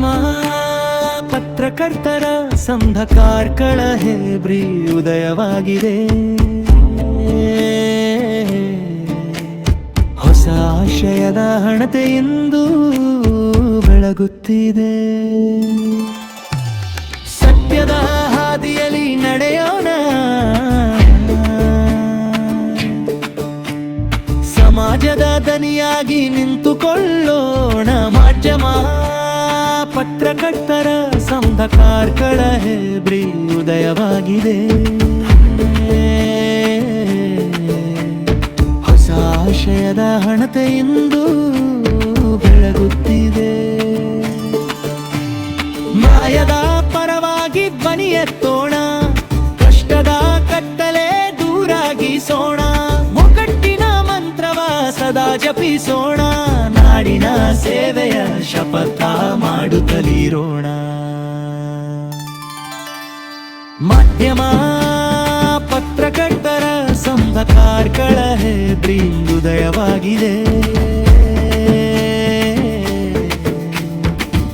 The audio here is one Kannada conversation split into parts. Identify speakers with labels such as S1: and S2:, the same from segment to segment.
S1: ಮಾಧ್ಯಮ ಪತ್ರಕರ್ತರ ಸಂಘ ಕಾರ್ಕಳ ಹೇಬ್ರಿ ಉದಯವಾಗಿದೆ. ಹೊಸ ಆಶಯದ ಹಣತೆಯೆಂದು ಬೆಳಗುತ್ತಿದೆ. ಸತ್ಯದ ಹಾದಿಯಲ್ಲಿ ನಡೆಯೋಣ, ಸಮಾಜದ ದನಿಯಾಗಿ ನಿಂತುಕೊಳ್ಳೋಣ. ಮಾಧ್ಯಮ ಪತ್ರಕರ್ತರ ಸಂಘ ಕಾರ್ಕಳ ಹೇಬ್ರಿ ಉದಯವಾಗಿದೆ. ಹೊಸ ಆಶಯದ ಹಣತೆಯೆಂದು ಬೆಳಗುತ್ತಿದೆ. ಮಾಯದ ಪರವಾಗಿ ಧ್ವನಿ ಎತ್ತೋಣ, ಕಷ್ಟದ ಕತ್ತಲೆ ದೂರಾಗಿಸೋಣ. ಮುಗ್ಗಟ್ಟಿನ ಮಂತ್ರವ ಸದಾ ಜಪಿಸೋಣ, ನಾಡಿನ ಸೇವೆಯ ಶಪಥ ಮಾಡುತ್ತಲಿರೋಣ. ಮಾಧ್ಯಮ ಪತ್ರಕರ್ತರ ಸಂಘ ಕಾರ್ಕಳ ಹೇಬ್ರಿ ಉದಯವಾಗಿದೆ.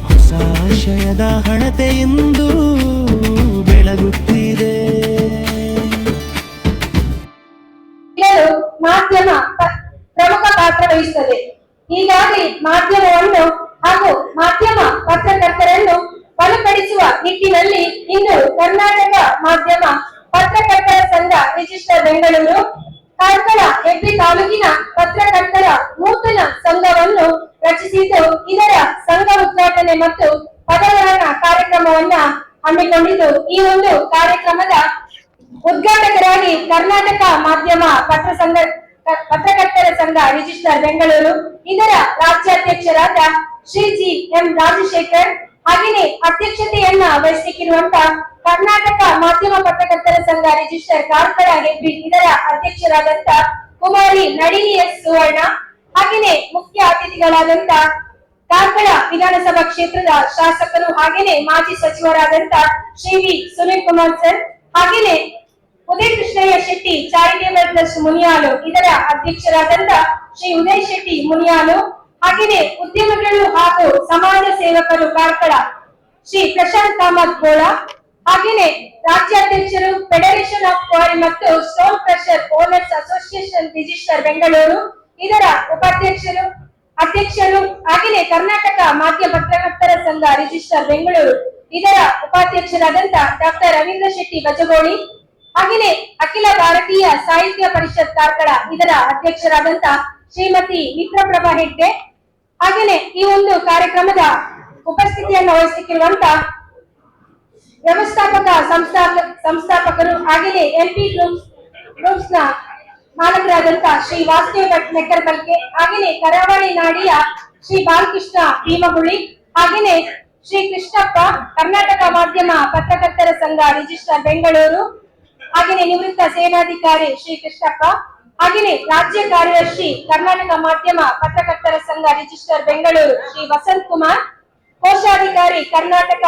S1: ಹೊಸ ಆಶಯದ ಹಣತೆಯೆಂದು ಬೆಳಗುತ್ತಿದೆ.
S2: ಮಾಧ್ಯಮ ಪ್ರಮುಖ ಪಾತ್ರ ವಹಿಸುತ್ತದೆ. ಹೀಗಾಗಿ ಮಾಧ್ಯಮವನ್ನು ಹಾಗೂ ಮಾಧ್ಯಮ ಪತ್ರಕರ್ತರನ್ನು ಬಲಪಡಿಸುವ ನಿಟ್ಟಿನಲ್ಲಿ ಇಂದು ಕರ್ನಾಟಕ ಮಾಧ್ಯಮ ಪತ್ರಕರ್ತರ ಸಂಘ ರಿಜಿಸ್ಟರ್ ಬೆಂಗಳೂರು ಕಾರ್ಕಳ ಹೆಬ್ರಿ ತಾಲೂಕಿನ ಪತ್ರಕರ್ತರ ನೂತನ ಸಂಘವನ್ನು ರಚಿಸಿದ್ದು, ಇದರ ಸಂಘ ಉದ್ಘಾಟನೆ ಮತ್ತು ಪದಗ್ರಹಣ ಕಾರ್ಯಕ್ರಮವನ್ನ ಹಮ್ಮಿಕೊಂಡಿದ್ದು, ಈ ಒಂದು ಕಾರ್ಯಕ್ರಮದ ಉದ್ಘಾಟಕರಾಗಿ ಕರ್ನಾಟಕ ಮಾಧ್ಯಮ ಪತ್ರಕರ್ತರ ಸಂಘ ರಿಜಿಸ್ಟರ್ ಬೆಂಗಳೂರು ಇದರ ರಾಜ್ಯಾಧ್ಯಕ್ಷರಾದ ಶ್ರೀ ಜಿ ಎಂ ರಾಜಶೇಖರ್, ಹಾಗೆಯೇ ಅಧ್ಯಕ್ಷತೆಯನ್ನ ವಹಿಸಿರುವಂತ ಕರ್ನಾಟಕ ಮಾಧ್ಯಮ ಪತ್ರಕರ್ತರ ಸಂಘ ರಿಜಿಸ್ಟರ್ ಕಾರ್ಕಳ ಹೆಬ್ರಿ ಇದರ ಅಧ್ಯಕ್ಷರಾದಂತ ಕುಮಾರಿ ನಳಿನಿ ಎಸ್ ಸುವರ್ಣ, ಹಾಗೆಯೇ ಮುಖ್ಯ ಅತಿಥಿಗಳಾದಂತ ಕಾರ್ಕಳ ವಿಧಾನಸಭಾ ಕ್ಷೇತ್ರದ ಶಾಸಕರು ಹಾಗೆಯೇ ಮಾಜಿ ಸಚಿವರಾದಂತ ಶ್ರೀ ವಿ ಸುನೀಲ್ ಕುಮಾರ್ ಸರ್, ಹಾಗೆಯೇ ಉದಯ ಕೃಷ್ಣಯ್ಯ ಶೆಟ್ಟಿ ಚಾರಿಟೇಬಲ್ ಟ್ರಸ್ಟ್ ಮುನಿಯಾಲು ಇದರ ಅಧ್ಯಕ್ಷರಾದಂತ ಶ್ರೀ ಉದಯ್ ಶೆಟ್ಟಿ ಮುನಿಯಾಲು, ಹಾಗೆಯೇ ಉದ್ಯಮಿಗಳು ಹಾಗೂ ಸಮಾಜ ಸೇವಕರು ಕಾರ್ಕಳ ಶ್ರೀ ಪ್ರಶಾಂತ್ ಕಾಮತ್ ಗೋಳ, ಹಾಗೆಯೇ ರಾಜ್ಯಾಧ್ಯಕ್ಷರು ಫೆಡರೇಷನ್ ಆಫ್ ಕ್ವಾರಿ ಮತ್ತು stone crusher owners association register Bengaluru ಇದರ ಅಧ್ಯಕ್ಷರು, ಹಾಗೆಯೇ ಕರ್ನಾಟಕ ಮಾಧ್ಯಮ ಪತ್ರಕರ್ತರ ಸಂಘ ರಿಜಿಸ್ಟರ್ ಬೆಂಗಳೂರು ಇದರ ಉಪಾಧ್ಯಕ್ಷರಾದಂತ ಡಾಕ್ಟರ್ ರವೀಂದ್ರ ಶೆಟ್ಟಿ ಬಜಗೋಳಿ, ಹಾಗೆಯೇ ಅಖಿಲ ಭಾರತೀಯ ಸಾಹಿತ್ಯ ಪರಿಷತ್ ಕಾರ್ಕಳ ಇದರ ಅಧ್ಯಕ್ಷರಾದಂತ ಶ್ರೀಮತಿ ವಿಕ್ರಪ್ರಭಾ ಹೆಗ್ಡೆ, ಹಾಗೆಯೇ ಈ ಒಂದು ಕಾರ್ಯಕ್ರಮದ ಉಪಸ್ಥಿತಿಯನ್ನು ವಹಿಸಿರುವಂತ ವ್ಯವಸ್ಥಾಪಕ ಸಂಸ್ಥಾಪಕರು ಹಾಗೆಯೇ ಎಂಪಿ ಗ್ರೂಪ್ಸ್ ನ ಮಾಲಕರಾದಂತ ಶ್ರೀ ವಾಸುದೇವ್ ಭಟ್ ನೆಕ್ಕರ್ಬಲ್ಕೆ, ಹಾಗೆಯೇ ಕರಾವಳಿ ನಾಡಿಯ ಶ್ರೀ ಬಾಲಕೃಷ್ಣ ಭೀಮಗುಳಿ, ಹಾಗೆಯೇ ಶ್ರೀ ಕೃಷ್ಣಪ್ಪ ಕರ್ನಾಟಕ ಮಾಧ್ಯಮ ಪತ್ರಕರ್ತರ ಸಂಘ ರಿಜಿಸ್ಟರ್ ಬೆಂಗಳೂರು, ಹಾಗೆಯೇ ನಿವೃತ್ತ ಸೇನಾಧಿಕಾರಿ ಶ್ರೀ ಕೃಷ್ಣಪ್ಪ, ಹಾಗೆಯೇ ರಾಜ್ಯ ಕಾರ್ಯದರ್ಶಿ ಕರ್ನಾಟಕ ಮಾಧ್ಯಮ ಪತ್ರಕರ್ತರ ಸಂಘ ರಿಜಿಸ್ಟರ್ ಬೆಂಗಳೂರು ಶ್ರೀ ವಸಂತ್ ಕುಮಾರ್, ಕೋಶಾಧಿಕಾರಿ ಕರ್ನಾಟಕ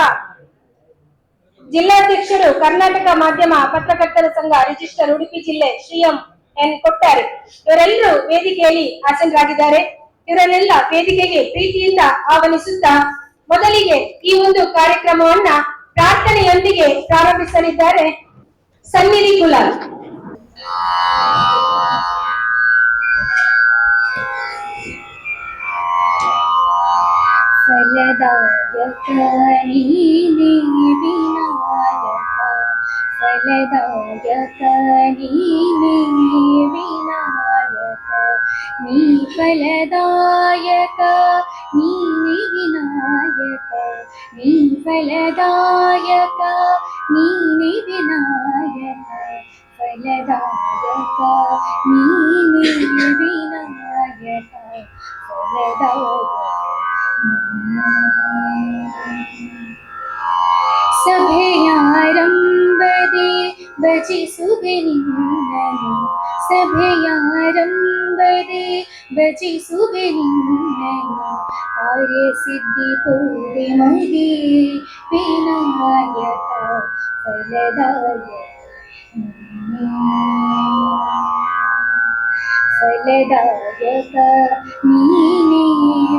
S2: ಜಿಲ್ಲಾಧ್ಯಕ್ಷರು ಕರ್ನಾಟಕ ಮಾಧ್ಯಮ ಪತ್ರಕರ್ತರ ಸಂಘ ರಿಜಿಸ್ಟರ್ ಉಡುಪಿ ಜಿಲ್ಲೆ ಶ್ರೀ ಎನ್ ಕೊಟ್ಟಾರೆ, ಇವರೆಲ್ಲರೂ ವೇದಿಕೆಯಲ್ಲಿ ಆಸೀನರಾಗಿದ್ದಾರೆ. ಇವರನ್ನೆಲ್ಲ ವೇದಿಕೆಗೆ ಪ್ರೀತಿಯಿಂದ ಆಹ್ವಾನಿಸುತ್ತಾ ಮೊದಲಿಗೆ ಈ ಒಂದು ಕಾರ್ಯಕ್ರಮವನ್ನ ಪ್ರಾರ್ಥನೆಯೊಂದಿಗೆ ಪ್ರಾರಂಭಿಸಲಿದ್ದಾರೆ ಸನ್ನಿಧಿ ಗುಲಾಲ್.
S3: ಫಲದಾಯಕ ನೀನೇ ವಿನಾಯಕ, ಫಲದಾಯಕ ನೀನೇ ವಿನಾಯಕ, ನೀ ಫಲದಾಯಕ ನೀನೇ ವಿನಾಯಕ, ನೀ ಫಲದಾಯಕ ನೀನೇ ವಿನಾಯಕ, ಫಲದಾಯಕ ನೀನೇ ವಿನಾಯಕ, ಫಲದಾಯಕ. ಸಭೆಯಾರಂಭದೆ ಭಜಿಸುವೆ ನಿನ್ನನು, ಸಭೆಯಾರಂಭದೆ ಭಜಿಸುವೆ ನಿನ್ನನು, ಕಾರ್ಯಸಿದ್ಧಿ ಪೂರಿ ಮಗಿ ವಿನಾಯಕ, ಫಲದಾಯಕ ಫಲದಾಯಕ ನೀನೇ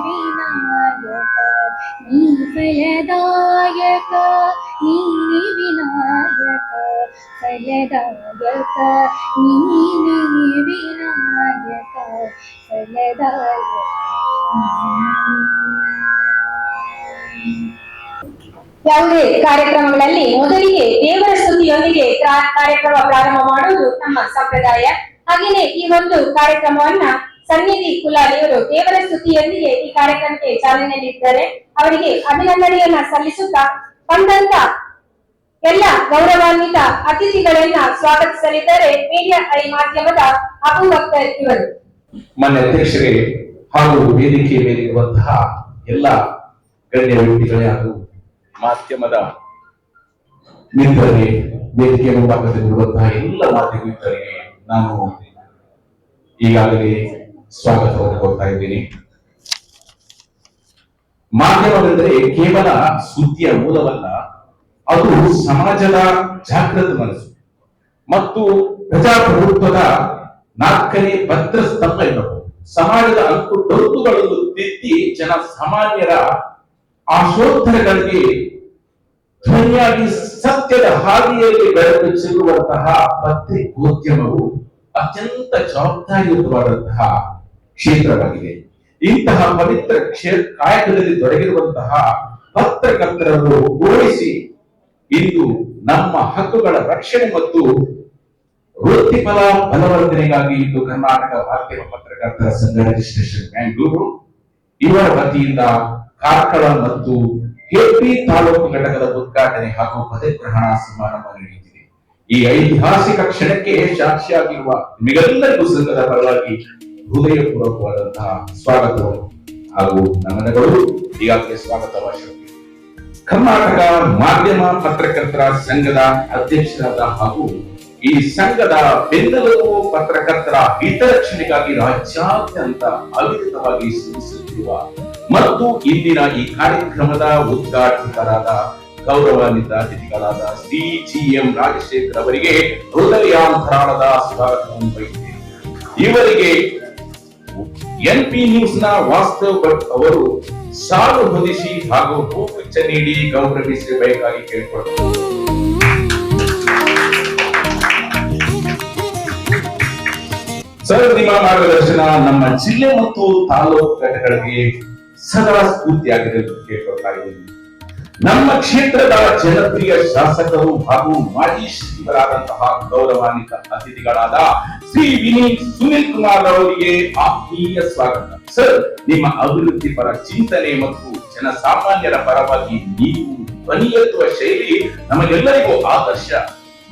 S3: ವಿನಾಯಕ. ನೀ ಫಲದಾಯಕ ನೀನೆ ವಿನಾಯಕ ಫಲದಾಯಕ ನೀನೆ ವಿನಾಯಕ ಫಲದಾಯಕ.
S2: ಯಾವುದೇ ಕಾರ್ಯಕ್ರಮಗಳಲ್ಲಿ ಮೊದಲಿಗೆ ದೇವರ ಸ್ತುತಿಯೊಂದಿಗೆ ಕಾರ್ಯಕ್ರಮ ಪ್ರಾರಂಭ ಮಾಡುವುದು ನಮ್ಮ ಸಂಪ್ರದಾಯ. ಹಾಗೆಯೇ ಈ ಒಂದು ಕಾರ್ಯಕ್ರಮವನ್ನ ಸನ್ನಿಧಿ ಕುಲಾಲಿಯವರು ದೇವರ ಸ್ತುತಿಯೊಂದಿಗೆ ಈ ಕಾರ್ಯಕ್ರಮಕ್ಕೆ ಚಾಲನೆ ನೀಡಿದ್ದಾರೆ. ಅವರಿಗೆ ಅಭಿನಂದನೆಯನ್ನ ಸಲ್ಲಿಸುತ್ತಾ ಬಂದಂತ ಎಲ್ಲ ಗೌರವಾನ್ವಿತ ಅತಿಥಿಗಳನ್ನ ಸ್ವಾಗತಿಸಲಿದ್ದಾರೆ ಮೀಡಿಯಾ ಐ ಮಾಧ್ಯಮದ ಅಬು ಅಖ್ತರ್ ಇವರು.
S4: ಮಾನ್ಯ ಅಧ್ಯಕ್ಷರೇ ಹಾಗೂ ವೇದಿಕೆ ಮೇಲಿರುವಂತಹ ಎಲ್ಲ ಗಣ್ಯ ವ್ಯಕ್ತಿಗಳೇ ಹಾಗೂ ಮಾಧ್ಯಮದ ಮಿತ್ರರೇ, ವೇದಿಕೆ ಮುಂಭಾಗದಲ್ಲಿರುವಂತಹ ಎಲ್ಲ ಮಾಧ್ಯಮ ಮಿತ್ರರಿಗೆ ನಾನು ಈಗಾಗಲೇ ಸ್ವಾಗತವನ್ನು ಕೊಡ್ತಾ ಇದ್ದೀನಿ. ಮಾಧ್ಯಮವೆಂದರೆ ಕೇವಲ ಸುದ್ದಿಯ ಮೂಲವಲ್ಲ, ಅದು ಸಮಾಜದ ಜಾಗೃತ ಮನಸ್ಸು ಮತ್ತು ಪ್ರಜಾಪ್ರಭುತ್ವದ ನಾಲ್ಕನೇ ಭದ್ರ ಸ್ತಂಭ ಎನ್ನಬಹುದು. ಸಮಾಜದ ಅಂಕು ಡೊಂಕುಗಳನ್ನು ತಿದ್ದಿ ಜನ ಸಾಮಾನ್ಯರ ಆಶೋತ್ತರಗಳಿಗೆ ಧ್ವನಿಯಾಗಿ ಸತ್ಯದ ಹಾದಿಯಲ್ಲಿ ಬೆಳೆದು ಚೆಲ್ಲುವಂತಹ ಪತ್ರಿಕೋದ್ಯಮವು ಅತ್ಯಂತ ಜವಾಬ್ದಾರಿಯುತವಾದಂತಹ ಕ್ಷೇತ್ರವಾಗಿದೆ. ಇಂತಹ ಪವಿತ್ರ ಕಾಯಕದಲ್ಲಿ ತೊಡಗಿರುವಂತಹ ಪತ್ರಕರ್ತರನ್ನು ಗೌರವಿಸಿ ಇಂದು ನಮ್ಮ ಹಕ್ಕುಗಳ ರಕ್ಷಣೆ ಮತ್ತು ವೃತ್ತಿಪರ ಬಲವರ್ಧನೆಗಾಗಿ ಇಂದು ಕರ್ನಾಟಕ ಮಾಧ್ಯಮ ಪತ್ರಕರ್ತರ ಸಂಘ ರಿಜಿಸ್ಟ್ರೇಷನ್ ಬ್ಯಾಂಗ್ಳೂರು ಇವರ ವತಿಯಿಂದ ಕಾರ್ಕಳ ಮತ್ತು ಹೆಬ್ಬಿ ತಾಲೂಕು ಘಟಕದ ಉದ್ಘಾಟನೆ ಹಾಗೂ ಪದಗ್ರಹಣ ಸಮಾರಂಭ ನಡೆಯುತ್ತಿದೆ. ಈ ಐತಿಹಾಸಿಕ ಕ್ಷಣಕ್ಕೆ ಸಾಕ್ಷಿಯಾಗಿರುವ ನಿಮಗೆಲ್ಲರಿಗೂ ಸಂಘದ ಪರವಾಗಿ ಹೃದಯಪೂರ್ವಕವಾದಂತಹ ಸ್ವಾಗತಗಳು ಹಾಗೂ ನಮನಗಳು. ಈಗಾಗಲೇ ಸ್ವಾಗತ ಭಾಷಣ ಕರ್ನಾಟಕ ಮಾಧ್ಯಮ ಪತ್ರಕರ್ತರ ಸಂಘದ ಅಧ್ಯಕ್ಷರಾದ ಹಾಗೂ ಈ ಸಂಘದ ಬೆನ್ನೆಲುಬು ಪತ್ರಕರ್ತರ ಹಿತರಕ್ಷಣೆಗಾಗಿ ರಾಜ್ಯಾದ್ಯಂತ ಅವಿರತವಾಗಿ ಶ್ರಮಿಸುತ್ತಿರುವ ಮತ್ತು ಇಂದಿನ ಈ ಕಾರ್ಯಕ್ರಮದ ಉದ್ಘಾಟಕರಾದ ಗೌರವಾನ್ವಿತ ಅತಿಥಿಗಳಾದ ಶ್ರೀ GM ರಾಜಶೇಖರ್ ಅವರಿಗೆ ಹೃದಯಾಂತರಾಳದ ಸ್ವಾಗತವನ್ನು ಬಯಸುತ್ತೇನೆ. ಇವರಿಗೆ NP ನ್ಯೂಸ್ ನ ವಾಸ್ತವ್ ಭಟ್ ಅವರು ಸಾಲು ಹೊದಿಸಿ ಹಾಗೂ ಹೂಗುಚ್ಛ ನೀಡಿ ಗೌರವಿಸಬೇಕಾಗಿ ಕೇಳಿಕೊಳ್ಳುತ್ತಾರೆ. ಸರ್, ನಿಮ್ಮ ಮಾರ್ಗದರ್ಶನ ನಮ್ಮ ಜಿಲ್ಲೆ ಮತ್ತು ತಾಲೂಕು ಘಟಕಗಳಿಗೆ ಸದಾ ಸ್ಫೂರ್ತಿಯಾಗಿದೆ ಎಂದು ಕೇಳ್ಕೊಳ್ತಾ ಇದ್ದೀನಿ. ನಮ್ಮ ಕ್ಷೇತ್ರದ ಜನಪ್ರಿಯ ಶಾಸಕರು ಹಾಗೂ ಮಾಜಿ ಸಚಿವರಾದಂತಹ ಗೌರವಾನ್ವಿತ ಅತಿಥಿಗಳಾದ ಶ್ರೀ ವಿನೀತ್ ಸುನಿಲ್ ಕುಮಾರ್ ಅವರಿಗೆ ಆತ್ಮೀಯ ಸ್ವಾಗತ. ಸರ್, ನಿಮ್ಮ ಅಭಿವೃದ್ಧಿ ಪರ ಚಿಂತನೆ ಮತ್ತು ಜನಸಾಮಾನ್ಯರ ಪರವಾಗಿ ನೀವು ಧ್ವನಿ ಎತ್ತುವ ಶೈಲಿ ನಮಗೆಲ್ಲರಿಗೂ ಆದರ್ಶ.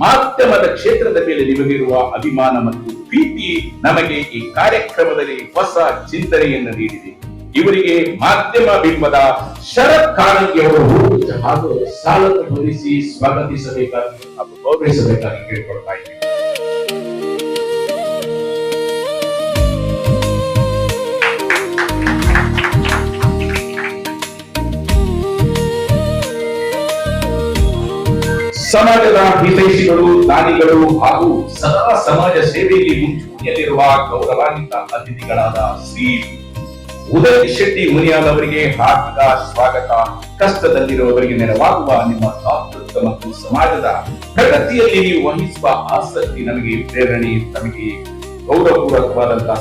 S4: ಮಾಧ್ಯಮದ ಕ್ಷೇತ್ರದ ಮೇಲೆ ನಿಮಗಿರುವ ಅಭಿಮಾನ ಮತ್ತು ಪ್ರೀತಿ ನಮಗೆ ಈ ಕಾರ್ಯಕ್ರಮದಲ್ಲಿ ಹೊಸ ಚಿಂತನೆಯನ್ನು ನೀಡಿದೆ. ಇವರಿಗೆ ಮಾಧ್ಯಮ ಬಿಂಬದ ಶರತ್ ಕಾರಂಗಿ ಅವರು ಹಾಗೂ ಸಾಲನ್ನು ಹೊಂದಿಸಿ ಸ್ವಾಗತಿಸಬೇಕಾಗಿ ಹಾಗೂ ಗೌರವಿಸಬೇಕಾಗಿ ಕೇಳಿಕೊಳ್ತಾ ಇದ್ದೇನೆ. ಸಮಾಜದ ಹಿತೈಷಿಗಳು, ದಾನಿಗಳು ಹಾಗೂ ಸದಾ ಸಮಾಜ ಸೇವೆಯಲ್ಲಿ ಮುಂಚೂಣಿಯಲ್ಲಿರುವ ಗೌರವಾನ್ವಿತ ಅತಿಥಿಗಳಾದ ಶ್ರೀ ಉದಯ್ ಶೆಟ್ಟಿ ಮುನಿಯಾಲ್ ಅವರಿಗೆ ಹಾರ್ದಿಕ ಸ್ವಾಗತ. ಕಷ್ಟದಲ್ಲಿರುವವರಿಗೆ ನೆರವಾಗುವ ನಿಮ್ಮ ದಾತೃತ್ವ ಮತ್ತು ಸಮಾಜದ ಪ್ರಗತಿಯಲ್ಲಿ ನೀವು ವಹಿಸುವ ಆಸಕ್ತಿ ನನಗೆ ಪ್ರೇರಣೆ. ತಮಗೆ ಗೌರವಪೂರ್ವಕವಾದಂತಹ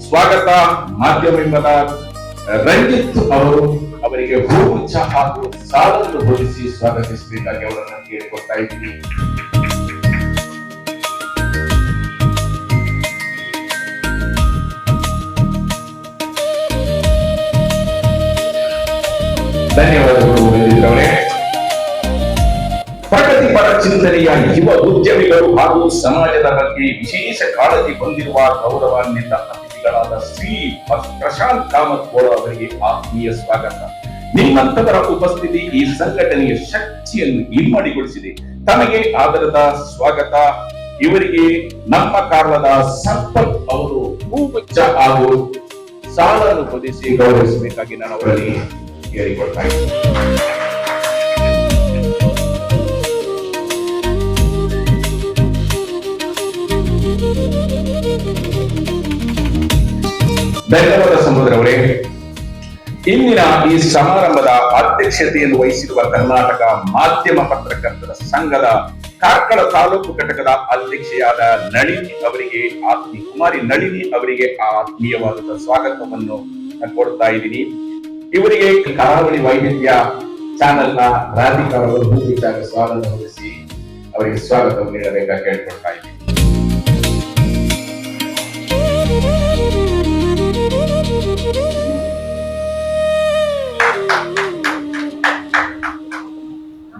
S4: ಸ್ವಾಗತ. ಮಾಧ್ಯಮದ ರಂಜಿತ್ ಅವರಿಗೆ ಹೂಗುಚ್ಛ ಹಾಗೂ ಸಾಲನ್ನು ಹೊದಿಸಿ ಸ್ವಾಗತಿಸಬೇಕಾಗಿ ಅವರನ್ನು ಕೇಳಿಕೊಳ್ತಾ ಇದ್ದೀನಿ. ಧನ್ಯವಾದಗಳು ಅವರೇ. ಪ್ರಗತಿಪರ ಚಿಂತನೆಯ ಯುವ ಉದ್ಯಮಿಗಳು ಹಾಗೂ ಸಮಾಜದ ಬಗ್ಗೆ ವಿಶೇಷ ಕಾಳಜಿ ಹೊಂದಿರುವ ಗೌರವಾನ್ವಿತ ಅತಿಥಿಗಳಾದ ಶ್ರೀ ಪ್ರಶಾಂತ್ ಕಾಮತ್ ಗೋಳ ಅವರಿಗೆ ಆತ್ಮೀಯ ಸ್ವಾಗತ. ನಿಮ್ಮಂತವರ ಉಪಸ್ಥಿತಿ ಈ ಸಂಘಟನೆಯ ಶಕ್ತಿಯನ್ನು ಇಮ್ಮಡಿಗೊಳಿಸಿದೆ. ತಮಗೆ ಆದರದ ಸ್ವಾಗತ. ಇವರಿಗೆ ನಮ್ಮ ಕಾರಣದ ಸಂಪತ್ ಅವರು ಹೂಗುಚ್ಛ ಹಾಗೂ ಸಾಲನ್ನು ಹೊದಿಸಿ ಗೌರವಿಸಬೇಕಾಗಿ ನಾನು ಅವರಲ್ಲಿ ಕೇಳಿಕೊಳ್ತಾ ಇದ್ದೀನಿ. ಧನ್ಯವಾದ ಸಮುದ್ರ ಅವರೇ. ಇಂದಿನ ಈ ಸಮಾರಂಭದ ಅಧ್ಯಕ್ಷತೆಯನ್ನು ವಹಿಸಿರುವ ಕರ್ನಾಟಕ ಮಾಧ್ಯಮ ಪತ್ರಕರ್ತರ ಸಂಘದ ಕಾರ್ಕಳ ತಾಲೂಕು ಘಟಕದ ಅಧ್ಯಕ್ಷೆಯಾದ ನಳಿನಿ ಅವರಿಗೆ ಕುಮಾರಿ ನಳಿನಿ ಅವರಿಗೆ ಆತ್ಮೀಯವಾದ ಸ್ವಾಗತವನ್ನು ಕೊಡ್ತಾ ಇದ್ದೀನಿ. ಇವರಿಗೆ ಕರಾವಳಿ ವೈವಿಧ್ಯ ಚಾನೆಲ್ನ ರಾಧಿಕಾ ಅವರು ಹೂವಿಚಾರ ಸ್ವಾಗತ ಹೊರಿಸಿ ಅವರಿಗೆ ಸ್ವಾಗತವನ್ನು ನೀಡಬೇಕಾಗಿ ಕೇಳ್ಕೊಳ್ತಾ ಇದ್ದೀನಿ.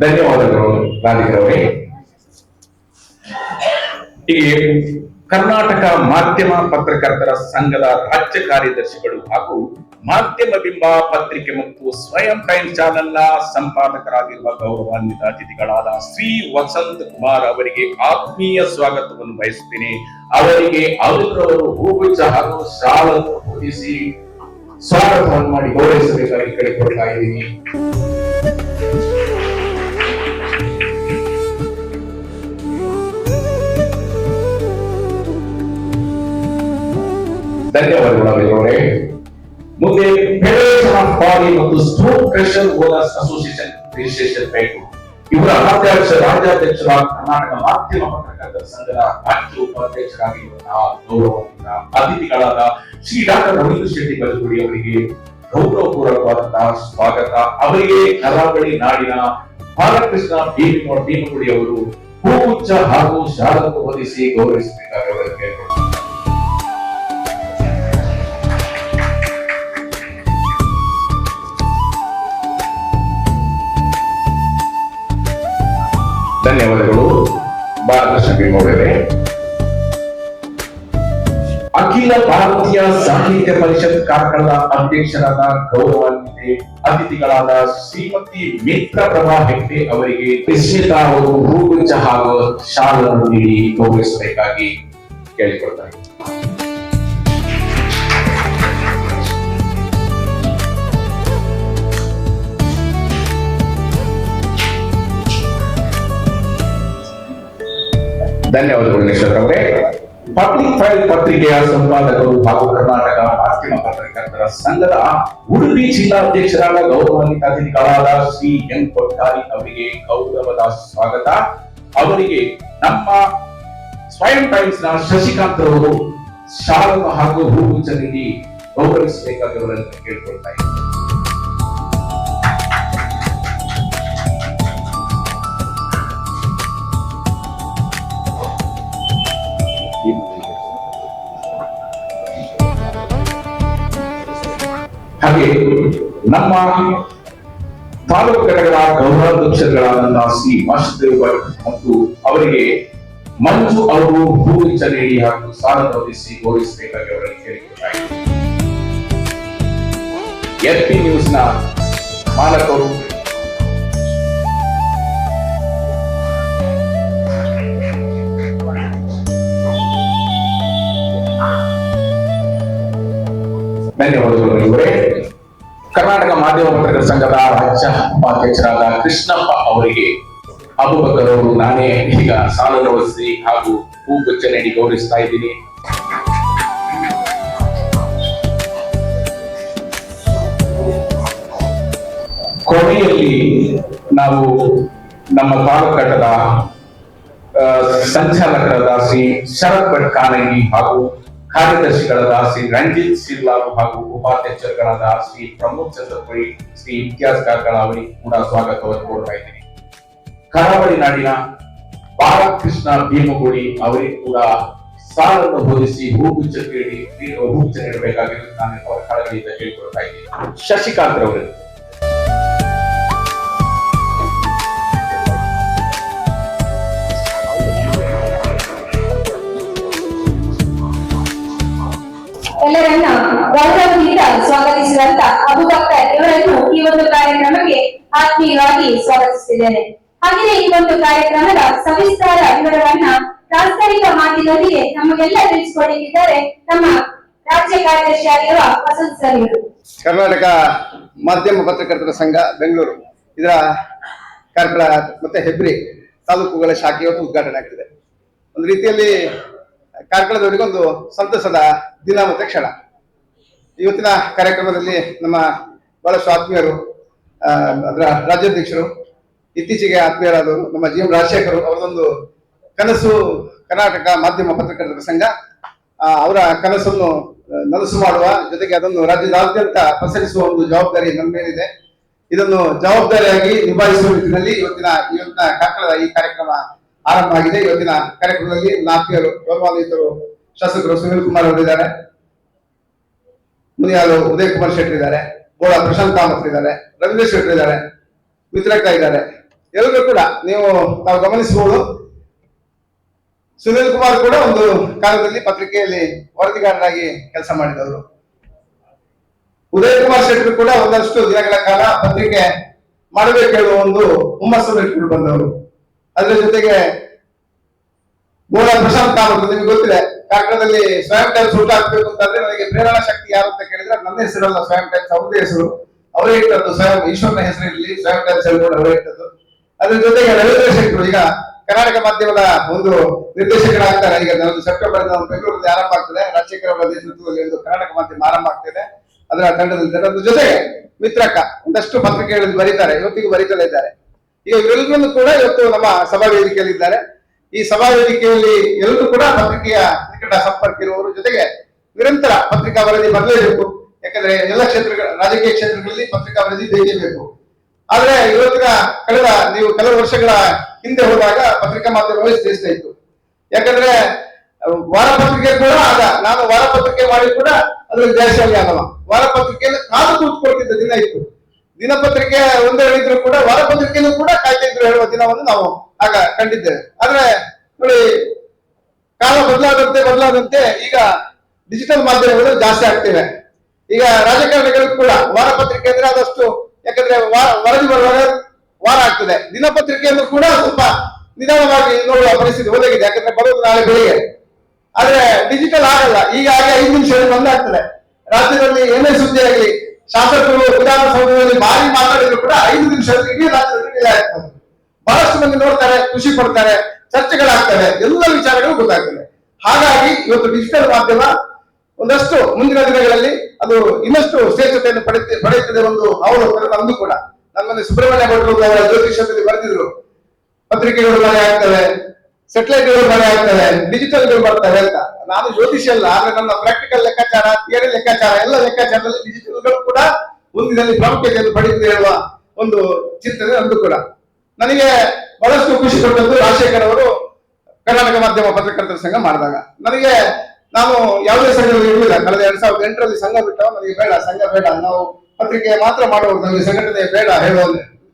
S4: ಧನ್ಯವಾದಗಳು ರಾಧಿಕರವರೇ. ಈ ಕರ್ನಾಟಕ ಮಾಧ್ಯಮ ಪತ್ರಕರ್ತರ ಸಂಘದ ರಾಜ್ಯ ಕಾರ್ಯದರ್ಶಿಗಳು ಹಾಗೂ ಮಾಧ್ಯಮ ಬಿಂಬ ಪತ್ರಿಕೆ ಮತ್ತು ಸ್ವಯಂ ಟೈಮ್ಸ್ ಚಾನೆಲ್ನ ಸಂಪಾದಕರಾಗಿರುವ ಗೌರವಾನ್ವಿತ ಅತಿಥಿಗಳಾದ ಶ್ರೀ ವಸಂತ್ ಕುಮಾರ್ ಅವರಿಗೆ ಆತ್ಮೀಯ ಸ್ವಾಗತವನ್ನು ಬಯಸುತ್ತೇನೆ. ಅವರಿಗೆ ಅವರು ಹೂಗುಚ್ಛ ಹಾಗೂ ಶಾಲನ್ನು ಹೊದಿಸಿ ಸ್ವಾಗತವನ್ನು ಮಾಡಿ ಗೌರವಿಸಬೇಕಾಗಿ ಕೇಳಿಕೊಳ್ತಾ ಇದ್ದೀನಿ. ಧನ್ಯವಾದಗಳು. ಮುಂದೆ ಫೆಡರೇಷನ್ ಆಫ್ ಬಾಡಿ ಮತ್ತು stone crusher owners association registration bank ಇವರ ರಾಜ್ಯಾಧ್ಯಕ್ಷರಾದ ಕರ್ನಾಟಕ ಮಾಧ್ಯಮ ಪತ್ರಕರ್ತರ ಸಂಘದ ರಾಜ್ಯ ಉಪಾಧ್ಯಕ್ಷರಾಗಿರುವಂತಹ ಗೌರವಾನ್ವಿತ ಅತಿಥಿಗಳಾದ ಶ್ರೀ ಡಾಕ್ಟರ್ ರವೀಂದ್ರ ಶೆಟ್ಟಿ ಬಲಗುಡಿ ಅವರಿಗೆ ಗೌರವಪೂರ್ವಕವಾದಂತಹ ಸ್ವಾಗತ. ಅವರಿಗೆ ಕರಾವಳಿ ನಾಡಿನ ಬಾಲಕೃಷ್ಣ ಭೀಮಗುಡಿ ಅವರು ಹೂಗುಚ್ಛ ಹಾಗೂ ಶಾಲನ್ನು ಹೊದಿಸಿ ಗೌರವಿಸಬೇಕಾಗಿ ಅವರಿಗೆ ಕೇಳಿಕೊಳ್ಳುತ್ತಾರೆ. ಧನ್ಯವಾದಗಳು ಬಾಲಕೃಷ್ಣ ಭೀಮಗೌಡರೇ. ಅಖಿಲ ಭಾರತೀಯ ಸಾಹಿತ್ಯ ಪರಿಷತ್ ಕಾರ್ಕಳದ ಅಧ್ಯಕ್ಷರಾದ ಗೌರವಾನ್ವಿತೆ ಅತಿಥಿಗಳಾದ ಶ್ರೀಮತಿ ಮಿತ್ರ ಪ್ರಭಾ ಹೆಗ್ಡೆ ಅವರಿಗೆ ನಿಶ್ಚಿತ ಅವರು ಹೂಗುಚ್ಛ ಹಾಗೂ ಶಾಲನ್ನು ನೀಡಿ ಗೌರವಿಸಬೇಕಾಗಿ ಕೇಳಿಕೊಳ್ತಾರೆ. ಧನ್ಯವಾದಗಳು ನಿಶ್ಚಿತ್ ಅವರೇ. ಪಬ್ಲಿಕ್ ಫೈಲ್ ಪತ್ರಿಕೆಯ ಸಂಪಾದಕರು ಹಾಗೂ ಕರ್ನಾಟಕ ಮಾಧ್ಯಮ ಪತ್ರಕರ್ತರ ಸಂಘದ ಉಡುಪಿ ಜಿಲ್ಲಾಧ್ಯಕ್ಷರಾದ ಗೌರವಾನ್ವಿತ ಅತಿಥಿಗಳಾದ ಶ್ರೀ ಎನ್ ಕೊಟ್ಟಾರಿ ಅವರಿಗೆ ಗೌರವದ ಸ್ವಾಗತ. ಅವರಿಗೆ ನಮ್ಮ ಸ್ವಯಂ ಟೈಮ್ಸ್ ನ ಶಶಿಕಾಂತ್ ಅವರು ಶಾಲನ್ನು ಹಾಗೂ ಹೂಗುಚ್ಛ ನೀಡಿ ಗೌರವಿಸಬೇಕಾಗಿ ಅವರನ್ನು ಕೇಳಿಕೊಳ್ತಾ ಇದ್ದಾರೆ. ಹಾಗೆ ನಮ್ಮ ತಾಲೂಕು ಘಟಕದ ಗೌರವಾಧ್ಯಕ್ಷರಾದಂತಹ ಶ್ರೀ ವಾಸುದೇವ್ ಭಟ್ ಮತ್ತು ಅವರಿಗೆ ಮಂಜು ಅವರು ಹೂಗುಚ್ಛ ನೀಡಿ ಹಾಗೂ ಸಾಲನ್ನು ಹೊದಿಸಿ ಗೌರವಿಸಬೇಕಾಗಿ ಅವರಲ್ಲಿ ಕೇಳಿಕೊಳ್ತಾರೆ. ಎಫ್ಪಿ ನ್ಯೂಸ್ ನ ಮಾಲಕರು ಧನ್ಯವಾದಗಳು ಇವರೇ. ಕರ್ನಾಟಕ ಮಾಧ್ಯಮ ಪತ್ರಕರ್ತರ ಸಂಘದ ರಾಜ್ಯ ಉಪಾಧ್ಯಕ್ಷರಾದ ಕೃಷ್ಣಪ್ಪ ಅವರಿಗೆ ಅಬೂಬಕರ್ ಅವರು ನಾನೇ ಈಗ ಸಾಲನ್ನು ಹೊದಿಸಿ ಹಾಗೂ ಹೂಗುಚ್ಛ ನೀಡಿ ಗೌರವಿಸ್ತಾ ಇದ್ದೀನಿ. ಕೊನೆಯಲ್ಲಿ ನಾವು ನಮ್ಮ ತಾಲೂಕು ಘಟಕದ ಸಂಚಾಲಕರಾದ ಶ್ರೀ ಶರತ್ ಭಟ್ ಕಾನಂಗಿ ಹಾಗೂ ಕಾರ್ಯದರ್ಶಿಗಳಾದ ಶ್ರೀ ರಂಜಿತ್ ಸಿರ್ಲಾಲ್ ಹಾಗೂ ಉಪಾಧ್ಯಕ್ಷರುಗಳಾದ ಶ್ರೀ ಪ್ರಮೋದ್ ಚಂದ್ರಪುರಿ, ಶ್ರೀ ಇತಿಹಾಸ್ ಕಾರ್ಕಳ ಅವರಿಗೆ ಕೂಡ ಸ್ವಾಗತವನ್ನು ಕೊಡ್ತಾ ಇದ್ದೀನಿ. ಕರಾವಳಿ ನಾಡಿನ ಬಾಲಕೃಷ್ಣ ಭೀಮಗುಡಿ ಅವರಿಗೆ ಕೂಡ ಸಾಲನ್ನು ಬೋಧಿಸಿ ಹೂಗುಚ್ಛ ನೀಡಬೇಕಾಗಿ ನಾನು ಅವರ ಕಳಕಳಿಯಿಂದ ಕೇಳಿಕೊಳ್ತಾ ಇದ್ದೀನಿ. ಶಶಿಕಾಂತ್ ಅವರು
S2: ಎಲ್ಲರನ್ನ ಗೌರವದಿಂದ ಸ್ವಾಗತಿಸಿದಂತ ಅಬೂಬಕರ್ ಇವರನ್ನು ಈ ಒಂದು ಕಾರ್ಯಕ್ರಮಕ್ಕೆ ಆತ್ಮೀಯವಾಗಿ ಸ್ವಾಗತಿಸುತ್ತಿದ್ದೇನೆ. ಹಾಗೆಯೇ ಈ ಒಂದು ಕಾರ್ಯಕ್ರಮದ ಸವಿಸ್ತಾರ ವಿವರವನ್ನ ಪ್ರಾಸ್ತಾವಿಕ ಮಾತಿನೊಂದಿಗೆ ನಮಗೆಲ್ಲ ತಿಳಿಸಿಕೊಡಲಿದ್ದಾರೆ ನಮ್ಮ ರಾಜ್ಯ ಕಾರ್ಯದರ್ಶಿಯಾಗಿರುವ ವಸಂತ್ ಸರ್ ಇವರು.
S5: ಕರ್ನಾಟಕ ಮಾಧ್ಯಮ ಪತ್ರಕರ್ತರ ಸಂಘ ಬೆಂಗಳೂರು ಇದರ ಕಾರ್ಕಳ ಮತ್ತೆ ಹೆಬ್ರಿ ತಾಲೂಕುಗಳ ಶಾಖೆ ಇವತ್ತು ಉದ್ಘಾಟನೆ ಆಗ್ತಿದೆ. ಒಂದು ರೀತಿಯಲ್ಲಿ ಕಾರ್ಕಳದವರಿಗೆ ಒಂದು ಸಂತಸದ ದಿನ ಮತ್ತೆ ಕ್ಷಣ. ಇವತ್ತಿನ ಕಾರ್ಯಕ್ರಮದಲ್ಲಿ ನಮ್ಮ ಬಹಳಷ್ಟು ಆತ್ಮೀಯರು, ಅದರ ರಾಜ್ಯಾಧ್ಯಕ್ಷರು, ಇತ್ತೀಚೆಗೆ ಆತ್ಮೀಯರಾದವರು ನಮ್ಮ ಜಿ ಎಂ ರಾಜಶೇಖರ್ ಅವರದೊಂದು ಕನಸು ಕರ್ನಾಟಕ ಮಾಧ್ಯಮ ಪತ್ರಕರ್ತರ ಸಂಘ, ಅವರ ಕನಸನ್ನು ನನಸು ಮಾಡುವ ಜೊತೆಗೆ ಅದನ್ನು ರಾಜ್ಯದಾದ್ಯಂತ ಪಸರಿಸುವ ಒಂದು ಜವಾಬ್ದಾರಿ ನಮ್ಮ ಮೇಲಿದೆ. ಇದನ್ನು ಜವಾಬ್ದಾರಿಯಾಗಿ ನಿಭಾಯಿಸುವ ನಿಟ್ಟಿನಲ್ಲಿ ಇವತ್ತಿನ ಕಾರ್ಕಳದ ಈ ಕಾರ್ಯಕ್ರಮ ಆರಂಭ ಆಗಿದೆ. ಇವತ್ತಿನ ಕಾರ್ಯಕ್ರಮದಲ್ಲಿ ಆತ್ಮೀಯರು, ಗೌರವಾನ್ವಿತರು ಶಾಸಕರು ಸುನೀಲ್ ಕುಮಾರ್ ಅವರಿದ್ದಾರೆ, ಮುನಿಯಾಲು ಉದಯ್ ಕುಮಾರ್ ಶೆಟ್ಟಿ ಇದ್ದಾರೆ, ಗೋಳ ಪ್ರಶಾಂತ್ ಕಾಮತ್ ಇದ್ದಾರೆ, ರವೀಂದ್ರ ಶೆಟ್ಟಿ ಇದ್ದಾರೆ, ವಿತ್ರಕ್ಕ ಇದ್ದಾರೆ. ಎಲ್ಲರೂ ಕೂಡ ತಾವು ಗಮನಿಸಬಹುದು. ಸುನೀಲ್ ಕುಮಾರ್ ಕೂಡ ಒಂದು ಕಾಲದಲ್ಲಿ ಪತ್ರಿಕೆಯಲ್ಲಿ ವರದಿಗಾರರಾಗಿ ಕೆಲಸ ಮಾಡಿದವರು. ಉದಯ್ ಕುಮಾರ್ ಶೆಟ್ಟಿ ಕೂಡ ಒಂದಷ್ಟು ದಿನಗಳ ಕಾಲ ಪತ್ರಿಕೆ ಮಾಡಬೇಕು ಹೇಳುವ ಒಂದು ಹುಮ್ಮಸ್ಸನ್ನು ಇಟ್ಕೊಂಡು ಬಂದವರು. ಅದರ ಜೊತೆಗೆ ಗೋಳ ಪ್ರಶಾಂತ್ ಕಾಮತ್, ನಿಮ್ಗೆ ಗೊತ್ತಿದೆ, ಕಾರ್ಕಳದಲ್ಲಿ ಸ್ವಯಂ ಟೈಮ್ಸ್ ಊಟ ಹಾಕ್ಬೇಕು ಅಂತಂದ್ರೆ ನನಗೆ ಪ್ರೇರಣಾ ಶಕ್ತಿ ಯಾರು ಅಂತ ಕೇಳಿದ್ರೆ ನನ್ನ ಹೆಸರಲ್ಲ, ಸ್ವಯಂ ಟೈಮ್ಸ್ ಅವ್ರದೇ ಹೆಸರು, ಅವರೇ ಇಟ್ಟದ್ದು. ಸ್ವಯಂ ಈಶ್ವರನ ಹೆಸರಿರಲಿ, ಸ್ವಯಂ ಟೈಮ್ಸ್ ಕೂಡ ಅವರೇ ಇಟ್ಟದ್ದು. ಅದ್ರ ಜೊತೆಗೆ ರವೀಂದ್ರ ಶೆಟ್ಟರು ಈಗ ಕರ್ನಾಟಕ ಮಾಧ್ಯಮದ ಒಂದು ನಿರ್ದೇಶಕರಾಗ್ತಾರೆ. ಈಗ ಸೆಪ್ಟೆಂಬರ್ ಬೆಂಗಳೂರಲ್ಲಿ ಆರಂಭ ಆಗ್ತದೆ, ರಾಜಶೇಖರ್ ಅವರ ನೇತೃತ್ವದಲ್ಲಿ ಒಂದು ಕರ್ನಾಟಕ ಮಾಧ್ಯಮ ಆರಂಭ ಆಗ್ತಿದೆ, ಅದರ ತಂಡದಲ್ಲಿ. ಅದ್ರ ಜೊತೆಗೆ ಮಿತ್ರಕ್ಕ ಒಂದಷ್ಟು ಪತ್ರಿಕೆಗಳಲ್ಲಿ ಬರೀತಾರೆ, ಇವತ್ತಿಗೂ ಬರೀತಲೇ ಇದ್ದಾರೆ. ಈಗ ಇವರೆಲ್ಲರೂ ಕೂಡ ಇವತ್ತು ನಮ್ಮ ಸಭಾ ವೇದಿಕೆಯಲ್ಲಿ ಇದ್ದಾರೆ. ಈ ಸಭಾ ವೇದಿಕೆಯಲ್ಲಿ ಎಲ್ಲರೂ ಕೂಡ ಪತ್ರಿಕೆಯ ನಿಕಟ ಸಂಪರ್ಕ ಇರುವವರು, ಜೊತೆಗೆ ನಿರಂತರ ಪತ್ರಿಕಾ ವರದಿ ಬರಲೇಬೇಕು. ಯಾಕಂದ್ರೆ ಎಲ್ಲ ರಾಜಕೀಯ ಕ್ಷೇತ್ರಗಳಲ್ಲಿ ಪತ್ರಿಕಾ ವರದಿ ಬೇಕೇ ಬೇಕು. ಆದ್ರೆ ಕಳೆದ ನೀವು ಕೆಲವು ವರ್ಷಗಳ ಹಿಂದೆ ಹೋದಾಗ ಪತ್ರಿಕಾ ಮಾಧ್ಯಮವೇ ಶ್ರೇಷ್ಠ ಇತ್ತು. ಯಾಕಂದ್ರೆ ವಾರಪತ್ರಿಕೆ ಕೂಡ ನಾನು ವಾರಪತ್ರಿಕೆ ಮಾಡಿ ಕೂಡ ಅದ್ರಲ್ಲಿ ಜಯಶಾಲಿ ಆಗವ. ವಾರಪತ್ರಿಕೆಯಲ್ಲಿ ಕಾದು ಕೂತ್ಕೊಳ್ತಿದ್ದ ದಿನ ಇತ್ತು. ದಿನಪತ್ರಿಕೆ ಒಂದೇ ಹೇಳಿದ್ರು ಕೂಡ ವಾರಪತ್ರಿಕೆಯಲ್ಲೂ ಕೂಡ ಕಾಯ್ತಾ ಇದ್ರು ಹೇಳುವ ದಿನವನ್ನು ನಾವು ಆಗ ಕಂಡಿದ್ದೇವೆ. ಆದ್ರೆ ನೋಡಿ, ಕಾಲ ಬದಲಾದಂತೆ ಈಗ ಡಿಜಿಟಲ್ ಮಾಧ್ಯಮಗಳು ಜಾಸ್ತಿ ಆಗ್ತಿವೆ. ಈಗ ರಾಜಕಾರಣಿಗಳು ಕೂಡ ವಾರಪತ್ರಿಕೆ ಅಂದ್ರೆ ಆದಷ್ಟು, ಯಾಕಂದ್ರೆ ವರದಿ ಬರುವಾಗ ವಾರ ಆಗ್ತದೆ. ದಿನಪತ್ರಿಕೆಯನ್ನು ಕೂಡ ಸ್ವಲ್ಪ ನಿಧಾನವಾಗಿ ನೋಡುವ ಪರಿಸ್ಥಿತಿ ಒದಗಿದೆ, ಯಾಕಂದ್ರೆ ಬರೋದು ನಾಳೆ ಬೆಳಿಗ್ಗೆ. ಆದ್ರೆ ಡಿಜಿಟಲ್ ಆಗಲ್ಲ. ಈಗ 5 ನಿಮಿಷದಲ್ಲಿ ಬಂದಾಗ್ತದೆ. ರಾಜ್ಯದಲ್ಲಿ ಏನೇ ಸುದ್ದಿ ಆಗಲಿ, ಶಾಸಕರು ವಿಧಾನಸೌಧದಲ್ಲಿ ಭಾರಿ ಮಾತಾಡಿದ್ರು ಕೂಡ 5 ನಿಮಿಷದಲ್ಲಿ ಇಡೀ ರಾಜ್ಯದಲ್ಲಿ ಡಿಲೇ ಆಗ್ತದೆ. ಬಹಳಷ್ಟು ಮಂದಿ ನೋಡ್ತಾರೆ, ಖುಷಿ ಪಡ್ತಾರೆ, ಚರ್ಚೆಗಳಾಗ್ತವೆ, ಎಲ್ಲ ವಿಚಾರಗಳು ಗೊತ್ತಾಗ್ತವೆ. ಹಾಗಾಗಿ ಇವತ್ತು ಡಿಜಿಟಲ್ ಮಾಧ್ಯಮ ಒಂದಷ್ಟು ಮುಂದಿನ ದಿನಗಳಲ್ಲಿ ಅದು ಇನ್ನಷ್ಟು ಶ್ರೇಷ್ಠತೆಯನ್ನು ಪಡೆಯುತ್ತದೆ ಒಂದು ಅವಲೋಕನ ನಮ್ದು ಕೂಡ. ನಮ್ಮಲ್ಲಿ ಸುಬ್ರಹ್ಮಣ್ಯ ಭಟ್ರು ಅವರ ಜ್ಯೋತಿಷದಲ್ಲಿ ಬರೆದಿದ್ರು, ಪತ್ರಿಕೆಗಳು ಮನೆ ಆಗ್ತವೆ, ಸೆಟಲೈಟ್ಗಳು ಮನೆ ಆಗ್ತವೆ, ಡಿಜಿಟಲ್ಗಳು ಬರ್ತವೆ ಅಂತ. ನಾನು ಜ್ಯೋತಿಷ ಅಲ್ಲ, ಆದ್ರೆ ನನ್ನ ಪ್ರಾಕ್ಟಿಕಲ್ ಲೆಕ್ಕಾಚಾರ, ಥಿಯರಿ ಲೆಕ್ಕಾಚಾರ, ಎಲ್ಲ ಲೆಕ್ಕಾಚಾರದಲ್ಲಿ ಡಿಜಿಟಲ್ಗಳು ಕೂಡ ಮುಂದಿನಲ್ಲಿ ಪ್ರಾಮುಖ್ಯತೆಯನ್ನು ಪಡೆಯುತ್ತದೆ ಹೇಳುವ ಒಂದು ಚಿಂತನೆ ನಮ್ದು ಕೂಡ. ನನಗೆ ಬಹಳಷ್ಟು ಖುಷಿ ಕೊಟ್ಟದ್ದು ರಾಜಶೇಖರ್ ಅವರು ಕರ್ನಾಟಕ ಮಾಧ್ಯಮ ಪತ್ರಕರ್ತರ ಸಂಘ ಮಾಡಿದಾಗ. ನಾನು ಯಾವುದೇ ಸಂಘದಲ್ಲಿ ಇರಲಿಲ್ಲ. ಕಳೆದ 2008ರಲ್ಲಿ ಸಂಘ ಬಿಟ್ಟವ. ನನಗೆ ಬೇಡ, ಸಂಘ ಬೇಡ, ನಾವು ಪತ್ರಿಕೆ ಮಾತ್ರ ಮಾಡುವುದು, ನಮಗೆ ಸಂಘಟನೆ ಬೇಡ ಹೇಳುವ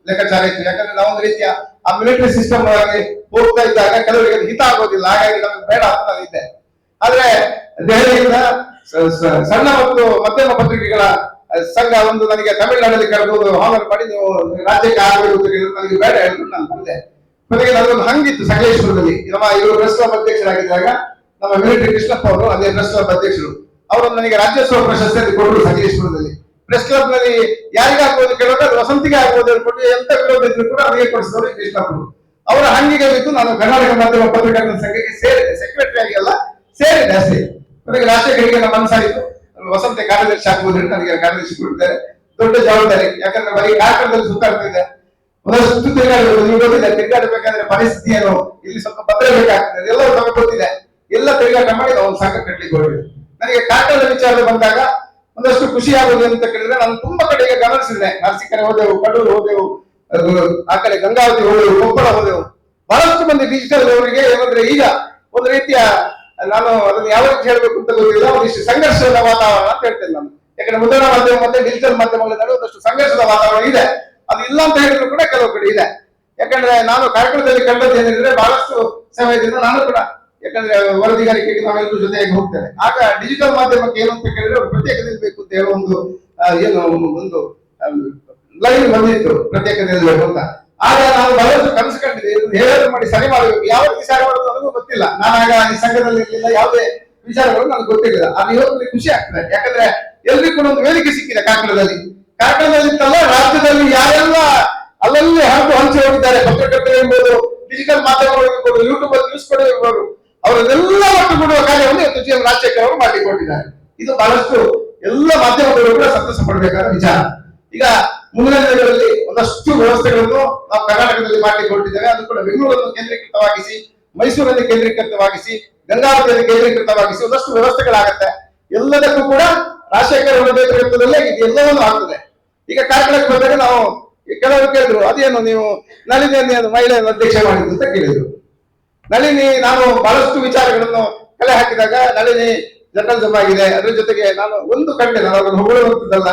S5: ಲೆಕ್ಕಾಚಾರ ಇತ್ತು. ಯಾಕಂದ್ರೆ ನಾವು ಒಂದು ರೀತಿಯ ಆ ಮಿಲಿಟರಿ ಸಿಸ್ಟಮ್ ಆಗಿ ಹೋಗ್ತಾ ಇದ್ದಾಗ ಕೆಲವರಿಗೆ ಹಿತ ಆಗೋದಿಲ್ಲ, ಹಾಗಾಗಿ ನಮಗೆ ಬೇಡ ಅಂತ ನಾನು ಇದ್ದೆ. ಆದ್ರೆ ದೆಹಲಿಯಿಂದ ಸಣ್ಣ ಮತ್ತು ಮಧ್ಯಮ ಪತ್ರಿಕೆಗಳ ಸಂಘ ಒಂದು ನನಗೆ ತಮಿಳುನಾಡಲ್ಲಿ ಕರೆದು ಆನರ್ ಮಾಡಿ ನೀವು ರಾಜ್ಯಕ್ಕೆ ಆಗಬೇಕು ಅಂತ ಹೇಳಿದ್ರು. ನನಗೆ ಬೇಡ ಹೇಳ್ಕೊಂಡು ನಾನು ಬಂದೆ. ಕೊನೆಗೆ ನನಗೊಂದು ಹಂಗಿತ್ತು ಸಕಲೇಶ್ವರದಲ್ಲಿ. ಇವರು ಪ್ರೆಸ್ ಕ್ಲಬ್ ಅಧ್ಯಕ್ಷರಾಗಿದ್ದಾಗ ನಮ್ಮ ಮಿಲಿಟರಿ ಕೃಷ್ಣಪ್ಪ ಅವರು ಅದೇ ಪ್ರೆಸ್ ಕ್ಲಬ್ ಅಧ್ಯಕ್ಷರು, ಅವರು ನನಗೆ ರಾಜ್ಯೋತ್ಸವ ಪ್ರಶಸ್ತಿ ಕೊಟ್ಟರು ಸಕಲೇಶ್ವರದಲ್ಲಿ. ಪ್ರೆಸ್ ಕ್ಲಬ್ ನಲ್ಲಿ ಯಾರಿಗಾಗ್ಬೋದು ಕೇಳೋದು, ಅದು ವಸಂತಿಗೆ ಆಗ್ಬೋದು ಹೇಳ್ಕೊಂಡು ಎಂತ ವಿರೋಧ ಇದ್ರು ಕೂಡ ಅವರಿಗೆ ಕೊಡಿಸಿದವರು ಕೃಷ್ಣಪ್ಪರು. ಅವರ ಹಂಗಿಗೆ ಬಿದ್ದು ನಾನು ಕರ್ನಾಟಕ ಮಾಧ್ಯಮ ಪತ್ರಕರ್ತರ ಸಂಘಕ್ಕೆ ಸೇರಿದೆ, ಸೆಕ್ರೆಟರಿ ಆಗಿ ಅಲ್ಲ, ಸೇರಿದೆ ಅಷ್ಟೇ. ನನಗೆ ರಾಜಶೇಖರಿಗೆ ನಮ್ಮ ಮನಸ್ಸಾಯಿತು, ವಸಂತ ಕಾರ್ಯದರ್ಶಿ ಆಗ್ಬೋದು ಹೇಳಿ ನನಗೆ ಕಾರ್ಯದರ್ಶಿ ಕೊಟ್ಟಿದ್ದಾರೆ. ದೊಡ್ಡ ಜವಾಬ್ದಾರಿ, ಯಾಕಂದ್ರೆ ಬರೀ ಕಾರ್ಯಕ್ರಮದಲ್ಲಿ ಸುತ್ತಾಡ್ತಾ ಇದೆ, ಒಂದಷ್ಟು ತಿರುಗಾಡಬೇಕು. ನೀವು ಗೊತ್ತಿದೆ, ತಿರುಗಾಡಬೇಕಾದ್ರೆ ಪರಿಸ್ಥಿತಿ ಏನು, ಇಲ್ಲಿ ಸ್ವಲ್ಪ ಭದ್ರ ಬೇಕಾಗ್ತದೆ, ಎಲ್ಲರೂ ನಮಗೆ ಗೊತ್ತಿದೆ. ಎಲ್ಲ ತಿರುಗಾಟ ಮಾಡಿ ನಾವು ಒಂದು ಸಂಘ ಕಟ್ಟಲಿಕ್ಕೆ ಹೊರಟಿದೆ. ನನಗೆ ಕಾಟದ ವಿಚಾರ ಬಂದಾಗ ಒಂದಷ್ಟು ಖುಷಿ ಆಗುವುದು ಅಂತ ಕೇಳಿದ್ರೆ, ನಾನು ತುಂಬಾ ಕಡೆಗೆ ಗಮನಿಸಿದೆ. ನರಸೀಕೆರೆ ಹೋದೆವು, ಕಡೂರು ಹೋದೆವು, ಆ ಕಡೆ ಗಂಗಾವತಿ ಹೋದೆವು, ಕೊಪ್ಪಳ ಹೋದೆವು. ಬಹಳಷ್ಟು ಮಂದಿ ಡಿಜಿಟಲ್ ಅವರಿಗೆ ಏನಂದ್ರೆ ಈಗ ಒಂದು ರೀತಿಯ, ನಾನು ಅದನ್ನ ಯಾವ ರೀತಿ ಹೇಳ್ಬೇಕು ಅಂತ ಗೊತ್ತಿಲ್ಲ, ಒಂದಿಷ್ಟು ಸಂಘರ್ಷದ ವಾತಾವರಣ ಅಂತ ಹೇಳ್ತೇನೆ ನಾನು. ಯಾಕಂದ್ರೆ ಮುದ್ರಣ ಮಾಧ್ಯಮ ಮತ್ತೆ ಡಿಜಿಟಲ್ ಮಾಧ್ಯಮಗಳ ನಡುವೆ ಒಂದಷ್ಟು ಸಂಘರ್ಷದ ವಾತಾವರಣ ಇದೆ. ಅದು ಇಲ್ಲ ಅಂತ ಹೇಳಿದ್ರು ಕೂಡ ಕೆಲವು ಕಡೆ ಇದೆ. ಯಾಕಂದ್ರೆ ನಾನು ಕಾರ್ಯಕ್ರಮದಲ್ಲಿ ಕಂಡದ್ದು ಏನಿದ್ರೆ, ಬಹಳಷ್ಟು ಸಮಯದಿಂದ ನಾನು ಕೂಡ, ಯಾಕಂದ್ರೆ ವರದಿಗಾರಿಕೆಗೆ ನಾವೆಲ್ಲರೂ ಜೊತೆಯಾಗಿ ಹೋಗ್ತೇವೆ. ಆಗ ಡಿಜಿಟಲ್ ಮಾಧ್ಯಮಕ್ಕೆ ಏನು ಅಂತ ಕೇಳಿದ್ರೆ ಪ್ರತ್ಯೇಕ ನಿಲ್ಬೇಕು ಅಂತ ಹೇಳೋ ಒಂದು ಲೈನ್ ಬಂದಿತ್ತು, ಪ್ರತ್ಯೇಕ ನಿಲ್ಬೇಕು ಅಂತ. ಆಗ ನಾನು ಬಹಳಷ್ಟು ಕನಸು ಕಂಡಿದ್ದೆ, ಹೇಳೋದು ಮಾಡಿ ಸರಿ ಮಾಡಬೇಕು. ಯಾವ ರೀತಿ ಸರಿ ಮಾಡೋದು ನನಗೂ ಗೊತ್ತಿಲ್ಲ. ನಾನಾಗ ಈ ಸಂಘದಲ್ಲಿ ಇರಲಿಲ್ಲ, ಯಾವುದೇ ವಿಚಾರಗಳು ನನಗೆ ಗೊತ್ತಿಲ್ಲ. ಅದು ಇವತ್ತು ಖುಷಿ ಆಗ್ತದೆ, ಯಾಕಂದ್ರೆ ಎಲ್ರಿಗೂ ಕೂಡ ಒಂದು ವೇದಿಕೆ ಸಿಕ್ಕಿದೆ. ಕಾರ್ಕಳದಲ್ಲಿ ಇತ್ತಲ್ಲ, ರಾಜ್ಯದಲ್ಲಿ ಯಾರೆಲ್ಲ ಅಲ್ಲಲ್ಲಿ ಹಂಚಿ ಹೋಗಿದ್ದಾರೆ, ಪತ್ರಕರ್ತರು ಇರ್ಬೋದು, ಡಿಜಿಟಲ್ ಮಾಧ್ಯಮಗಳು ಇರ್ಬೋದು, ಯೂಟ್ಯೂಬ್ ಅಲ್ಲಿ ನ್ಯೂಸ್ ಕೂಡ ಇರ್ಬೋದು, ಅವರನ್ನೆಲ್ಲ ಒಟ್ಟುಗೂಡುವ ಕಾರ್ಯವನ್ನು ಇವತ್ತು ಜಿ ಎಂ ರಾಜಶೇಖರ್ ಅವರು ಮಾಡಿಕೊಟ್ಟಿದ್ದಾರೆ. ಇದು ಬಹಳಷ್ಟು ಎಲ್ಲ ಮಾಧ್ಯಮಗಳು ಕೂಡ ಸಂತೋಷ ಪಡಬೇಕಾದ ವಿಚಾರ. ಈಗ ಮುಂದಿನ ದಿನಗಳಲ್ಲಿ ಒಂದಷ್ಟು ವ್ಯವಸ್ಥೆಗಳನ್ನು ನಾವು ಕರ್ನಾಟಕದಲ್ಲಿ ಮಾಡಲಿಕ್ಕೆ ಹೊರಟಿದ್ದೇವೆ. ಅದು ಕೂಡ ಬೆಂಗಳೂರನ್ನು ಕೇಂದ್ರೀಕೃತವಾಗಿಸಿ, ಮೈಸೂರಲ್ಲಿ ಕೇಂದ್ರೀಕೃತವಾಗಿಸಿ, ಗಂಗಾವತಿಯಲ್ಲಿ ಕೇಂದ್ರೀಕೃತವಾಗಿಸಿ ಒಂದಷ್ಟು ವ್ಯವಸ್ಥೆಗಳಾಗತ್ತೆ. ಎಲ್ಲದಕ್ಕೂ ಕೂಡ ರಾಜಶೇಖರ್ ಅವರ ನೇತೃತ್ವದಲ್ಲೇ ಇದು ಎಲ್ಲವನ್ನೂ ಆಗ್ತದೆ. ಈಗ ಕಾರ್ಯಕ್ರಮಕ್ಕೆ ಬಂದಾಗ ನಾವು ಕೆಲವರು ಕೇಳಿದ್ರು, ಅದೇನು ನೀವು ನಳಿನಿಯನ್ನು ಮಹಿಳೆಯನ್ನು ಅಧ್ಯಕ್ಷ ಮಾಡಿದ್ರು ಅಂತ ಕೇಳಿದ್ರು. ನಳಿನಿ, ನಾನು ಬಹಳಷ್ಟು ವಿಚಾರಗಳನ್ನು ಕಲೆ ಹಾಕಿದಾಗ ನಳಿನಿ ಜರ್ನಲಿಸಮ್ ಆಗಿದೆ. ಅದ್ರ ಜೊತೆಗೆ ನಾನು ಒಂದು ಕಂಡೆ, ನಾನು ಅವ್ರನ್ನು ಹೊಗಳುವಂತದ್ದಲ್ಲ,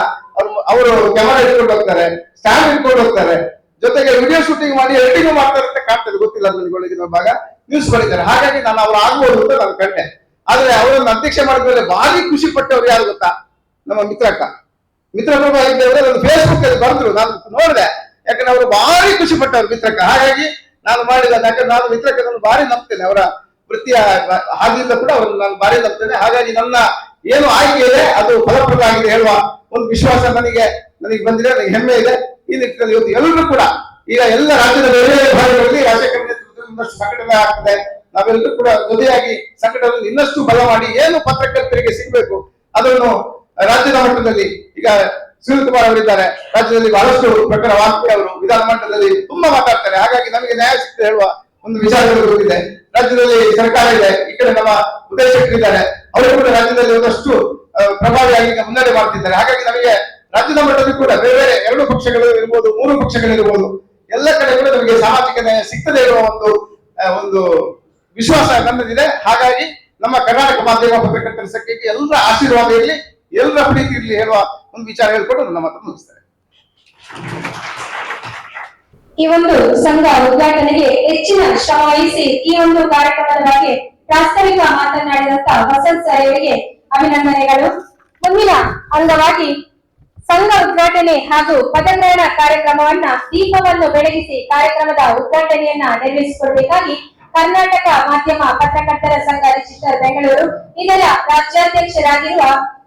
S5: ಅವರು ಕ್ಯಾಮರಾ ಇಟ್ಕೊಂಡು ಹೋಗ್ತಾರೆ, ಸ್ಟ್ಯಾಂಡ್ ಇಟ್ಕೊಂಡು ಹೋಗ್ತಾರೆ, ಜೊತೆಗೆ ವಿಡಿಯೋ ಶೂಟಿಂಗ್ ಮಾಡಿ ಎಡಿಟಿಂಗ್ ಮಾಡ್ತಾರೆ ಅಂತ ಕಾಣ್ತದೆ, ಗೊತ್ತಿಲ್ಲ ನನಗೆ ಭಾಗ ನ್ಯೂಸ್ ಬರೀತಾರೆ. ಹಾಗಾಗಿ ನಾನು ಅವ್ರು ಆಗ್ಬೋದು ಅಂತ ನಾನು ಕಂಡೆ. ಆದ್ರೆ ಅವರನ್ನು ಅಧ್ಯಕ್ಷ ಮಾಡಿದ್ಮೇಲೆ ಭಾರಿ ಖುಷಿ ಪಟ್ಟವ್ರು ಯಾರು ಗೊತ್ತಾ? ನಮ್ಮ ಮಿತ್ರಪ್ರಭಾ ಇದ್ದವರು ನನ್ನ ಫೇಸ್ಬುಕ್ ಅಲ್ಲಿ ಬರೆದ್ರು, ನಾನು ನೋಡಿದೆ. ಯಾಕಂದ್ರೆ ಅವರು ಭಾರಿ ಖುಷಿ ಪಟ್ಟವ್ರು ಮಿತ್ರಕ್ಕ. ಹಾಗಾಗಿ ನಾನು ಮಾಡಿದ, ಯಾಕಂದ್ರೆ ನಾನು ಮಿತ್ರಕ್ಕೆ ನಾನು ಭಾರಿ ನಂಬ್ತೇನೆ, ಅವರ ವೃತ್ತಿಯ ಹಾದಿಯಿಂದ ಕೂಡ ಅವ್ರನ್ನ ನಾನು ಭಾರಿ ನಂಬ್ತೇನೆ. ಹಾಗಾಗಿ ನನ್ನ ಏನು ಆಯ್ಕೆ ಇದೆ ಅದು ಫಲಪ್ರದ ಆಗಿದೆ ಹೇಳುವ ಒಂದು ವಿಶ್ವಾಸ ನನಗೆ ಬಂದಿದೆ, ನನಗೆ ಹೆಮ್ಮೆ ಇದೆ. ಈ ನಿಟ್ಟಿನಲ್ಲಿ ಇವತ್ತು ಎಲ್ಲರೂ ಕೂಡ ಈಗ ಎಲ್ಲ ರಾಜ್ಯದ ಬೇರೆ ಬೇರೆ ಭಾಗಗಳಲ್ಲಿ ರಾಜಕೀಯ ನೇತೃತ್ವದಲ್ಲಿ ಇನ್ನಷ್ಟು ಸಂಘಟನೆ ಆಗ್ತದೆ. ನಾವೆಲ್ಲರೂ ಕೂಡ ಜೊತೆಯಾಗಿ ಸಂಘಟನೆಯಲ್ಲಿ ಇನ್ನಷ್ಟು ಬಲ ಮಾಡಿ ಏನು ಪತ್ರಕರ್ತರಿಗೆ ಸಿಗಬೇಕು ಅದನ್ನು ರಾಜ್ಯದ ಮಟ್ಟದಲ್ಲಿ, ಈಗ ಸುನೀಲ್ ಕುಮಾರ್ ಅವರಿದ್ದಾರೆ, ರಾಜ್ಯದಲ್ಲಿ ಬಹಳಷ್ಟು ಪ್ರಕಾರ ವಾಲ್ಮೀಕಿ ಅವರು ವಿಧಾನಮಂಡಲದಲ್ಲಿ ತುಂಬಾ ಮಾತಾಡ್ತಾರೆ. ಹಾಗಾಗಿ ನಮಗೆ ನ್ಯಾಯ ಸಿಗ್ತದೆ ಹೇಳುವ ಒಂದು ವಿಚಾರಗಳು ಗೊತ್ತಿದೆ. ರಾಜ್ಯದಲ್ಲಿ ಸರ್ಕಾರ ಇದೆ, ಈ ಕಡೆ ನಮ್ಮ ಉದ್ದೇಶಕರಿದ್ದಾರೆ, ಅವರು ಕೂಡ ರಾಜ್ಯದಲ್ಲಿ ಒಂದಷ್ಟು ಪ್ರಭಾವಿಯಾಗಿ ಮುನ್ನಡೆ ಮಾಡ್ತಿದ್ದಾರೆ. ಹಾಗಾಗಿ ನಮಗೆ ರಾಜ್ಯದ ಮಟ್ಟದಲ್ಲಿ ಕೂಡ ಬೇರೆ ಬೇರೆ 2 ಪಕ್ಷಗಳು ಇರ್ಬೋದು, 3 ಪಕ್ಷಗಳಿರ್ಬೋದು, ಎಲ್ಲ ಕಡೆ ಕೂಡ ನಮಗೆ ಸಾಮಾಜಿಕ ನ್ಯಾಯ ಸಿಗ್ತದೆ ಇರುವ ಒಂದು ವಿಶ್ವಾಸ ನನ್ನದಿದೆ. ಹಾಗಾಗಿ ನಮ್ಮ ಕರ್ನಾಟಕ ಮಾಧ್ಯಮ ಪತ್ರಕರ್ತರ ಸಂಖ್ಯೆಗೆ ಎಲ್ಲರ ಆಶೀರ್ವಾದ ಇರಲಿ, ಎಲ್ಲರ ಪ್ರೀತಿ ಇರಲಿ ಹೇಳುವ ಒಂದು ವಿಚಾರ ಹೇಳ್ಕೊಂಡು ನನ್ನ ಮಾತನ್ನು ಮುಗಿಸ್ತಾರೆ.
S2: ಈ ಒಂದು ಸಂಘ ಉದ್ಘಾಟನೆಗೆ ಹೆಚ್ಚಿನ ಶ್ರಮ ವಹಿಸಿ ಈ ಒಂದು ಕಾರ್ಯಕ್ರಮದ ಬಗ್ಗೆ ಪ್ರಾಸ್ತಾವಿಕ ಮಾತನಾಡಿದಂತ ವಸಂತ್ ಸರ್ ಅವರಿಗೆ ಅಭಿನಂದನೆಗಳು. ಮುಂದಿನ ಅಂಗವಾಗಿ ಸಂಘ ಉದ್ಘಾಟನೆ ಹಾಗೂ ಪದಗ್ರಹಣ ಕಾರ್ಯಕ್ರಮವನ್ನ ದೀಪವನ್ನು ಬೆಳಗಿಸಿ ಕಾರ್ಯಕ್ರಮದ ಉದ್ಘಾಟನೆಯನ್ನ ನೆರವೇರಿಸಿಕೊಡಬೇಕಾಗಿ ಕರ್ನಾಟಕ ಮಾಧ್ಯಮ ಪತ್ರಕರ್ತರ ಸಂಘ ರಿಜಿಸ್ಟರ್ ಬೆಂಗಳೂರು ಇದರ ರಾಜ್ಯಾಧ್ಯಕ್ಷರಾಗಿರುವ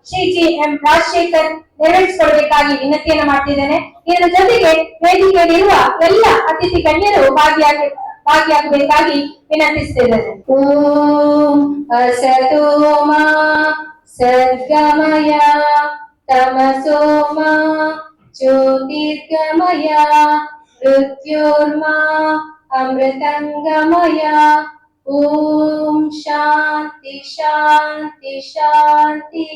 S2: ಶ್ರೀ ಜಿ ಎಂ ರಾಜಶೇಖರ್ ನೆರವೇರಿಸಿಕೊಡಬೇಕಾಗಿ ವಿನಂತಿಯನ್ನು ಮಾಡ್ತಿದ್ದೇನೆ. ಇದರ ಜೊತೆಗೆ ವೇದಿಕೆಯಲ್ಲಿರುವ ಎಲ್ಲ ಅತಿಥಿ ಗಣ್ಯರು ಭಾಗಿಯಾಗಬೇಕಾಗಿ ವಿನಂತಿಸುತ್ತಿದ್ದೇನೆ.
S3: ಓಂ ಅಸತೋ ಮಾ ಸದ್ಗಮಯ ತಮಸೋ ಮಾ ಜ್ಯೋತಿರ್ಗಮಯ ಮೃತ್ಯೋರ್ಮಾ ಅಮೃತಂಗಮಯ. ಓಂ ಶಾಂತಿ ಶಾಂತಿ ಶಾಂತಿ.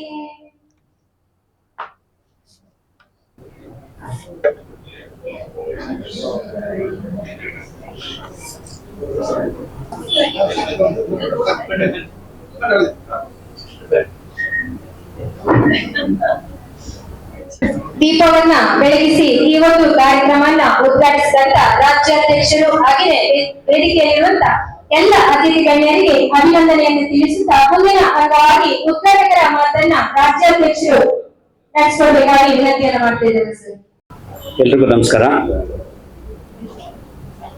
S2: ದೀಪವನ್ನ ಬೆಳಗಿಸಿ ಈ ಒಂದು ಕಾರ್ಯಕ್ರಮವನ್ನ ಉದ್ಘಾಟಿಸಿದಂತ ರಾಜ್ಯಾಧ್ಯಕ್ಷರು ಹಾಗೆಯೇ ವೇದಿಕೆಯಲ್ಲಿರುವಂತ ಎಲ್ಲ ಅತಿಥಿ ಗಣ್ಯರಿಗೆ ಅಭಿನಂದನೆಯನ್ನು ತಿಳಿಸುತ್ತಾ ಮುಂದಿನ ಅಂಗವಾಗಿ ಉದ್ಘಾಟಕರ ಮಾತನ್ನ ರಾಜ್ಯಾಧ್ಯಕ್ಷರು ನಡೆಸಿಕೊಡಬೇಕಾಗಿ ವಿನಂತಿಯನ್ನು ಮಾಡ್ತಿದ್ದೇವೆ ಸರ್.
S6: ಎಲ್ರಿಗೂ ನಮಸ್ಕಾರ.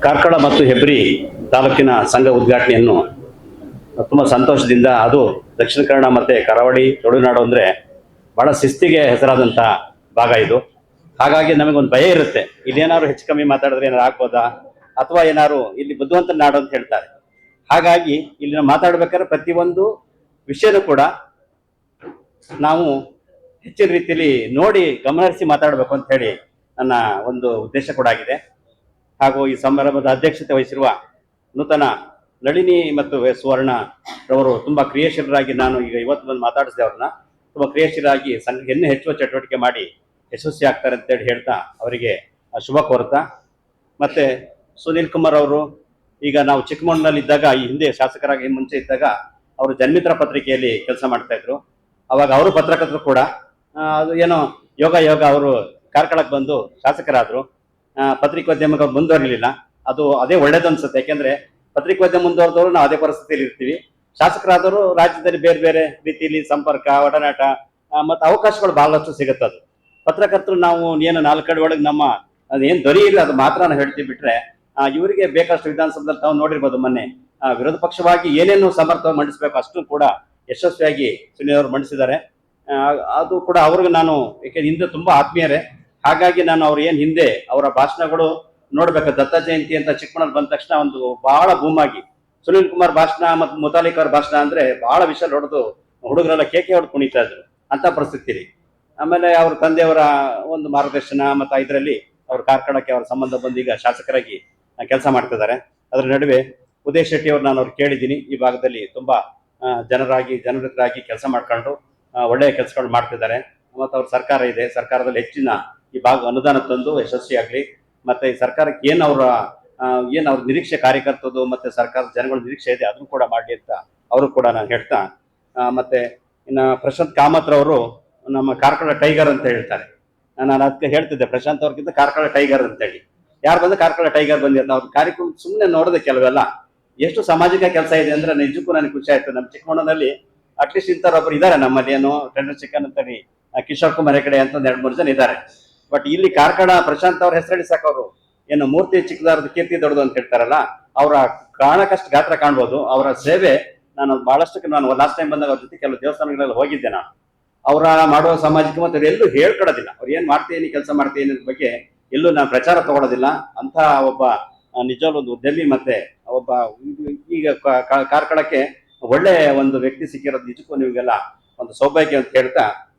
S6: ಕಾರ್ಕಳ ಮತ್ತು ಹೆಬ್ರಿ ತಾಲೂಕಿನ ಸಂಘ ಉದ್ಘಾಟನೆಯನ್ನು ತುಂಬ ಸಂತೋಷದಿಂದ, ಅದು ದಕ್ಷಿಣ ಕನ್ನಡ ಮತ್ತು ಕರಾವಳಿ ತುಳುನಾಡು ಅಂದರೆ ಭಾಳ ಶಿಸ್ತಿಗೆ ಹೆಸರಾದಂಥ ಭಾಗ ಇದು. ಹಾಗಾಗಿ ನಮಗೊಂದು ಭಯ ಇರುತ್ತೆ, ಇಲ್ಲೇನಾದ್ರು ಹೆಚ್ಚು ಕಮ್ಮಿ ಮಾತಾಡಿದ್ರೆ ಏನಾರು ಆಗ್ಬೋದಾ, ಅಥವಾ ಏನಾದ್ರು ಇಲ್ಲಿ ಬುದ್ಧಿವಂತ ನಾಡು ಅಂತ ಹೇಳ್ತಾರೆ. ಹಾಗಾಗಿ ಇಲ್ಲಿ ನಾವು ಮಾತಾಡ್ಬೇಕಾದ್ರೆ ಪ್ರತಿಯೊಂದು ವಿಷಯನೂ ಕೂಡ ನಾವು ಹೆಚ್ಚಿನ ರೀತಿಯಲ್ಲಿ ನೋಡಿ ಗಮನಹರಿಸಿ ಮಾತಾಡಬೇಕು ಅಂತ ಹೇಳಿ ನನ್ನ ಒಂದು ಉದ್ದೇಶ ಕೂಡ ಆಗಿದೆ. ಹಾಗೂ ಈ ಸಮಾರಂಭದ ಅಧ್ಯಕ್ಷತೆ ವಹಿಸಿರುವ ನೂತನ ನಳಿನಿ ಮತ್ತು ಸುವರ್ಣ ರವರು ತುಂಬ ಕ್ರಿಯಾಶೀಲರಾಗಿ, ನಾನು ಈಗ ಇವತ್ತು ಬಂದು ಮಾತಾಡಿಸಿದೆ ಅವ್ರನ್ನ, ತುಂಬ ಕ್ರಿಯಾಶೀಲರಾಗಿ ಸಂಘ ಇನ್ನೂ ಹೆಚ್ಚುವ ಚಟುವಟಿಕೆ ಮಾಡಿ ಯಶಸ್ವಿ ಆಗ್ತಾರೆ ಅಂತೇಳಿ ಹೇಳ್ತಾ ಅವರಿಗೆ ಶುಭ ಕೋರ್ತಾ, ಮತ್ತು ಸುನೀಲ್ ಕುಮಾರ್ ಅವರು ಈಗ ನಾವು ಚಿಕ್ಕಮಗಳೂರಿನಲ್ಲಿ ಇದ್ದಾಗ, ಈ ಹಿಂದೆ ಶಾಸಕರಾಗಿ ಮುಂಚೆ ಇದ್ದಾಗ ಅವರು ಜನ್ಮಿತ್ರ ಪತ್ರಿಕೆಯಲ್ಲಿ ಕೆಲಸ ಮಾಡ್ತಾ ಇದ್ರು. ಅವಾಗ ಅವರು ಪತ್ರಕರ್ತರು ಕೂಡ. ಅದು ಏನೋ ಯೋಗ ಅವರು ಕಾರ್ಕಳಕ್ಕೆ ಬಂದು ಶಾಸಕರಾದರು. ಪತ್ರಿಕೋದ್ಯಮಕ್ಕೆ ಮುಂದುವರಿಲಿಲ್ಲ. ಅದೇ ಒಳ್ಳೇದು ಅನ್ಸುತ್ತೆ. ಯಾಕೆಂದ್ರೆ ಪತ್ರಿಕೋದ್ಯಮ ಮುಂದುವರೆದವರು ನಾವು ಅದೇ ಪರಿಸ್ಥಿತಿಯಲ್ಲಿ ಇರ್ತೀವಿ. ಶಾಸಕರಾದವರು ರಾಜ್ಯದಲ್ಲಿ ಬೇರೆ ಬೇರೆ ರೀತಿಯಲ್ಲಿ ಸಂಪರ್ಕ, ಒಡನಾಟ ಮತ್ತು ಅವಕಾಶಗಳು ಬಹಳಷ್ಟು ಸಿಗುತ್ತೆ. ಅದು ಪತ್ರಕರ್ತರು ನಾವು ಏನು 4 ಕಡೆ ಒಳಗೆ ನಮ್ಮ ಅದೇನು ಧ್ವನಿ ಇಲ್ಲ ಅದು ಮಾತ್ರ ನಾವು ಹೇಳ್ತೀವಿ ಬಿಟ್ರೆ, ಇವರಿಗೆ ಬೇಕಷ್ಟು ವಿಧಾನಸಭೆಯಲ್ಲಿ ತಾವು ನೋಡಿರ್ಬೋದು, ಮೊನ್ನೆ ವಿರೋಧ ಪಕ್ಷವಾಗಿ ಏನೇನು ಸಮರ್ಥವಾಗಿ ಮಂಡಿಸಬೇಕು ಅಷ್ಟು ಕೂಡ ಯಶಸ್ವಿಯಾಗಿ ಸುನೀಲ್ ಅವರು ಮಂಡಿಸಿದ್ದಾರೆ. ಅದು ಕೂಡ ಅವ್ರಿಗೆ ನಾನು ಯಾಕೆಂದ್ರೆ ಹಿಂದೆ ತುಂಬಾ ಆತ್ಮೀಯರೇ, ಹಾಗಾಗಿ ನಾನು ಅವ್ರು ಏನ್ ಹಿಂದೆ ಅವರ ಭಾಷಣಗಳು ನೋಡ್ಬೇಕು. ದತ್ತ ಜಯಂತಿ ಅಂತ ಚಿಕ್ಕಮಗಳೂರು ಬಂದ ತಕ್ಷಣ ಒಂದು ಬಹಳ ಬೂಮಾಗಿ ಸುನೀಲ್ ಕುಮಾರ್ ಭಾಷಣ ಮತ್ತು ಮುತಾಲಿಕ್ ಅವ್ರ ಭಾಷಣ ಅಂದ್ರೆ ಬಹಳ ವಿಷಯ ಹೊಡೆದು ಹುಡುಗರೆಲ್ಲ ಕೇಕೆ ಹೊಡೆದು ಕುಣಿತಾ ಇದ್ರು ಅಂತ ಪರಿಸ್ಥಿತಿ. ಆಮೇಲೆ ಅವ್ರ ತಂದೆಯವರ ಒಂದು ಮಾರ್ಗದರ್ಶನ ಮತ್ತು ಇದರಲ್ಲಿ ಅವ್ರ ಕಾರ್ಕಳಕ್ಕೆ ಅವರ ಸಂಬಂಧ ಬಂದು ಈಗ ಶಾಸಕರಾಗಿ ಕೆಲಸ ಮಾಡ್ತಿದ್ದಾರೆ. ಅದರ ನಡುವೆ ಉದಯ್ ಶೆಟ್ಟಿ ಅವ್ರು ನಾನು ಅವ್ರು ಕೇಳಿದ್ದೀನಿ, ಈ ಭಾಗದಲ್ಲಿ ತುಂಬಾ ಜನರಾಗಿ ಕೆಲಸ ಮಾಡ್ಕೊಂಡು ಒಳ್ಳೆಯ ಕೆಲಸಗಳು ಮಾಡ್ತಿದ್ದಾರೆ. ಮತ್ತು ಅವ್ರ ಸರ್ಕಾರ ಇದೆ, ಸರ್ಕಾರದಲ್ಲಿ ಹೆಚ್ಚಿನ ಈ ಭಾಗ ಅನುದಾನ ತಂದು ಯಶಸ್ವಿಯಾಗಲಿ. ಮತ್ತೆ ಈ ಸರ್ಕಾರಕ್ಕೆ ಏನು ಅವ್ರ ನಿರೀಕ್ಷೆ ಕಾರ್ಯಕರ್ತದ್ದು ಮತ್ತೆ ಸರ್ಕಾರದ ಜನಗಳ ನಿರೀಕ್ಷೆ ಇದೆ ಅದನ್ನು ಕೂಡ ಮಾಡಲಿ ಅಂತ ಅವರು ಕೂಡ ನಾನು ಹೇಳ್ತಾ, ಮತ್ತೆ ಇನ್ನು ಪ್ರಶಾಂತ್ ಕಾಮತ್ ಅವರು ನಮ್ಮ ಕಾರ್ಕಳ ಟೈಗರ್ ಅಂತ ಹೇಳ್ತಾರೆ. ನಾನು ಅದಕ್ಕೆ ಹೇಳ್ತಿದ್ದೆ, ಪ್ರಶಾಂತ್ ಅವ್ರಿಗಿಂತ ಕಾರ್ಕಳ ಟೈಗರ್ ಅಂತೇಳಿ. ಯಾರು ಬಂದು ಕಾರ್ಕಳ ಟೈಗರ್ ಬಂದಿ ಅಂತ ಅವ್ರ ಕಾರ್ಯಕ್ರಮ ಸುಮ್ಮನೆ ನೋಡಿದೆ. ಕೆಲವೆಲ್ಲ ಎಷ್ಟು ಸಾಮಾಜಿಕ ಕೆಲಸ ಇದೆ ಅಂದ್ರೆ ನಿಜಕ್ಕೂ ನನಗೆ ಖುಷಿ ಆಯ್ತು. ನಮ್ಮ ಚಿಕ್ಕಮಣ್ಣನಲ್ಲಿ ಅಟ್ಲೀಸ್ಟ್ ಇಂಥವ್ರೊಬ್ರು ಇದ್ದಾರೆ ನಮ್ಮಲ್ಲಿ, ಏನು ಟೆಂಡರ್ ಚಿಕನ್ ಅಂತೇಳಿ ಕಿಶೋರ್ ಕುಮಾರ್ ಕಡೆ ಅಂತ ಒಂದು 2-3 ಜನ ಇದ್ದಾರೆ. ಬಟ್ ಇಲ್ಲಿ ಕಾರ್ಕಳ ಪ್ರಶಾಂತ್ ಅವ್ರ ಹೆಸರಡಿ ಸಾಕು. ಅವರು ಏನು ಮೂರ್ತಿ ಚಿಕ್ಕದಾರದ ಕೀರ್ತಿ ದೊಡ್ಡದು ಅಂತ ಹೇಳ್ತಾರಲ್ಲ, ಅವರ ಕಾರಣಕ್ಕಷ್ಟು ಗಾತ್ರ ಕಾಣ್ಬೋದು. ಅವರ ಸೇವೆ ನಾನು ಲಾಸ್ಟ್ ಟೈಮ್ ಬಂದಾಗ ಅವ್ರ ಜೊತೆ ಕೆಲವು ದೇವಸ್ಥಾನಗಳಲ್ಲಿ ಹೋಗಿದ್ದೆ. ನಾನು ಅವರ ಮಾಡುವ ಸಾಮಾಜಿಕ ಮತ್ತು ಎಲ್ಲೂ ಹೇಳ್ಕೊಡೋದಿಲ್ಲ. ಅವ್ರು ಏನ್ ಮಾಡ್ತೀನಿ ಕೆಲಸ ಮಾಡ್ತೀನಿ ಅನ್ನೋದ್ರ ಬಗ್ಗೆ ಎಲ್ಲೂ ನಾನು ಪ್ರಚಾರ ತಗೊಳ್ಳೋದಿಲ್ಲ. ಅಂತ ಒಬ್ಬ ನಿಜವಾಗ್ಲೂ ಒಂದು ಉದ್ಯಮಿ ಮತ್ತೆ ಒಬ್ಬ ಈಗ ಕಾರ್ಕಳಕ್ಕೆ ಒಳ್ಳೆ ಒಂದು ವ್ಯಕ್ತಿ ಸಿಕ್ಕಿರೋದು ನಿಜಕ್ಕೂ ನಿಮಗೆಲ್ಲ ಒಂದು ಸೌಭಾಗ್ಯ ಅಂತ ಹೇಳ್ತಾ,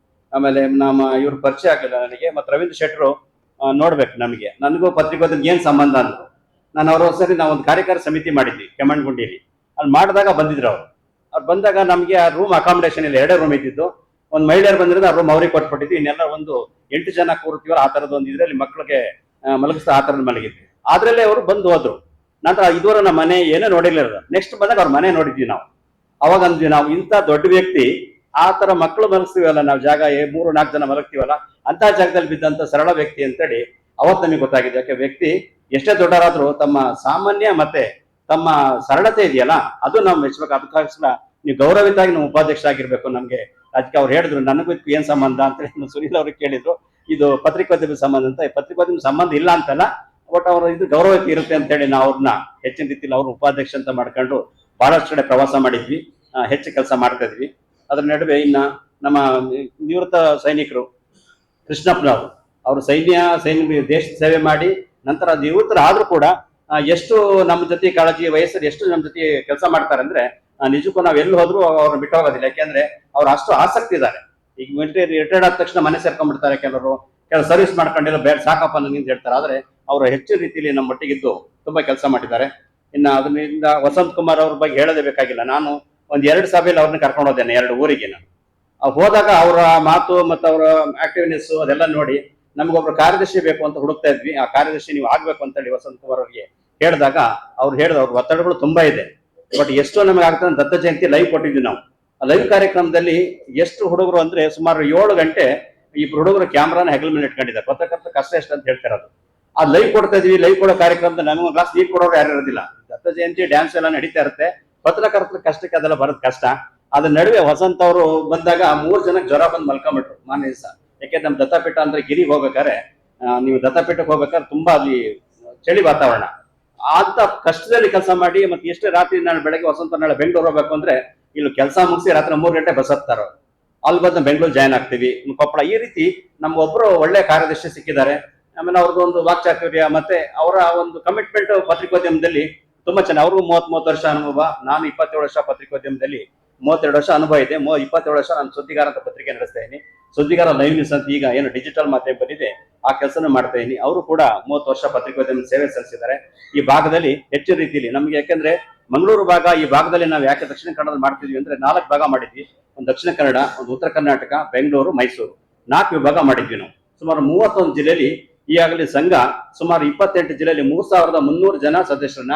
S6: ಆಮೇಲೆ ನಮ್ಮ ಇವ್ರ ಪರಿಚಯ ಆಗಲಿಲ್ಲ ನನಗೆ. ಮತ್ತು ರವೀಂದ್ರ ಶೆಟ್ಟರು ನೋಡ್ಬೇಕು, ನನಗೂ ಪತ್ರಿಕೋದ್ಯಮಿಗೆ ಏನ್ ಸಂಬಂಧ ಅಂದ್ರು. ನಾನು ಅವ್ರ ಸರಿ ನಾವು ಒಂದು ಕಾರ್ಯಕಾರಿ ಸಮಿತಿ ಮಾಡಿದ್ವಿ ಕೆಮ್ಮಣ್ಗುಂಡಿಯಲ್ಲಿ. ಅಲ್ಲಿ ಮಾಡಿದಾಗ ಬಂದಿದ್ರು ಅವ್ರು ಬಂದಾಗ ನಮಗೆ ಆ ರೂಮ್ ಅಕಾಮಿಡೇಷನ್ ಇಲ್ಲ, 2 ರೂಮ್ ಇದ್ದಿದ್ದು. ಒಂದು ಮಹಿಳೆಯರು ಬಂದಿರೋದು ಆ ರೂಮ್ ಅವ್ರಿಗೆ ಕೊಟ್ಬಿಟ್ಟಿದ್ವಿ. ಇನ್ನೆಲ್ಲ ಒಂದು 8 ಜನ ಕೂರ್ತೀವಲ್ಲ ಆ ಥರದ್ದು ಒಂದು ಇದ್ರಲ್ಲಿ ಮಕ್ಕಳಿಗೆ ಮಲಗಿಸ್ತಾ ಆ ಥರದ್ದು ಮಲಗಿದ್ವಿ. ಅದ್ರಲ್ಲೇ ಅವರು ಬಂದು ಹೋದ್ರು. ನಂತರ ಇದುವರೆ ನಮ್ಮ ಮನೆ ಏನೋ ನೋಡಿರ್ಲಿಲ್ಲ. ನೆಕ್ಸ್ಟ್ ಬಂದಾಗ ಅವ್ರ ಮನೆ ನೋಡಿದ್ವಿ ನಾವು. ಅವಾಗ ಅಂದ್ವಿ, ನಾವು ಇಂಥ ದೊಡ್ಡ ವ್ಯಕ್ತಿ ಆ ತರ ಮಕ್ಕಳು ಮಲಗಿಸ್ತೀವಲ್ಲ, ನಾವು ಜಾಗ 3-4 ಜನ ಮಲಗ್ತೀವಲ್ಲ, ಅಂತ ಜಾಗದಲ್ಲಿ ಬಿದ್ದಂತ ಸರಳ ವ್ಯಕ್ತಿ ಅಂತೇಳಿ ಅವತ್ತು ನಮಗೆ ಗೊತ್ತಾಗಿದೆ. ಯಾಕೆ ವ್ಯಕ್ತಿ ಎಷ್ಟೇ ದೊಡ್ಡರಾದ್ರೂ ತಮ್ಮ ಸಾಮಾನ್ಯ ಮತ್ತೆ ತಮ್ಮ ಸರಳತೆ ಇದೆಯಲ್ಲ ಅದು ನಾವು ಮೆಚ್ಚಬೇಕು. ಅದಕ್ಕೋಸ್ಕರ ನೀವು ಗೌರವಿತಾಗಿ ನಾವು ಉಪಾಧ್ಯಕ್ಷ ಆಗಿರ್ಬೇಕು. ನಮ್ಗೆ ಅದಕ್ಕೆ ಅವ್ರು ಹೇಳಿದ್ರು, ನನಗೂ ಇದಕ್ಕೆ ಏನ್ ಸಂಬಂಧ ಅಂತ ಹೇಳಿ ಸುನೀಲ್ ಅವ್ರಿಗೆ ಕೇಳಿದ್ರು. ಇದು ಪತ್ರಿಕೋದ್ಯಮ ಸಂಬಂಧ ಅಂತ. ಪತ್ರಿಕೋದ್ಯಮ ಸಂಬಂಧ ಇಲ್ಲ ಅಂತಲ್ಲ, ಬಟ್ ಅವ್ರ ಇದು ಗೌರವಕ್ಕೆ ಇರುತ್ತೆ ಅಂತ ಹೇಳಿ ನಾವು ಅವ್ರನ್ನ ಹೆಚ್ಚಿನ ರೀತಿಯಲ್ಲಿ ಅವ್ರ ಉಪಾಧ್ಯಕ್ಷ ಅಂತ ಮಾಡ್ಕೊಂಡು ಬಹಳಷ್ಟು ಕಡೆ ಪ್ರವಾಸ ಮಾಡಿದ್ವಿ, ಹೆಚ್ಚು ಕೆಲಸ ಮಾಡ್ತಾ ಇದ್ವಿ. ಅದ್ರ ನಡುವೆ ಇನ್ನ ನಮ್ಮ ನಿವೃತ್ತ ಸೈನಿಕರು ಕೃಷ್ಣಪ್ಪನವರು, ಅವರು ಸೈನ್ಯ ದೇಶ ಸೇವೆ ಮಾಡಿ ನಂತರ ನಿವೃತ್ತರಾದ್ರೂ ಕೂಡ ಎಷ್ಟು ನಮ್ಮ ಜೊತೆ ಕಾಳಜಿ ವಯಸ್ಸಲ್ಲಿ ಎಷ್ಟು ನಮ್ಮ ಜೊತೆ ಕೆಲಸ ಮಾಡ್ತಾರೆ ಅಂದ್ರೆ ನಿಜಕ್ಕೂ ನಾವ್ ಎಲ್ಲಿ ಹೋದ್ರು ಅವ್ರನ್ನ ಬಿಟ್ಟು ಹೋಗೋದಿಲ್ಲ. ಯಾಕೆಂದ್ರೆ ಅವ್ರು ಅಷ್ಟು ಆಸಕ್ತಿ ಇದ್ದಾರೆ. ಈಗ ಮಿಲಿಟರಿ ರಿಟೈರ್ಡ್ ಆದ ತಕ್ಷಣ ಮನೆ ಸೇರ್ಕೊಂಡ್ಬಿಡ್ತಾರೆ ಕೆಲವರು ಸರ್ವಿಸ್ ಮಾಡ್ಕೊಂಡಿಲ್ಲ, ಬೇಡ ಸಾಕಪ್ಪ ನನಗೆ ಹೇಳ್ತಾರೆ. ಆದ್ರೆ ಅವರು ಹೆಚ್ಚು ರೀತಿಯಲ್ಲಿ ನಮ್ಮ ಮಟ್ಟಿಗಿದ್ದು ತುಂಬಾ ಕೆಲಸ ಮಾಡಿದ್ದಾರೆ. ಇನ್ನು ಅದರಿಂದ ವಸಂತ್ ಕುಮಾರ್ ಅವ್ರ ಬಗ್ಗೆ ಹೇಳೋದೇ ಬೇಕಾಗಿಲ್ಲ. ನಾನು ಒಂದ್ 2 ಸಭೆಯಲ್ಲಿ ಅವ್ರನ್ನ ಕರ್ಕೊಂಡು ಹೋದ್ದೇನೆ, 2 ಊರಿಗೆ. ನಾನು ಹೋದಾಗ ಅವರ ಮಾತು ಮತ್ತು ಅವರ ಆಕ್ಟಿವ್ನೆಸ್ ಅದೆಲ್ಲ ನೋಡಿ ನಮ್ಗೊಬ್ರು ಕಾರ್ಯದರ್ಶಿ ಬೇಕು ಅಂತ ಹುಡುಕ್ತಾ ಇದ್ವಿ. ಆ ಕಾರ್ಯದರ್ಶಿ ನೀವು ಆಗ್ಬೇಕು ಅಂತ ಹೇಳಿ ವಸಂತ್ ಕುಮಾರ್ ಅವ್ರಿಗೆ ಹೇಳಿದಾಗ ಅವ್ರು ಅವ್ರ ಒತ್ತಡಗಳು ತುಂಬಾ ಇದೆ. ಬಟ್ ಎಷ್ಟು ನಮಗೆ ಆಗ್ತದೆ, ದತ್ತ ಜಯಂತಿ ಲೈವ್ ಕೊಟ್ಟಿದ್ವಿ ನಾವು. ಆ ಲೈವ್ ಕಾರ್ಯಕ್ರಮದಲ್ಲಿ ಎಷ್ಟು ಹುಡುಗರು ಅಂದ್ರೆ ಸುಮಾರು 7 ಗಂಟೆ ಇಬ್ರು ಹುಡುಗರು ಕ್ಯಾಮ್ರಾನ ಹೆಗಲ ಮೇಲೆ ಇಟ್ಕೊಂಡಿದ್ದಾರೆ. ಪತ್ರಕರ್ತ ಕಷ್ಟ ಎಷ್ಟು ಅಂತ ಹೇಳ್ತಿರೋದು. ಆ ಲೈವ್ ಕೊಡ್ತಾ ಇದೀವಿ. ಲೈವ್ ಕೊಡೋ ಕಾರ್ಯಕ್ರಮದಲ್ಲಿ ನಮಗೆ ಗ್ಲಾಸ್ ನೀರು ಕೊಡೋರು ಯಾರು ಇರೋದಿಲ್ಲ. ದತ್ತ ಜಯಂತಿ ಡ್ಯಾನ್ಸ್ ಎಲ್ಲ ನಡೀತಾ ಇರುತ್ತೆ. ಪತ್ರಕರ್ತರ ಕಷ್ಟಕ್ಕೆ ಅದೆಲ್ಲ ಬರೋದು ಕಷ್ಟ. ಅದ್ರ ನಡುವೆ ವಸಂತ್ ಅವರು ಬಂದಾಗ 3 ಜನಕ್ಕೆ ಜ್ವರ ಬಂದು ಮಲ್ಕೊಂಡ್ಬಿಟ್ರು ಮಾನ್ಯ ದಿವಸ. ಯಾಕೆಂದ್ರೆ ನಮ್ಮ ದತ್ತಪೀಠ ಅಂದ್ರೆ ಗಿರಿಗೆ ಹೋಗ್ಬೇಕಾದ್ರೆ, ನೀವು ದತ್ತಪೀಠಕ್ಕೆ ಹೋಗ್ಬೇಕಾದ್ರೆ ತುಂಬಾ ಅಲ್ಲಿ ಚಳಿ ವಾತಾವರಣ. ಅಂತ ಕಷ್ಟದಲ್ಲಿ ಕೆಲಸ ಮಾಡಿ ಮತ್ತೆ ಎಷ್ಟೇ ರಾತ್ರಿ ನಾನು ಬೆಳಗ್ಗೆ ವಸಂತ ನಾಳೆ ಬೆಂಗಳೂರು ಹೋಗ್ಬೇಕು ಅಂದ್ರೆ ಇಲ್ಲಿ ಕೆಲಸ ಮುಗಿಸಿ ರಾತ್ರಿ 3 ಗಂಟೆ ಬಸ್ ಹತ್ತಾರ. ಅಲ್ಲಿ ಬಂದು ಬೆಂಗಳೂರು ಜಾಯ್ನ್ ಆಗ್ತೀವಿ, ಕೊಪ್ಪಳ. ಈ ರೀತಿ ನಮ್ಗೊಬ್ರು ಒಳ್ಳೆ ಕಾರ್ಯದರ್ಶಿ ಸಿಕ್ಕಿದ್ದಾರೆ. ಆಮೇಲೆ ಅವ್ರದ್ದು ಒಂದು ವಾಕ್ಚಾತುರ್ಯ ಮತ್ತೆ ಅವರ ಒಂದು ಕಮಿಟ್ಮೆಂಟ್ ಪತ್ರಿಕೋದ್ಯಮದಲ್ಲಿ ತುಂಬಾ ಚೆನ್ನಾಗಿ. ಅವ್ರಿಗೂ 30 ವರ್ಷ ಅನುಭವ. ನಾನು 27 ವರ್ಷ ಪತ್ರಿಕೋದ್ಯಮದಲ್ಲಿ 32 ವರ್ಷ ಅನುಭವ ಇದೆ. 27 ವರ್ಷ ನಾನು ಸುದ್ದಿಗಾರ ಅಂತ ಪತ್ರಿಕೆ ನಡೆಸ್ತಾ ಇದ್ದೀನಿ. ಸುದ್ದಿಗಾರ ಲೈವ್ ನ್ಯೂಸ್ ಅಂತ ಈಗ ಏನು ಡಿಜಿಟಲ್ ಮಾಧ್ಯಮ ಬಂದಿದೆ ಆ ಕೆಲಸನ ಮಾಡ್ತಾ ಇದ್ದೀನಿ. ಅವರು ಕೂಡ 30 ವರ್ಷ ಪತ್ರಿಕೋದ್ಯಮ ಸೇವೆ ಸಲ್ಲಿಸಿದ್ದಾರೆ. ಈ ಭಾಗದಲ್ಲಿ ಹೆಚ್ಚು ರೀತಿಯಲ್ಲಿ ನಮ್ಗೆ, ಯಾಕೆಂದ್ರೆ ಮಂಗಳೂರು ಭಾಗ ಈ ಭಾಗದಲ್ಲಿ ನಾವು ಯಾಕೆ ದಕ್ಷಿಣ ಕನ್ನಡದಲ್ಲಿ ಮಾಡ್ತಿದ್ವಿ ಅಂದ್ರೆ 4 ಭಾಗ ಮಾಡಿದ್ವಿ. ಒಂದು ದಕ್ಷಿಣ ಕನ್ನಡ, ಒಂದು ಉತ್ತರ ಕರ್ನಾಟಕ, ಬೆಂಗಳೂರು, ಮೈಸೂರು, 4 ವಿಭಾಗ ಮಾಡಿದ್ವಿ ನಾವು. ಸುಮಾರು 31 ಜಿಲ್ಲೆಯಲ್ಲಿ ಈಗಾಗಲೇ ಸಂಘ ಸುಮಾರು 28 ಜಿಲ್ಲೆಯಲ್ಲಿ 3300 ಜನ ಸದಸ್ಯರನ್ನ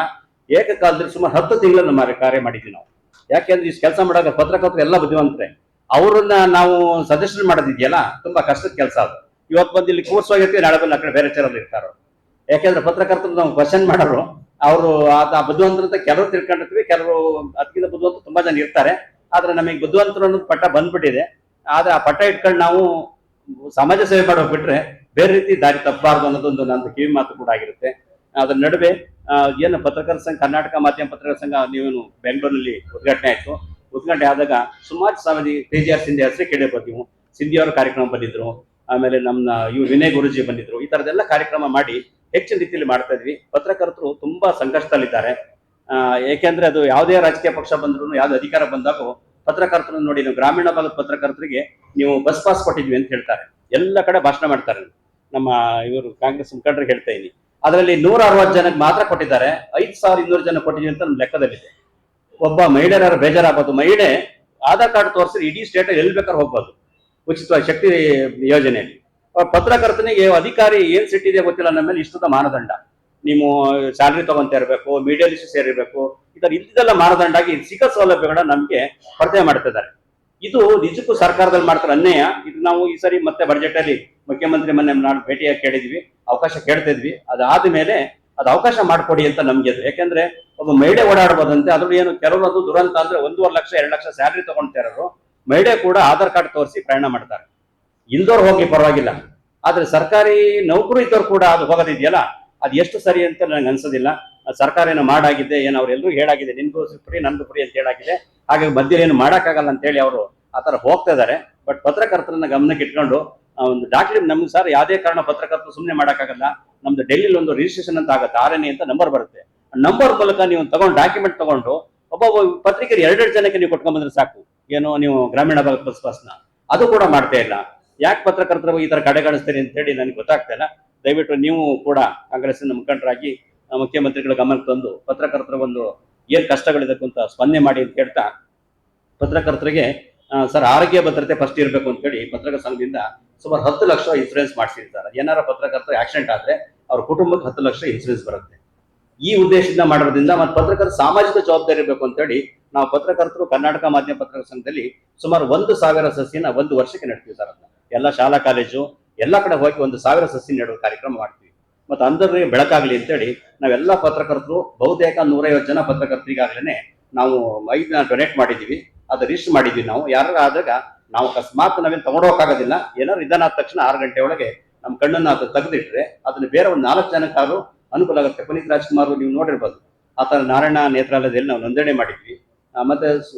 S6: ಏಕಕಾಲದಲ್ಲಿ ಸುಮಾರು 10 ತಿಂಗಳ ಕಾರ್ಯ ಮಾಡಿದ್ವಿ ನಾವು. ಯಾಕೆಂದ್ರೆ ಇಷ್ಟು ಕೆಲಸ ಮಾಡಾಗ ಪತ್ರಕರ್ತರು ಎಲ್ಲ ಬುದ್ಧಿವಂತರೆ. ಅವ್ರನ್ನ ನಾವು ಸಜೆಷನ್ ಮಾಡೋದಿದೆಯಲ್ಲ ತುಂಬಾ ಕಷ್ಟದ ಕೆಲಸ ಅದು. ಇವತ್ತು ಬಂದು ಇಲ್ಲಿ ಕೂರ್ಸೋಗಿರ್ತೀವಿ, ನಾಳೆ ಬಂದು ಆ ಕಡೆ ಬೇರೆ ಚರಲ್ಲಿ ಇರ್ತಾರೋ. ಯಾಕೆಂದ್ರೆ ಪತ್ರಕರ್ತರು ನಾವು ಕ್ವಶನ್ ಮಾಡೋರು ಅವರು ಆ ಬುದ್ಧಿವಂತರಂತ ಕೆಲವರು ತಿಳ್ಕೊಂಡಿರ್ತೀವಿ, ಕೆಲವರು ಅದಕ್ಕಿಂತ ಬುದ್ಧಿವಂತರು ತುಂಬಾ ಜನ ಇರ್ತಾರೆ. ಆದ್ರೆ ನಮಗೆ ಬುದ್ಧಿವಂತರು ಅನ್ನೋದು ಪಟ್ಟ ಬಂದ್ಬಿಟ್ಟಿದೆ. ಆದ್ರೆ ಆ ಪಟ್ಟ ಇಟ್ಕೊಂಡು ನಾವು ಸಮಾಜ ಸೇವೆ ಮಾಡೋಕ್ ಬಿಟ್ರೆ ಬೇರೆ ರೀತಿ ದಾರಿ ತಪ್ಪಬಾರ್ದು ಅನ್ನೋದೊಂದು ನಂದು ಕಿವಿ ಮಾತು ಕೂಡ ಆಗಿರುತ್ತೆ. ಅದ್ರ ನಡುವೆ ಏನು ಪತ್ರಕರ್ತರ ಸಂಘ, ಕರ್ನಾಟಕ ಮಾಧ್ಯಮ ಪತ್ರಕರ್ತರ ಸಂಘ ನೀವೇನು ಬೆಂಗಳೂರಿನಲ್ಲಿ ಉದ್ಘಾಟನೆ ಆಯ್ತು. ಉದ್ಘಾಟನೆ ಆದಾಗ ಸುಮಾರು ಸಾವಧಿ ತೇಜಾರ್ ಸಿಂಧಿ ಹೆಸರು ಕೇಳಿರ್ಬೋದು ನೀವು. ಸಿಂಧಿ ಅವರ ಕಾರ್ಯಕ್ರಮ ಬಂದಿದ್ರು, ಆಮೇಲೆ ನಮ್ಮ ವಿನಯ್ ಗುರುಜಿ ಬಂದಿದ್ರು. ಈ ತರದೆಲ್ಲ ಕಾರ್ಯಕ್ರಮ ಮಾಡಿ ಹೆಚ್ಚಿನ ರೀತಿಯಲ್ಲಿ ಮಾಡ್ತಾ ಇದ್ವಿ. ಪತ್ರಕರ್ತರು ತುಂಬಾ ಸಂಕಷ್ಟದಲ್ಲಿದ್ದಾರೆ. ಏಕೆಂದ್ರೆ ಅದು ಯಾವುದೇ ರಾಜಕೀಯ ಪಕ್ಷ ಬಂದ್ರು, ಯಾವ್ದೇ ಅಧಿಕಾರ ಬಂದಾಗ ಪತ್ರಕರ್ತರನ್ನು ನೋಡಿ, ನೀವು ಗ್ರಾಮೀಣ ಭಾಗದ ಪತ್ರಕರ್ತರಿಗೆ ನೀವು ಬಸ್ ಪಾಸ್ ಕೊಟ್ಟಿದ್ವಿ ಅಂತ ಹೇಳ್ತಾರೆ, ಎಲ್ಲ ಕಡೆ ಭಾಷಣ ಮಾಡ್ತಾರೆ. ನಮ್ಮ ಇವರು ಕಾಂಗ್ರೆಸ್ ಮುಖಂಡರಿಗೆ ಹೇಳ್ತಾ ಇದ್ದೀನಿ, ಅದರಲ್ಲಿ 160 ಜನಕ್ಕೆ ಮಾತ್ರ ಕೊಟ್ಟಿದ್ದಾರೆ, 5200 ಜನ ಕೊಟ್ಟಿದ್ವಿ ಅಂತ ನಮ್ಮ ಲೆಕ್ಕದಲ್ಲಿದೆ. ಒಬ್ಬ ಮಹಿಳೆಯರ ಬೇಜಾರಾಗಬಹುದು, ಮಹಿಳೆ ಆಧಾರ್ ಕಾರ್ಡ್ ತೋರಿಸಿದ್ರೆ ಇಡೀ ಸ್ಟೇಟ್ ಎಲ್ಲಿ ಬೇಕಾದ್ರೆ ಹೋಗ್ಬೋದು ಉಚಿತವಾಗಿ ಶಕ್ತಿ ಯೋಜನೆಯಲ್ಲಿ. ಪತ್ರಕರ್ತನಿಗೆ ಅಧಿಕಾರಿ ಏನ್ ಸಿಟ್ಟಿದೆ ಗೊತ್ತಿಲ್ಲ, ನಮ್ಮ ಮೇಲೆ ಇಷ್ಟದ ಮಾನದಂಡ, ನೀವು ಸ್ಯಾಲ್ರಿ ತಗೊಂತ ಇರಬೇಕು, ಮೀಡಿಯಾ ಲಿಸ್ಟ್ ಸೇರಿರ್ಬೇಕು, ಇದೆಲ್ಲ ಮಾನದಂಡ ಆಗಿ ಸಿಕ್ಕ ಸೌಲಭ್ಯಗಳನ್ನ ನಮ್ಗೆ ಪರಿಚಯ ಮಾಡ್ತಿದ್ದಾರೆ. ಇದು ನಿಜಕ್ಕೂ ಸರ್ಕಾರದಲ್ಲಿ ಮಾಡ್ತಾರೆ ಅನ್ಯಾಯ. ಇದು ನಾವು ಈ ಸರಿ ಮತ್ತೆ ಬಜೆಟ್ ಅಲ್ಲಿ ಮುಖ್ಯಮಂತ್ರಿ ಮೊನ್ನೆ ನಾನು ಭೇಟಿಯಾಗಿ ಕೇಳಿದ್ವಿ, ಅವಕಾಶ ಕೇಳ್ತಿದ್ವಿ. ಅದಾದ ಮೇಲೆ ಅದು ಅವಕಾಶ ಮಾಡ್ಕೊಡಿ ಅಂತ ನಮ್ಗೆ ಅದು. ಯಾಕಂದ್ರೆ ಒಬ್ಬ ಮಹಿಳೆ ಓಡಾಡಬಹುದಂತೆ, ಅದ್ರಲ್ಲಿ ಏನು ಕೆಲವರು ಅದು ದುರಂತ ಅಂದ್ರೆ 1.5 ಲಕ್ಷ 2 ಲಕ್ಷ ಸ್ಯಾಲ್ರಿ ತಗೊಳ್ತಾ ಇರೋರು ಮಹಿಳೆ ಕೂಡ ಆಧಾರ್ ಕಾರ್ಡ್ ತೋರಿಸಿ ಪ್ರಯಾಣ ಮಾಡ್ತಾರೆ. ಇಲ್ದವ್ರು ಹೋಗಿ ಪರವಾಗಿಲ್ಲ, ಆದ್ರೆ ಸರ್ಕಾರಿ ನೌಕರು ಇದ್ದವ್ರು ಕೂಡ ಅದು ಹೋಗೋದಿದೆಯಲ್ಲ, ಅದು ಎಷ್ಟು ಸರಿ ಅಂತ ನನಗೆ ಅನ್ಸೋದಿಲ್ಲ. ಸರ್ಕಾರ ಏನೋ ಮಾಡಾಗಿದೆ, ಏನೋ ಅವ್ರೆಲ್ಲರೂ ಹೇಳಾಗಿದೆ, ನಿನ್ಗೂ ಫ್ರೀ ನನ್ಗೂ ಫ್ರೀ ಅಂತ ಹೇಳಾಗಿದೆ, ಹಾಗಾಗಿ ಮಧ್ಯೆ ಏನು ಮಾಡಕ್ಕಾಗಲ್ಲ ಅಂತ ಹೇಳಿ ಅವರು ಆತರ ಹೋಗ್ತಾ ಇದಾರೆ. ಬಟ್ ಪತ್ರಕರ್ತರನ್ನ ಗಮನಕ್ಕೆ ಇಟ್ಕೊಂಡು ಒಂದು ಡಾಕ್ಯುಮೆಂಟ್ ನಮ್ಗೆ ಸರ್ ಯಾವುದೇ ಕಾರಣ ಪತ್ರಕರ್ತರು ಸುಮ್ಮನೆ ಮಾಡಕ್ಕಾಗಲ್ಲ, ನಮ್ದು ಡೆಲ್ಲಿಲಿ ಒಂದು ರಿಜಿಸ್ಟ್ರೇಷನ್ ಅಂತ ಆಗುತ್ತೆ, RNA ಅಂತ ನಂಬರ್ ಬರುತ್ತೆ, ನಂಬರ್ ಮೂಲಕ ನೀವು ತಗೊಂಡು ಡಾಕ್ಯುಮೆಂಟ್ ತಗೊಂಡು ಒಬ್ಬ ಪತ್ರಿಕೆ 2 ಜನಕ್ಕೆ ನೀವು ಕೊಟ್ಕೊಂಡ್ ಬಂದ್ರೆ ಸಾಕು, ಏನೋ ನೀವು ಗ್ರಾಮೀಣ ಭಾಗದ ಬಸ್ ಪಾಸ್ನ ಅದು ಕೂಡ ಮಾಡ್ತಾ ಇಲ್ಲ. ಯಾಕೆ ಪತ್ರಕರ್ತರು ಈ ತರ ಕಡೆಗಣಿಸ್ತೀರಿ ಅಂತ ಹೇಳಿ ನನಗೆ ಗೊತ್ತಾಗ್ತಾ ಇಲ್ಲ. ದಯವಿಟ್ಟು ನೀವು ಕೂಡ ಕಾಂಗ್ರೆಸ್ಸಿನ ಮುಖಂಡರಾಗಿ ಮುಖ್ಯಮಂತ್ರಿಗಳ ಗಮನಕ್ಕೆ ತಂದು ಪತ್ರಕರ್ತರ ಒಂದು ಏನ್ ಕಷ್ಟಗಳಿದಕ್ಕೆ ಅಂತ ಸ್ಪಂದನೆ ಮಾಡಿ ಅಂತ ಹೇಳ್ತಾ, ಪತ್ರಕರ್ತರಿಗೆ ಸರ್ ಆರೋಗ್ಯ ಭದ್ರತೆ ಫಸ್ಟ್ ಇರಬೇಕು ಅಂತ ಹೇಳಿ ಪತ್ರಕರ್ತರ ಸಂಘದಿಂದ ಸುಮಾರು 10 ಲಕ್ಷ ಇನ್ಸೂರೆನ್ಸ್ ಮಾಡಿಸಿರ್ತಾರೆ. ಏನಾರ ಪತ್ರಕರ್ತರ ಆಕ್ಸಿಡೆಂಟ್ ಆದ್ರೆ ಅವ್ರ ಕುಟುಂಬಕ್ಕೆ 10 ಲಕ್ಷ ಇನ್ಸೂರೆನ್ಸ್ ಬರುತ್ತೆ. ಈ ಉದ್ದೇಶದಿಂದ ಮಾಡೋದ್ರಿಂದ ಮತ್ತೆ ಪತ್ರಕರ್ತರ ಸಾಮಾಜಿಕ ಜವಾಬ್ದಾರಿ ಇರಬೇಕು ಅಂತ ಹೇಳಿ ನಾವು ಪತ್ರಕರ್ತರು ಕರ್ನಾಟಕ ಮಾಧ್ಯಮ ಪತ್ರಕರ್ತರ ಸಂಘದಲ್ಲಿ ಸುಮಾರು 1,000 ಸಸಿನ 1 ವರ್ಷಕ್ಕೆ ನೆಡ್ತೀವಿ ಸರ್. ಅದನ್ನ ಎಲ್ಲ ಶಾಲಾ ಕಾಲೇಜು ಎಲ್ಲ ಕಡೆ ಹೋಗಿ 1,000 ಸಸಿ ನೆಡುವ ಕಾರ್ಯಕ್ರಮ ಮಾಡ್ತೀವಿ. ಮತ್ತೆ అందరికి ಬೆಳಕಾಗ್ಲಿ ಅಂತೇಳಿ ನಾವೆಲ್ಲ ಪತ್ರಕರ್ತರು ಬಹುತೇಕ 150 ಜನ ಪತ್ರಕರ್ತರಿಗಾಗ್ಲೇ ನಾವು 5 ಡೊನೇಟ್ ಮಾಡಿದೀವಿ, ಅದು ರಿಜಿಸ್ಟರ್ ಮಾಡಿದ್ವಿ. ನಾವು ಯಾರು ಆದಾಗ ನಾವು ಅಕಸ್ಮಾತ್ ನಾವೇನು ತಗೊಂಡೋಗಕ್ಕಾಗೋದಿಲ್ಲ, ಏನಾದ್ರು ನಿಧಾನ ಆದ ತಕ್ಷಣ 6 ಗಂಟೆ ಒಳಗೆ ನಮ್ಮ ಕಣ್ಣನ್ನ ಅದು ತೆಗೆದಿಟ್ರೆ ಅದನ್ನ ಬೇರೆ ಒಂದು 4 ಜನಕ್ಕಾದ್ರೂ ಅನುಕೂಲ ಆಗುತ್ತೆ. ಪುನೀತ್ ರಾಜ್ಕುಮಾರ್ ನೀವು ನೋಡಿರ್ಬೋದು, ಆತರ ನಾರಾಯಣ ನೇತ್ರಾಲಯದಲ್ಲಿ ನಾವು ನೋಂದಣಿ ಮಾಡಿದ್ವಿ. ಮತ್ತೆ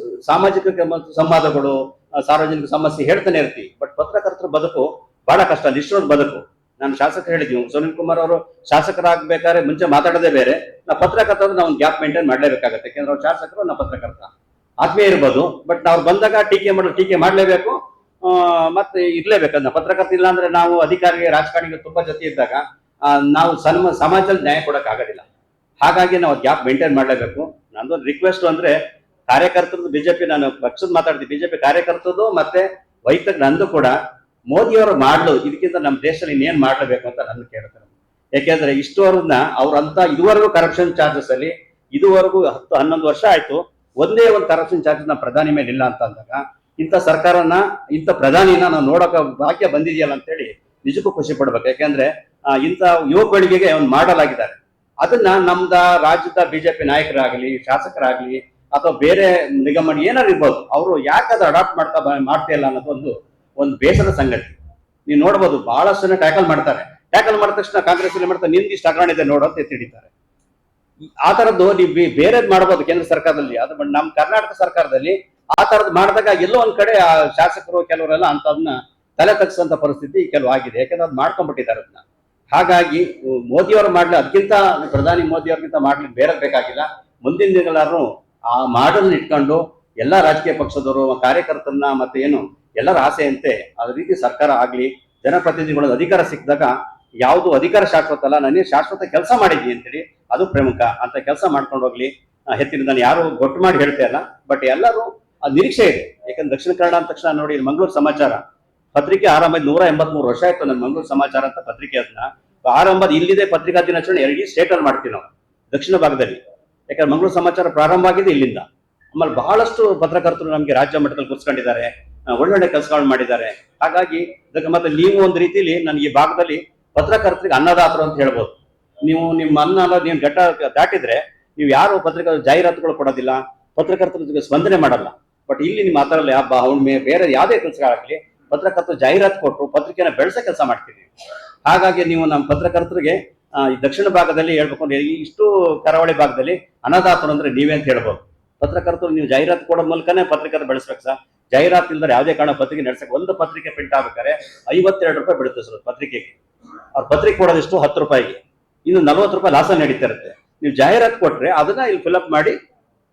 S6: ಸಾಮಾಜಿಕ ಸಂವಾದಗಳು, ಸಾರ್ವಜನಿಕ ಸಮಸ್ಯೆ ಹೇಳ್ತಾನೆ ಇರ್ತೀವಿ. ಬಟ್ ಪತ್ರಕರ್ತರ ಬದುಕು ಬಹಳ ಕಷ್ಟ, ನಿಷ್ಠುರದ ಬದುಕು. ನಾನು ಶಾಸಕರು ಹೇಳಿದ್ವಿ, ಸುನಿಲ್ ಕುಮಾರ್ ಅವರು ಶಾಸಕರಾಗಬೇಕಾದ್ರೆ ಮುಂಚೆ ಮಾತಾಡೋದೇ ಬೇರೆ, ನಾವು ಪತ್ರಕರ್ತ ನಾವು ಒಂದು ಗ್ಯಾಪ್ ಮೇಂಟೈನ್ ಮಾಡಲೇಬೇಕಾಗುತ್ತೆ. ಯಾಕಂದ್ರೆ ಅವ್ರು ಶಾಸಕರು, ನಾವು ಪತ್ರಕರ್ತ ಆತ್ಮೀಯ ಇರ್ಬೋದು, ಬಟ್ ನಾವು ಬಂದಾಗ ಟೀಕೆ ಮಾಡಲೇಬೇಕು, ಮತ್ತೆ ಇರ್ಲೇಬೇಕು. ಅದನ್ನ ಪತ್ರಕರ್ತ ಇಲ್ಲ ಅಂದ್ರೆ ನಾವು ಅಧಿಕಾರಿಗೆ ರಾಜಕಾರಣಿಗೆ ತುಂಬಾ ಜೊತೆ ಇದ್ದಾಗ ನಾವು ಸಮಾಜದಲ್ಲಿ ನ್ಯಾಯ ಕೊಡಕ್ ಆಗೋದಿಲ್ಲ. ಹಾಗಾಗಿ ನಾವು ಗ್ಯಾಪ್ ಮೇಂಟೈನ್ ಮಾಡಲೇಬೇಕು. ನಂದೊಂದು ರಿಕ್ವೆಸ್ಟ್ ಅಂದ್ರೆ ಕಾರ್ಯಕರ್ತರದ್ದು ಬಿಜೆಪಿ, ನಾನು ಪಕ್ಷದ ಮಾತಾಡ್ತೀನಿ, ಬಿಜೆಪಿ ಕಾರ್ಯಕರ್ತದ್ದು ಮತ್ತೆ ವೈಯಕ್ತಿಕ ನಂದು ಕೂಡ ಮೋದಿಯವರು ಮಾಡ್ಲು ಇದಕ್ಕಿಂತ ನಮ್ಮ ದೇಶದಲ್ಲಿ ಇನ್ನೇನ್ ಮಾಡಲೇಬೇಕು ಅಂತ ನನ್ನ ಕೇಳ್ತಾರೆ. ಯಾಕೆಂದ್ರೆ ಇಷ್ಟುವರೆಗೂ ಅವ್ರಂತ ಇದುವರೆಗೂ ಕರಪ್ಷನ್ ಚಾರ್ಜಸ್ ಅಲ್ಲಿ ಇದುವರೆಗೂ 10-11 ವರ್ಷ ಆಯ್ತು, ಒಂದೇ ಒಂದು ಕರಪ್ಷನ್ ಚಾರ್ಜಸ್ ನಮ್ಮ ಪ್ರಧಾನಿ ಮೇಲೆ ಇಲ್ಲ ಅಂತ ಅಂದಾಗ ಇಂಥ ಸರ್ಕಾರನ, ಇಂಥ ಪ್ರಧಾನಿನ ನಾವು ನೋಡೋಕೆ ಭಾಗ್ಯ ಬಂದಿದೆಯಲ್ಲ ಅಂತೇಳಿ ನಿಜಕ್ಕೂ ಖುಷಿ ಪಡ್ಬೇಕು. ಯಾಕೆಂದ್ರೆ ಇಂಥ ಯುವ ಪೀಳಿಗೆಗೆ ಒಂದು ಮಾಡಲಾಗಿದ್ದಾರೆ. ಅದನ್ನ ನಮ್ದ ರಾಜ್ಯದ ಬಿಜೆಪಿ ನಾಯಕರಾಗ್ಲಿ, ಶಾಸಕರಾಗ್ಲಿ ಅಥವಾ ಬೇರೆ ನಿಗಮ ಏನಾರು ಇರ್ಬೋದು, ಅವರು ಯಾಕೆ ಅದು ಅಡಾಪ್ಟ್ ಮಾಡ್ತಾ ಇಲ್ಲ ಅನ್ನೋದು ಒಂದು ಬೇಸರ ಸಂಗತಿ. ನೀವು ನೋಡ್ಬೋದು, ಬಹಳಷ್ಟು ಜನ ಟ್ಯಾಕಲ್ ಮಾಡ್ತಾರೆ, ಟ್ಯಾಕಲ್ ಮಾಡಿದ ತಕ್ಷಣ ಕಾಂಗ್ರೆಸ್ ಮಾಡ್ತಾರೆ, ನಿಮ್ಗೆ ಇಷ್ಟು ಹಗರಣ ಇದೆ ನೋಡೋ ಅಂತ ಎತ್ತಿಡಿತಾರೆ. ಆ ತರದ್ದು ನೀವು ಬೇರೆದ್ ಮಾಡ್ಬೋದು ಕೇಂದ್ರ ಸರ್ಕಾರದಲ್ಲಿ, ಅದು ನಮ್ಮ ಕರ್ನಾಟಕ ಸರ್ಕಾರದಲ್ಲಿ ಆ ತರದ್ ಮಾಡಿದಾಗ ಎಲ್ಲೋ ಒಂದ್ ಕಡೆ ಆ ಶಾಸಕರು ಕೆಲವರೆಲ್ಲ ಅಂತದನ್ನ ತಲೆ ತಗ್ಸಂತ ಪರಿಸ್ಥಿತಿ ಕೆಲವು ಆಗಿದೆ. ಯಾಕಂದ್ರೆ ಅದು ಮಾಡ್ಕೊಂಡ್ಬಿಟ್ಟಿದ್ದಾರೆ ಅದನ್ನ. ಹಾಗಾಗಿ ಮೋದಿಯವರು ಮಾಡ್ಲಿ, ಅದಕ್ಕಿಂತ ಪ್ರಧಾನಿ ಮೋದಿಯವ್ರಿಗಿಂತ ಮಾಡ್ಲಿಕ್ಕೆ ಬೇರೆ ಬೇಕಾಗಿಲ್ಲ. ಮುಂದಿನ ದಿನಗಳಾರು ಆ ಮಾಡಲ್ ಇಟ್ಕೊಂಡು ಎಲ್ಲಾ ರಾಜಕೀಯ ಪಕ್ಷದವರು, ಕಾರ್ಯಕರ್ತರನ್ನ ಮತ್ತೆ ಏನು ಎಲ್ಲರ ಆಸೆಯಂತೆ ಅದ ರೀತಿ ಸರ್ಕಾರ ಆಗ್ಲಿ, ಜನಪ್ರತಿನಿಧಿಗಳ ಅಧಿಕಾರ ಸಿಕ್ಕಿದಾಗ ಯಾವುದು ಅಧಿಕಾರ ಶಾಶ್ವತ ಅಲ್ಲ, ನನಗೆ ಶಾಶ್ವತ ಕೆಲಸ ಮಾಡಿದ್ವಿ ಅಂತೇಳಿ ಅದು ಪ್ರಮುಖ ಅಂತ ಕೆಲಸ ಮಾಡ್ಕೊಂಡು ಹೋಗ್ಲಿ. ಹೆಚ್ಚಿನ ನಾನು ಯಾರು ಗೊತ್ತು ಮಾಡಿ ಹೇಳ್ತಾ ಇಲ್ಲ, ಬಟ್ ಎಲ್ಲರೂ ಆ ನಿರೀಕ್ಷೆ ಇದೆ. ಯಾಕಂದ್ರೆ ದಕ್ಷಿಣ ಕನ್ನಡ ಅಂದ ತಕ್ಷಣ ನೋಡಿ, ಮಂಗಳೂರು ಸಮಾಚಾರ ಪತ್ರಿಕೆ ಆರಂಭ 183 ವರ್ಷ ಆಯ್ತು ನನ್ನ ಮಂಗಳೂರು ಸಮಾಚಾರ ಅಂತ ಪತ್ರಿಕೆ. ಅದನ್ನ ಆರಂಭದ ಇಲ್ಲಿದೆ ಪತ್ರಿಕಾ ದಿನಾಚರಣೆ 2 ಸ್ಟೇಟ್ ಅಲ್ಲಿ ಮಾಡ್ತೀವಿ ನಾವು ದಕ್ಷಿಣ ಭಾಗದಲ್ಲಿ. ಯಾಕಂದ್ರೆ ಮಂಗಳೂರು ಸಮಾಚಾರ ಪ್ರಾರಂಭ ಆಗಿದೆ ಇಲ್ಲಿಂದ. ಆಮೇಲೆ ಬಹಳಷ್ಟು ಪತ್ರಕರ್ತರು ನಮಗೆ ರಾಜ್ಯ ಮಟ್ಟದಲ್ಲಿ ಕೂರಿಸ್ಕೊಂಡಿದ್ದಾರೆ, ಒಳ್ಳೊಳ್ಳೆ ಕೆಲಸಗಳು ಮಾಡಿದ್ದಾರೆ. ಹಾಗಾಗಿ ಮತ್ತೆ ನೀವು ಒಂದು ರೀತಿಯಲ್ಲಿ ನನಗೆ ಈ ಭಾಗದಲ್ಲಿ ಪತ್ರಕರ್ತರಿಗೆ ಅನ್ನದಾತರು ಅಂತ ಹೇಳ್ಬೋದು. ನೀವು ನಿಮ್ಮ ಅನ್ನ ನೀವು ಘಟ್ಟ ದಾಟಿದ್ರೆ ನೀವು ಯಾರು ಪತ್ರಿಕಾ ಜಾಹೀರಾತುಗಳು ಕೊಡೋದಿಲ್ಲ, ಪತ್ರಕರ್ತರ ಸ್ಪಂದನೆ ಮಾಡಲ್ಲ. ಬಟ್ ಇಲ್ಲಿ ನಿಮ್ಮ ಮಾತಾಡಲ್ಲ, ಹಬ್ಬ ಹುಣ್ಣಿಮೆ ಬೇರೆ ಯಾವುದೇ ಕೆಲಸಗಳಾಗಲಿ ಪತ್ರಕರ್ತರು ಜಾಹೀರಾತು ಕೊಟ್ಟು ಪತ್ರಿಕೆನ ಬೆಳೆಸೋ ಕೆಲಸ ಮಾಡ್ತೀವಿ. ಹಾಗಾಗಿ ನೀವು ನಮ್ಮ ಪತ್ರಕರ್ತರಿಗೆ ಈ ದಕ್ಷಿಣ ಭಾಗದಲ್ಲಿ ಹೇಳ್ಬೇಕು ಅಂದ್ರೆ ಇಷ್ಟು ಕರಾವಳಿ ಭಾಗದಲ್ಲಿ ಅನ್ನದಾತರು ಅಂದ್ರೆ ನೀವೇ ಅಂತ ಹೇಳ್ಬೋದು. ಪತ್ರಕರ್ತರು ನೀವು ಜಾಹೀರಾತು ಕೊಡೋ ಮೂಲಕನೇ ಪತ್ರಿಕರು ಬೆಳೆಸ್ಬೇಕು ಸರ್. ಜಾಹೀರಾತು ಇಲ್ದರೆ ಯಾವುದೇ ಕಾರಣ ಪತ್ರಿಕೆ ನಡೆಸಕ್ಕೆ, ಒಂದು ಪತ್ರಿಕೆ ಪ್ರಿಂಟ್ ಆಗ್ಬೇಕಾದ್ರೆ 52 ರೂಪಾಯಿ ಬೀಳುತ್ತೆ ಸರ್ ಪತ್ರಿಕೆಗೆ. ಅವ್ರ ಪತ್ರಿಕೆ ಕೊಡೋದಿಷ್ಟು 10 ರೂಪಾಯಿಗೆ, ಇನ್ನು 40 ರೂಪಾಯಿ ಲಾಸ ನಡೀತಾ ಇರುತ್ತೆ. ನೀವು ಜಾಹೀರಾತು ಕೊಟ್ರೆ ಅದನ್ನ ಇಲ್ಲಿ ಫಿಲ್ಅಪ್ ಮಾಡಿ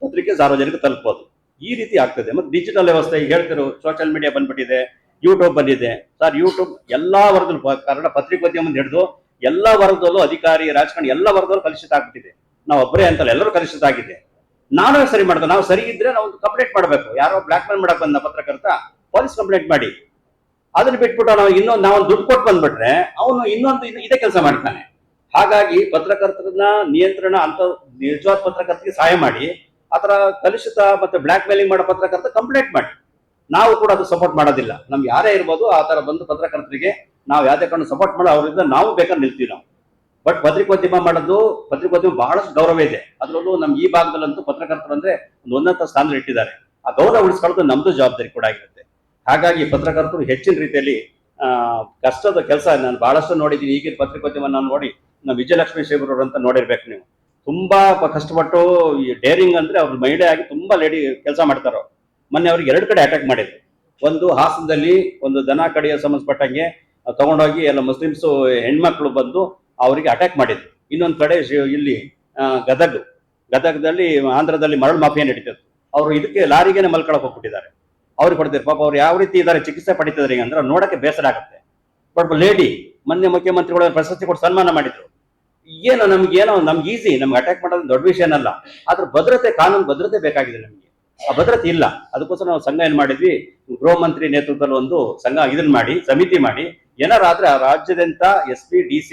S6: ಪತ್ರಿಕೆ ಸಾರ್ವಜನಿಕ ತಲುಪಬಹುದು. ಈ ರೀತಿ ಆಗ್ತದೆ. ಮತ್ತೆ ಡಿಜಿಟಲ್ ವ್ಯವಸ್ಥೆ ಈಗ ಹೇಳ್ತಿರೋ ಸೋಷಿಯಲ್ ಮೀಡಿಯಾ ಬಂದ್ಬಿಟ್ಟಿದೆ, ಯೂಟ್ಯೂಬ್ ಬಂದಿದೆ ಸರ್. ಯೂಟ್ಯೂಬ್ ಎಲ್ಲಾ ವರ್ಗದಲ್ಲೂ ಕನ್ನಡ ಪತ್ರಿಕೋದ್ಯಮ ಹಿಡಿದು ಎಲ್ಲಾ ವರ್ಗದಲ್ಲೂ ಅಧಿಕಾರಿ ರಾಜಕಾರಣಿ ಎಲ್ಲಾ ವರ್ಗದಲ್ಲೂ ಕಲುಷಿತ ಆಗ್ಬಿಟ್ಟಿದೆ. ನಾವು ಒಬ್ಬರೇ ಅಂತಲ್ಲ, ಎಲ್ಲರೂ ಕಲುಷಿತ ಆಗಿದೆ. ನಾವೇ ಸರಿ ಮಾಡ್ತೇವೆ. ನಾವು ಸರಿ ಇದ್ರೆ ನಾವು ಕಂಪ್ಲೇಂಟ್ ಮಾಡಬೇಕು. ಯಾರೋ ಬ್ಲಾಕ್ ಮೇಲ್ ಮಾಡಕ್ ಬಂದ ಪತ್ರಕರ್ತ, ಪೊಲೀಸ್ ಕಂಪ್ಲೇಂಟ್ ಮಾಡಿ. ಅದನ್ನ ಬಿಟ್ಬಿಟ್ಟು ನಾವು ದುಡ್ಡು ಕೊಟ್ಟು ಬಂದ್ಬಿಟ್ರೆ ಅವನು ಇದೇ ಕೆಲಸ ಮಾಡ್ತಾನೆ. ಹಾಗಾಗಿ ಪತ್ರಕರ್ತರನ್ನ ನಿಯಂತ್ರಣ ಅಂತ ನಿಜವಾದ ಪತ್ರಕರ್ತರಿಗೆ ಸಹಾಯ ಮಾಡಿ, ಆತರ ಕಲುಷಿತ ಮತ್ತೆ ಬ್ಲಾಕ್ ಮೇಲಿಂಗ್ ಮಾಡೋ ಪತ್ರಕರ್ತ ಕಂಪ್ಲೇಂಟ್ ಮಾಡಿ. ನಾವು ಕೂಡ ಅದು ಸಪೋರ್ಟ್ ಮಾಡೋದಿಲ್ಲ. ನಮ್ಗೆ ಯಾರೇ ಇರ್ಬೋದು ಆ ತರ ಬಂದು ಪತ್ರಕರ್ತರಿಗೆ ನಾವು ಯಾವ್ದೇ ಕಾರಣ ಸಪೋರ್ಟ್ ಮಾಡೋ ಅವರಿಂದ ನಾವು ಬೇಕಾದ್ರೆ ನಿಲ್ತೀವಿ ನಾವು. ಬಟ್ ಪತ್ರಿಕೋದ್ಯಮ ಬಹಳಷ್ಟು ಗೌರವ ಇದೆ. ಅದರಲ್ಲೂ ನಮ್ಗೆ ಈ ಭಾಗದಲ್ಲಂತೂ ಪತ್ರಕರ್ತರು ಅಂದ್ರೆ ಒಂದು ಉನ್ನತ ಸ್ಥಾನದಲ್ಲಿ ಇಟ್ಟಿದ್ದಾರೆ. ಆ ಗೌರವ ಉಳಿಸ್ಕೊಳ್ಳೋದು ನಮ್ದು ಜವಾಬ್ದಾರಿ ಕೂಡ ಆಗಿರುತ್ತೆ. ಹಾಗಾಗಿ ಪತ್ರಕರ್ತರು ಹೆಚ್ಚಿನ ರೀತಿಯಲ್ಲಿ ಕಷ್ಟದ ಕೆಲಸ ನಾನು ಬಹಳಷ್ಟು ನೋಡಿದ್ದೀನಿ. ಈಗಿನ ಪತ್ರಿಕೋದ್ಯಮ ನಾನು ನೋಡಿ, ನಾವು ವಿಜಯಲಕ್ಷ್ಮಿ ಶಿವರವರು ಅಂತ ನೋಡಿರ್ಬೇಕು ನೀವು. ತುಂಬಾ ಕಷ್ಟಪಟ್ಟು ಈ ಡೇರಿಂಗ್ ಅಂದ್ರೆ ಅವ್ರ ಮಹಿಳೆ ಆಗಿ ತುಂಬಾ ಲೇಡಿ ಕೆಲಸ ಮಾಡ್ತಾರೋ. ಮೊನ್ನೆ ಅವ್ರಿಗೆ 2 ಕಡೆ ಅಟ್ಯಾಕ್ ಮಾಡಿದ್ರು. ಒಂದು ಹಾಸನದಲ್ಲಿ ಒಂದು ದನ ಕಡಿಯ ಸಂಬಂಧಪಟ್ಟಂಗೆ ತಗೊಂಡೋಗಿ ಎಲ್ಲ ಮುಸ್ಲಿಮ್ಸ್ ಹೆಣ್ಮಕ್ಳು ಬಂದು ಅವರಿಗೆ ಅಟ್ಯಾಕ್ ಮಾಡಿದ್ರು. ಇನ್ನೊಂದು ಕಡೆ ಇಲ್ಲಿ ಗದಗದಲ್ಲಿ ಆಂಧ್ರದಲ್ಲಿ ಮರಳು ಮಾಫಿಯಾ ನಡೀತಿತ್ತು. ಅವರು ಇದಕ್ಕೆ ಲಾರಿಗೆನೆ ಮಲ್ಕೊಳಕ್ ಹೋಗ್ಬಿಟ್ಟಿದ್ದಾರೆ. ಅವ್ರಿಗೆ ಕೊಡ್ತಾರೆ ಪಾಪ. ಅವ್ರು ಯಾವ ರೀತಿ ಇದಾರೆ, ಚಿಕಿತ್ಸೆ ಪಡಿತಿದ್ದಾರೆ ಅಂದ್ರೆ ನೋಡಕ್ಕೆ ಬೇಸರ ಆಗುತ್ತೆ. ಬಟ್ ಲೇಡಿ ಮೊನ್ನೆ ಮುಖ್ಯಮಂತ್ರಿಗಳ ಪ್ರಶಸ್ತಿ ಕೊಟ್ಟು ಸನ್ಮಾನ ಮಾಡಿದ್ರು. ನಮ್ಗೆ ಈಸಿ, ನಮ್ಗೆ ಅಟ್ಯಾಕ್ ಮಾಡೋದು ದೊಡ್ಡ ವಿಷಯ ಏನಲ್ಲ. ಆದ್ರೆ ಭದ್ರತೆ, ಕಾನೂನು ಭದ್ರತೆ ಬೇಕಾಗಿದೆ ನಮ್ಗೆ. ಆ ಭದ್ರತೆ ಇಲ್ಲ. ಅದಕ್ಕೋಸ್ಕರ ನಾವು ಸಂಘ ಏನ್ ಮಾಡಿದ್ವಿ, ಗೃಹ ಮಂತ್ರಿ ನೇತೃತ್ವದಲ್ಲಿ ಒಂದು ಸಂಘ ಸಮಿತಿ ಮಾಡಿ ಏನಾರಾದ್ರೆ ಆ ರಾಜ್ಯದಂತ SP DC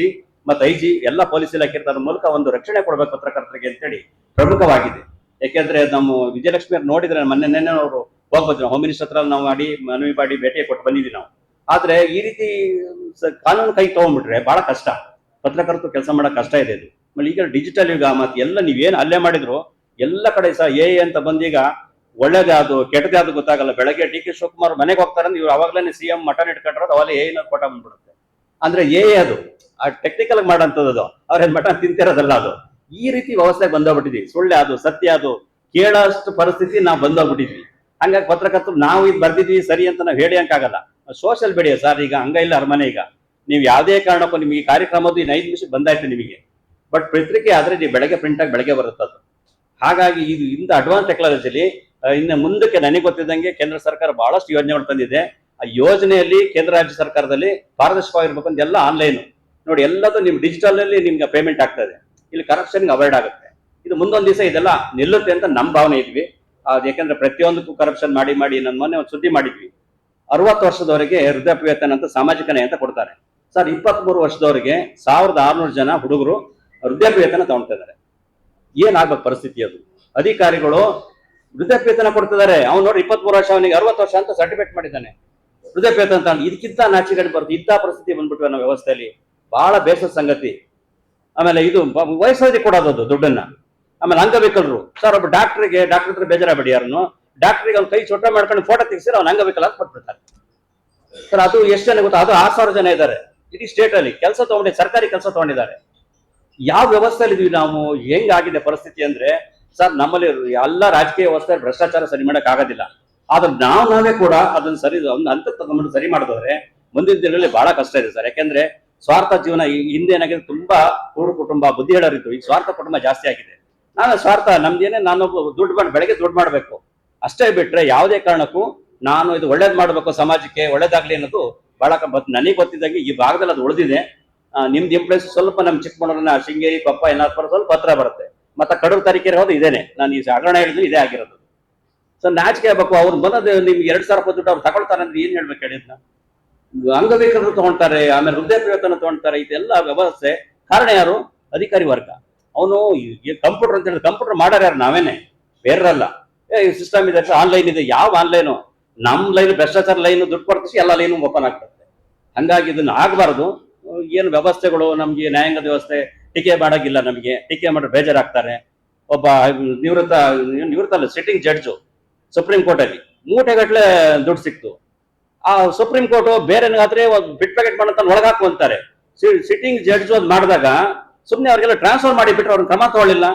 S6: ಮತ್ತೆ IG ಎಲ್ಲ ಪೊಲೀಸ್ ಇಲಾಖೆ ಮೂಲಕ ಒಂದು ರಕ್ಷಣೆ ಕೊಡ್ಬೇಕು ಪತ್ರಕರ್ತರಿಗೆ ಅಂತೇಳಿ ಪ್ರಮುಖವಾಗಿದೆ. ಯಾಕೆಂದ್ರೆ ನಮ್ಮ ವಿಜಯಲಕ್ಷ್ಮಿ ಅವ್ರು ನೋಡಿದ್ರೆ ನೆನ್ನೆ ಅವರು ಹೋಗ್ಬೋದು, ಹೋಮ್ ಮಿನಿಸ್ಟರ್ ಹತ್ರ ನಾವು ಮನವಿ ಮಾಡಿ ಭೇಟಿ ಕೊಟ್ಟು ಬಂದಿದ್ವಿ ನಾವು. ಆದ್ರೆ ಈ ರೀತಿ ಕಾನೂನು ಕೈ ತಗೊಂಡ್ಬಿಟ್ರೆ ಬಹಳ ಕಷ್ಟ. ಪತ್ರಕರ್ತರು ಕೆಲಸ ಮಾಡಕ್ ಕಷ್ಟ ಇದೆ ಇದು. ಆಮೇಲೆ ಈಗ ಡಿಜಿಟಲ್ ಯುಗ, ಮತ್ತೆ ಎಲ್ಲ ನೀವೇನು ಅಲ್ಲೇ ಮಾಡಿದ್ರು ಎಲ್ಲ ಕಡೆ ಸಹ AA ಅಂತ ಬಂದೀಗ ಒಳ್ಳೇದೇ ಅದು ಕೆಟ್ಟದೇ ಅದು ಗೊತ್ತಾಗಲ್ಲ. ಬೆಳಗ್ಗೆ DK ಶಿವಕುಮಾರ್ ಮನೆಗೆ ಹೋಗ್ತಾರೆ ಅಂದ್ರೆ ಇವ್ರು ಅವಾಗಲೇ CM ಮಟನ್ ಇಟ್ಕೊಂಡ್ರೆ ಅವಾಗ AA ಕೋಟ ಬಂದ್ಬಿಡುತ್ತೆ. ಅಂದ್ರೆ AA ಅದು ಆ ಟೆಕ್ನಿಕಲ್ ಮಾಡೋಂಥದ್ದು, ಅವ್ರೇನ್ ಮಟನ್ ತಿಂತಿರೋದಲ್ಲ ಅದು. ಈ ರೀತಿ ವ್ಯವಸ್ಥೆ ಬಂದೋಗ್ಬಿಟ್ಟಿದ್ವಿ. ಸುಳ್ಳೆ ಅದು ಸತ್ಯ ಅದು ಕೇಳೋಷ್ಟು ಪರಿಸ್ಥಿತಿ ನಾವು ಬಂದೋಗ್ಬಿಟ್ಟಿದ್ವಿ. ಹಂಗಾಗಿ ಪತ್ರಕರ್ತರು ನಾವು ಇದು ಬರ್ದಿದ್ವಿ ಸರಿ ಅಂತ ನಾವು ಹೇಳಿಯಂಕಾಗಲ್ಲ. ಸೋಷಿಯಲ್ ಮೀಡಿಯಾ ಸರ್ ಈಗ ಹಂಗ ಇಲ್ಲ ಅರಮನೆ. ಈಗ ನೀವು ಯಾವುದೇ ಕಾರಣಕ್ಕೂ ನಿಮಗೆ ಕಾರ್ಯಕ್ರಮದ್ದು ಇನ್ನು 5 ನಿಮಿಷಕ್ಕೆ ಬಂದಾಯ್ತು ನಿಮಗೆ. ಬಟ್ ಪತ್ರಿಕೆ ಆದ್ರೆ ನೀವು ಬೆಳಗ್ಗೆ ಪ್ರಿಂಟ್ ಆಗಿ ಬೆಳಗ್ಗೆ ಬರುತ್ತೆ ಅದು. ಹಾಗಾಗಿ ಇದು ಇಂದ ಅಡ್ವಾನ್ಸ್ ಟೆಕ್ನಾಲಜಿಲಿ ಇನ್ನು ಮುಂದಕ್ಕೆ ನನಗೆ ಗೊತ್ತಿದ್ದಂಗೆ ಕೇಂದ್ರ ಸರ್ಕಾರ ಬಹಳಷ್ಟು ಯೋಜನೆಗಳು ತಂದಿದೆ. ಆ ಯೋಜನೆಯಲ್ಲಿ ಕೇಂದ್ರ ರಾಜ್ಯ ಸರ್ಕಾರದಲ್ಲಿ ಪಾರದರ್ಶಕವಾಗಿರ್ಬೇಕು ಅಂತ ಎಲ್ಲ ಆನ್ಲೈನ್ ನೋಡಿ, ಎಲ್ಲದೂ ನಿಮ್ ಡಿಜಿಟಲ್ ಅಲ್ಲಿ ನಿಮ್ಗೆ ಪೇಮೆಂಟ್ ಆಗ್ತದೆ. ಇಲ್ಲಿ ಕರಪ್ಷನ್ ಅವಾಯ್ಡ್ ಆಗುತ್ತೆ. ಇದು ಮುಂದೊಂದು ದಿವಸ ಇದೆಲ್ಲ ನಿಲ್ಲುತ್ತೆ ಅಂತ ನಮ್ಮ ಭಾವನೆ ಇದ್ವಿ. ಯಾಕಂದ್ರೆ ಪ್ರತಿಯೊಂದಕ್ಕೂ ಕರಪ್ಷನ್ ಮಾಡಿ ನಾನು ಮೊನ್ನೆ ಒಂದು ಸುದ್ದಿ ಮಾಡಿದ್ವಿ. 60 ವರ್ಷದವರೆಗೆ ವೃದ್ಧಾಪ್ಯ ವೇತನ ಅಂತ ಸಾಮಾಜಿಕ ನ್ಯಾಯ ಅಂತ ಕೊಡ್ತಾರೆ ಸರ್. 23 ವರ್ಷದವರೆಗೆ 1600 ಜನ ಹುಡುಗರು ವೃದ್ಧಾಪ್ಯ ವೇತನ ತಗೊಳ್ತಾ ಇದ್ದಾರೆ. ಏನಾಗ್ಬೇಕು ಪರಿಸ್ಥಿತಿ ಅದು? ಅಧಿಕಾರಿಗಳು ವೃದ್ಧಾಪ್ಯ ವೇತನ ಕೊಡ್ತಿದ್ದಾರೆ. ಅವ್ನು ನೋಡಿ 23 ವರ್ಷ, ಅವನಿಗೆ 60 ವರ್ಷ ಅಂತ ಸರ್ಟಿಫಿಕೇಟ್ ಮಾಡಿದ್ದಾನೆ. ವೃದ್ಧಾಪ್ಯ ವೇತನ ಅಂತ ಇದಕ್ಕಿಂತ ನಾಚಿಕೆಗೆ ಬರುತ್ತೆ. ಇಂಥ ಪರಿಸ್ಥಿತಿ ಬಂದ್ಬಿಟ್ಟು ಅನ್ನೋ ವ್ಯವಸ್ಥೆಯಲ್ಲಿ ಬಹಳ ಬೇಸರ ಸಂಗತಿ. ಆಮೇಲೆ ಇದು ವಯಸ್ಸಾಗಿ ಕೊಡೋದು ದುಡ್ಡನ್ನ. ಆಮೇಲೆ ಅಂಗವಿಕಲರು ಸರ್, ಒಬ್ಬ ಡಾಕ್ಟರ್ ಹತ್ರ ಬೇಜಾರಾಗಬೇಡಿ, ಯಾರನ್ನು ಡಾಕ್ಟರ್ಗೆ ಅವ್ನ ಕೈ ಚೊಟ್ಟ ಮಾಡ್ಕೊಂಡು ಫೋಟೋ ತೆಗಿಸಿದ್ರೆ ಅವ್ನ ಅಂಗವಿಕಲ ಅಂತ ಕೊಟ್ಬಿಡ್ತಾರೆ ಸರ್. ಅದು ಎಷ್ಟು ಜನ ಗೊತ್ತಾ? ಅದು 6,000 ಜನ ಇದ್ದಾರೆ ಇಡೀ ಸ್ಟೇಟ್ ಅಲ್ಲಿ ಕೆಲಸ ತಗೊಂಡಿದ್ದಾರೆ, ಸರ್ಕಾರಿ ಕೆಲಸ ತಗೊಂಡಿದ್ದಾರೆ. ಯಾವ ವ್ಯವಸ್ಥೆಯಲ್ಲಿ ಇದೀವಿ ನಾವು? ಹೆಂಗಾಗಿದೆ ಪರಿಸ್ಥಿತಿ ಅಂದ್ರೆ ಸರ್, ನಮ್ಮಲ್ಲಿ ಎಲ್ಲ ರಾಜಕೀಯ ವ್ಯವಸ್ಥೆ ಭ್ರಷ್ಟಾಚಾರ ಸರಿ ಮಾಡಕ್ ಆಗೋದಿಲ್ಲ. ಆದ್ರೆ ನಾವೇ ಕೂಡ ಅದನ್ನ ಒಂದು ಹಂತಕ್ಕೆ ತಗೊಂಡು ಸರಿ ಮಾಡಿದ್ರೆ ಮುಂದಿನ ದಿನಗಳಲ್ಲಿ ಬಹಳ ಕಷ್ಟ ಇದೆ ಸರ್. ಯಾಕೆಂದ್ರೆ ಸ್ವಾರ್ಥ ಜೀವನ ಹಿಂದೆ ಏನಾಗಿದೆ, ತುಂಬಾ ಕೂಡು ಕುಟುಂಬ ಬುದ್ಧಿ ಹೇಳೋರಿತ್ತು. ಈಗ ಸ್ವಾರ್ಥ ಕುಟುಂಬ ಜಾಸ್ತಿ ಆಗಿದೆ. ನಾನು ಸ್ವಾರ್ಥ ನಮ್ದೇನೆ, ನಾನು ಬೆಳಗ್ಗೆ ದುಡ್ಡು ಮಾಡ್ಬೇಕು ಅಷ್ಟೇ ಬಿಟ್ರೆ ಯಾವುದೇ ಕಾರಣಕ್ಕೂ ನಾನು ಇದು ಒಳ್ಳೇದ್ ಮಾಡ್ಬೇಕು, ಸಮಾಜಕ್ಕೆ ಒಳ್ಳೇದಾಗ್ಲಿ ಅನ್ನೋದು ಬಹಳ ನನಗೆ ಗೊತ್ತಿದ್ದಂಗೆ ಈ ಭಾಗದಲ್ಲಿ ಅದು ಉಳಿದಿದೆ. ನಿಮ್ದು ಇಂಪ್ಲೇಸ್ ಸ್ವಲ್ಪ ನಮ್ ಚಿಕ್ಕಮಗಳೂರಿನ ಶೃಂಗೇರಿ ಕೊಪ್ಪ ಏನಾದ್ರು ಸ್ವಲ್ಪ ಹತ್ರ ಬರುತ್ತೆ. ಮತ್ತೆ ಕಡೂರು ತರೀಕೆರೆ ಹೋದು ಇದೇನೆ. ನಾನು ಈ ಹಗರಣ ಹೇಳಿದ್ರು ಇದೇ ಆಗಿರೋದು. ಸೊ ನಾಚಿಕೆ ಆಗ್ಬೇಕು. ಅವ್ರು ಬಂದದ್ದು ನಿಮ್ಗೆ 2,000 ರೂಪಾಯಿ ದುಡ್ಡು ಅವ್ರು ತಗೊಳ್ತಾರೆ ಅಂದ್ರೆ ಏನ್ ಹೇಳ್ಬೇಕು ಹೇಳಿದ್ನ? ಅಂಗವಿಕಲರು ತಗೊಳ್ತಾರೆ, ಆಮೇಲೆ ವೃದ್ಧಾಪ್ಯ ವೇತನ ತಗೊಳ್ತಾರೆ. ಇದೆಲ್ಲ ವ್ಯವಸ್ಥೆ ಕಾರಣ ಯಾರು? ಅಧಿಕಾರಿ ವರ್ಗ. ಅವನು ಕಂಪ್ಯೂಟರ್ ಅಂತ ಹೇಳಿದ್ರೆ ಕಂಪ್ಯೂಟರ್ ಮಾಡೋರು ಯಾರು? ನಾವೇನೆ, ಬೇರೆಲ್ಲ. ಸಿಸ್ಟಮ್ ಇದೆ, ಆನ್ಲೈನ್ ಇದೆ. ಯಾವ ಆನ್ಲೈನು? ನಮ್ ಲೈನ್ ಭ್ರಷ್ಟಾಚಾರ ಲೈನ್ ದುಡ್ಡು ಕೊಡ್ತೀವಿ, ಎಲ್ಲ ಲೈನು ಓಪನ್ ಆಗ್ತದೆ. ಹಂಗಾಗಿ ಇದನ್ನ ಆಗಬಾರ್ದು. ಏನು ವ್ಯವಸ್ಥೆಗಳು ನಮ್ಗೆ ನ್ಯಾಯಾಂಗದ ವ್ಯವಸ್ಥೆ ಟೀಕೆ ಮಾಡೋಗಿಲ್ಲ. ನಮಗೆ ಟೀಕೆ ಮಾಡಿದ್ರೆ ಬೇಜಾರಾಗ್ತಾರೆ. ಒಬ್ಬ ನಿವೃತ್ತ ಅಲ್ಲ, ಸಿಟ್ಟಿಂಗ್ ಜಡ್ಜು ಸುಪ್ರೀಂ ಕೋರ್ಟ್ ಅಲ್ಲಿ ಮೂಟೆಗಟ್ಲೆ ದುಡ್ಡು ಸಿಕ್ತು. ಆ ಸುಪ್ರೀಂ ಕೋರ್ಟ್ ಬೇರೆನಾದ್ರೆ ಬಿಟ್ ಪ್ಯಾಕೆಟ್ ಮಾಡಂತ ಒಳಗಾಕು ಅಂತಾರೆ. ಸಿಟ್ಟಿಂಗ್ ಜಡ್ಜ್ ಅದು ಮಾಡಿದಾಗ ಸುಮ್ಮನೆ ಅವ್ರಿಗೆಲ್ಲ ಟ್ರಾನ್ಸ್ಫರ್ ಮಾಡಿಬಿಟ್ರೆ ಅವ್ರನ್ನ ಕ್ರಮ ತಗೊಳ್ಳಿಲ್ಲ,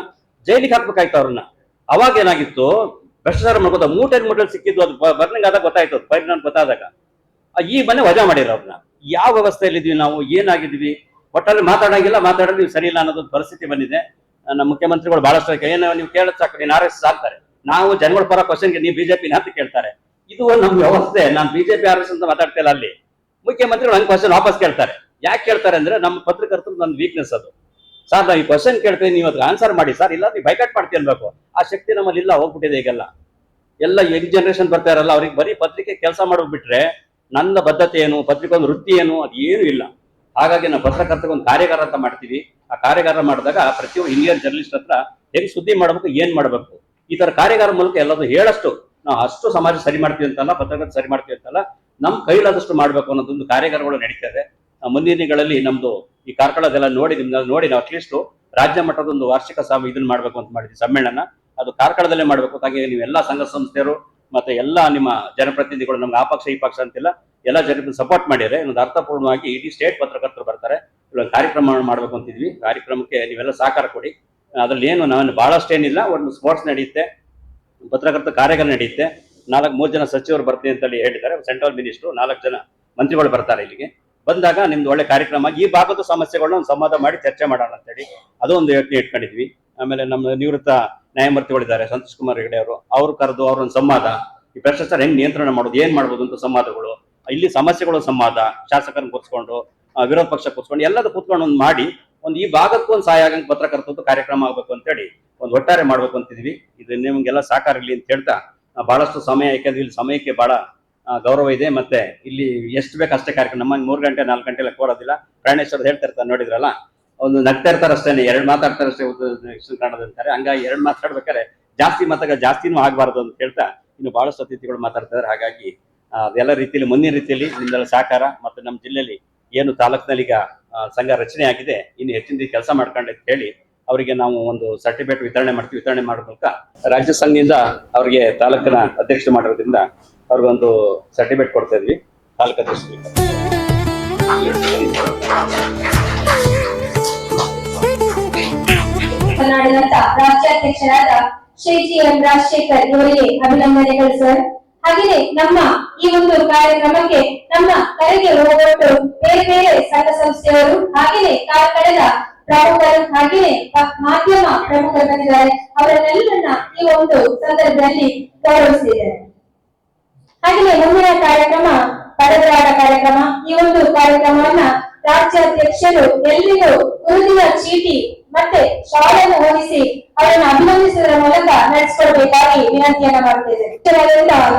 S6: ಜೈಲಿಗೆ ಹಾಕ್ಬೇಕಾಯ್ತು ಅವ್ರನ್ನ. ಅವಾಗ ಏನಾಗಿತ್ತು, ಭ್ರಷ್ಟಾಚಾರ ಮಾಡ್ಕೋತ ಮೂಟೆ ಸಿಕ್ಕಿದ್ದು. ಅದು ಬರ್ನಿಂಗ್ ಆದಾಗ ಗೊತ್ತಾಯ್ತು, ಪರಿಣಾಮ ಗೊತ್ತಾದಾಗ. ಈ ಮನೆ ವಜಾ ಮಾಡಿರ ಅವ್ರನ್ನ. ಯಾವ ವ್ಯವಸ್ಥೆಯಲ್ಲಿ ಇದೀವಿ ನಾವು, ಏನಾಗಿದ್ವಿ? ಒಟ್ಟಲ್ಲಿ ಮಾತಾಡೋದು ಸರಿ ಇಲ್ಲ ಅನ್ನೋದೊಂದು ಪರಿಸ್ಥಿತಿ ಬಂದಿದೆ. ನಮ್ಮ ಮುಖ್ಯಮಂತ್ರಿಗಳು ಬಹಳಷ್ಟು ಏನು ನೀವು ಕೇಳೋದು ಸಾಕು, ನೀನು RSS ಆಗ್ತಾರೆ. ನಾವು ಜನಗಳ ಪರ ಕ್ವಶನ್ಗೆ ನೀವು ಬಿಜೆಪಿನ ಅಂತ ಕೇಳ್ತಾರೆ. ಇದು ನಮ್ಮ ವ್ಯವಸ್ಥೆ. ನಾನು ಬಿಜೆಪಿ ಆರ್ ಎಸ್ ಅಂತ ಮಾತಾಡ್ತಾ ಇಲ್ಲ. ಅಲ್ಲಿ ಮುಖ್ಯಮಂತ್ರಿಗಳು ಹಂಗೆ ಕ್ವಶನ್ ವಾಪಸ್ ಕೇಳ್ತಾರೆ. ಯಾಕೆ ಕೇಳ್ತಾರೆ ಅಂದ್ರೆ ನಮ್ಮ ಪತ್ರಕರ್ತರು ನನ್ನ ವೀಕ್ನೆಸ್ ಅದು. ಸರ್ ನಾವು ಈ ಕ್ವಶನ್ ಕೇಳ್ತೀವಿ, ನೀವು ಅದಕ್ಕೆ ಆನ್ಸರ್ ಮಾಡಿ ಸರ್, ಇಲ್ಲ ನೀವು ಬೈಕಾಟ್ ಮಾಡ್ತೀವಿ ಅನ್ಬೇಕು. ಆ ಶಕ್ತಿ ನಮ್ಮಲ್ಲಿ ಇಲ್ಲ, ಹೋಗ್ಬಿಟ್ಟಿದೆ ಈಗೆಲ್ಲ. ಎಲ್ಲ ಯಂಗ್ ಜನರೇಷನ್ ಬರ್ತಾ ಇರಲ್ಲ, ಅವ್ರಿಗೆ ಬರೀ ಪತ್ರಿಕೆ ಕೆಲಸ ಮಾಡೋಗ್ಬಿಟ್ರೆ ನನ್ನ ಬದ್ಧತೆ ಏನು, ಪತ್ರಿಕೆ ಒಂದು ವೃತ್ತಿ ಏನು, ಅದು ಏನು ಇಲ್ಲ. ಹಾಗಾಗಿ ನಾವು ಪತ್ರಕರ್ತರಿಗೆ ಒಂದು ಕಾರ್ಯಾಗಾರ ಅಂತ ಮಾಡ್ತೀವಿ. ಆ ಕಾರ್ಯಾಗಾರ ಮಾಡಿದಾಗ ಪ್ರತಿಯೊಬ್ಬರು ಇಂಡಿಯನ್ ಜರ್ನಲಿಸ್ಟ್ ಹತ್ರ ಹೆಂಗ್ ಸುದ್ದಿ ಮಾಡಬೇಕು, ಏನ್ ಮಾಡಬೇಕು, ಈ ತರ ಕಾರ್ಯಾಗಾರ ಮೂಲಕ ಎಲ್ಲದೂ ಹೇಳಷ್ಟು ನಾವು ಅಷ್ಟು ಸಮಾಜ ಸರಿ ಮಾಡ್ತೀವಿ ಅಂತಲ್ಲ, ಪತ್ರಕರ್ತ ಸರಿ ಮಾಡ್ತೀವಿ ಅಂತಲ್ಲ, ನಮ್ ಕೈಲಾದಷ್ಟು ಮಾಡ್ಬೇಕು ಅನ್ನೋದೊಂದು ಕಾರ್ಯಾಗಾರಗಳು ನಡೀತದೆ. ಮುಂದಿನ ದಿನಗಳಲ್ಲಿ ನಮ್ದು ಈ ಕಾರ್ಕಳದೆಲ್ಲ ನೋಡಿ ನಿಮ್ದು ನೋಡಿ ನಾವು ಅಟ್ಲೀಸ್ಟ್ ರಾಜ್ಯ ಮಟ್ಟದ ಒಂದು ವಾರ್ಷಿಕ ಇದನ್ನ ಮಾಡ್ಬೇಕು ಅಂತ ಮಾಡಿದ್ವಿ, ಸಮ್ಮೇಳನ. ಅದು ಕಾರ್ಕಳದಲ್ಲೇ ಮಾಡ್ಬೇಕು. ಹಾಗೆ ನೀವೆಲ್ಲ ಸಂಘ ಸಂಸ್ಥೆಯರು ಮತ್ತೆ ಎಲ್ಲ ನಿಮ್ಮ ಜನಪ್ರತಿನಿಧಿಗಳು, ನಮ್ಗೆ ಆ ಪಕ್ಷ ಈ ಪಕ್ಷ ಅಂತಿಲ್ಲ, ಎಲ್ಲ ಜನರಿಗೆ ಸಪೋರ್ಟ್ ಮಾಡಿದ್ರೆ ಒಂದು ಅರ್ಥಪೂರ್ಣವಾಗಿ ಇಡೀ ಸ್ಟೇಟ್ ಪತ್ರಕರ್ತರು ಬರ್ತಾರೆ. ಇವಾಗ ಕಾರ್ಯಕ್ರಮ ಮಾಡ್ಬೇಕು ಅಂತಿದ್ವಿ. ಕಾರ್ಯಕ್ರಮಕ್ಕೆ ನೀವೆಲ್ಲ ಸಹಕಾರ ಕೊಡಿ. ಅದ್ರಲ್ಲಿ ಏನು ನಾನು ಬಹಳಷ್ಟೇನಿಲ್ಲ, ಒಂದು ಸ್ಪೋರ್ಟ್ಸ್ ನಡೆಯುತ್ತೆ, ಪತ್ರಕರ್ತ ಕಾರ್ಯಾಗಾರ ನಡೆಯುತ್ತೆ. 3 ಜನ ಸಚಿವರು ಬರ್ತೀನಿ ಅಂತೇಳಿ ಹೇಳಿದ್ದಾರೆ. ಸೆಂಟ್ರಲ್ ಮಿನಿಸ್ಟ್ರು, 4 ಜನ ಮಂತ್ರಿಗಳು ಬರ್ತಾರೆ ಇಲ್ಲಿಗೆ. ಬಂದಾಗ ನಿಮ್ದು ಒಳ್ಳೆ ಕಾರ್ಯಕ್ರಮ, ಈ ಭಾಗದ ಸಮಸ್ಯೆಗಳನ್ನ ಒಂದು ಸಂವಾದ ಮಾಡಿ ಚರ್ಚೆ ಮಾಡೋಣ ಅಂತೇಳಿ ಅದೊಂದು ಯೋಚನೆ ಇಟ್ಕೊಂಡಿದ್ವಿ. ಆಮೇಲೆ ನಮ್ಮ ನಿವೃತ್ತ ನ್ಯಾಯಮೂರ್ತಿಗಳಿದ್ದಾರೆ ಸಂತೋಷ್ ಕುಮಾರ್ ಹೆಗಡೆ ಅವರು, ಅವ್ರು ಕರೆದು ಅವ್ರೊಂದು ಸಂವಾದ, ಈ ಭ್ರಷ್ಟಾಚಾರ ಹೆಂಗ್ ನಿಯಂತ್ರಣ ಮಾಡೋದು, ಏನ್ ಮಾಡ್ಬೋದು ಅಂತ ಸಂವಾದಗಳು, ಇಲ್ಲಿ ಸಮಸ್ಯೆಗಳು ಸಂವಾದ, ಶಾಸಕರನ್ನ ಕೂತ್ಕೊಂಡು ವಿರೋಧ ಪಕ್ಷ ಕೂತ್ಕೊಂಡು ಎಲ್ಲದೂ ಕೂತ್ಕೊಂಡು ಒಂದು ಮಾಡಿ ಒಂದು ಈ ಭಾಗಕ್ಕೂ ಒಂದು ಸಹಾಯ ಆಗಂಗೆ ಪತ್ರಕರ್ತದ್ದು ಕಾರ್ಯಕ್ರಮ ಆಗ್ಬೇಕು ಅಂತೇಳಿ ಒಂದು ಒಟ್ಟಾರೆ ಮಾಡ್ಬೇಕು ಅಂತಿದ್ವಿ. ಇದು ನಿಮ್ಗೆಲ್ಲ ಸಾಕಾರ ಇರ್ಲಿ ಅಂತ ಹೇಳ್ತಾ ಬಹಳಷ್ಟು ಸಮಯ, ಯಾಕಂದ್ರೆ ಇಲ್ಲಿ ಸಮಯಕ್ಕೆ ಬಹಳ ಗೌರವ ಇದೆ. ಮತ್ತೆ ಇಲ್ಲಿ ಎಷ್ಟು ಬೇಕು ಅಷ್ಟೇ ಕಾರ್ಯಕ್ರಮ. ನಮ್ಮ 3 ಗಂಟೆ 4 ಗಂಟೆ ಎಲ್ಲ ಕೋರೋದಿಲ್ಲ. ಪ್ರಾಣೇಶ್ವರ್ ಹೇಳ್ತಾ ಇರ್ತಾರೆ ನೋಡಿದ್ರಲ್ಲ, ಒಂದು ನಗ್ತಾ ಇರ್ತಾರೆ ಅಷ್ಟೇನೆ, 2 ಮಾತಾಡ್ತಾರೆ ಅಷ್ಟೇ ದಕ್ಷಿಣ ಕನ್ನಡ ಅಂತಾರೆ. ಹಂಗಾಗಿ 2 ಮಾತಾಡ್ಬೇಕಾದ್ರೆ ಜಾಸ್ತಿನೂ ಆಗಬಾರ್ದು ಅಂತ ಹೇಳ್ತಾ ಇನ್ನು ಬಹಳಷ್ಟು ಅತಿಥಿಗಳು ಮಾತಾಡ್ತಾ ಇದ್ದಾರೆ. ಹಾಗಾಗಿ ಅದೆಲ್ಲ ರೀತಿಯಲ್ಲಿ ಮುಂದಿನ ರೀತಿಯಲ್ಲಿ ನಿಮ್ದೆಲ್ಲ ಸಹಕಾರ ಮತ್ತು ನಮ್ಮ ಜಿಲ್ಲೆಯಲ್ಲಿ ಏನು ತಾಲೂಕಿನಲ್ಲಿ ಈಗ ಸಂಘ ರಚನೆ ಆಗಿದೆ, ಇನ್ನು ಹೆಚ್ಚಿನ ಕೆಲಸ ಮಾಡ್ಕೊಂಡು ಅಂತ ಹೇಳಿ ಅವರಿಗೆ ನಾವು ಒಂದು ಸರ್ಟಿಫಿಕೇಟ್ ವಿತರಣೆ ಮಾಡ್ತೀವಿ. ವಿತರಣೆ ಮಾಡೋ ಮೂಲಕ ರಾಜ್ಯ ಸಂಘದಿಂದ ಅವರಿಗೆ ತಾಲೂಕಿನ ಅಧ್ಯಕ್ಷ ಮಾಡೋದ್ರಿಂದ ಅವ್ರಿಗೊಂದು ಸರ್ಟಿಫಿಕೇಟ್ ಕೊಡ್ತಾ ಇದ್ವಿ ತಾಲೂಕು ಅಧ್ಯಕ್ಷರಿಗೆ.
S2: ಕರ್ನಾಟಕದ ರಾಜ್ಯಾಧ್ಯಕ್ಷರಾದ ಶ್ರೀ ಜಿ ಎಂ ರಾಜಶೇಖರ್ ಇವರಿಗೆ ಅಭಿನಂದನೆಗಳು ಸರ್. ಹಾಗೆಯೇ ನಮ್ಮ ಈ ಒಂದು ಕಾರ್ಯಕ್ರಮಕ್ಕೆ ನಮ್ಮ ಕರೆಗೆ ಹೋಗೊಟ್ಟು ಬೇರೆ ಬೇರೆ ಸಂಘ ಸಂಸ್ಥೆಯವರು ಹಾಗೆಯೇ ಕಾರ್ಕಳದ ಪ್ರಮುಖರು ಹಾಗೆಯೇ ಮಾಧ್ಯಮ ಪ್ರಮುಖರು ಬಂದಿದ್ದಾರೆ. ಅವರನ್ನೆಲ್ಲರನ್ನ ಈ ಒಂದು ಸಂದರ್ಭದಲ್ಲಿ ಗೌರವಿಸಿದ್ದಾರೆ. ಹಾಗೆಯೇ ಮುಂದಿನ ಕಾರ್ಯಕ್ರಮ ಪದಗ್ರಾಡ ಕಾರ್ಯಕ್ರಮ. ಈ ಒಂದು ಕಾರ್ಯಕ್ರಮವನ್ನ ರಾಜ್ಯಾಧ್ಯಕ್ಷರು ಎಲ್ಲಿಗೂ ಗುರುತಿನ ಚೀಟಿ ಮತ್ತೆ ಶಾಲೆಯನ್ನು ಹೊಂದಿಸಿ ಅವರನ್ನು ಅಭಿನಂದಿಸುವುದರ ಮೂಲಕ ನಡೆಸಿಕೊಡಬೇಕಾಗಿ ವಿನಂತಿಯನ್ನ ಮಾಡುತ್ತೇವೆ.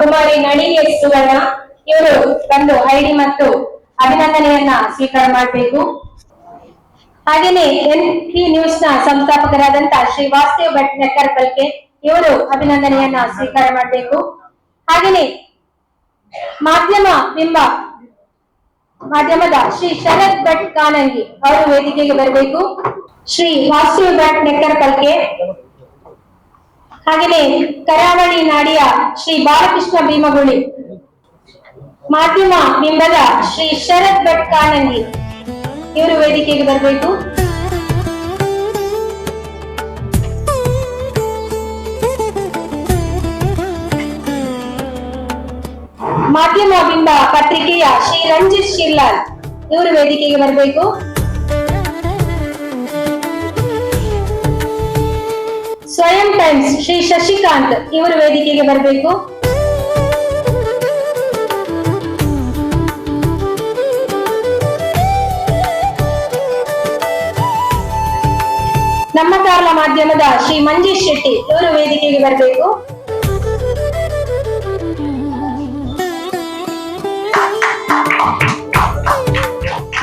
S2: ಕುಮಾರಿ ನಳಿಗೆ ಸುವರ್ಣ ಇವರು ಬಂದು ಐಡಿ ಮತ್ತು ಅಭಿನಂದನೆಯನ್ನ ಸ್ವೀಕಾರ ಮಾಡಬೇಕು. ಹಾಗೆಯೇ NP ನ್ಯೂಸ್ ನ ಸಂಸ್ಥಾಪಕರಾದಂತ ಶ್ರೀ ವಾಸುದೇವ್ ಭಟ್ ನೆಕ್ಕರ್ಕಲ್ಕೆ ಇವರು ಅಭಿನಂದನೆಯನ್ನ ಸ್ವೀಕಾರ ಮಾಡಬೇಕು. ಹಾಗೆಯೇ ಮಾಧ್ಯಮದ ಶ್ರೀ ಶರತ್ ಭಟ್ ಕಾನಂಗಿ ಅವರು ವೇದಿಕೆಗೆ ಬರಬೇಕು. ಶ್ರೀ ವಾಸುದೇವ್ ಭಟ್ ನೆಕ್ಕರ್ಕಲ್ಕೆ ಹಾಗೆಯೇ ಕರಾವಳಿ ನಾಡಿಯ ಶ್ರೀ ಬಾಲಕೃಷ್ಣ ಭೀಮಗುಳಿ, ಮಾಧ್ಯಮ ಬಿಂಬದ ಶ್ರೀ ಶರತ್ ಭಟ್ ಕಾನಂಗಿ ಇವರು ವೇದಿಕೆಗೆ ಬರಬೇಕು. ಮಾಧ್ಯಮ ಬಿಂಬ ಪತ್ರಿಕೆಯ ಶ್ರೀ ರಂಜಿತ್ ಶಿರ್ಲಾಲ್ ಇವರು ವೇದಿಕೆಗೆ ಬರಬೇಕು. ಸ್ವಯಂ ಟೈಮ್ಸ್ ಶ್ರೀ ಶಶಿಕಾಂತ್ ಇವರು ವೇದಿಕೆಗೆ ಬರಬೇಕು. ನಮ್ಮ ಕಾರ್ಲ ಮಾಧ್ಯಮದ ಶ್ರೀ ಮಂಜೇಶ್ ಶೆಟ್ಟಿ ಇವರು ವೇದಿಕೆಗೆ ಬರಬೇಕು.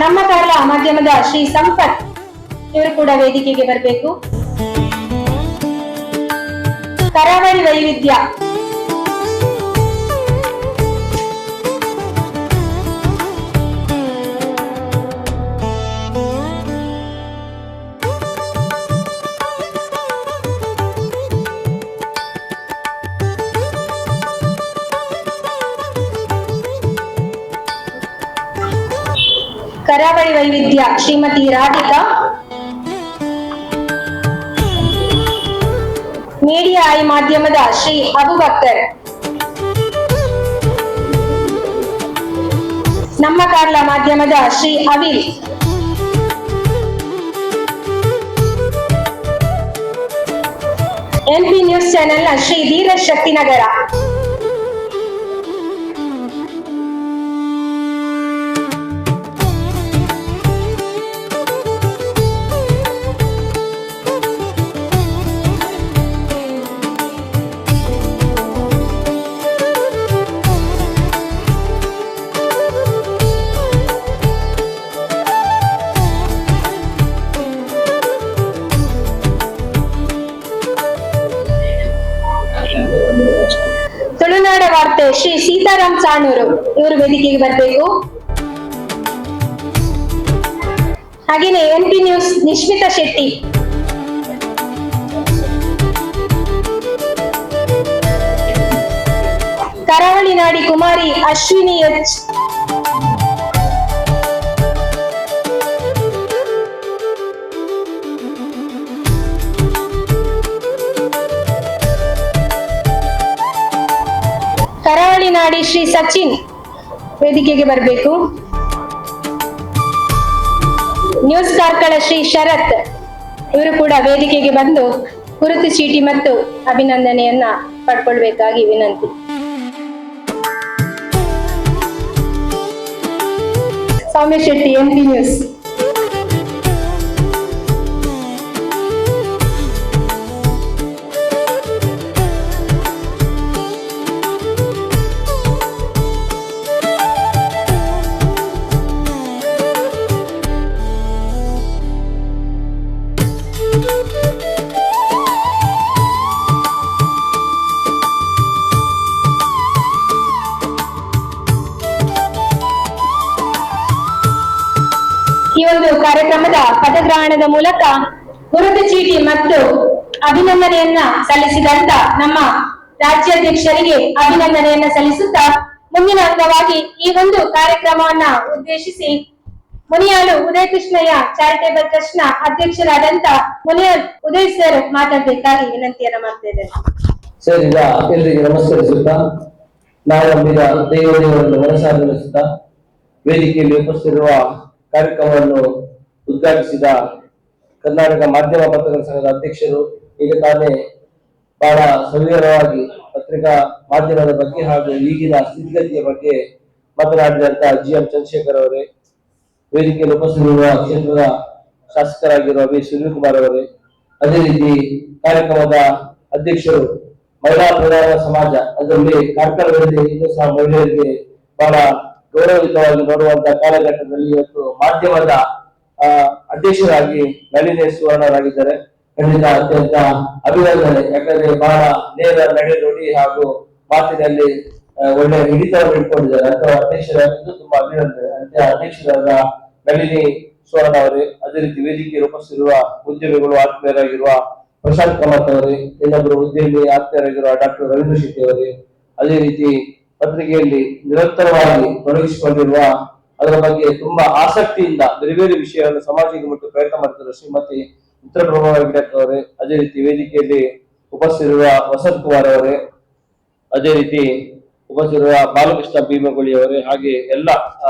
S2: ನಮ್ಮ ಕಾರ್ಲ ಮಾಧ್ಯಮದ ಶ್ರೀ ಸಂಪತ್ ಇವರು ಕೂಡ ವೇದಿಕೆಗೆ ಬರಬೇಕು. ಕರಾವಳಿ ವೈವಿಧ್ಯ ಕರಾವಳಿ ವೈವಿಧ್ಯ ಶ್ರೀಮತಿ ರಾಧಿಕಾ. ಮೀಡಿಯಾ ಐ ಮಾಧ್ಯಮದ ಶ್ರೀ ಅಬುಬಕ್ಕರ್. ನಮ್ಮ ಕಾರ್ಲ ಮಾಧ್ಯಮದ ಶ್ರೀ ಅವಿಲ್. NP ನ್ಯೂಸ್ ಚಾನೆಲ್ನ ಶ್ರೀ ಧೀರಜ್ ಶಕ್ತಿನಗರ. ತುಳುನಾಡ ವಾರ್ತೆ ಶ್ರೀ ಸೀತಾರಾಮ್ ಸಾಣೂರು ಇವರು ವೇದಿಕೆಗೆ ಬರಬೇಕು. ಹಾಗೇನೆ NP ನ್ಯೂಸ್ ನಿಶ್ಮಿತಾ ಶೆಟ್ಟಿ, ಕರಾವಳಿ ನಾಡಿ ಕುಮಾರಿ ಅಶ್ವಿನಿ ಎಚ್, ಕರಾವಳಿ ನಾಡಿ ಶ್ರೀ ಸಚಿನ್ ವೇದಿಕೆಗೆ ಬರಬೇಕು. ನ್ಯೂಸ್ ಕಾರ್ಕಳ ಶ್ರೀ ಶರತ್ ಇವರು ಕೂಡ ವೇದಿಕೆಗೆ ಬಂದು ಗುರುತು ಚೀಟಿ ಮತ್ತು ಅಭಿನಂದನೆಯನ್ನ ಪಡ್ಕೊಳ್ಬೇಕಾಗಿ ವಿನಂತಿ. ಸೌಮ್ಯ ಶೆಟ್ಟಿ, NP ನ್ಯೂಸ್. ಈ ಒಂದು ಕಾರ್ಯಕ್ರಮದ ಪದಗ್ರಹಣದ ಮೂಲಕ ಗುರುತು ಚೀಟಿ ಮತ್ತು ಅಭಿನಂದನೆಯನ್ನ ಸಲ್ಲಿಸಿದಂತ ನಮ್ಮ ರಾಜ್ಯಾಧ್ಯಕ್ಷರಿಗೆ ಅಭಿನಂದನೆಯನ್ನ ಸಲ್ಲಿಸುತ್ತಾ ಮುಂದಿನ ಅಂಗವಾಗಿ ಈ ಒಂದು ಕಾರ್ಯಕ್ರಮವನ್ನ ಉದ್ದೇಶಿಸಿ ಮುನಿಯಾಲು ಉದಯ ಕೃಷ್ಣಯ್ಯ ಚಾರಿಟೇಬಲ್ ಟ್ರಸ್ಟ್ ನ ಅಧ್ಯಕ್ಷರಾದಂತ ಮುನಿಯಾಲ್ ಉದಯ್ ಸರ್ ಮಾತಾಡಬೇಕಾಗಿ ವಿನಂತಿಯನ್ನ ಮಾಡ್ತಾ ಇದ್ದೇನೆ.
S7: ಸರ್, ಈಗ ಎಲ್ಲರಿಗೆ ನಮಸ್ಕರಿಸುತ್ತಾ ನಾವು ನಂಬಿದ ದೇವರನ್ನು ಮನಸ್ಸಾರಿಸುತ್ತಾ ವೇದಿಕೆಯಲ್ಲಿ ಉಪಸ್ಥಿತಿರುವ ಕಾರ್ಯಕ್ರಮವನ್ನು ಉದ್ಘಾಟಿಸಿದ ಕರ್ನಾಟಕ ಮಾಧ್ಯಮ ಪತ್ರಕರ್ತರ ಸಂಘದ ಅಧ್ಯಕ್ಷರು ಈಗ ತಾನೇ ಬಹಳ ಸವಿವರವಾಗಿ ಪತ್ರಿಕಾ ಮಾಧ್ಯಮದ ಬಗ್ಗೆ ಹಾಗೂ ಈಗಿನ ಸ್ಥಿತಿಗತಿಯ ಬಗ್ಗೆ ಮಾತನಾಡಿದಂತ GM ಚಂದ್ರಶೇಖರ್ ಅವರೇ, ವೇದಿಕೆಯಲ್ಲಿ ಉಪಸ್ಥಿತಿರುವ ಕ್ಷೇತ್ರದ ಶಾಸಕರಾಗಿರುವ ವಿ ಸುನೀಲ್ ಅವರೇ, ಅದೇ ರೀತಿ ಕಾರ್ಯಕ್ರಮದ ಅಧ್ಯಕ್ಷರು ಮಹಿಳಾ ಪ್ರಧಾನ ಸಮಾಜ, ಅದರಲ್ಲಿ ಕಾರ್ಕಳದಲ್ಲಿ ಇನ್ನೂ ಸಹ ಮಹಿಳೆಯರಿಗೆ ಬಹಳ ಗೌರವಯುತವಾಗಿ ನೋಡುವಂತಹ ಕಾಲಘಟ್ಟದಲ್ಲಿ ಇವತ್ತು ಮಾಧ್ಯಮದ ಅಧ್ಯಕ್ಷರಾಗಿ ನಳಿನಿ ಸುವರ್ಣರಾಗಿದ್ದಾರೆ. ಖಂಡಿತ ಅತ್ಯಂತ ಅಭಿನಂದನೆ. ಯಾಕಂದ್ರೆ ಬಹಳ ನೇರ ನಡೆ ನುಡಿ ಹಾಗೂ ಮಾತಿನಲ್ಲಿ ಒಳ್ಳೆ ಹಿಡಿತವನ್ನು ಇಟ್ಕೊಂಡಿದ್ದಾರೆ. ಅಥವಾ ಅಧ್ಯಕ್ಷರಾಗಿದ್ದು ತುಂಬಾ ಅಭಿನಂದನೆ. ಅಂತ ಅಧ್ಯಕ್ಷರಾದ ನಳಿನಿ ಸುವರ್ಣ ಅವರೇ, ಅದೇ ರೀತಿ ವೇದಿಕೆಯಲ್ಲಿ ಉಪಸ್ಥಿತಿರುವ ಉದ್ಯಮಿಗಳು ಆತ್ಮೀಯರಾಗಿರುವ ಪ್ರಶಾಂತ್ ಕಾಮತ್ ಅವರೇ, ಇನ್ನೊಬ್ಬರು ಉದ್ಯಮಿ ಆತ್ಮೀಯರಾಗಿರುವ ಡಾಕ್ಟರ್ ರವೀಂದ್ರ ಶೆಟ್ಟಿ ಅವರೇ, ಅದೇ ರೀತಿ ಪತ್ರಿಕೆಯಲ್ಲಿ ನಿರಂತರವಾಗಿ ತೊಡಗಿಸಿಕೊಂಡಿರುವ ಅದರ ಬಗ್ಗೆ ತುಂಬಾ ಆಸಕ್ತಿಯಿಂದ ಬೇರೆ ಬೇರೆ ವಿಷಯಗಳನ್ನು ಸಮಾಜಕ್ಕೆ ಮುಟ್ಟು ಪ್ರಯತ್ನ ಮಾಡ್ತಿರುವ ಶ್ರೀಮತಿ ಉತ್ತರಪ್ರಭಾ ಗಿಡಕ್ ಅವರೇ, ಅದೇ ರೀತಿ ವೇದಿಕೆಯಲ್ಲಿ ಉಪಸ್ಥಿತಿರುವ ವಸಂತ್ ಕುಮಾರ್ ಅವರೇ, ಅದೇ ರೀತಿ ಉಪಸ್ಥಿತಿರುವ ಬಾಲಕೃಷ್ಣ ಭೀಮಗುಳಿ ಅವರೇ, ಹಾಗೆ ಎಲ್ಲ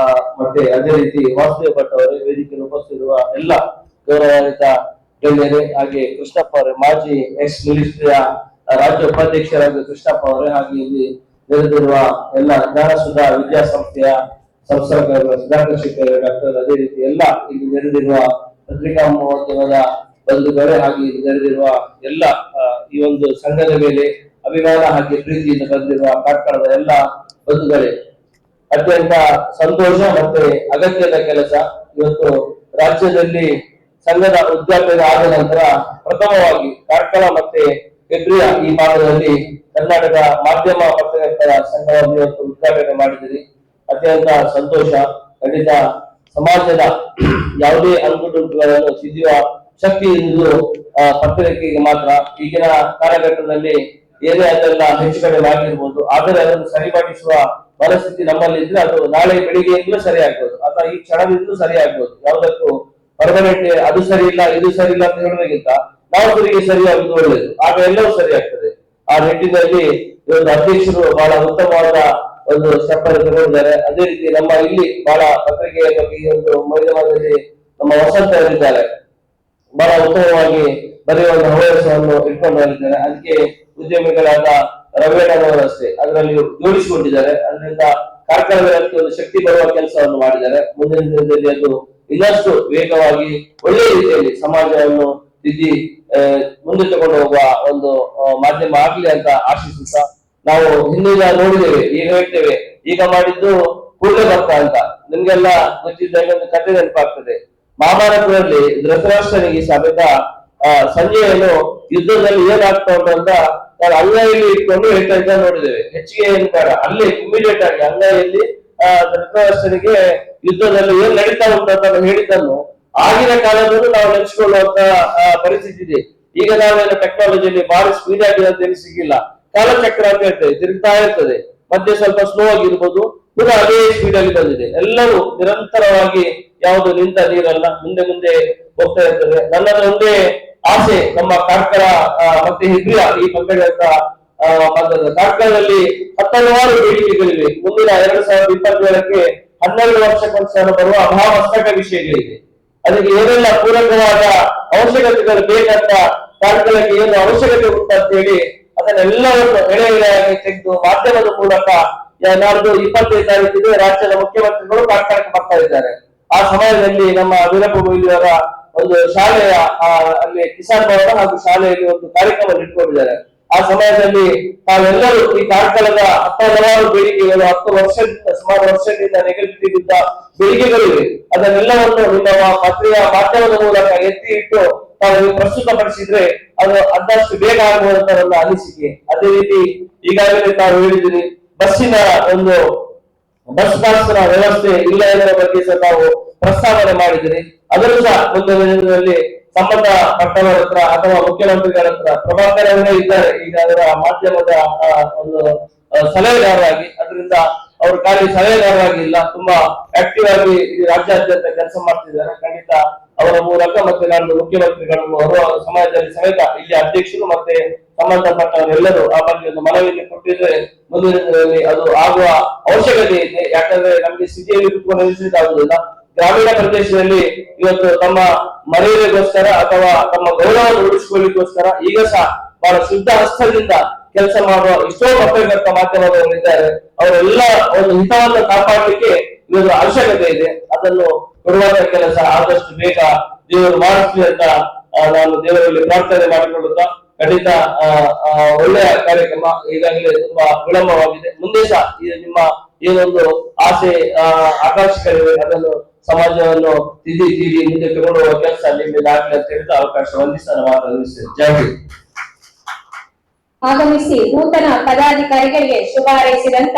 S7: ಮತ್ತೆ ಅದೇ ರೀತಿ ವಾಸುದೇವ್ ಭಟ್ ಅವರೇ, ವೇದಿಕೆಯಲ್ಲಿ ಉಪಸ್ಥಿತಿರುವ ಎಲ್ಲ ಗೌರವಾನ್ವಿತ ಗಣ್ಯರೇ, ಹಾಗೆ ಕೃಷ್ಣಪ್ಪ ಅವರೇ, ಮಾಜಿ ಎಕ್ಸ್ ಮಿಲಿಟರಿಯ ರಾಜ್ಯ ಉಪಾಧ್ಯಕ್ಷರಾದ ಕೃಷ್ಣಪ್ಪ ಅವರೇ, ಹಾಗೆ ಇಲ್ಲಿ ನೆರೆದಿರುವ ಎಲ್ಲ ಜ್ಞಾನಸುಧಾ ವಿದ್ಯಾಸಂಸ್ಥೆಯ ಸಂಸ್ಥಾಪಕರಾದ ಸುಧಾಕರ್ ಶೆಟ್ಟಿ ಡಾಕ್ಟರ್, ಅದೇ ರೀತಿ ಎಲ್ಲ ಇಲ್ಲಿ ನೆರೆದಿರುವ ಪತ್ರಿಕಾ ಮಾಧ್ಯಮದ ಬಂಧುಗಳೇ, ಹಾಗೆ ಇಲ್ಲಿ ನೆರೆದಿರುವ ಎಲ್ಲ ಈ ಒಂದು ಸಂಘದ ಮೇಲೆ ಅಭಿಮಾನ ಹಾಗೆ ಪ್ರೀತಿಯಿಂದ ಬಂದಿರುವ ಕಾರ್ಕಳದ ಎಲ್ಲ ಬಂಧುಗಳೇ, ಅತ್ಯಂತ ಸಂತೋಷ ಮತ್ತೆ ಅಗತ್ಯದ ಕೆಲಸ. ಇವತ್ತು ರಾಜ್ಯದಲ್ಲಿ ಸಂಘದ ಉದ್ಘಾಟನೆ ಆದ ನಂತರ ಪ್ರಥಮವಾಗಿ ಕಾರ್ಕಳ ಮತ್ತೆ ಹೆಬ್ರಿಯ ಈ ಭಾಗದಲ್ಲಿ ಕರ್ನಾಟಕ ಮಾಧ್ಯಮ ಪತ್ರಕರ್ತರ ಸಂಘವನ್ನು ಇವತ್ತು ಉದ್ಘಾಟನೆ ಮಾಡಿದಿರಿ. ಅತ್ಯಂತ ಸಂತೋಷ. ಖಂಡಿತ ಸಮಾಜದ ಯಾವುದೇ ಅಂಕುಡೊಂಕುಗಳನ್ನು ತಿದ್ದುವ ಶಕ್ತಿ ಇರುವುದು ಪತ್ರಿಕೆಗೆ ಮಾತ್ರ. ಈಗಿನ ಕಾಲಘಟ್ಟದಲ್ಲಿ ಏನೇ ಅದೆಲ್ಲ ಹೆಚ್ಚು ಕಡಿಮೆ ಆಗಿರ್ಬೋದು, ಆದರೆ ಅದನ್ನು ಸರಿಪಡಿಸುವ ಮನಸ್ಥಿತಿ ನಮ್ಮಲ್ಲಿ ಇದ್ರೆ ಅದು ನಾಳೆ ಬೆಳಿಗ್ಗೆಯಿಂದಲೂ ಸರಿ ಆಗ್ಬೋದು ಅಥವಾ ಈ ಕ್ಷಣದಿಂದಲೂ ಸರಿ ಆಗ್ಬೋದು. ಯಾವುದಕ್ಕೂ ಪರ್ಮನೆಂಟ್ ಅದು ಸರಿ ಇಲ್ಲ ಇದು ಸರಿ ಇಲ್ಲ ಅಂತ ಹೇಳೋದಕ್ಕಿಂತ ನಾವು ಸರಿಯಾಗುವುದು ಒಳ್ಳೆಯದು, ಆಗ ಎಲ್ಲವೂ ಸರಿ ಆಗ್ತದೆ. ಆ ನಿಟ್ಟಿನಲ್ಲಿ ಇವತ್ತು ಅಧ್ಯಕ್ಷರು ಬಹಳ ಉತ್ತಮವಾದ ಒಂದು ಸ್ಟೆಪ್ ಅನ್ನು ತಗೊಂಡಿದ್ದಾರೆ. ಅದೇ ರೀತಿ ನಮ್ಮ ಇಲ್ಲಿ ಬಹಳ ಪತ್ರಿಕೆಯ ಬಗ್ಗೆ ಈ ಒಂದು ಮೈದಾನದಲ್ಲಿ ನಮ್ಮ ವಸಂತ ಅವರಿದ್ದಾರೆ, ಬಹಳ ಉತ್ತಮವಾಗಿ ಬರೆಯುವ ಒಂದು ಹವ್ಯಾಸವನ್ನು ಇಟ್ಕೊಂಡು ಬಂದಿದ್ದಾರೆ. ಅದಕ್ಕೆ ಉದ್ಯಮಿಗಳಾದ ರವೇಣನವರು ಅಷ್ಟೇ ಅದರಲ್ಲಿ ಜೋಡಿಸಿಕೊಂಡಿದ್ದಾರೆ. ಅದರಿಂದ ಕಾರ್ಕಳದಲ್ಲಿ ಒಂದು ಶಕ್ತಿ ಬರುವ ಕೆಲಸವನ್ನು ಮಾಡಿದ್ದಾರೆ. ಮುಂದಿನ ದಿನದಲ್ಲಿ ಅದು ಇನ್ನಷ್ಟು ವೇಗವಾಗಿ ಒಳ್ಳೆಯ ರೀತಿಯಲ್ಲಿ ಸಮಾಜವನ್ನು ತಿದ್ದಿ ಮುಂದೆ ತಗೊಂಡು ಹೋಗುವ ಒಂದು ಮಾಧ್ಯಮ ಆಗ್ಲಿ ಅಂತ ಆಶಿಸುತ್ತಾ, ನಾವು ಹಿಂದಿನ ನೋಡಿದ್ದೇವೆ, ಈಗ ಹೇಳ್ತೇವೆ, ಈಗ ಮಾಡಿದ್ದು ಕೂಡಲೇ ಭಕ್ತ ಅಂತ. ನಿಮ್ಗೆಲ್ಲ ಗೊತ್ತಿದ್ದಾಗ ಒಂದು ಕಥೆ ನೆನಪಾಗ್ತದೆ. ಮಹಾಭಾರತದಲ್ಲಿ ಧೃತರಾಷ್ಟ್ರನಿಗೆ ಸಮೇತ ಸಂಜೆಯನ್ನು ಯುದ್ಧದಲ್ಲಿ ಏನಾಗ್ತಾ ಉಂಟು ಅಂತ ನಾನು ಅಂಗೈಯಲ್ಲಿ ಇಟ್ಕೊಂಡು ಹೇಳ್ತಾ ಇದ್ದ ನೋಡಿದ್ದೇವೆ. ಹೆಚ್ಚಿಗೆ ಏನು ಬೇಡ, ಅಲ್ಲಿ ಇಮಿಡಿಯೇಟ್ ಆಗಿ ಅಂಗೈಯಲ್ಲಿ ಧೃತರಾಷ್ಟ್ರನಿಗೆ ಯುದ್ಧದಲ್ಲಿ ಏನ್ ನಡೀತಾ ಉಂಟು ಅಂತ ಹೇಳಿದ್ದನ್ನು ಆಗಿನ ಕಾಲದಲ್ಲೂ ನಾವು ನೆನೆಸ್ಕೊಳ್ಳುವಂತ ಪರಿಸ್ಥಿತಿ ಇದೆ. ಈಗ ನಾವೇನು ಟೆಕ್ನಾಲಜಿಯಲ್ಲಿ ಬಹಳ ಸ್ಪೀಡ್ ಆಗಿದೆ ಅಂತ ಹೇಳಿ ಸಿಗಿಲ್ಲ. ಕಾಲಚಕ್ರ ಅಂತ ಹೇಳ್ತೇವೆ, ತಿರುಗ್ತಾ ಇರ್ತದೆ. ಮಧ್ಯೆ ಸ್ವಲ್ಪ ಸ್ಲೋ ಆಗಿರ್ಬೋದು, ಪುನಃ ಅದೇ ಸ್ಪೀಡ್ ಅಲ್ಲಿ ಬಂದಿದೆ. ಎಲ್ಲರೂ ನಿರಂತರವಾಗಿ ಯಾವುದು ನಿಂತ ನೀರಲ್ಲ, ಮುಂದೆ ಮುಂದೆ ಹೋಗ್ತಾ ಇರ್ತದೆ. ನನ್ನದು ಒಂದೇ ಆಸೆ, ನಮ್ಮ ಕಾರ್ಕಳ ಮತ್ತೆ ಹೆಬ್ರಿಯ ಈ ಪಂಗಡದ ಕಾರ್ಕಳದಲ್ಲಿ ಹತ್ತಾರು ಬೇಡಿಕೆಗಳಿವೆ. ಮುಂದಿನ 2027ಕ್ಕೆ 12 ವರ್ಷಕ್ಕೊಂದ್ಸಲ ಬರುವ ಮಹಾಮಸ್ತಕ ವಿಷಯಗಳಿದೆ. ಅದಕ್ಕೆ ಏನೆಲ್ಲ ಪೂರಕವಾದ ಅವಶ್ಯಕತೆಗಳು ಬೇಕಂತ ಕಾರ್ಕಳಕ್ಕೆ ಏನು ಅವಶ್ಯಕತೆ ಉಂಟು ಅಂತ ಹೇಳಿ ಅದನ್ನೆಲ್ಲವನ್ನು ಎಳೆಯಾಗಿ ತೆಗೆದು ಮಾಧ್ಯಮದ ಮೂಲಕ ನಾಡ್ದು 25 ತಾರೀಕಿಗೆ ರಾಜ್ಯದ ಮುಖ್ಯಮಂತ್ರಿಗಳು ಕಾರ್ಕಳಕ್ಕೆ ಬರ್ತಾ ಇದ್ದಾರೆ. ಆ ಸಮಯದಲ್ಲಿ ನಮ್ಮ ವೀರಪ್ಪ ಮೊಯ್ಲಿಯವರ ಒಂದು ಶಾಲೆಯ ಅಲ್ಲಿ ಕಿಸಾನ್ ಭವನ ಹಾಗೂ ಶಾಲೆಯಲ್ಲಿ ಒಂದು ಕಾರ್ಯಕ್ರಮ ಇಟ್ಕೊಂಡಿದ್ದಾರೆ. ಆ ಸಮಯದಲ್ಲಿ ತಾವೆಲ್ಲರೂ ಈ ಕಾರ್ಕಳದ ಹತ್ತಾರು ಬೇಡಿಕೆಗಳು 10 ವರ್ಷದಿಂದ ಸುಮಾರು ವರ್ಷದಿಂದ ನೆಗೆಟಿವ್ ಬೇಡಿಕೆಗಳಿವೆ. ಅದನ್ನೆಲ್ಲವನ್ನು ನಿಮ್ಮ ಪತ್ರಿಕಾ ಮಾಧ್ಯಮದ ಮೂಲಕ ಎತ್ತಿ ಇಟ್ಟು ತಾವು ಪ್ರಸ್ತುತಪಡಿಸಿದ್ರೆ ಅದು ಆದಷ್ಟು ಬೇಗ ಆಗುವಂತ ನನ್ನ ಅನಿಸಿಕೆ. ಅದೇ ರೀತಿ ಈಗಾಗಲೇ ತಾವು ಹೇಳಿದಿರಿ, ಬಸ್ಸಿನ ಒಂದು ಬಸ್ ಪಾಸ್ನ ವ್ಯವಸ್ಥೆ ಇಲ್ಲ ಎನ್ನುವ ಬಗ್ಗೆ ಸಹ ತಾವು ಪ್ರಸ್ತಾವನೆ ಮಾಡಿದಿರಿ. ಅದನ್ನು ಸಹ ಮುಂದಿನ ದಿನದಲ್ಲಿ ಸಂಬಂಧಪಟ್ಟವರ ಹತ್ರ ಅಥವಾ ಮುಖ್ಯಮಂತ್ರಿಗಳ ಹತ್ರ ಪ್ರಭಾಕರ್ ಅವರೇ ಇದ್ದಾರೆ ಈಗ ಅದರ ಮಾಧ್ಯಮದ ಒಂದು ಸಲಹೆಗಾರರಾಗಿ. ಅದರಿಂದ ಅವರು ಖಾಲಿ ಸಲಹೆಗಾರರಾಗಿಲ್ಲ, ತುಂಬಾ ಆಕ್ಟಿವ್ ಆಗಿ ರಾಜ್ಯಾದ್ಯಂತ ಕೆಲಸ ಮಾಡ್ತಿದ್ದಾರೆ. ಖಂಡಿತ ಅವರ ಮೂಲಕ ಮತ್ತೆ ನಾನು ಮುಖ್ಯಮಂತ್ರಿಗಳನ್ನು ಅವರ ಸಮಾಜದಲ್ಲಿ ಸಮೇತ ಇಲ್ಲಿ ಅಧ್ಯಕ್ಷರು ಮತ್ತೆ ಸಂಬಂಧಪಟ್ಟವರೆಲ್ಲರೂ ಆ ಬಗ್ಗೆ ಒಂದು ಮನವಿಯನ್ನು ಕೊಟ್ಟಿದ್ರೆ ಮುಂದಿನ ದಿನದಲ್ಲಿ ಅದು ಆಗುವ ಅವಶ್ಯಕತೆ ಇದೆ. ಯಾಕಂದ್ರೆ ನಮ್ಗೆ ಸ್ಥಿತಿಯಲ್ಲಿ ಕುತ್ಕೊಂಡು ಆಗುದಿಲ್ಲ. ಗ್ರಾಮೀಣ ಪ್ರದೇಶದಲ್ಲಿ ಇವತ್ತು ತಮ್ಮ ಮರ್ಯಾದೆಗೋಸ್ಕರ ಅಥವಾ ತಮ್ಮ ಗೌರವವನ್ನು ಉಳಿಸಿಕೊಳ್ಳಿಕ್ಕೋಸ್ಕರ ಈಗ ಸಹ ಬಹಳ ಶುದ್ಧ ಹಸ್ತದಿಂದ ಕೆಲಸ ಮಾಡುವ ಎಷ್ಟೋ ಪತ್ರಕರ್ತ ಮಾಧ್ಯಮದವರಿದ್ದಾರೆ. ಅವರೆಲ್ಲ ಒಂದು ಹಿತವನ್ನು ಕಾಪಾಡಲಿಕ್ಕೆ ಇವತ್ತು ಅವಶ್ಯಕತೆ ಇದೆ. ಅದನ್ನು ಕೊಡುವಂತ ಕೆಲಸ ಆದಷ್ಟು ಬೇಗ ದೇವರು ಮಾಡಿಸ್ಲಿ ಅಂತ ನಾನು ದೇವರಲ್ಲಿ ಪ್ರಾರ್ಥನೆ ಮಾಡಿಕೊಳ್ಳುತ್ತಾ, ಖಂಡಿತ ಒಳ್ಳೆಯ ಕಾರ್ಯಕ್ರಮ. ಈಗಾಗಲೇ ತುಂಬಾ ವಿಳಂಬವಾಗಿದೆ. ಮುಂದೆ ಸಹ ನಿಮ್ಮ ಏನೊಂದು ಆಸೆ ಆಕಾಂಕ್ಷೆಗಳಿವೆ ಅದನ್ನು ಸಮಾಜವನ್ನು ತಿದ್ದಿ ಮುಂದೆ ತಗೊಂಡು ಹೋಗುವ ಕೆಲಸ ನಿಮ್ಮಿಂದ ಆಗಲಿ ಅಂತ ಹೇಳಿದ ಅವಕಾಶ ವಂದಿಸಿ ಮಾತನಾಡಿಸ್ತೇನೆ. ಜೈ ಹಿಂದ್.
S2: ಆಗಮಿಸಿ ನೂತನ ಪದಾಧಿಕಾರಿಗಳಿಗೆ ಶುಭ ಹಾರೈಸಿದಂತ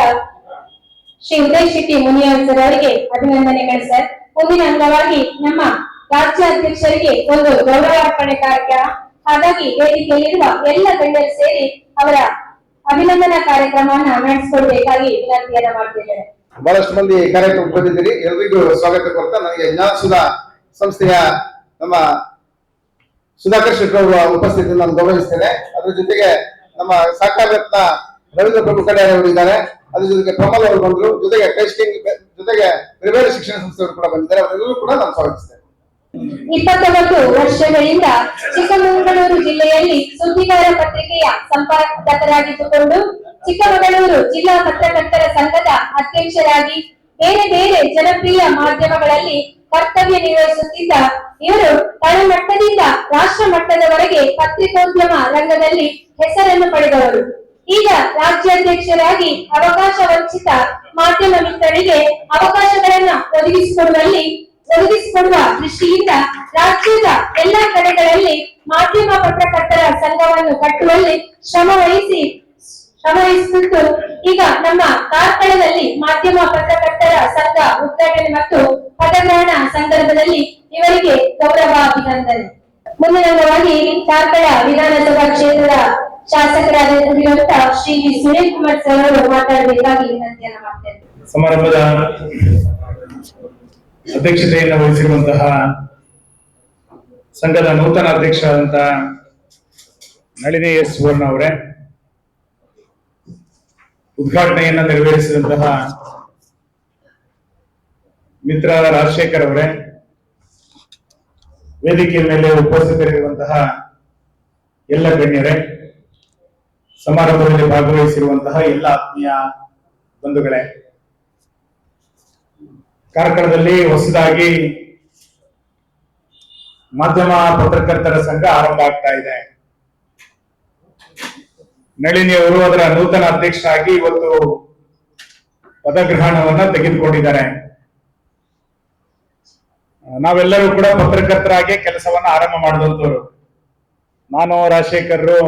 S2: ಶ್ರೀ ಉದಯ್ ಶೆಟ್ಟಿ ಮುನಿಯನ್ಸರ್ ಅವರಿಗೆ ಅಭಿನಂದನೆಗಳು ಸರ್. ಮುಂದಿನ ಅಂಗವಾಗಿ ನಮ್ಮ ರಾಜ್ಯಾಧ್ಯಕ್ಷರಿಗೆ ಒಂದು ಗೌರವಾರ್ಪಣೆ ಕಾರ್ಯಕ್ರಮ. ಹಾಗಾಗಿ ವೇದಿಕೆಯಲ್ಲಿರುವ ಎಲ್ಲ ಗಣ್ಯರು ಸೇರಿ ಅವರ ಅಭಿನಂದನಾ ಕಾರ್ಯಕ್ರಮವನ್ನು ನಡೆಸಿಕೊಡ್ಬೇಕಾಗಿ ವಿನಂತಿಯನ್ನ ಮಾಡ್ತಿದ್ದಾರೆ.
S5: ಬಹಳಷ್ಟು ಮಂದಿ ಕಾರ್ಯಕ್ರಮ ಬಂದಿದ್ದೀರಿ, ಎಲ್ರಿಗೂ ಸ್ವಾಗತ ಕೊಡ್ತಾ ನನಗೆ ಜ್ಞಾನಸುಧಾ ಸಂಸ್ಥೆಯ ನಮ್ಮ ಸುಧಾಕರ್ ಶೆಟ್ಟಿ ಅವರ ಉಪಸ್ಥಿತಿಯನ್ನು ನಾನು ಗೌರವಿಸ್ತೇನೆ. ಅದ್ರ ಜೊತೆಗೆ ನಮ್ಮ ಸಹಕಾರ ರತ್ನ ರವೀಂದ್ರ ಪ್ರಭು ಕಡ್ಯಾರ್ ಅವರು ಇದ್ದಾರೆ. ಅದ್ರ ಜೊತೆಗೆ ಪ್ರಮೋದ್ ಅವರು ಬಂದರು. ಜೊತೆಗೆ ಟೆಸ್ಟಿಂಗ್ ಜೊತೆಗೆ ಬೇರೆ ಬೇರೆ ಶಿಕ್ಷಣ ಸಂಸ್ಥೆಯವರು ಕೂಡ ಬಂದಿದ್ದಾರೆ. ಅವರೆಲ್ಲರೂ ಕೂಡ ನಾನು ಸ್ವಾಗತಿಸ್ತೇನೆ.
S2: 29 ವರ್ಷಗಳಿಂದ ಚಿಕ್ಕಮಗಳೂರು ಜಿಲ್ಲೆಯಲ್ಲಿ ಸುದ್ದಿಗಾರ ಪತ್ರಿಕೆಯ ಸಂಪಾದಕರಾಗಿದ್ದುಕೊಂಡು ಚಿಕ್ಕಮಗಳೂರು ಜಿಲ್ಲಾ ಪತ್ರಕರ್ತರ ಸಂಘದ ಅಧ್ಯಕ್ಷರಾಗಿ ಬೇರೆ ಬೇರೆ ಜನಪ್ರಿಯ ಮಾಧ್ಯಮಗಳಲ್ಲಿ ಕರ್ತವ್ಯ ನಿರ್ವಹಿಸುತ್ತಿದ್ದ ಇವರು ತಳಮಟ್ಟದಿಂದ ರಾಷ್ಟ್ರ ಮಟ್ಟದವರೆಗೆ ಪತ್ರಿಕೋದ್ಯಮ ರಂಗದಲ್ಲಿ ಹೆಸರನ್ನು ಪಡೆದವರು. ಈಗ ರಾಜ್ಯಾಧ್ಯಕ್ಷರಾಗಿ ಅವಕಾಶ ವಂಚಿತ ಮಾಧ್ಯಮ ಮಿತ್ರರಿಗೆ ಅವಕಾಶಗಳನ್ನ ಒದಗಿಸಿಕೊಡುವ ದೃಷ್ಟಿಯಿಂದ ರಾಜ್ಯದ ಎಲ್ಲಾ ಕಡೆಗಳಲ್ಲಿ ಮಾಧ್ಯಮ ಪತ್ರಕರ್ತರ ಸಂಘವನ್ನು ಕಟ್ಟುವಲ್ಲಿ ಶ್ರಮವಹಿಸುತ್ತಿದ್ದು ಈಗ ನಮ್ಮ ಕಾರ್ಕಳದಲ್ಲಿ ಮಾಧ್ಯಮ ಪತ್ರಕರ್ತರ ಸಂಘ ಉದ್ಘಾಟನೆ ಮತ್ತು ಪದಗ್ರಹಣ ಸಂದರ್ಭದಲ್ಲಿ ಇವರಿಗೆ ಗೌರವ ಅಭಿನಂದನೆ. ಮುಂದಿನವಾಗಿ ಕಾರ್ಕಳ ವಿಧಾನಸಭಾ ಕ್ಷೇತ್ರದ ಶಾಸಕರಾಗಿರುವಂತಹ ಶ್ರೀ ಸುನೀಲ್ ಕುಮಾರ್ ಸರ್ ಅವರು ಮಾತಾಡಬೇಕಾಗಿ ವಿನಂತಿಯನ್ನು ಮಾಡ್ತೇನೆ.
S8: ಸಮಾರಂಭದ ಅಧ್ಯಕ್ಷತೆಯನ್ನು ವಹಿಸಿರುವಂತಹ ಸಂಘದ ನೂತನ ಅಧ್ಯಕ್ಷರಾದಂತಹ ನಳಿನಿ ಎಸ್ ಸುವರ್ಣ ಅವರೇ, ಉದ್ಘಾಟನೆಯನ್ನು ನೆರವೇರಿಸಿದಂತಹ ಮಿತ್ರ ರಾಜಶೇಖರ್ ಅವರೇ, ವೇದಿಕೆಯ ಮೇಲೆ ಉಪಸ್ಥಿತರಿರುವಂತಹ ಎಲ್ಲ ಗಣ್ಯರೇ, ಸಮಾರಂಭದಲ್ಲಿ ಭಾಗವಹಿಸಿರುವಂತಹ ಎಲ್ಲ ಆತ್ಮೀಯ ಬಂಧುಗಳೇ, ಕಾರ್ಕಳದಲ್ಲಿ ಹೊಸದಾಗಿ ಮಾಧ್ಯಮ ಪತ್ರಕರ್ತರ ಸಂಘ ಆರಂಭ ಆಗ್ತಾ ಇದೆ. ನಳಿನಿ ಅವರು ಅದರ ನೂತನ ಅಧ್ಯಕ್ಷರಾಗಿ ಇವತ್ತು ಪದಗ್ರಹಣವನ್ನ ತೆಗೆದುಕೊಂಡಿದ್ದಾರೆ. ನಾವೆಲ್ಲರೂ ಕೂಡ ಪತ್ರಕರ್ತರಾಗಿ ಕೆಲಸವನ್ನ ಆರಂಭ ಮಾಡಿದಂತವರು. ನಾನು ರಾಜಶೇಖರ್ರು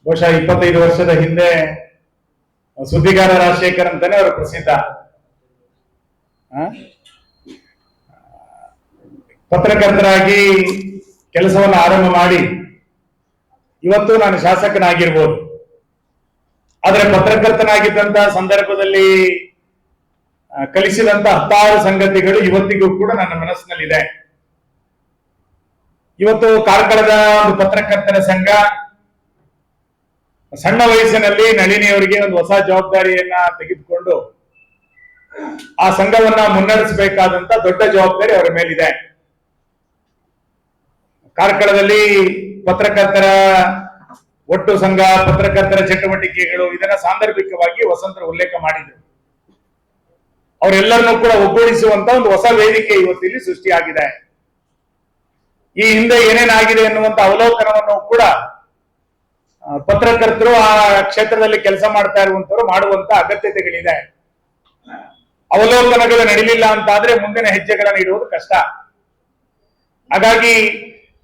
S8: ಬಹುಶಃ 25 ವರ್ಷದ ಹಿಂದೆ ಸುದ್ದಿಗಾರ ರಾಜಶೇಖರ್ ಅಂತಾನೆ ಅವರು ಪ್ರಸಿದ್ಧ. ಪತ್ರಕರ್ತರಾಗಿ ಕೆಲಸವನ್ನು ಆರಂಭ ಮಾಡಿ ಇವತ್ತು ನಾನು ಶಾಸಕನಾಗಿರ್ಬೋದು. ಆದರೆ ಪತ್ರಕರ್ತನಾಗಿದ್ದಂತಹ ಸಂದರ್ಭದಲ್ಲಿ ಕಲಿಸಿದಂತ 10 ಸಂಗತಿಗಳು ಇವತ್ತಿಗೂ ಕೂಡ ನನ್ನ ಮನಸ್ಸಿನಲ್ಲಿದೆ. ಇವತ್ತು ಕಾರ್ಕಳದ ಒಂದು ಪತ್ರಕರ್ತರ ಸಂಘ ಸಣ್ಣ ವಯಸ್ಸಿನಲ್ಲಿ ನಳಿನಿಯವರಿಗೆ ಒಂದು ಹೊಸ ಜವಾಬ್ದಾರಿಯನ್ನ ತೆಗೆದುಕೊಂಡು ಆ ಸಂಘವನ್ನ ಮುನ್ನಡೆಸಬೇಕಾದಂತ ದೊಡ್ಡ ಜವಾಬ್ದಾರಿ ಅವರ ಮೇಲಿದೆ. ಕಾರ್ಕಳದಲ್ಲಿ ಪತ್ರಕರ್ತರ ಒಟ್ಟು ಸಂಘ, ಪತ್ರಕರ್ತರ ಚಟುವಟಿಕೆಗಳು, ಇದನ್ನ ಸಾಂದರ್ಭಿಕವಾಗಿ ವಸಂತರ ಉಲ್ಲೇಖ ಮಾಡಿದ್ರು. ಅವರೆಲ್ಲರನ್ನೂ ಕೂಡ ಒಗ್ಗೂಡಿಸುವಂತ ಒಂದು ಹೊಸ ವೇದಿಕೆ ಇವತ್ತಿಲ್ಲಿ ಸೃಷ್ಟಿಯಾಗಿದೆ. ಈ ಹಿಂದೆ ಏನೇನಾಗಿದೆ ಎನ್ನುವಂತ ಅವಲೋಕನವನ್ನು ಕೂಡ ಪತ್ರಕರ್ತರು ಆ ಕ್ಷೇತ್ರದಲ್ಲಿ ಕೆಲಸ ಮಾಡ್ತಾ ಇರುವಂತವರು ಮಾಡುವಂತ ಅಗತ್ಯತೆಗಳಿದೆ. ಅವಲೋಕನಗಳು ನಡೀಲಿಲ್ಲ ಅಂತಾದ್ರೆ ಮುಂದಿನ ಹೆಜ್ಜೆಗಳನ್ನು ಇಡುವುದು ಕಷ್ಟ. ಹಾಗಾಗಿ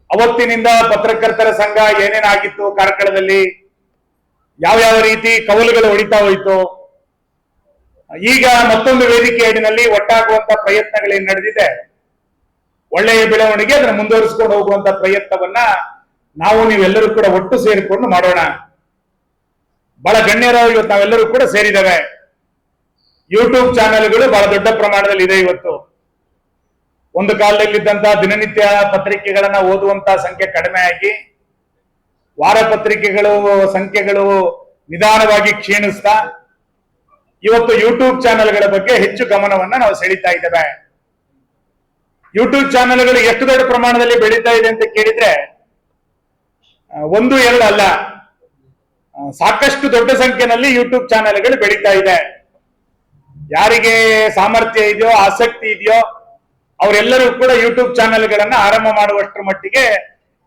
S8: ಅವತ್ತಿನಿಂದ ಪತ್ರಕರ್ತರ ಸಂಘ ಏನೇನಾಗಿತ್ತು, ಕಾರ್ಕಳದಲ್ಲಿ ಯಾವ ರೀತಿ ಕವಲುಗಳು ಹೊಡಿತಾ ಹೋಯ್ತು, ಈಗ ಮತ್ತೊಂದು ವೇದಿಕೆ ಅಡಿನಲ್ಲಿ ಒಟ್ಟಾಗುವಂತ ಪ್ರಯತ್ನಗಳೇನು ನಡೆದಿದೆ, ಒಳ್ಳೆಯ ಬೆಳವಣಿಗೆ ಅದನ್ನು ಮುಂದುವರಿಸಿಕೊಂಡು ಹೋಗುವಂತ ಪ್ರಯತ್ನವನ್ನ ನಾವು ನೀವೆಲ್ಲರೂ ಕೂಡ ಒಟ್ಟು ಸೇರಿಕೊಂಡು ಮಾಡೋಣ. ಬಹಳ ಗಣ್ಯರು ಇವತ್ತು ನಾವೆಲ್ಲರೂ ಕೂಡ ಸೇರಿದ್ದೇವೆ. ಯೂಟ್ಯೂಬ್ ಚಾನೆಲ್ಗಳು ಬಹಳ ದೊಡ್ಡ ಪ್ರಮಾಣದಲ್ಲಿ ಇದೆ. ಇವತ್ತು ಒಂದು ಕಾಲದಲ್ಲಿದ್ದಂತಹ ದಿನನಿತ್ಯ ಪತ್ರಿಕೆಗಳನ್ನ ಓದುವಂತ ಸಂಖ್ಯೆ ಕಡಿಮೆ ಆಗಿ ವಾರ ಪತ್ರಿಕೆಗಳು ಸಂಖ್ಯೆಗಳು ನಿಧಾನವಾಗಿ ಕ್ಷೀಣಿಸ್ತಾ ಇವತ್ತು ಯೂಟ್ಯೂಬ್ ಚಾನೆಲ್ಗಳ ಬಗ್ಗೆ ಹೆಚ್ಚು ಗಮನವನ್ನ ನಾವು ಸೆಳೀತಾ ಇದ್ದೇವೆ. ಯೂಟ್ಯೂಬ್ ಚಾನೆಲ್ಗಳು ಎಷ್ಟು ದೊಡ್ಡ ಪ್ರಮಾಣದಲ್ಲಿ ಬೆಳೀತಾ ಇದೆ ಅಂತ ಕೇಳಿದ್ರೆ 1-2 ಅಲ್ಲ, ಸಾಕಷ್ಟು ದೊಡ್ಡ ಸಂಖ್ಯೆಯಲ್ಲಿ ಯೂಟ್ಯೂಬ್ ಚಾನೆಲ್ಗಳು ಬೆಳೀತಾ ಇದೆ. ಯಾರಿಗೆ ಸಾಮರ್ಥ್ಯ ಇದೆಯೋ, ಆಸಕ್ತಿ ಇದೆಯೋ ಅವರೆಲ್ಲರೂ ಕೂಡ ಯೂಟ್ಯೂಬ್ ಚಾನೆಲ್ಗಳನ್ನ ಆರಂಭ ಮಾಡುವಷ್ಟರ ಮಟ್ಟಿಗೆ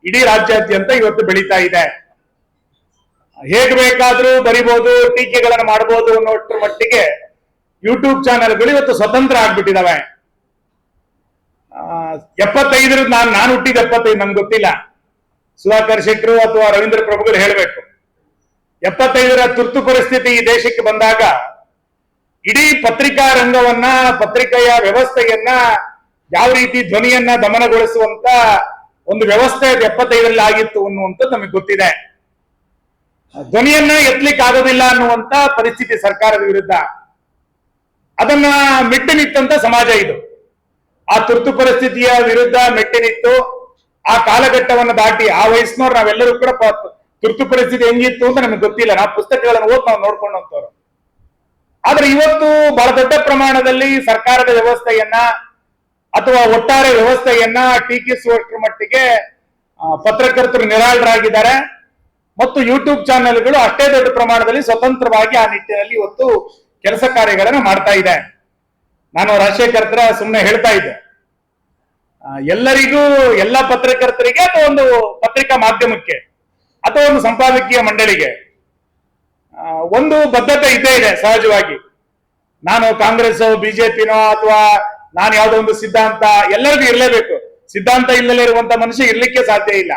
S8: ಇಡೀ ರಾಜ್ಯಾದ್ಯಂತ ಇವತ್ತು ಬೆಳೀತಾ ಇದೆ. ಹೇಗೆ ಬೇಕಾದ್ರೂ ಬರಿಬಹುದು, ಟೀಕೆಗಳನ್ನು ಮಾಡಬಹುದು ಅನ್ನೋಷ್ಟರ ಮಟ್ಟಿಗೆ ಯೂಟ್ಯೂಬ್ ಚಾನೆಲ್ಗಳು ಇವತ್ತು ಸ್ವತಂತ್ರ ಆಗ್ಬಿಟ್ಟಿದಾವೆ. 75 ನಾನು ಹುಟ್ಟಿದ 75, ನಮ್ಗೆ ಗೊತ್ತಿಲ್ಲ, ಸುಧಾಕರ್ ಶೆಟ್ಟರು ಅಥವಾ ರವೀಂದ್ರ ಪ್ರಭುಗಳು ಹೇಳಬೇಕು. 75ರ ತುರ್ತು ಪರಿಸ್ಥಿತಿ ಈ ದೇಶಕ್ಕೆ ಬಂದಾಗ ಇಡೀ ಪತ್ರಿಕಾ ರಂಗವನ್ನ, ಪತ್ರಿಕೆಯ ವ್ಯವಸ್ಥೆಯನ್ನ ಯಾವ ರೀತಿ ಧ್ವನಿಯನ್ನ ದಮನಗೊಳಿಸುವಂತ ಒಂದು ವ್ಯವಸ್ಥೆ 75ರಲ್ಲಿ ಆಗಿತ್ತು ಅನ್ನುವಂಥದ್ದು ನಮಗೆ ಗೊತ್ತಿದೆ. ಧ್ವನಿಯನ್ನ ಎತ್ತಲಿಕ್ಕೆ ಆಗೋದಿಲ್ಲ ಅನ್ನುವಂತ ಪರಿಸ್ಥಿತಿ ಸರ್ಕಾರದ ವಿರುದ್ಧ, ಅದನ್ನ ಮೆಟ್ಟಿ ನಿಂತಂತ ಸಮಾಜ ಇದು. ಆ ತುರ್ತು ಪರಿಸ್ಥಿತಿಯ ವಿರುದ್ಧ ಮೆಟ್ಟಿ ನಿಂತು ಆ ಕಾಲಘಟ್ಟವನ್ನು ದಾಟಿ ಆ ವಯಸ್ಸಿನವ್ರು ನಾವೆಲ್ಲರೂ ಕೂಡ ತುರ್ತು ಪರಿಸ್ಥಿತಿ ಹೆಂಗಿತ್ತು ಅಂತ ನಮಗೆ ಗೊತ್ತಿಲ್ಲ, ನಾವು ಪುಸ್ತಕಗಳನ್ನು ಓದಿ ನಾವು ನೋಡ್ಕೊಂಡಂತವ್ರು. ಆದ್ರೆ ಇವತ್ತು ಬಹಳ ದೊಡ್ಡ ಪ್ರಮಾಣದಲ್ಲಿ ಸರ್ಕಾರದ ವ್ಯವಸ್ಥೆಯನ್ನ ಅಥವಾ ಒಟ್ಟಾರೆ ವ್ಯವಸ್ಥೆಯನ್ನ ಟೀಕಿಸುವಷ್ಟರ ಮಟ್ಟಿಗೆ ಪತ್ರಕರ್ತರು ನಿರಾಳರಾಗಿದ್ದಾರೆ. ಮತ್ತು ಯೂಟ್ಯೂಬ್ ಚಾನೆಲ್ಗಳು ಅಷ್ಟೇ ದೊಡ್ಡ ಪ್ರಮಾಣದಲ್ಲಿ ಸ್ವತಂತ್ರವಾಗಿ ಆ ನಿಟ್ಟಿನಲ್ಲಿ ಇವತ್ತು ಕೆಲಸ ಕಾರ್ಯಗಳನ್ನು ಮಾಡ್ತಾ ಇದೆ. ನಾನು ರಾಜಶೇಖರ್ ಸುಮ್ಮನೆ ಹೇಳ್ತಾ ಇದ್ದೆ, ಎಲ್ಲರಿಗೂ, ಎಲ್ಲ ಪತ್ರಕರ್ತರಿಗೆ ಅಥವಾ ಒಂದು ಪತ್ರಿಕಾ ಮಾಧ್ಯಮಕ್ಕೆ ಅಥವಾ ಒಂದು ಸಂಪಾದಕೀಯ ಮಂಡಳಿಗೆ ಒಂದು ಬದ್ಧತೆ ಇದ್ದೇ ಇದೆ ಸಹಜವಾಗಿ. ನಾನು ಕಾಂಗ್ರೆಸ್ ಬಿಜೆಪಿನೋ ಅಥವಾ ನಾನು ಯಾವುದೋ ಒಂದು ಸಿದ್ಧಾಂತ, ಎಲ್ಲರಿಗೂ ಇರಲೇಬೇಕು. ಸಿದ್ಧಾಂತ ಇಲ್ಲದೆ ಇರುವಂತ ಮನುಷ್ಯ ಇರ್ಲಿಕ್ಕೆ ಸಾಧ್ಯ ಇಲ್ಲ.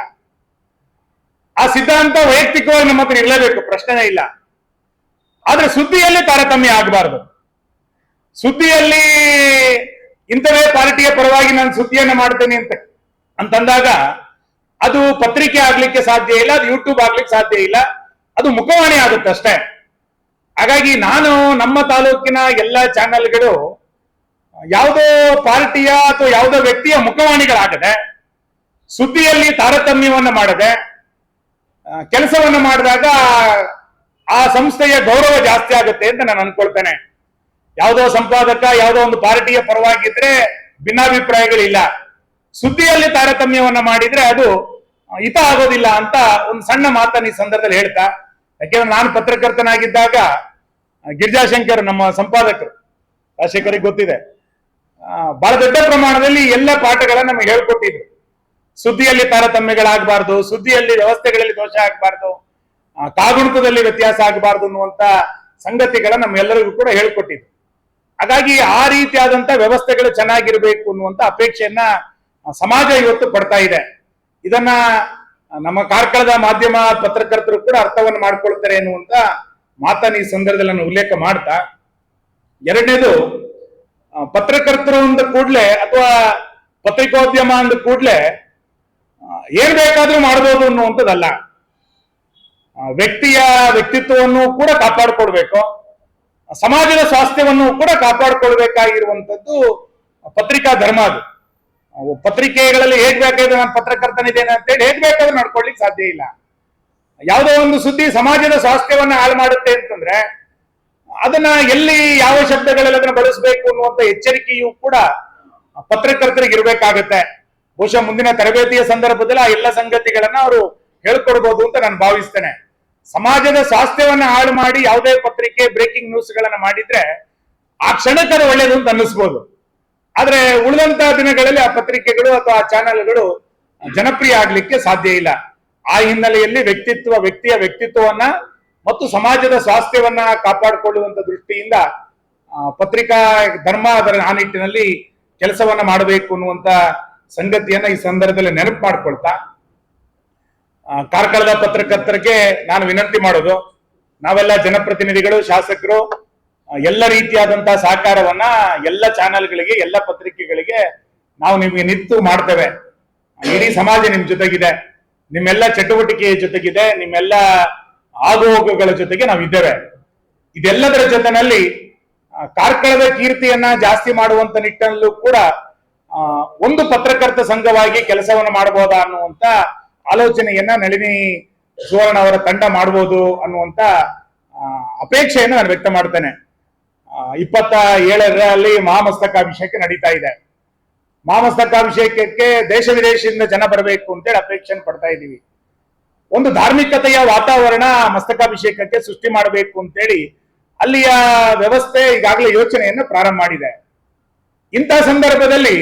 S8: ಆ ಸಿದ್ಧಾಂತ ವೈಯಕ್ತಿಕವಾಗಿ ನಮ್ಮ ಹತ್ರ ಇರಲೇಬೇಕು, ಪ್ರಶ್ನೆನೇ ಇಲ್ಲ. ಆದ್ರೆ ಸುದ್ದಿಯಲ್ಲಿ ತಾರತಮ್ಯ ಆಗಬಾರದು. ಸುದ್ದಿಯಲ್ಲಿ ಇಂಥವೇ ಪಾರ್ಟಿಯ ಪರವಾಗಿ ನಾನು ಸುದ್ದಿಯನ್ನ ಮಾಡ್ತೇನೆ ಅಂತಂದಾಗ ಅದು ಪತ್ರಿಕೆ ಆಗ್ಲಿಕ್ಕೆ ಸಾಧ್ಯ ಇಲ್ಲ, ಅದು ಯೂಟ್ಯೂಬ್ ಆಗ್ಲಿಕ್ಕೆ ಸಾಧ್ಯ ಇಲ್ಲ, ಅದು ಮುಖವಾಣಿ ಆಗುತ್ತೆ ಅಷ್ಟೇ. ಹಾಗಾಗಿ ನಾನು ನಮ್ಮ ತಾಲೂಕಿನ ಎಲ್ಲ ಚಾನೆಲ್ಗಳು ಯಾವುದೋ ಪಾರ್ಟಿಯ ಅಥವಾ ಯಾವುದೋ ವ್ಯಕ್ತಿಯ ಮುಖವಾಣಿಗಳಾಗದೆ, ಸುದ್ದಿಯಲ್ಲಿ ತಾರತಮ್ಯವನ್ನ ಮಾಡದೆ ಕೆಲಸವನ್ನ ಮಾಡಿದಾಗ ಆ ಸಂಸ್ಥೆಯ ಗೌರವ ಜಾಸ್ತಿ ಆಗುತ್ತೆ ಅಂತ ನಾನು ಅನ್ಕೊಳ್ತೇನೆ. ಯಾವುದೋ ಸಂಪಾದಕ ಯಾವುದೋ ಒಂದು ಪಾರ್ಟಿಯ ಪರವಾಗಿದ್ರೆ ಭಿನ್ನಾಭಿಪ್ರಾಯಗಳಿಲ್ಲ. ಸುದ್ದಿಯಲ್ಲಿ ತಾರತಮ್ಯವನ್ನ ಮಾಡಿದ್ರೆ ಅದು ಹಿತ ಆಗೋದಿಲ್ಲ ಅಂತ ಒಂದು ಸಣ್ಣ ಮಾತನ್ನ ಈ ಸಂದರ್ಭದಲ್ಲಿ ಹೇಳ್ತಾ, ಯಾಕೆಂದ್ರೆ ನಾನು ಪತ್ರಕರ್ತನಾಗಿದ್ದಾಗ ಗಿರಿಜಾಶಂಕರ್ ನಮ್ಮ ಸಂಪಾದಕರು, ರಾಜಶೇಖರಿಗೆ ಗೊತ್ತಿದೆ, ಬಹಳ ದೊಡ್ಡ ಪ್ರಮಾಣದಲ್ಲಿ ಎಲ್ಲ ಪಾಠಗಳನ್ನ ನಮಗೆ ಹೇಳ್ಕೊಟ್ಟಿದ್ರು. ಸುದ್ದಿಯಲ್ಲಿ ತಾರತಮ್ಯಗಳಾಗಬಾರ್ದು, ಸುದ್ದಿಯಲ್ಲಿ ವ್ಯವಸ್ಥೆಗಳಲ್ಲಿ ದೋಷ ಆಗಬಾರ್ದು, ಕಾಗುಣಿತದಲ್ಲಿ ವ್ಯತ್ಯಾಸ ಆಗಬಾರ್ದು ಅನ್ನುವಂತ ಸಂಗತಿಗಳನ್ನ ನಮ್ಮೆಲ್ಲರಿಗೂ ಕೂಡ ಹೇಳ್ಕೊಟ್ಟಿದ್ರು. ಹಾಗಾಗಿ ಆ ರೀತಿಯಾದಂತ ವ್ಯವಸ್ಥೆಗಳು ಚೆನ್ನಾಗಿರ್ಬೇಕು ಅನ್ನುವಂತ ಅಪೇಕ್ಷೆಯನ್ನ ಸಮಾಜ ಇವತ್ತು ಪಡ್ತಾ ಇದೆ. ಇದನ್ನ ನಮ್ಮ ಕಾರ್ಕಳದ ಮಾಧ್ಯಮ ಪತ್ರಕರ್ತರು ಕೂಡ ಅರ್ಥವನ್ನು ಮಾಡ್ಕೊಳ್ತಾರೆ ಎನ್ನುವಂತ ಮಾತನ್ನ ಈ ಸಂದರ್ಭದಲ್ಲಿ ನಾನು ಉಲ್ಲೇಖ ಮಾಡ್ತಾ, ಎರಡನೇದು, ಪತ್ರಕರ್ತರು ಅಂದ ಕೂಡ್ಲೆ ಅಥವಾ ಪತ್ರಿಕೋದ್ಯಮ ಅಂದ ಕೂಡ್ಲೆ ಏನ್ ಬೇಕಾದ್ರೂ ಮಾಡ್ಬೋದು ಅನ್ನುವಂಥದ್ದಲ್ಲ. ವ್ಯಕ್ತಿಯ ವ್ಯಕ್ತಿತ್ವವನ್ನು ಕೂಡ ಕಾಪಾಡಿಕೊಳ್ಬೇಕು, ಸಮಾಜದ ಸ್ವಾಸ್ಥ್ಯವನ್ನು ಕೂಡ ಕಾಪಾಡಿಕೊಳ್ಬೇಕಾಗಿರುವಂತದ್ದು ಪತ್ರಿಕಾ ಧರ್ಮ. ಅದು ಪತ್ರಿಕೆಗಳಲ್ಲಿ ಹೇಗ್ ಬೇಕಾದ್ರೆ ನಾನು ಪತ್ರಕರ್ತನಿದ್ದೇನೆ ಅಂತೇಳಿ ಹೇಗ್ ಬೇಕಾದ್ರೂ ನಡ್ಕೊಳ್ಳಿಕ್ ಸಾಧ್ಯ ಇಲ್ಲ. ಯಾವುದೋ ಒಂದು ಸುದ್ದಿ ಸಮಾಜದ ಸ್ವಾಸ್ಥ್ಯವನ್ನ ಹಾಳು ಮಾಡುತ್ತೆ ಅಂತಂದ್ರೆ ಅದನ್ನ ಎಲ್ಲಿ ಯಾವ ಶಬ್ದಗಳಲ್ಲಿ ಅದನ್ನ ಬಳಸಬೇಕು ಅನ್ನುವಂತ ಎಚ್ಚರಿಕೆಯೂ ಕೂಡ ಪತ್ರಕರ್ತರಿಗೆ ಇರಬೇಕಾಗತ್ತೆ. ಬಹುಶಃ ಮುಂದಿನ ತರಬೇತಿಯ ಸಂದರ್ಭದಲ್ಲಿ ಆ ಎಲ್ಲ ಸಂಗತಿಗಳನ್ನ ಅವರು ಹೇಳ್ಕೊಡ್ಬೋದು ಅಂತ ನಾನು ಭಾವಿಸ್ತೇನೆ. ಸಮಾಜದ ಸ್ವಾಸ್ಥ್ಯವನ್ನ ಹಾಳು ಮಾಡಿ ಯಾವುದೇ ಪತ್ರಿಕೆ ಬ್ರೇಕಿಂಗ್ ನ್ಯೂಸ್ ಗಳನ್ನ ಮಾಡಿದ್ರೆ ಆ ಕ್ಷಣಕ್ಕದ ಒಳ್ಳೇದು ಅಂತ ಅನ್ನಿಸ್ಬೋದು. ಆದ್ರೆ ಉಳಿದಂತಹ ದಿನಗಳಲ್ಲಿ ಆ ಪತ್ರಿಕೆಗಳು ಅಥವಾ ಆ ಚಾನೆಲ್ಗಳು ಜನಪ್ರಿಯ ಆಗ್ಲಿಕ್ಕೆ ಸಾಧ್ಯ ಇಲ್ಲ. ಆ ಹಿನ್ನೆಲೆಯಲ್ಲಿ ವ್ಯಕ್ತಿಯ ವ್ಯಕ್ತಿತ್ವವನ್ನ ಮತ್ತು ಸಮಾಜದ ಸ್ವಾಸ್ಥ್ಯವನ್ನ ಕಾಪಾಡಿಕೊಳ್ಳುವಂತ ದೃಷ್ಟಿಯಿಂದ ಪತ್ರಿಕಾ ಧರ್ಮ ಅದರ ಆ ನಿಟ್ಟಿನಲ್ಲಿ ಕೆಲಸವನ್ನ ಮಾಡಬೇಕು ಅನ್ನುವಂತ ಸಂಗತಿಯನ್ನ ಈ ಸಂದರ್ಭದಲ್ಲಿ ನೆನಪು ಮಾಡ್ಕೊಳ್ತಾ, ಕಾರ್ಕಳದ ಪತ್ರಕರ್ತರಿಗೆ ನಾನು ವಿನಂತಿ ಮಾಡೋದು, ನಾವೆಲ್ಲ ಜನಪ್ರತಿನಿಧಿಗಳು, ಶಾಸಕರು ಎಲ್ಲ ರೀತಿಯಾದಂತಹ ಸಹಕಾರವನ್ನ ಎಲ್ಲ ಚಾನೆಲ್ಗಳಿಗೆ, ಎಲ್ಲ ಪತ್ರಿಕೆಗಳಿಗೆ ನಾವು ನಿಮಗೆ ನಿಂತು ಮಾಡ್ತೇವೆ. ಇಡೀ ಸಮಾಜ ನಿಮ್ ಜೊತೆಗಿದೆ, ನಿಮ್ಮೆಲ್ಲ ಚಟುವಟಿಕೆಯ ಜೊತೆಗಿದೆ, ನಿಮ್ಮೆಲ್ಲ ಆಗುಹೋಗುಗಳ ಜೊತೆಗೆ ನಾವಿದ್ದೇವೆ. ಇದೆಲ್ಲದರ ಜೊತೆನಲ್ಲಿ ಕಾರ್ಕಳದ ಕೀರ್ತಿಯನ್ನ ಜಾಸ್ತಿ ಮಾಡುವಂತ ನಿಟ್ಟಿನಲ್ಲೂ ಕೂಡ ಒಂದು ಪತ್ರಕರ್ತ ಸಂಘವಾಗಿ ಕೆಲಸವನ್ನು ಮಾಡಬಹುದಾ ಅನ್ನುವಂತ ಆಲೋಚನೆಯನ್ನ ನಳಿನಿ ಸುವರ್ಣ ಅವರ ತಂಡ ಮಾಡಬಹುದು ಅನ್ನುವಂತ ಅಪೇಕ್ಷೆಯನ್ನು ನಾನು ವ್ಯಕ್ತ ಮಾಡ್ತೇನೆ. 27ರಲ್ಲಿ ಮಹಾಮಸ್ತಕಾಭಿಷೇಕ ನಡೀತಾ ಇದೆ. ಮಹಾಮಸ್ತಕಾಭಿಷೇಕಕ್ಕೆ ದೇಶ ವಿದೇಶದಿಂದ ಜನ ಬರಬೇಕು ಅಂತೇಳಿ ಅಪೇಕ್ಷೆಯನ್ನು ಪಡ್ತಾ ಇದ್ದೀವಿ. ಒಂದು ಧಾರ್ಮಿಕತೆಯ ವಾತಾವರಣ ಮಸ್ತಕಾಭಿಷೇಕಕ್ಕೆ ಸೃಷ್ಟಿ ಮಾಡಬೇಕು ಅಂತೇಳಿ ಅಲ್ಲಿಯ ವ್ಯವಸ್ಥೆ ಈಗಾಗಲೇ ಯೋಚನೆಯನ್ನು ಪ್ರಾರಂಭ ಮಾಡಿದೆ. ಇಂಥ ಸಂದರ್ಭದಲ್ಲಿ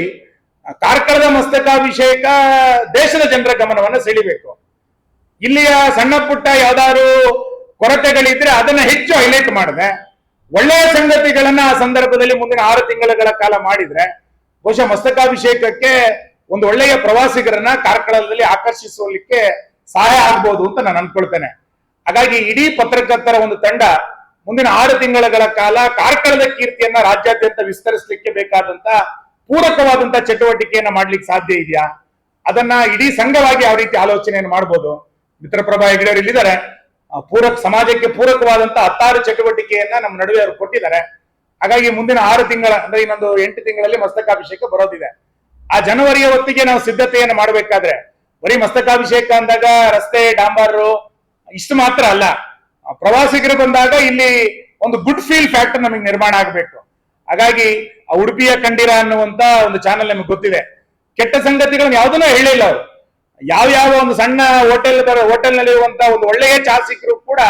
S8: ಕಾರ್ಕಳದ ಮಸ್ತಕಾಭಿಷೇಕ ದೇಶದ ಜನರ ಗಮನವನ್ನು ಸೆಳಿಬೇಕು. ಇಲ್ಲಿಯ ಸಣ್ಣ ಪುಟ್ಟ ಯಾವ್ದಾದ್ರು ಕೊರತೆಗಳಿದ್ರೆ ಅದನ್ನ ಹೆಚ್ಚು ಹೈಲೈಟ್ ಮಾಡಿದೆ ಒಳ್ಳೆಯ ಸಂಗತಿಗಳನ್ನ ಆ ಸಂದರ್ಭದಲ್ಲಿ ಮುಂದಿನ 6 ತಿಂಗಳ ಕಾಲ ಮಾಡಿದ್ರೆ ಬಹುಶಃ ಮಸ್ತಕಾಭಿಷೇಕಕ್ಕೆ ಒಂದು ಒಳ್ಳೆಯ ಪ್ರವಾಸಿಗರನ್ನ ಕಾರ್ಕಳದಲ್ಲಿ ಆಕರ್ಷಿಸಲಿಕ್ಕೆ ಸಹಾಯ ಆಗ್ಬೋದು ಅಂತ ನಾನು ಅನ್ಕೊಳ್ತೇನೆ. ಹಾಗಾಗಿ ಇಡೀ ಪತ್ರಕರ್ತರ ಒಂದು ತಂಡ ಮುಂದಿನ 6 ತಿಂಗಳ ಕಾಲ ಕಾರ್ಕಳದ ಕೀರ್ತಿಯನ್ನ ರಾಜ್ಯಾದ್ಯಂತ ವಿಸ್ತರಿಸಲಿಕ್ಕೆ ಬೇಕಾದಂತ ಪೂರಕವಾದಂತ ಚಟುವಟಿಕೆಯನ್ನ ಮಾಡ್ಲಿಕ್ಕೆ ಸಾಧ್ಯ ಇದೆಯಾ, ಅದನ್ನ ಇಡೀ ಸಂಘವಾಗಿ ಯಾವ ರೀತಿ ಆಲೋಚನೆಯನ್ನು ಮಾಡ್ಬೋದು. ಮಿತ್ರಪ್ರಭಾ ಹೆಗಡೆಯವರು ಇಲ್ಲಿದ್ದಾರೆ, ಸಮಾಜಕ್ಕೆ ಪೂರಕವಾದಂತ 16 ಚಟುವಟಿಕೆಯನ್ನ ನಮ್ಮ ನಡುವೆ ಅವರು ಕೊಟ್ಟಿದ್ದಾರೆ. ಹಾಗಾಗಿ ಮುಂದಿನ 6 ತಿಂಗಳ ಅಂದ್ರೆ ಇನ್ನೊಂದು 8 ತಿಂಗಳಲ್ಲಿ ಮಸ್ತಕಾಭಿಷೇಕ ಬರೋದಿದೆ. ಆ ಜನವರಿಯ ಹೊತ್ತಿಗೆ ನಾವು ಸಿದ್ಧತೆಯನ್ನು ಮಾಡಬೇಕಾದ್ರೆ ಬರೀ ಮಸ್ತಕಾಭಿಷೇಕ ಅಂದಾಗ ರಸ್ತೆ ಡಾಂಬಾರು ಇಷ್ಟು ಮಾತ್ರ ಅಲ್ಲ, ಪ್ರವಾಸಿಗರು ಬಂದಾಗ ಇಲ್ಲಿ ಒಂದು ಗುಡ್ ಫೀಲ್ ಫ್ಯಾಕ್ಟರ್ ನಮಗೆ ನಿರ್ಮಾಣ ಆಗಬೇಕು. ಹಾಗಾಗಿ ಆ ಉಡುಪಿಯ ಕಂಡಿರ ಅನ್ನುವಂತ ಒಂದು ಚಾನೆಲ್ ನಮಗೆ ಗೊತ್ತಿದೆ. ಕೆಟ್ಟ ಸಂಗತಿಗಳನ್ನ ಯಾವುದನ್ನೂ ಹೇಳಿಲ್ಲ ಅವರು. ಯಾವ ಒಂದು ಸಣ್ಣ ಹೋಟೆಲ್ ನಲ್ಲಿರುವಂತ ಒಂದು ಒಳ್ಳೆಯ ಚಾ ಸಿಕ್ಕರು ಕೂಡ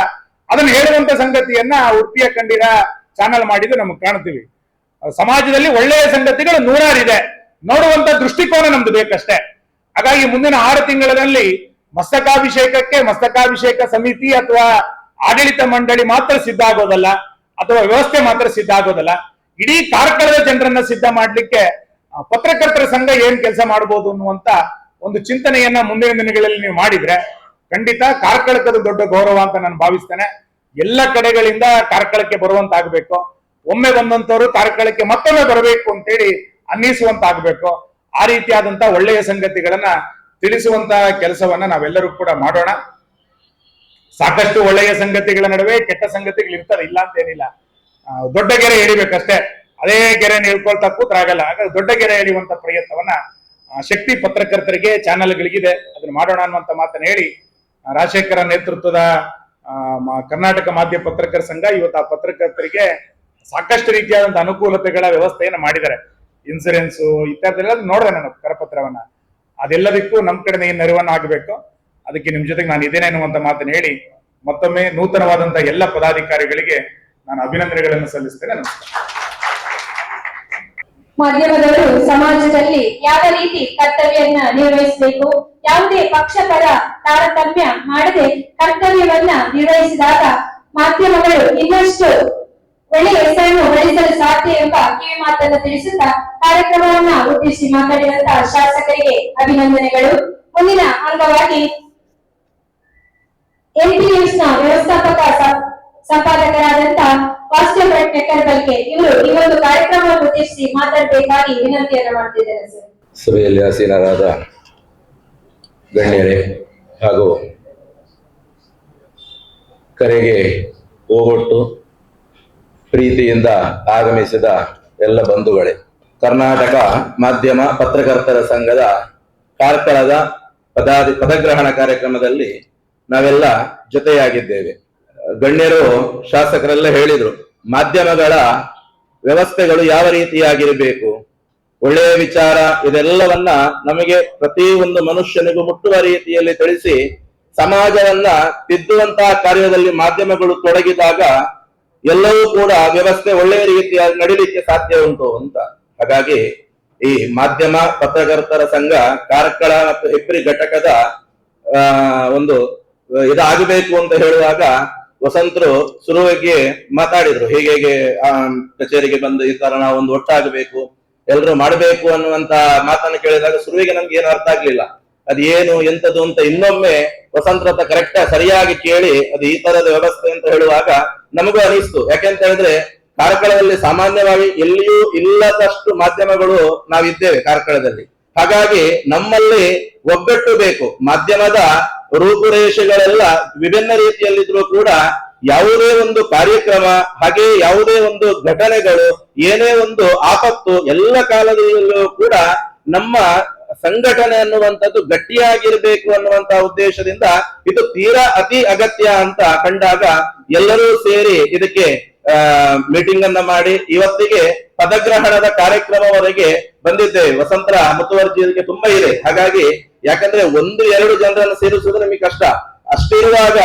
S8: ಅದನ್ನು ಹೇಳುವಂತ ಸಂಗತಿಯನ್ನ ಉಡುಪಿಯ ಕಂಡಿರ ಚಾನೆಲ್ ಮಾಡಿದ್ದು ನಮಗೆ ಕಾಣ್ತೀವಿ. ಸಮಾಜದಲ್ಲಿ ಒಳ್ಳೆಯ ಸಂಗತಿಗಳು 100 ಇದೆ, ನೋಡುವಂತ ದೃಷ್ಟಿಕೋನ ನಮ್ದು ಬೇಕಷ್ಟೇ. ಹಾಗಾಗಿ ಮುಂದಿನ 6 ತಿಂಗಳಲ್ಲಿ ಮಸ್ತಕಾಭಿಷೇಕಕ್ಕೆ ಮಸ್ತಕಾಭಿಷೇಕ ಸಮಿತಿ ಅಥವಾ ಆಡಳಿತ ಮಂಡಳಿ ಮಾತ್ರ ಸಿದ್ಧ ಆಗೋದಲ್ಲ, ಅಥವಾ ವ್ಯವಸ್ಥೆ ಮಾತ್ರ ಸಿದ್ಧ ಆಗೋದಲ್ಲ, ಇಡೀ ಕಾರ್ಕಳದ ಜನರನ್ನ ಸಿದ್ಧ ಮಾಡ್ಲಿಕ್ಕೆ ಪತ್ರಕರ್ತರ ಸಂಘ ಏನ್ ಕೆಲಸ ಮಾಡಬಹುದು ಅನ್ನುವಂತ ಒಂದು ಚಿಂತನೆಯನ್ನ ಮುಂದಿನ ದಿನಗಳಲ್ಲಿ ನೀವು ಮಾಡಿದ್ರೆ ಖಂಡಿತ ಕಾರ್ಕಳಕ್ಕದು ದೊಡ್ಡ ಗೌರವ ಅಂತ ನಾನು ಭಾವಿಸ್ತೇನೆ. ಎಲ್ಲ ಕಡೆಗಳಿಂದ ಕಾರ್ಕಳಕ್ಕೆ ಬರುವಂತಾಗಬೇಕು, ಒಮ್ಮೆ ಬಂದಂತವರು ಕಾರ್ಕಳಕ್ಕೆ ಮತ್ತೊಮ್ಮೆ ಬರಬೇಕು ಅಂತೇಳಿ ಅನ್ನಿಸುವಂತಾಗಬೇಕು. ಆ ರೀತಿಯಾದಂತ ಒಳ್ಳೆಯ ಸಂಗತಿಗಳನ್ನ ತಿಳಿಸುವಂತ ಕೆಲಸವನ್ನ ನಾವೆಲ್ಲರೂ ಕೂಡ ಮಾಡೋಣ. ಸಾಕಷ್ಟು ಒಳ್ಳೆಯ ಸಂಗತಿಗಳ ನಡುವೆ ಕೆಟ್ಟ ಸಂಗತಿಗಳು ಇರ್ತದೆ, ಇಲ್ಲ ಅಂತ ಏನಿಲ್ಲ. ದೊಡ್ಡ ಗೆರೆ ಎಳಿಬೇಕಷ್ಟೇ, ಅದೇ ಗೆರೆನ ಹೇಳ್ಕೊಳ್ತಾ ಕೂತ್ರಾಗಲ್ಲ. ಹಾಗಾಗಿ ದೊಡ್ಡ ಗೆರೆ ಎಳೆಯುವಂತ ಪ್ರಯತ್ನವನ್ನ ಶಕ್ತಿ ಪತ್ರಕರ್ತರಿಗೆ ಚಾನೆಲ್ಗಳಿಗಿದೆ, ಅದನ್ನ ಮಾಡೋಣ ಅನ್ನುವಂತ ಮಾತನ್ನ ಹೇಳಿ, ರಾಜಶೇಖರ ನೇತೃತ್ವದ ಕರ್ನಾಟಕ ಮಾಧ್ಯಮ ಪತ್ರಕರ್ತರ ಸಂಘ ಇವತ್ತು ಆ ಪತ್ರಕರ್ತರಿಗೆ ಸಾಕಷ್ಟು ರೀತಿಯಾದಂತಹ ಅನುಕೂಲತೆಗಳ ವ್ಯವಸ್ಥೆಯನ್ನು ಮಾಡಿದ್ದಾರೆ. ಇನ್ಸೂರೆನ್ಸ್ ಇತ್ಯಾದಿ ನೋಡಿದೆ ನಾನು ಕರಪತ್ರವನ್ನ. ಅದೆಲ್ಲದಕ್ಕೂ ನಮ್ಮ ಕಡೆ ಏನು ನೆರವನ್ನ ಆಗಬೇಕು, ಅದಕ್ಕೆ ನಿಮ್ ಜೊತೆಗೆ ನಾನು ಇದ್ದೇನೆ ಅನ್ನುವಂತ ಮಾತನ್ನು ಹೇಳಿ ಮತ್ತೊಮ್ಮೆ ನೂತನವಾದಂತಹ ಎಲ್ಲ ಪದಾಧಿಕಾರಿಗಳಿಗೆ ನಾನು ಅಭಿನಂದನೆಗಳನ್ನು ಸಲ್ಲಿಸ್ತೇನೆ. ನಮಸ್ಕಾರ.
S2: ಮಾಧ್ಯಮದವರು ಸಮಾಜದಲ್ಲಿ ಯಾವ ರೀತಿ ಕರ್ತವ್ಯವನ್ನ ನಿರ್ವಹಿಸಬೇಕು, ಯಾವುದೇ ಪಕ್ಷಪರ ತಾರತಮ್ಯ ಮಾಡದೆ ಕರ್ತವ್ಯವನ್ನ ನಿರ್ವಹಿಸಿದಾಗ ಮಾಧ್ಯಮಗಳು ಇನ್ನಷ್ಟು ಒಳ್ಳೆಯ ಹೆಸರನ್ನು ಗಳಿಸಲು ಸಾಧ್ಯ ಎಂಬ ಕಿವಿ ಮಾತನ್ನು ತಿಳಿಸುತ್ತಾ ಕಾರ್ಯಕ್ರಮವನ್ನ ಉದ್ದೇಶಿಸಿ ಮಾತಾಡಿದಂತಹ ಶಾಸಕರಿಗೆ ಅಭಿನಂದನೆಗಳು. ಮುಂದಿನ ಅಂಗವಾಗಿ ಎಂಪಿ ನ್ಯೂಸ್ ನ ವ್ಯವಸ್ಥಾಪಕ ಸಂಪಾದಕರಾದಂತಹ ವಾಸ್ತವ ಟೆಕ್ಕರ್ಬಲ್ಗೆ ಇವರು ಈ ಒಂದು ಕಾರ್ಯಕ್ರಮವನ್ನು ಉದ್ದೇಶಿಸಿ ಮಾತಾಡಬೇಕಾಗಿ ವಿನಂತಿಯನ್ನು ಮಾಡ್ತಿದ್ದೇನೆ ಸರ್.
S9: ಸಭೆಯಲ್ಲಿ ಆಸೀನರಾದ ಗಣ್ಯರೇ ಹಾಗೂ ಕರೆಗೆ ಓಗೊಟ್ಟು ಪ್ರೀತಿಯಿಂದ ಆಗಮಿಸಿದ ಎಲ್ಲ ಬಂಧುಗಳೇ, ಕರ್ನಾಟಕ ಮಾಧ್ಯಮ ಪತ್ರಕರ್ತರ ಸಂಘದ ಕಾರ್ಕಳದ ಪದಗ್ರಹಣ ಕಾರ್ಯಕ್ರಮದಲ್ಲಿ ನಾವೆಲ್ಲ ಜೊತೆಯಾಗಿದ್ದೇವೆ. ಗಣ್ಯರು ಶಾಸಕರೆಲ್ಲ ಹೇಳಿದ್ರು, ಮಾಧ್ಯಮಗಳ ವ್ಯವಸ್ಥೆಗಳು ಯಾವ ರೀತಿಯಾಗಿರಬೇಕು, ಒಳ್ಳೆಯ ವಿಚಾರ ಇದೆಲ್ಲವನ್ನ ನಮಗೆ ಪ್ರತಿ ಒಂದು ಮನುಷ್ಯನಿಗೂ ಮುಟ್ಟುವ ರೀತಿಯಲ್ಲಿ ತಿಳಿಸಿ ಸಮಾಜವನ್ನ ತಿದ್ದುವಂತಹ ಕಾರ್ಯದಲ್ಲಿ ಮಾಧ್ಯಮಗಳು ತೊಡಗಿದಾಗ ಎಲ್ಲವೂ ಕೂಡ ವ್ಯವಸ್ಥೆ ಒಳ್ಳೆಯ ರೀತಿಯಾಗಿ ನಡೀಲಿಕ್ಕೆ ಸಾಧ್ಯ ಉಂಟು ಅಂತ. ಹಾಗಾಗಿ ಈ ಮಾಧ್ಯಮ ಪತ್ರಕರ್ತರ ಸಂಘ ಕಾರ್ಕಳ ಮತ್ತು ಹೆಬ್ರಿ ಘಟಕದ ಒಂದು ಇದಾಗಬೇಕು ಅಂತ ಹೇಳುವಾಗ ವಸಂತರು ಶುರುವಿಗೆ ಮಾತಾಡಿದ್ರು, ಹೀಗೆ ಕಚೇರಿಗೆ ಬಂದು ಈ ತರ ನಾವು ಒಂದು ಒಟ್ಟಾಗಬೇಕು, ಎಲ್ಲರೂ ಮಾಡಬೇಕು ಅನ್ನುವಂತ ಮಾತನ್ನು ಕೇಳಿದಾಗ ಶುರುವಿಗೆ ನಮ್ಗೆ ಏನು ಅರ್ಥ ಆಗ್ಲಿಲ್ಲ, ಅದು ಏನು ಎಂತದ್ದು ಅಂತ. ಇನ್ನೊಮ್ಮೆ ವಸಂತ ಕರೆಕ್ಟ್ ಸರಿಯಾಗಿ ಕೇಳಿ ಅದು ಈ ತರದ ವ್ಯವಸ್ಥೆ ಅಂತ ಹೇಳುವಾಗ ನಮಗೂ ಅನಿಸ್ತು. ಯಾಕೆಂತ ಹೇಳಿದ್ರೆ ಕಾರ್ಕಳದಲ್ಲಿ ಸಾಮಾನ್ಯವಾಗಿ ಎಲ್ಲಿಯೂ ಇಲ್ಲದಷ್ಟು ಮಾಧ್ಯಮಗಳು ನಾವಿದ್ದೇವೆ ಕಾರ್ಕಳದಲ್ಲಿ. ಹಾಗಾಗಿ ನಮ್ಮಲ್ಲಿ ಒಗ್ಗಟ್ಟು ಬೇಕು. ಮಾಧ್ಯಮದ ರೂಪುರೇಷೆಗಳೆಲ್ಲ ವಿಭಿನ್ನ ರೀತಿಯಲ್ಲಿದ್ರು ಕೂಡ ಯಾವುದೇ ಒಂದು ಕಾರ್ಯಕ್ರಮ ಹಾಗೆ ಯಾವುದೇ ಒಂದು ಘಟನೆಗಳು ಏನೇ ಒಂದು ಆಪತ್ತು ಎಲ್ಲ ಕಾಲದಲ್ಲೂ ಕೂಡ ನಮ್ಮ ಸಂಘಟನೆ ಅನ್ನುವಂಥದ್ದು ಗಟ್ಟಿಯಾಗಿರ್ಬೇಕು ಅನ್ನುವಂತ ಉದ್ದೇಶದಿಂದ ಇದು ತೀರಾ ಅತಿ ಅಗತ್ಯ ಅಂತ ಕಂಡಾಗ ಎಲ್ಲರೂ ಸೇರಿ ಇದಕ್ಕೆ ಮೀಟಿಂಗ್ ಅನ್ನ ಮಾಡಿ ಇವತ್ತಿಗೆ ಪದಗ್ರಹಣದ ಕಾರ್ಯಕ್ರಮವರೆಗೆ ಬಂದಿದ್ದೇವೆ. ವಸಂತರ ಮುತುವರ್ಜಿ ಇದಕ್ಕೆ ತುಂಬಾ ಇದೆ. ಹಾಗಾಗಿ ಯಾಕಂದ್ರೆ 1-2 ಜನರನ್ನು ಸೇರಿಸುವುದು ನಮಗೆ ಕಷ್ಟ. ಅಷ್ಟಿರುವಾಗ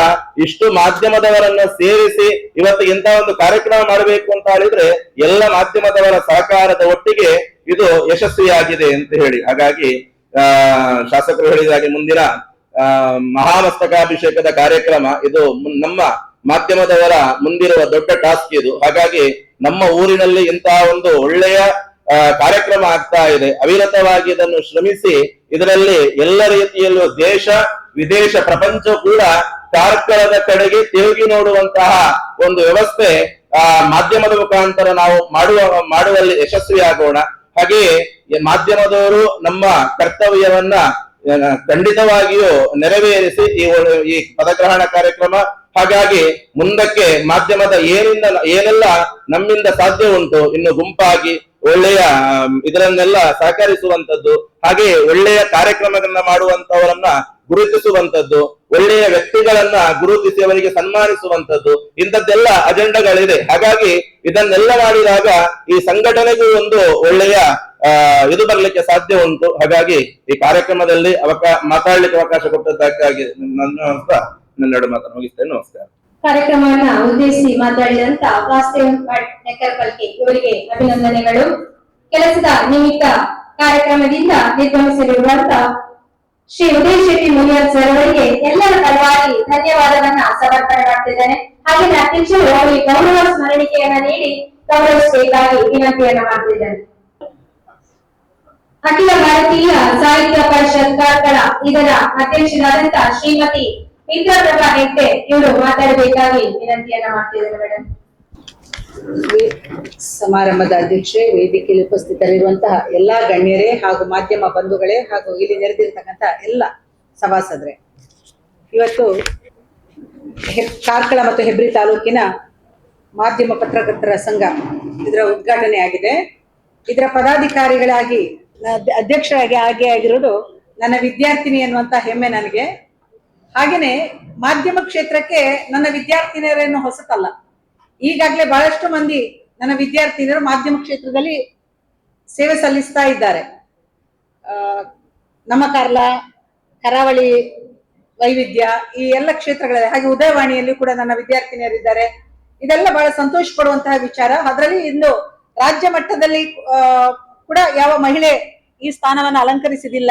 S9: ಇಷ್ಟು ಮಾಧ್ಯಮದವರನ್ನ ಸೇರಿಸಿ ಇವತ್ತು ಇಂಥ ಒಂದು ಕಾರ್ಯಕ್ರಮ ಮಾಡಬೇಕು ಅಂತ ಹೇಳಿದ್ರೆ ಎಲ್ಲ ಮಾಧ್ಯಮದವರ ಸಹಕಾರದ ಒಟ್ಟಿಗೆ ಇದು ಯಶಸ್ವಿಯಾಗಿದೆ ಅಂತ ಹೇಳಿ. ಹಾಗಾಗಿ ಶಾಸಕರು ಹೇಳಿದ ಹಾಗೆ ಮುಂದಿನ ಮಹಾಮಸ್ತಕಾಭಿಷೇಕದ ಕಾರ್ಯಕ್ರಮ ಇದು ನಮ್ಮ ಮಾಧ್ಯಮದವರ ಮುಂದಿರುವ ದೊಡ್ಡ ಟಾಸ್ಕ್ ಇದು. ಹಾಗಾಗಿ ನಮ್ಮ ಊರಿನಲ್ಲಿ ಇಂತಹ ಒಂದು ಒಳ್ಳೆಯ ಕಾರ್ಯಕ್ರಮ ಆಗ್ತಾ ಇದೆ. ಅವಿರತವಾಗಿ ಇದನ್ನು ಶ್ರಮಿಸಿ ಇದರಲ್ಲಿ ಎಲ್ಲ ರೀತಿಯಲ್ಲೂ ದೇಶ ವಿದೇಶ ಪ್ರಪಂಚ ಕೂಡ ಕಾರ್ಕಳದ ಕಡೆಗೆ ತಿರುಗಿ ನೋಡುವಂತಹ ಒಂದು ವ್ಯವಸ್ಥೆ ಮಾಧ್ಯಮದ ಮುಖಾಂತರ ನಾವು ಮಾಡುವಲ್ಲಿ ಯಶಸ್ವಿಯಾಗೋಣ. ಹಾಗೆಯೇ ಮಾಧ್ಯಮದವರು ನಮ್ಮ ಕರ್ತವ್ಯವನ್ನ ಖಂಡಿತವಾಗಿಯೂ ನೆರವೇರಿಸಿ ಈ ಪದಗ್ರಹಣ ಕಾರ್ಯಕ್ರಮ ಹಾಗಾಗಿ ಮುಂದಕ್ಕೆ ಮಾಧ್ಯಮದ ಏನೆಲ್ಲ ನಮ್ಮಿಂದ ಸಾಧ್ಯ ಉಂಟು ಇನ್ನು ಗುಂಪಾಗಿ ಒಳ್ಳೆಯ ಇದರನ್ನೆಲ್ಲ ಸಹಕರಿಸುವಂತದ್ದು, ಹಾಗೆ ಒಳ್ಳೆಯ ಕಾರ್ಯಕ್ರಮಗಳನ್ನ ಮಾಡುವಂತವರನ್ನ ಗುರುತಿಸುವಂತದ್ದು, ಒಳ್ಳೆಯ ವ್ಯಕ್ತಿಗಳನ್ನ ಗುರುತಿಸಿ ಅವರಿಗೆ ಸನ್ಮಾನಿಸುವಂತದ್ದು, ಇಂಥದ್ದೆಲ್ಲ ಅಜೆಂಡಾಗಳಿದೆ. ಹಾಗಾಗಿ ಇದನ್ನೆಲ್ಲ ಮಾಡಿದಾಗ ಈ ಸಂಘಟನೆಗೂ ಒಂದು ಒಳ್ಳೆಯ ಇದು ಬರ್ಲಿಕ್ಕೆ ಸಾಧ್ಯ ಉಂಟು. ಹಾಗಾಗಿ ಈ ಕಾರ್ಯಕ್ರಮದಲ್ಲಿ ಮಾತಾಡ್ಲಿಕ್ಕೆ ಅವಕಾಶ ಕೊಟ್ಟದ್ದಕ್ಕಾಗಿ ನನ್ನೆರಡು ಮಾತನ್ನು ಮುಗಿಸ್ತೇನೆ. ನಮಸ್ಕಾರ.
S2: ಕಾರ್ಯಕ್ರಮವನ್ನ ಉದ್ದೇಶಿಸಿ ಮಾತಾಡಿದಂತ ವಾಸ್ತವ ಟೆಕ್ಕರ್ಬಲ್ಗೆ ಇವರಿಗೆ ಅಭಿನಂದನೆಗಳು. ಕೆಲಸದ ನಿಮಿತ್ತ ಕಾರ್ಯಕ್ರಮದಿಂದ ನಿರ್ಗಮಿಸಲಿರುವಂತ ಶ್ರೀ ಉದಯ್ ಶೆಟ್ಟಿ ಮುನಿಯರ್ ಸರ್ ಅವರಿಗೆ ಎಲ್ಲರ ಪರವಾಗಿ ಧನ್ಯವಾದವನ್ನ ಸಮರ್ಪಣೆ ಮಾಡ್ತಿದ್ದೇನೆ. ಹಾಗೆ ಅಧ್ಯಕ್ಷರು ಅವರಿಗೆ ಗೌರವ ಸ್ಮರಣಿಕೆಯನ್ನ ನೀಡಿ ಗೌರವಿಸಬೇಕಾಗಿ ವಿನಂತಿಯನ್ನ ಮಾಡ್ತಿದ್ದೇನೆ. ಅಖಿಲ ಭಾರತೀಯ ಸಾಹಿತ್ಯ ಪರಿಷತ್ ಕಾರ್ಕಳ ಇದರ ಅಧ್ಯಕ್ಷರಾದಂತ ಶ್ರೀಮತಿ ಇಂದ್ರಪ್ರಭಾ ಹೆಗ್ಡೆ ಇವರು ಮಾತಾಡಬೇಕಾಗಿ ವಿನಂತಿಯನ್ನ ಮಾಡ್ತಿದ್ದಾರೆ. ಮೇಡಮ್,
S10: ಸಮಾರಂಭದ ಅಧ್ಯಕ್ಷೆ, ವೇದಿಕೆಯಲ್ಲಿ ಉಪಸ್ಥಿತರಿರುವಂತಹ ಎಲ್ಲಾ ಗಣ್ಯರೇ ಹಾಗೂ ಮಾಧ್ಯಮ ಬಂಧುಗಳೇ ಹಾಗೂ ಇಲ್ಲಿ ನೆರೆದಿರ್ತಕ್ಕಂಥ ಎಲ್ಲ ಸಭಾಸದರೇ, ಇವತ್ತು ಕಾರ್ಕಳ ಮತ್ತು ಹೆಬ್ರಿ ತಾಲೂಕಿನ ಮಾಧ್ಯಮ ಪತ್ರಕರ್ತರ ಸಂಘ ಇದರ ಉದ್ಘಾಟನೆ ಆಗಿದೆ. ಇದರ ಪದಾಧಿಕಾರಿಗಳಾಗಿ ಅಧ್ಯಕ್ಷರಾಗಿ ಆಗಿರೋದು ನನ್ನ ವಿದ್ಯಾರ್ಥಿನಿ ಅನ್ನುವಂತ ಹೆಮ್ಮೆ ನನಗೆ. ಹಾಗೇನೆ ಮಾಧ್ಯಮ ಕ್ಷೇತ್ರಕ್ಕೆ ನನ್ನ ವಿದ್ಯಾರ್ಥಿನಿಯರೇನು ಹೊಸತಲ್ಲ. ಈಗಾಗಲೇ ಬಹಳಷ್ಟು ಮಂದಿ ನನ್ನ ವಿದ್ಯಾರ್ಥಿನಿಯರು ಮಾಧ್ಯಮ ಕ್ಷೇತ್ರದಲ್ಲಿ ಸೇವೆ ಸಲ್ಲಿಸ್ತಾ ಇದ್ದಾರೆ. ನಮ್ಮ ಕಾರ್ಲ, ಕರಾವಳಿ ವೈವಿಧ್ಯ, ಈ ಎಲ್ಲ ಕ್ಷೇತ್ರಗಳಲ್ಲಿ, ಹಾಗೆ ಉದಯವಾಣಿಯಲ್ಲಿ ಕೂಡ ನನ್ನ ವಿದ್ಯಾರ್ಥಿನಿಯರಿದ್ದಾರೆ. ಇದೆಲ್ಲ ಬಹಳ ಸಂತೋಷ ಪಡುವಂತಹ ವಿಚಾರ. ಅದರಲ್ಲಿ ಇಂದು ರಾಜ್ಯ ಮಟ್ಟದಲ್ಲಿ ಕೂಡ ಯಾವ ಮಹಿಳೆ ಈ ಸ್ಥಾನವನ್ನು ಅಲಂಕರಿಸಿದಿಲ್ಲ.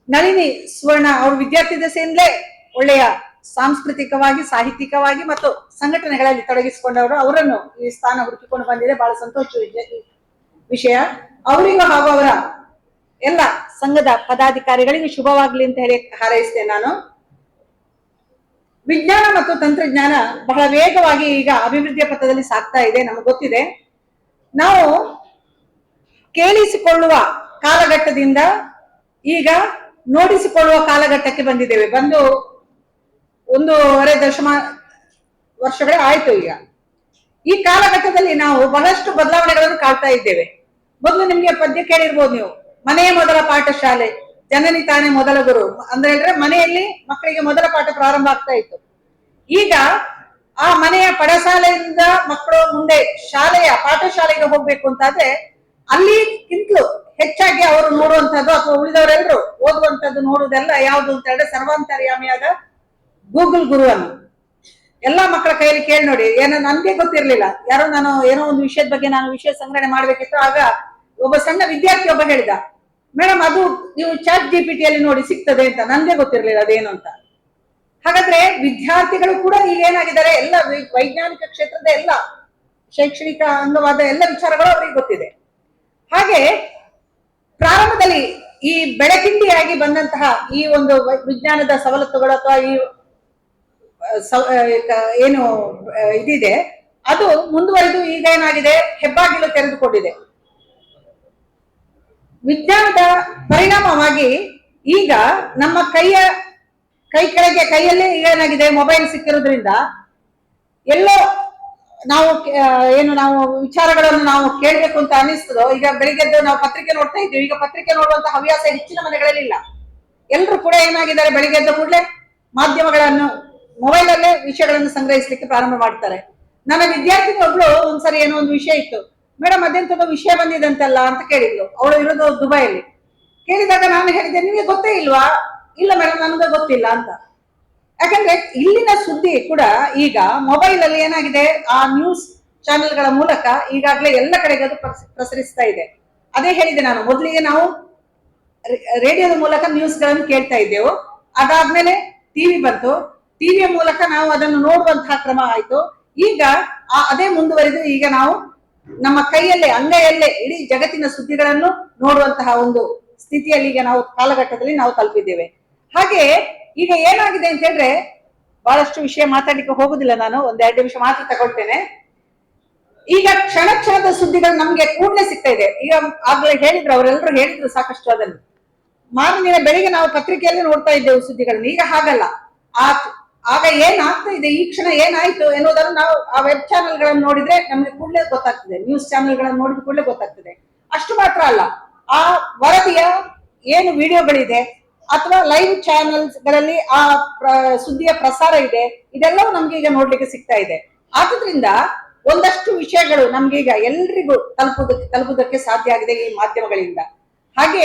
S10: ನಳಿನಿ ಸುವರ್ಣ ಅವರು ವಿದ್ಯಾರ್ಥಿ ದಶೆಯಿಂದಲೇ ಒಳ್ಳೆಯ ಸಾಂಸ್ಕೃತಿಕವಾಗಿ, ಸಾಹಿತ್ಯಿಕವಾಗಿ ಮತ್ತು ಸಂಘಟನೆಗಳಲ್ಲಿ ತೊಡಗಿಸಿಕೊಂಡವರು. ಅವರನ್ನು ಈ ಸ್ಥಾನ ಹುಡುಕಿಕೊಂಡು ಬಂದಿದೆ, ಬಹಳ ಸಂತೋಷ ವಿಷಯ. ಅವರಿಗೂ ಹಾಗೂ ಅವರ ಎಲ್ಲ ಸಂಘದ ಪದಾಧಿಕಾರಿಗಳಿಗೆ ಶುಭವಾಗ್ಲಿ ಅಂತ ಹೇಳಿ ಹಾರೈಸ್ತೇನೆ ನಾನು. ವಿಜ್ಞಾನ ಮತ್ತು ತಂತ್ರಜ್ಞಾನ ಬಹಳ ವೇಗವಾಗಿ ಈಗ ಅಭಿವೃದ್ಧಿಯ ಪಥದಲ್ಲಿ ಸಾಗ್ತಾ ಇದೆ, ನಮಗೆ ಗೊತ್ತಿದೆ. ನಾವು ಕೇಳಿಸಿಕೊಳ್ಳುವ ಕಾಲಘಟ್ಟದಿಂದ ಈಗ ನೋಡಿಸಿಕೊಳ್ಳುವ ಕಾಲಘಟ್ಟಕ್ಕೆ ಬಂದಿದ್ದೇವೆ. ಬಂದು 1.5 ವರ್ಷಗಳೇ ಆಯ್ತು. ಈಗ ಈ ಕಾಲಘಟ್ಟದಲ್ಲಿ ನಾವು ಬಹಳಷ್ಟು ಬದಲಾವಣೆಗಳನ್ನು ಕಾಣ್ತಾ ಇದ್ದೇವೆ. ಮೊದಲು ನಿಮ್ಗೆ ಪದ್ಯ ಕೇಳಿರ್ಬೋದು ನೀವು, ಮನೆಯ ಮೊದಲ ಪಾಠಶಾಲೆ, ಜನನಿ ತಾನೇ ಮೊದಲ ಗುರು ಅಂದ್ರೆ ಮನೆಯಲ್ಲಿ ಮಕ್ಕಳಿಗೆ ಮೊದಲ ಪಾಠ ಪ್ರಾರಂಭ ಆಗ್ತಾ ಇತ್ತು. ಈಗ ಆ ಮನೆಯ ಪಡಸಾಲೆಯಿಂದ ಮಕ್ಕಳು ಮುಂದೆ ಶಾಲೆಯ ಪಾಠಶಾಲೆಗೆ ಹೋಗ್ಬೇಕು ಅಂತಾದ್ರೆ ಅಲ್ಲಿಗಿಂತಲೂ ಹೆಚ್ಚಾಗಿ ಅವರು ನೋಡುವಂತದ್ದು ಅಥವಾ ಉಳಿದವರೆಲ್ಲರೂ ಓದುವಂತದ್ದು ನೋಡುವುದೆಲ್ಲ ಯಾವುದು ಅಂತ ಹೇಳಿದ್ರೆ ಸರ್ವಾಂತರ್ಯಾಮಿಯಾದ ಗೂಗಲ್ ಗುರುವನ್ನು ಎಲ್ಲಾ ಮಕ್ಕಳ ಕೈಯಲ್ಲಿ ಕೇಳಿ ನೋಡಿ. ಏನೋ ನನ್ಗೆ ಗೊತ್ತಿರ್ಲಿಲ್ಲ, ಯಾರೋ ನಾನು ಏನೋ ಒಂದು ವಿಷಯದ ಬಗ್ಗೆ ನಾನು ವಿಷಯ ಸಂಗ್ರಹಣೆ ಮಾಡ್ಬೇಕಿತ್ತು. ಆಗ ಒಬ್ಬ ಸಣ್ಣ ವಿದ್ಯಾರ್ಥಿ ಒಬ್ಬ ಹೇಳಿದ, ಮೇಡಮ್ ಅದು ನೀವು ಚಾಟ್ ಜಿಪಿಟಿಯಲ್ಲಿ ನೋಡಿ ಸಿಗ್ತದೆ ಅಂತ. ನನ್ಗೆ ಗೊತ್ತಿರ್ಲಿಲ್ಲ ಅದೇನು ಅಂತ. ಹಾಗಾದ್ರೆ ವಿದ್ಯಾರ್ಥಿಗಳು ಕೂಡ ಈಗ ಏನಾಗಿದ್ದಾರೆ, ಎಲ್ಲ ವೈಜ್ಞಾನಿಕ ಕ್ಷೇತ್ರದ ಎಲ್ಲ ಶೈಕ್ಷಣಿಕ ಅಂಗವಾದ ಎಲ್ಲ ವಿಚಾರಗಳು ಅವರಿಗೆ ಗೊತ್ತಿದೆ. ಹಾಗೆ ಪ್ರಾರಂಭದಲ್ಲಿ ಈ ಬೆಳಕಿಂಡಿಯಾಗಿ ಬಂದಂತಹ ಈ ಒಂದು ವಿಜ್ಞಾನದ ಸವಲತ್ತುಗಳು ಅಥವಾ ಈ ಏನು ಇದಿದೆ ಅದು ಮುಂದುವರಿದು ಈಗ ಏನಾಗಿದೆ, ಹೆಬ್ಬಾಗಿಲು ತೆರೆದುಕೊಂಡಿದೆ. ವಿಜ್ಞಾನದ ಪರಿಣಾಮವಾಗಿ ಈಗ ನಮ್ಮ ಕೈ ಕೆಳಗೆ ಕೈಯಲ್ಲೇ ಈಗ ಏನಾಗಿದೆ, ಮೊಬೈಲ್ ಸಿಕ್ಕಿರೋದ್ರಿಂದ ಎಲ್ಲೋ ನಾವು ನಾವು ವಿಚಾರಗಳನ್ನು ನಾವು ಕೇಳ್ಬೇಕು ಅಂತ ಅನಿಸ್ತದೋ. ಈಗ ಬೆಳಿಗ್ಗೆದ್ದು ನಾವು ಪತ್ರಿಕೆ ನೋಡ್ತಾ ಇದ್ದೀವಿ. ಈಗ ಪತ್ರಿಕೆ ನೋಡುವಂತ ಹವ್ಯಾಸ ಹೆಚ್ಚಿನ ಮನೆಗಳಲ್ಲಿ ಇಲ್ಲ. ಎಲ್ಲರೂ ಕೂಡ ಏನಾಗಿದ್ದಾರೆ, ಬೆಳಿಗ್ಗೆದ್ದ ಕೂಡಲೇ ಮಾಧ್ಯಮಗಳನ್ನು ಮೊಬೈಲ್ ಅಲ್ಲೇ ವಿಷಯಗಳನ್ನು ಸಂಗ್ರಹಿಸಲಿಕ್ಕೆ ಪ್ರಾರಂಭ ಮಾಡ್ತಾರೆ. ನನ್ನ ವಿದ್ಯಾರ್ಥಿನಿ ಒಬ್ಳು ಒಂದ್ಸರಿ ಏನೋ ಒಂದು ವಿಷಯ ಇತ್ತು, ಮೇಡಮ್ ಅದೆಂತದೋ ವಿಷಯ ಬಂದಿದಂತಲ್ಲ ಅಂತ ಕೇಳಿದ್ಲು. ಅವಳು ಇರೋದು ದುಬೈಯಲ್ಲಿ. ಕೇಳಿದಾಗ ನಾನು ಹೇಳಿದೆ, ನಿಮಗೆ ಗೊತ್ತೇ ಇಲ್ವಾ? ಇಲ್ಲ ಮೇಡಮ್ ನನಗೆ ಗೊತ್ತಿಲ್ಲ ಅಂತ. ಯಾಕಂದ್ರೆ ಇಲ್ಲಿನ ಸುದ್ದಿ ಕೂಡ ಈಗ ಮೊಬೈಲ್ ಅಲ್ಲಿ ಏನಾಗಿದೆ, ಆ ನ್ಯೂಸ್ ಚಾನೆಲ್ಗಳ ಮೂಲಕ ಈಗಾಗಲೇ ಎಲ್ಲ ಕಡೆಗೆ ಅದು ಪ್ರಸರಿಸ್ತಾ ಇದೆ. ಅದೇ ಹೇಳಿದೆ ನಾನು, ಮೊದಲಿಗೆ ನಾವು ರೇಡಿಯೋದ ಮೂಲಕ ನ್ಯೂಸ್ ಗಳನ್ನು ಕೇಳ್ತಾ ಇದ್ದೆವು. ಅದಾದ್ಮೇಲೆ ಟಿವಿ ಬಂತು, ಟಿವಿಯ ಮೂಲಕ ನಾವು ಅದನ್ನು ನೋಡುವಂತಹ ಕ್ರಮ ಆಯ್ತು. ಈಗ ಅದೇ ಮುಂದುವರಿದು ಈಗ ನಾವು ನಮ್ಮ ಕೈಯಲ್ಲೇ ಅಂಗೈಯಲ್ಲೇ ಇಡೀ ಜಗತ್ತಿನ ಸುದ್ದಿಗಳನ್ನು ನೋಡುವಂತಹ ಒಂದು ಸ್ಥಿತಿಯಲ್ಲಿ ಈಗ ನಾವು ಕಾಲಘಟ್ಟದಲ್ಲಿ ನಾವು ತಲುಪಿದ್ದೇವೆ. ಹಾಗೆ ಈಗ ಏನಾಗಿದೆ ಅಂತ ಹೇಳಿದ್ರೆ, ಬಹಳಷ್ಟು ವಿಷಯ ಮಾತಾಡ್ಲಿಕ್ಕೆ ಹೋಗುದಿಲ್ಲ, ನಾನು 1-2 ನಿಮಿಷ ಮಾತ್ರ ತಗೊಳ್ತೇನೆ. ಈಗ ಕ್ಷಣ ಕ್ಷಣದ ಸುದ್ದಿಗಳು ನಮ್ಗೆ ಕೂಡಲೇ ಸಿಗ್ತಾ ಇದೆ. ಈಗ ಆಗ್ಲೇ ಹೇಳಿದ್ರು, ಅವರೆಲ್ಲರೂ ಹೇಳಿದ್ರು ಸಾಕಷ್ಟು ಅದನ್ನು. ಮಾರನೇ ಬೆಳಿಗ್ಗೆ ನಾವು ಪತ್ರಿಕೆಯಲ್ಲಿ ನೋಡ್ತಾ ಇದ್ದೇವೆ ಸುದ್ದಿಗಳನ್ನು. ಈಗ ಹಾಗಲ್ಲ. ಆಗ ಏನಾಗ್ತಾ ಇದೆ, ಈ ಕ್ಷಣ ಏನಾಯ್ತು ಎನ್ನುವುದನ್ನು ನಾವು ಆ ವೆಬ್ ಚಾನೆಲ್ಗಳನ್ನು ನೋಡಿದ್ರೆ ನಮ್ಗೆ ಕೂಡಲೇ ಗೊತ್ತಾಗ್ತದೆ. ನ್ಯೂಸ್ ಚಾನೆಲ್ಗಳನ್ನು ನೋಡಿದ ಕೂಡಲೇ ಗೊತ್ತಾಗ್ತದೆ. ಅಷ್ಟು ಮಾತ್ರ ಅಲ್ಲ, ಆ ವರದಿಯ ಏನು ವಿಡಿಯೋಗಳಿದೆ ಅಥವಾ ಲೈವ್ ಚಾನೆಲ್ಸ್ ಗಳಲ್ಲಿ ಆ ಸುದ್ದಿಯ ಪ್ರಸಾರ ಇದೆ, ಇದೆಲ್ಲವೂ ನಮ್ಗೆ ಈಗ ನೋಡ್ಲಿಕ್ಕೆ ಸಿಗ್ತಾ ಇದೆ. ಆದ್ರಿಂದ ಒಂದಷ್ಟು ವಿಷಯಗಳು ನಮ್ಗೆ ಈಗ ಎಲ್ರಿಗೂ ತಲುಪುವುದಕ್ಕೆ ಸಾಧ್ಯ ಆಗಿದೆ ಈ ಮಾಧ್ಯಮಗಳಿಂದ. ಹಾಗೆ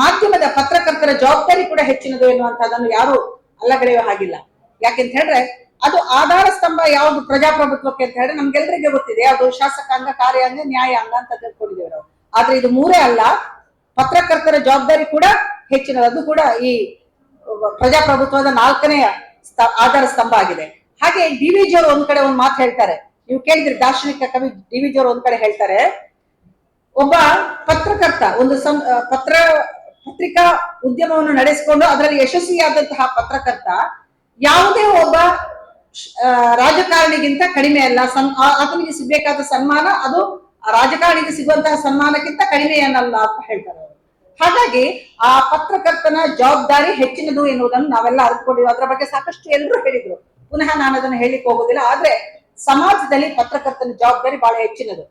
S10: ಮಾಧ್ಯಮದ ಪತ್ರಕರ್ತರ ಜವಾಬ್ದಾರಿ ಕೂಡ ಹೆಚ್ಚಿನದು ಎನ್ನುವಂತಹದನ್ನು ಯಾರು ಅಲ್ಲಗಳೆಯುವ ಹಾಗಿಲ್ಲ. ಯಾಕೆಂತ ಹೇಳಿದ್ರೆ ಅದು ಆಧಾರ ಸ್ತಂಭ ಯಾವುದು ಪ್ರಜಾಪ್ರಭುತ್ವಕ್ಕೆ ಅಂತ ಹೇಳಿದ್ರೆ ನಮ್ಗೆಲ್ರಿಗೆ ಗೊತ್ತಿದೆ. ಅದು ಶಾಸಕಾಂಗ, ಕಾರ್ಯಾಂಗ, ನ್ಯಾಯಾಂಗ ಅಂತ ತಿಳ್ಕೊಂಡಿದ್ದೇವೆ ನಾವು. ಆದ್ರೆ ಇದು ಮೂರೇ ಅಲ್ಲ, ಪತ್ರಕರ್ತರ ಜವಾಬ್ದಾರಿ ಕೂಡ ಹೆಚ್ಚಿನದು. ಅದು ಕೂಡ ಈ ಪ್ರಜಾಪ್ರಭುತ್ವದ 4ನೇ ಆಧಾರ ಸ್ತಂಭ ಆಗಿದೆ. ಹಾಗೆ ಡಿ.ವಿ.ಜಿ ಅವರು ಒಂದ್ ಕಡೆ ಒಂದು ಮಾತು ಹೇಳ್ತಾರೆ, ನೀವು ಕೇಳಿದ್ರೆ ದಾರ್ಶನಿಕ ಕವಿ ಡಿ.ವಿ.ಜಿ ಅವರು ಒಂದ್ ಕಡೆ ಹೇಳ್ತಾರೆ, ಒಬ್ಬ ಪತ್ರಕರ್ತ ಒಂದು ಪತ್ರಿಕಾ ಉದ್ಯಮವನ್ನು ನಡೆಸಿಕೊಂಡು ಅದರಲ್ಲಿ ಯಶಸ್ವಿಯಾದಂತಹ ಪತ್ರಕರ್ತ ಯಾವುದೇ ಒಬ್ಬ ರಾಜಕಾರಣಿಗಿಂತ ಕಡಿಮೆ ಅಲ್ಲ. ಆತನಿಗೆ ಸಿಗ್ಬೇಕಾದ ಸನ್ಮಾನ ಅದು ರಾಜಕಾರಣಿಗೆ ಸಿಗುವಂತಹ ಸನ್ಮಾನಕ್ಕಿಂತ ಕಡಿಮೆ ಏನಲ್ಲ ಅಂತ ಹೇಳ್ತಾರೆ ಅವರು. ಹಾಗಾಗಿ ಆ ಪತ್ರಕರ್ತನ ಜವಾಬ್ದಾರಿ ಹೆಚ್ಚಿನದು ಎನ್ನುವುದನ್ನು ನಾವೆಲ್ಲ ಅರಿತುಕೊಂಡಿದ್ವಿ. ಅದರ ಬಗ್ಗೆ ಸಾಕಷ್ಟು ಎಲ್ಲರೂ ಹೇಳಿದ್ರು, ಪುನಃ ನಾನು ಅದನ್ನು ಹೇಳಿಕ್ ಹೋಗುದಿಲ್ಲ. ಆದ್ರೆ ಸಮಾಜದಲ್ಲಿ ಪತ್ರಕರ್ತನ ಜವಾಬ್ದಾರಿ ಬಹಳ ಹೆಚ್ಚಿನದು.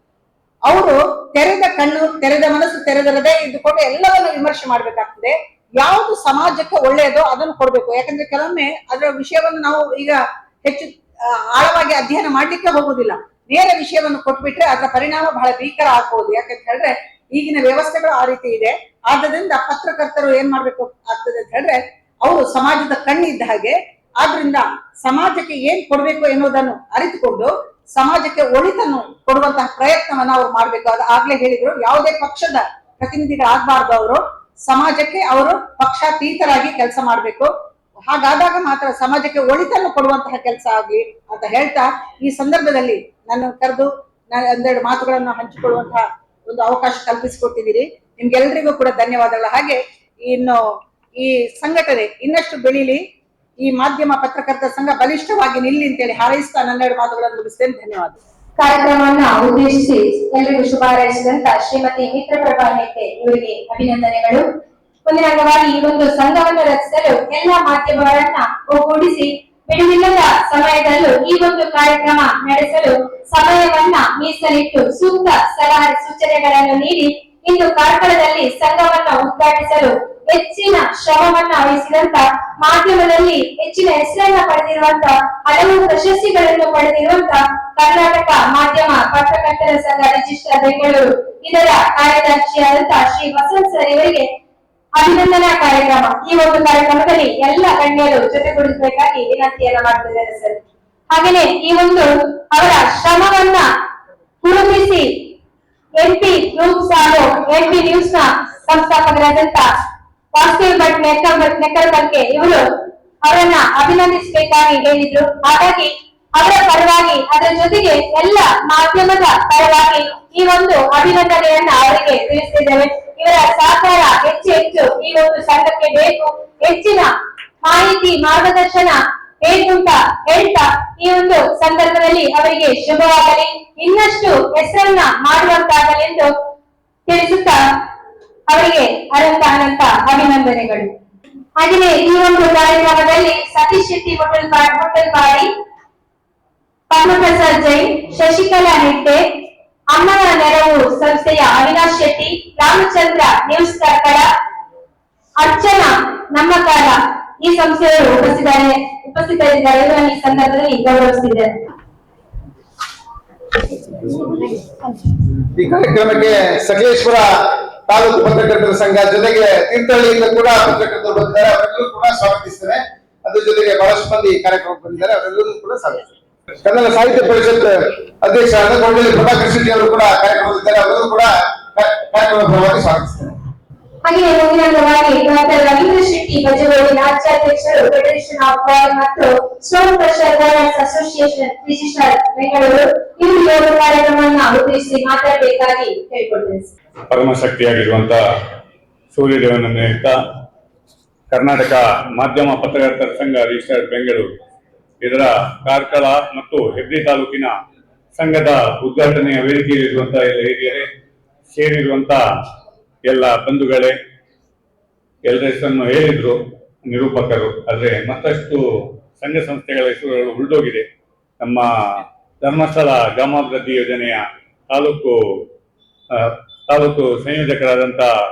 S10: ಅವರು ತೆರೆದ ಕಣ್ಣು, ತೆರೆದ ಮನಸ್ಸು, ತೆರೆದರದೇ ಇದ್ದುಕೊಂಡು ಎಲ್ಲವನ್ನು ವಿಮರ್ಶೆ ಮಾಡ್ಬೇಕಾಗ್ತದೆ. ಯಾವುದು ಸಮಾಜಕ್ಕೆ ಒಳ್ಳೆಯದೋ ಅದನ್ನು ಕೊಡ್ಬೇಕು. ಯಾಕಂದ್ರೆ ಕೆಲವೊಮ್ಮೆ ಅದರ ವಿಷಯವನ್ನು ನಾವು ಈಗ ಹೆಚ್ಚು ಆಳವಾಗಿ ಅಧ್ಯಯನ ಮಾಡ್ಲಿಕ್ಕೆ ಹೋಗುದಿಲ್ಲ. ನೇರ ವಿಷಯವನ್ನು ಕೊಟ್ಬಿಟ್ರೆ ಅದರ ಪರಿಣಾಮ ಬಹಳ ಭೀಕರ ಆಗ್ಬಹುದು. ಯಾಕಂತ ಹೇಳಿದ್ರೆ ಈಗಿನ ವ್ಯವಸ್ಥೆಗಳು ಆ ರೀತಿ ಇದೆ. ಆದ್ದರಿಂದ ಪತ್ರಕರ್ತರು ಏನ್ ಮಾಡ್ಬೇಕು ಆಗ್ತದೆ ಅಂತ ಹೇಳಿದ್ರೆ, ಅವರು ಸಮಾಜದ ಕಣ್ಣಿದ್ದ ಹಾಗೆ. ಆದ್ರಿಂದ ಸಮಾಜಕ್ಕೆ ಏನ್ ಕೊಡ್ಬೇಕು ಎನ್ನುವುದನ್ನು ಅರಿತುಕೊಂಡು ಸಮಾಜಕ್ಕೆ ಒಳಿತನ್ನು ಕೊಡುವಂತಹ ಪ್ರಯತ್ನವನ್ನ ಅವ್ರು ಮಾಡ್ಬೇಕು. ಅದು ಆಗ್ಲೇ ಹೇಳಿದ್ರು, ಯಾವುದೇ ಪಕ್ಷದ ಪ್ರತಿನಿಧಿಗಳಾಗಬಾರ್ದು. ಅವರು ಸಮಾಜಕ್ಕೆ ಅವರು ಪಕ್ಷಾತೀತರಾಗಿ ಕೆಲಸ ಮಾಡ್ಬೇಕು. ಹಾಗಾದಾಗ ಮಾತ್ರ ಸಮಾಜಕ್ಕೆ ಒಳಿತನ್ನು ಕೊಡುವಂತಹ ಕೆಲಸ ಆಗ್ಲಿ ಅಂತ ಹೇಳ್ತಾ, ಈ ಸಂದರ್ಭದಲ್ಲಿ ನನ್ನ ಕರೆದು ಒಂದೆರಡು ಮಾತುಗಳನ್ನು ಹಂಚಿಕೊಳ್ಳುವಂತಹ ಒಂದು ಅವಕಾಶ ಕಲ್ಪಿಸಿಕೊಟ್ಟಿದ್ದೀರಿ. ನಿಮ್ಗೆಲ್ರಿಗೂ ಕೂಡ ಧನ್ಯವಾದಗಳು. ಹಾಗೆ ಇನ್ನು ಈ ಸಂಘಟನೆ ಇನ್ನಷ್ಟು ಬೆಳೀಲಿ, ಈ ಮಾಧ್ಯಮ ಪತ್ರಕರ್ತರ ಸಂಘ ಬಲಿಷ್ಠವಾಗಿ ನಿಲ್ಲಿ ಅಂತೇಳಿ ಹಾರೈಸ್ತಾ ನನ್ನೆರಡು ಮಾತುಗಳನ್ನು ಮುಗಿಸ್ತೇನೆ. ಧನ್ಯವಾದ.
S2: ಕಾರ್ಯಕ್ರಮವನ್ನ ಉದ್ದೇಶಿಸಿ ಎಲ್ಲರಿಗೂ ಶುಭ ಹಾರೈಸಿದಂತ ಶ್ರೀಮತಿ ಮಿತ್ರಪ್ರಭಾ ಹೆಗ್ಡೆ ಇವರಿಗೆ ಅಭಿನಂದನೆಗಳು. ಮುಂದಿನ ಅಂಗವಾಗಿ ಈ ಒಂದು ಸಂಘವನ್ನು ರಚಿಸಲು ಎಲ್ಲಾ ಮಾಧ್ಯಮಗಳನ್ನ ಒಗ್ಗೂಡಿಸಿ ಬಿಡುವಿಲ್ಲದ ಸಮಯದಲ್ಲೂ ಈ ಒಂದು ಕಾರ್ಯಕ್ರಮ ನಡೆಸಲು ಸಮಯವನ್ನ ಮೀಸಲಿಟ್ಟು ಸೂಕ್ತ ಸಲಹೆ ಸೂಚನೆಗಳನ್ನು ನೀಡಿ ಇಂದು ಕಾರ್ಕಳದಲ್ಲಿ ಸಂಘವನ್ನ ಉದ್ಘಾಟಿಸಲು ಹೆಚ್ಚಿನ ಶ್ರಮವನ್ನ ವಹಿಸಿದಂತ, ಮಾಧ್ಯಮದಲ್ಲಿ ಹೆಚ್ಚಿನ ಹೆಸರನ್ನ ಪಡೆದಿರುವಂತ, ಹಲವು ಪ್ರಶಸ್ತಿಗಳನ್ನು ಪಡೆದಿರುವಂತ ಕರ್ನಾಟಕ ಮಾಧ್ಯಮ ಪತ್ರಕರ್ತರ ಸಂಘ ರಿಜಿಸ್ಟರ್ ಬೆಂಗಳೂರು ಇದರ ಕಾರ್ಯದರ್ಶಿಯಾದಂತಹ ಶ್ರೀ ವಸಂತ್ ಸರ್ ಇವರಿಗೆ ಅಭಿನಂದನಾ ಕಾರ್ಯಕ್ರಮ. ಈ ಒಂದು ಕಾರ್ಯಕ್ರಮದಲ್ಲಿ ಎಲ್ಲ ಗಣ್ಯರು ಜೊತೆಗೂಡಿಸಬೇಕಾಗಿ ವಿನಂತಿಯನ್ನ ಮಾಡ್ತಿದ್ದಾರೆ ಸರ್. ಹಾಗೆಯೇ ಈ ಒಂದು ಅವರ ಶ್ರಮವನ್ನ ಗುರುತಿಸಿ ಎಂಪಿ ನ್ಯೂಸ್ ಹಾಗೂ ಎಂಪಿ ನ್ಯೂಸ್ ನ ಸಂಸ್ಥಾಪಕರಾದಂತ ವಾಸುದೇವ್ ಭಟ್ ನೆಕ್ಕರ್ ಬಗ್ಗೆ ಇವರು ಅವರನ್ನ ಅಭಿನಂದಿಸಬೇಕಾಗಿ ಹೇಳಿದ್ರು. ಹಾಗಾಗಿ ಅವರ ಪರವಾಗಿ ಅದರ ಜೊತೆಗೆ ಎಲ್ಲ ಮಾಧ್ಯಮದ ಪರವಾಗಿ ಈ ಒಂದು ಅಭಿನಂದನೆಯನ್ನ ಅವರಿಗೆ ತಿಳಿಸಿದ್ದೇವೆ. ಇವರ ಸಹಕಾರ ಹೆಚ್ಚು ಈ ಒಂದು ಸಂಘಕ್ಕೆ ಬೇಕು, ಹೆಚ್ಚಿನ ಮಾಹಿತಿ ಮಾರ್ಗದರ್ಶನ ಬೇಕು ಅಂತ ಹೇಳ್ತಾ ಈ ಒಂದು ಸಂದರ್ಭದಲ್ಲಿ ಅವರಿಗೆ ಶುಭವಾಗಲಿ, ಇನ್ನಷ್ಟು ಹೆಸರನ್ನ ಮಾಡುವಂತಾಗಲಿ ಎಂದು ತಿಳಿಸುತ್ತಾ ಅವರಿಗೆ ಅನಂತ ಅಭಿನಂದನೆಗಳು. ಹಾಗೆಯೇ ಈ ಒಂದು ಕಾರ್ಯಕ್ರಮದಲ್ಲಿ ಸತೀಶ್ ಶೆಟ್ಟಿ ಹೋಟೆಲ್ ಬಾಡಿ, ಪದ್ಮಪ್ರಸಾದ್ ಜೈನ್, ಶಶಿಕಲಾ ಹೆಗ್ಡೆ, ಅಮ್ಮನ ನೆರವು ಸಂಸ್ಥೆಯ ಅವಿನಾಶ್ ಶೆಟ್ಟಿ, ರಾಮಚಂದ್ರ ನ್ಯೂಸ್ ಕಾರ್ಕಳ, ಅರ್ಚನಾ ನಮ್ಮ ಕಾಲ ಈ ಸಂಸ್ಥೆಯವರು ಉಪಸ್ಥಿತರಿದ್ದಾರೆ. ಈ ಸಂದರ್ಭದಲ್ಲಿ ಗೌರವಿಸಿದ್ದಾರೆ.
S5: ಈ ಕಾರ್ಯಕ್ರಮಕ್ಕೆ ಸಕಲೇಶ್ವರ ತಾಲೂಕು ಪತ್ರಕರ್ತರ ಸಂಘ ಜೊತೆಗೆ ತೀರ್ಥಹಳ್ಳಿಯಿಂದ ಕೂಡ ಪತ್ರಕರ್ತರು ಬಂದಿದ್ದಾರೆ, ಅವರೆಲ್ಲರೂ ಕೂಡ ಸ್ವಾಗತಿಸ್ತೇನೆ. ಅದ್ರ ಜೊತೆಗೆ ಬಹಳಷ್ಟು ಮಂದಿ ಕಾರ್ಯಕ್ರಮಕ್ಕೆ ಬಂದಿದ್ದಾರೆ, ಅವರೆಲ್ಲರೂ ಕೂಡ ಸ್ವಾಗತಿಸ್ತೇನೆ. ಕನ್ನಡ ಸಾಹಿತ್ಯ ಪರಿಷತ್ ಅಧ್ಯಕ್ಷರಾದ ಕೊಂಡಳ್ಳಿ ಪ್ರಭಾಕರ್ ಶೆಟ್ಟಿ ಅವರು ಕೂಡ ಕಾರ್ಯಕ್ರಮದಲ್ಲಿದ್ದಾರೆ, ಅವರನ್ನು ಕೂಡ ಕಾರ್ಯಕ್ರಮದ ಪರವಾಗಿ ಸ್ವಾಗತಿಸ್ತೇನೆ.
S2: ಹಾಗೆಯೇ ಮುಂದಿನ ಅಂಗವಾಗಿ ಡಾಕ್ಟರ್ ರವೀಂದ್ರ ಶೆಟ್ಟಿ ಬಜಗೋಡಿ ರಾಜ್ಯಾಧ್ಯಕ್ಷರು ಫೆಡರೇಷನ್ ಆಫ್ ಬಾಯ್ ಮತ್ತು stone crusher owners association register Bengaluru ಇವರು ಯೋಗ ಕಾರ್ಯಕ್ರಮವನ್ನು ಉದ್ದೇಶಿಸಿ ಮಾತಾಡಬೇಕಾಗಿ ಕೇಳಿಕೊಳ್ತೇನೆ.
S8: ಪರಮಶಕ್ತಿಯಾಗಿರುವಂತಹ ಸೂರ್ಯದೇವನನ್ನು ಹೇಳ್ತಾ, ಕರ್ನಾಟಕ ಮಾಧ್ಯಮ ಪತ್ರಕರ್ತರ ಸಂಘ ರಿಜಿಸ್ಟರ್ಡ್ ಬೆಂಗಳೂರು ಇದರ ಕಾರ್ಕಳ ಮತ್ತು ಹೆಬ್ರಿ ತಾಲೂಕಿನ ಸಂಘದ ಉದ್ಘಾಟನೆಯ ವೇದಿಕೆಯಲ್ಲಿರುವಂತಹ ಎಲ್ಲ ಹಿರಿಯರೇ, ಸೇರಿರುವಂತಹ ಎಲ್ಲ ಬಂಧುಗಳೇ, ಎಲ್ಲರ ಹೆಸರನ್ನು ಹೇಳಿದ್ರು ನಿರೂಪಕರು. ಆದರೆ ಮತ್ತಷ್ಟು ಸಂಘ ಸಂಸ್ಥೆಗಳ ಹೆಸರುಗಳು ಉಳಿದೋಗಿದೆ. ನಮ್ಮ ಧರ್ಮಸ್ಥಳ ಗ್ರಾಮಾಭಿವೃದ್ಧಿ ಯೋಜನೆಯ ತಾಲೂಕು ಸಂಯೋಜಕರಾದಂಥ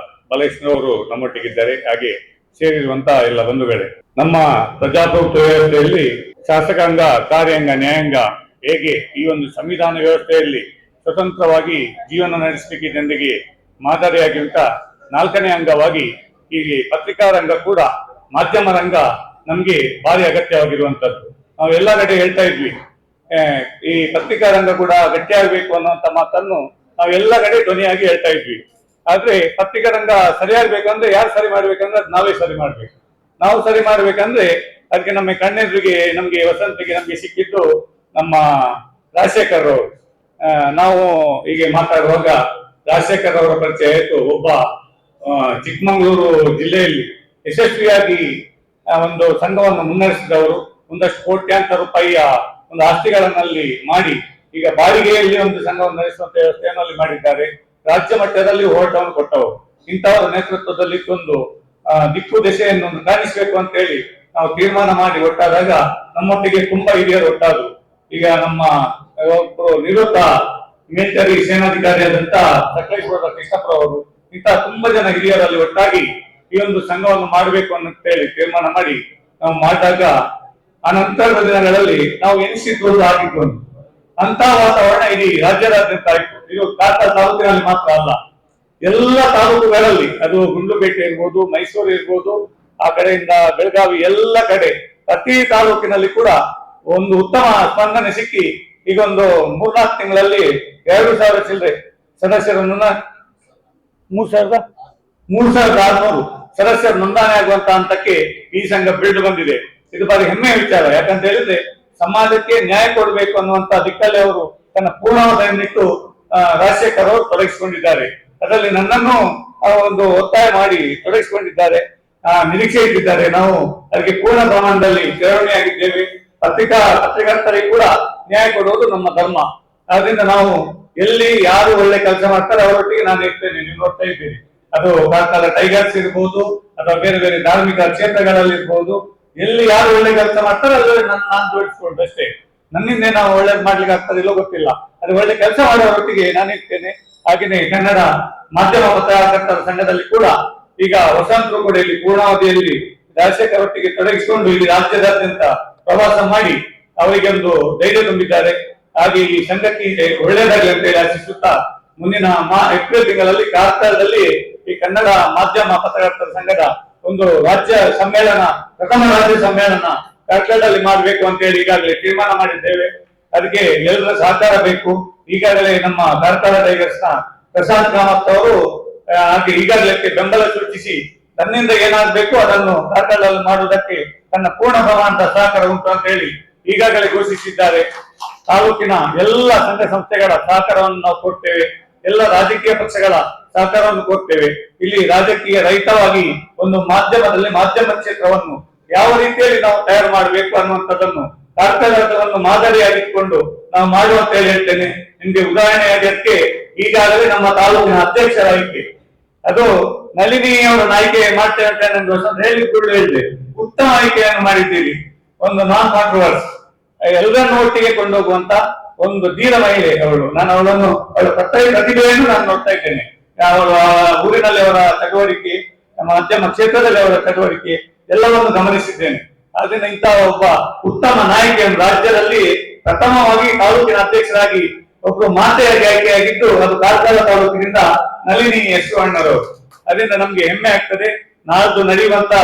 S8: ಬಲೇಶ್ನವರು ನಮ್ಮೊಟ್ಟಿಗಿದ್ದಾರೆ. ಹಾಗೆ ಸೇರಿರುವಂತಹ ಎಲ್ಲ ಬಂಧುಗಳೇ, ನಮ್ಮ ಪ್ರಜಾಪ್ರಭುತ್ವ ವ್ಯವಸ್ಥೆಯಲ್ಲಿ ಶಾಸಕಾಂಗ, ಕಾರ್ಯಾಂಗ, ನ್ಯಾಯಾಂಗ ಹೇಗೆ ಈ ಒಂದು ಸಂವಿಧಾನ ವ್ಯವಸ್ಥೆಯಲ್ಲಿ ಸ್ವತಂತ್ರವಾಗಿ ಜೀವನ ನಡೆಸಲಿಕ್ಕೆ ಜನರಿಗೆ ಮಾದರಿಯಾಗಿರುವಂತ ನಾಲ್ಕನೇ ಅಂಗವಾಗಿ ಈ ಪತ್ರಿಕಾ ರಂಗ ಕೂಡ, ಮಾಧ್ಯಮ ರಂಗ ನಮ್ಗೆ ಭಾರಿ ಅಗತ್ಯವಾಗಿರುವಂತದ್ದು. ನಾವು ಎಲ್ಲ ಕಡೆ ಹೇಳ್ತಾ ಇದ್ವಿ, ಈ ಪತ್ರಿಕಾ ರಂಗ ಕೂಡ ಗಟ್ಟಿಯಾಗಬೇಕು ಅನ್ನುವಂತ ಮಾತನ್ನು ನಾವು ಎಲ್ಲ ಕಡೆ ಧ್ವನಿಯಾಗಿ ಹೇಳ್ತಾ ಇದ್ವಿ. ಆದ್ರೆ ಪತ್ರಿಕಾ ರಂಗ ಸರಿಯಾಗಬೇಕಂದ್ರೆ ಯಾರು ಸರಿ ಮಾಡ್ಬೇಕಂದ್ರೆ ಅದು ನಾವೇ ಸರಿ ಮಾಡ್ಬೇಕು. ನಾವು ಸರಿ ಮಾಡ್ಬೇಕಂದ್ರೆ ಅದಕ್ಕೆ ನಮ್ಮ ಕಣ್ಣೆದುರಿಗೆ ನಮ್ಗೆ ವಸಂತಿಗೆ ನಮ್ಗೆ ಸಿಕ್ಕಿದ್ದು ನಮ್ಮ ರಾಜಶೇಖರ್ ಅವರು. ನಾವು ಹೀಗೆ ಮಾತಾಡುವಾಗ ರಾಜಶೇಖರ್ ಅವರ ಪರಿಚಯ ಆಯಿತು. ಒಬ್ಬ ಚಿಕ್ಕಮಗಳೂರು ಜಿಲ್ಲೆಯಲ್ಲಿ ಯಶಸ್ವಿಯಾಗಿ ಒಂದು ಸಂಘವನ್ನು ಮುನ್ನಡೆಸಿದವರು, ಒಂದಷ್ಟು ಕೋಟ್ಯಾಂತರ ರೂಪಾಯಿಯ ಒಂದು ಆಸ್ತಿಗಳನ್ನಲ್ಲಿ ಮಾಡಿ ಈಗ ಬಾಡಿಗೆಯಲ್ಲಿ ಒಂದು ಸಂಘವನ್ನು ನಡೆಸುವಂತ ವ್ಯವಸ್ಥೆಯನ್ನು ಅಲ್ಲಿ ಮಾಡಿದ್ದಾರೆ. ರಾಜ್ಯ ಮಟ್ಟದಲ್ಲಿ ಹೋರಾಟವನ್ನು ಕೊಟ್ಟವರು. ಇಂಥವರ ನೇತೃತ್ವದಲ್ಲಿ ಒಂದು ದಿಕ್ಕು ದೆಸೆಯನ್ನು ಕಾಣಿಸಬೇಕು ಅಂತ ಹೇಳಿ ನಾವು ತೀರ್ಮಾನ ಮಾಡಿ ಒಟ್ಟಾದಾಗ ನಮ್ಮೊಟ್ಟಿಗೆ ತುಂಬಾ ಹಿರಿಯರು ಒಟ್ಟಾದ್ರು. ಈಗ ನಮ್ಮ ಒಬ್ಬರು ನಿವೃತ್ತ ಮಿಲಿಟರಿ ಸೇನಾಧಿಕಾರಿಯಾದಂತ ಸಕಲೇಶ್ವರ ಕೃಷ್ಣಪ್ಪ ಅವರು, ಇಂತಹ ತುಂಬಾ ಜನ ಹಿರಿಯರಲ್ಲಿ ಒಟ್ಟಾಗಿ ಈ ಒಂದು ಸಂಘವನ್ನು ಮಾಡಬೇಕು ಅಂತ ಹೇಳಿ ತೀರ್ಮಾನ ಮಾಡಿ ನಾವು ಮಾಡಿದಾಗ ಅನಂತರದ ದಿನಗಳಲ್ಲಿ ನಾವು ಎನಿಸಿಕೊಂಡು ಆಗಿದ್ದು ಅಂತ ವಾತಾವರಣ ಇಡೀ ರಾಜ್ಯದಾದ್ಯಂತ ಆಯಿತು. ಇದು ಕಾರ್ಕಳ ತಾಲೂಕಿನಲ್ಲಿ ಮಾತ್ರ ಅಲ್ಲ, ಎಲ್ಲ ತಾಲೂಕುಗಳಲ್ಲಿ, ಅದು ಗುಂಡ್ಲುಪೇಟೆ ಇರ್ಬೋದು, ಮೈಸೂರು ಇರ್ಬೋದು, ಆ ಕಡೆಯಿಂದ ಬೆಳಗಾವಿ, ಎಲ್ಲ ಕಡೆ ಪ್ರತಿ ತಾಲೂಕಿನಲ್ಲಿ ಕೂಡ ಒಂದು ಉತ್ತಮ ಸ್ಪಂದನೆ ಸಿಕ್ಕಿ ಈಗ ಒಂದು 3-4 ತಿಂಗಳಲ್ಲಿ 2,000 ಚಿಲ್ಲರೆ ಸದಸ್ಯರನ್ನು 3,600 ಸದಸ್ಯರು ನೋಂದಣಿ ಆಗುವಂತ ಹಂತಕ್ಕೆ ಈ ಸಂಘ ಬೆಳೆದು ಬಂದಿದೆ. ಇದು ಬಾರಿ ಹೆಮ್ಮೆಯ ವಿಚಾರ. ಯಾಕಂತ ಹೇಳಿದ್ರೆ ಸಮಾಜಕ್ಕೆ ನ್ಯಾಯ ಕೊಡಬೇಕು ಅನ್ನುವಂತ ದಿಕ್ಕಲ್ಲಿ ಅವರು ತನ್ನ ಪೂರ್ಣಾವಧಿಯನ್ನಿಟ್ಟು ರಾಜಶೇಖರ್ ಅವರು ತೊಡಗಿಸಿಕೊಂಡಿದ್ದಾರೆ. ಅದರಲ್ಲಿ ನನ್ನನ್ನು ಒಂದು ಒತ್ತಾಯ ಮಾಡಿ ತೊಡಗಿಸಿಕೊಂಡಿದ್ದಾರೆ, ನಿರೀಕ್ಷೆ ಇಟ್ಟಿದ್ದಾರೆ. ನಾವು ಅದಕ್ಕೆ ಪೂರ್ಣ ಪ್ರಮಾಣದಲ್ಲಿ ಚೇವಣಿಯಾಗಿದ್ದೇವೆ. ಪತ್ರಿಕರ್ತರಿಗೆ ಕೂಡ ನ್ಯಾಯ ಕೊಡುವುದು ನಮ್ಮ ಧರ್ಮ. ಆದ್ರಿಂದ ನಾವು ಎಲ್ಲಿ ಯಾರು ಒಳ್ಳೆ ಕೆಲಸ ಮಾಡ್ತಾರೆ ಅವರೊಟ್ಟಿಗೆ ನಾನು ಇರ್ತೇನೆ. ನೀವು ನೋಡ್ತಾ ಇದ್ದೀರಿ, ಅದು ಕಾರ್ಕಳ ಟೈಗರ್ಸ್ ಇರ್ಬೋದು ಅಥವಾ ಬೇರೆ ಬೇರೆ ಧಾರ್ಮಿಕ ಕ್ಷೇತ್ರಗಳಲ್ಲಿ ಇರ್ಬೋದು, ಎಲ್ಲಿ ಯಾರು ಒಳ್ಳೆ ಕೆಲಸ ಮಾಡ್ತಾರೆ ಅದರಲ್ಲಿ ನಾನು ಜೋಡಿಸ್ಕೊಂಡು ಅಷ್ಟೇ. ನನ್ನಿಂದ ನಾವು ಒಳ್ಳೇದು ಮಾಡ್ಲಿಕ್ಕೆ ಆಗ್ತದಿಲ್ಲೋ ಗೊತ್ತಿಲ್ಲ. ಅದು ಒಳ್ಳೆ ಕೆಲಸ ಮಾಡುವವರೊಟ್ಟಿಗೆ ನಾನು ಇರ್ತೇನೆ. ಹಾಗೆಯೇ ಕನ್ನಡ ಮಾಧ್ಯಮ ಪತ್ರಕರ್ತರ ಸಂಘದಲ್ಲಿ ಕೂಡ ಈಗ ವಸಂತರು ಕೂಡ ಇಲ್ಲಿ ಪೂರ್ಣಾವಧಿಯಲ್ಲಿ ರಾಜಶೇಖರ್ ಒಟ್ಟಿಗೆ ತೊಡಗಿಸಿಕೊಂಡು ಇಲ್ಲಿ ರಾಜ್ಯದಾದ್ಯಂತ ಪ್ರವಾಸ ಮಾಡಿ ಅವರಿಗೆ ಒಂದು ಧೈರ್ಯ ತುಂಬಿದ್ದಾರೆ. ಹಾಗೆ ಈ ಸಂಘಕ್ಕೆ ಒಳ್ಳೆಯದಾಗಲಿ ಅಂತ ಹೇಳಿ ಆಶಿಸುತ್ತಾ ಮುಂದಿನ ಏಪ್ರಿಲ್ ತಿಂಗಳಲ್ಲಿ ಕಾರ್ಕಳದಲ್ಲಿ ಈ ಕನ್ನಡ ಮಾಧ್ಯಮ ಪತ್ರಕರ್ತರ ಸಂಘದ ಒಂದು ರಾಜ್ಯ ಸಮ್ಮೇಳನ, ಪ್ರಥಮ ರಾಜ್ಯ ಸಮ್ಮೇಳನ ಕಾರ್ಕಳದಲ್ಲಿ ಮಾಡಬೇಕು ಅಂತ ಹೇಳಿ ಈಗಾಗಲೇ ತೀರ್ಮಾನ ಮಾಡಿದ್ದೇವೆ. ಅದಕ್ಕೆ ಎಲ್ಲರ ಸಹಕಾರ ಬೇಕು. ಈಗಾಗಲೇ ನಮ್ಮ ಕಾರ್ಕಳ ಟೈಗರ್ಸ್ ನ ಪ್ರಶಾಂತ್ ಕಾಮತ್ ಅವರು ಹಾಗೆ ಈಗಾಗಲೇ ಬೆಂಬಲ ಸೂಚಿಸಿ ತನ್ನಿಂದ ಏನಾಗಬೇಕು ಅದನ್ನು ಕಾರ್ಕಳದಲ್ಲಿ ಮಾಡುವುದಕ್ಕೆ ತನ್ನ ಪೂರ್ಣ ಪ್ರಮಾಣದ ಸಹಕಾರ ಉಂಟು ಅಂತ ಹೇಳಿ ಈಗಾಗಲೇ ಘೋಷಿಸಿದ್ದಾರೆ. ತಾಲೂಕಿನ ಎಲ್ಲ ಸಂಘ ಸಂಸ್ಥೆಗಳ ಸಹಕಾರವನ್ನು ನಾವು ಕೊಡ್ತೇವೆ. ಎಲ್ಲ ರಾಜಕೀಯ ಪಕ್ಷಗಳ ಸಹಕಾರವನ್ನು ಕೊಡ್ತೇವೆ. ಇಲ್ಲಿ ರಾಜಕೀಯ ರಹಿತವಾಗಿ ಒಂದು ಮಾಧ್ಯಮದಲ್ಲಿ ಮಾಧ್ಯಮ ಕ್ಷೇತ್ರವನ್ನು ಯಾವ ರೀತಿಯಲ್ಲಿ ನಾವು ತಯಾರು ಮಾಡಬೇಕು ಅನ್ನುವಂಥದ್ದನ್ನು ಕಾರ್ಕಳವನ್ನು ಮಾದರಿಯಾಗಿಟ್ಕೊಂಡು ನಾವು ಮಾಡುವಂತ ಹೇಳಿ ಹೇಳ್ತೇನೆ. ನಿಮ್ಗೆ ಉದಾಹರಣೆಯಾಗಿ ಅದಕ್ಕೆ ಈಗಾಗಲೇ ನಮ್ಮ ತಾಲೂಕಿನ ಅಧ್ಯಕ್ಷರ ಆಯ್ಕೆ, ಅದು ನಳಿನಿ ಅವರ ಆಯ್ಕೆ ಮಾಡ್ತೇವೆ ಅಂತ ನಾನು ಹೇಳಿಕೊಂಡು ಹೇಳಿದೆ. ಉತ್ತಮ ಆಯ್ಕೆಯನ್ನು ಮಾಡಿದ್ದೀರಿ. ಒಂದು ನಾನ್ ಕಾಂಟ್ರವರ್ಸ್, ಎಲ್ಲರನ್ನು ಒಟ್ಟಿಗೆ ಕೊಂಡೋಗುವಂತ ಒಂದು ಧೀರ ಮಹಿಳೆ ಅವಳು. ನಾನು ಅವಳನ್ನು ಅವಳ ಪ್ರತಿಭೆಯನ್ನು ನಾನು ನೋಡ್ತಾ ಇದ್ದೇನೆ. ಅವರ ಊರಿನಲ್ಲಿ ಅವರ ಚಟುವಟಿಕೆ, ಮಾಧ್ಯಮ ಕ್ಷೇತ್ರದಲ್ಲಿ ಅವರ ಚಟುವಟಿಕೆ ಎಲ್ಲವನ್ನು ಗಮನಿಸಿದ್ದೇನೆ. ಅದರಿಂದ ಇಂತಹ ಒಬ್ಬ ಉತ್ತಮ ನಾಯಕಿಯನ್ನು ರಾಜ್ಯದಲ್ಲಿ ಪ್ರಥಮವಾಗಿ ತಾಲೂಕಿನ ಅಧ್ಯಕ್ಷರಾಗಿ ಒಬ್ಬರು ಮಾತೆಯಾಗಿ ಆಯ್ಕೆಯಾಗಿದ್ದು ಅದು ಕಾರ್ಕಳ ತಾಲೂಕಿನಿಂದ ನಳಿನಿ ಎಸ್ ಅಣ್ಣರವರು. ಅದರಿಂದ ನಮ್ಗೆ ಹೆಮ್ಮೆ ಆಗ್ತದೆ. ನಾಳ್ದು ನಡೆಯುವಂತ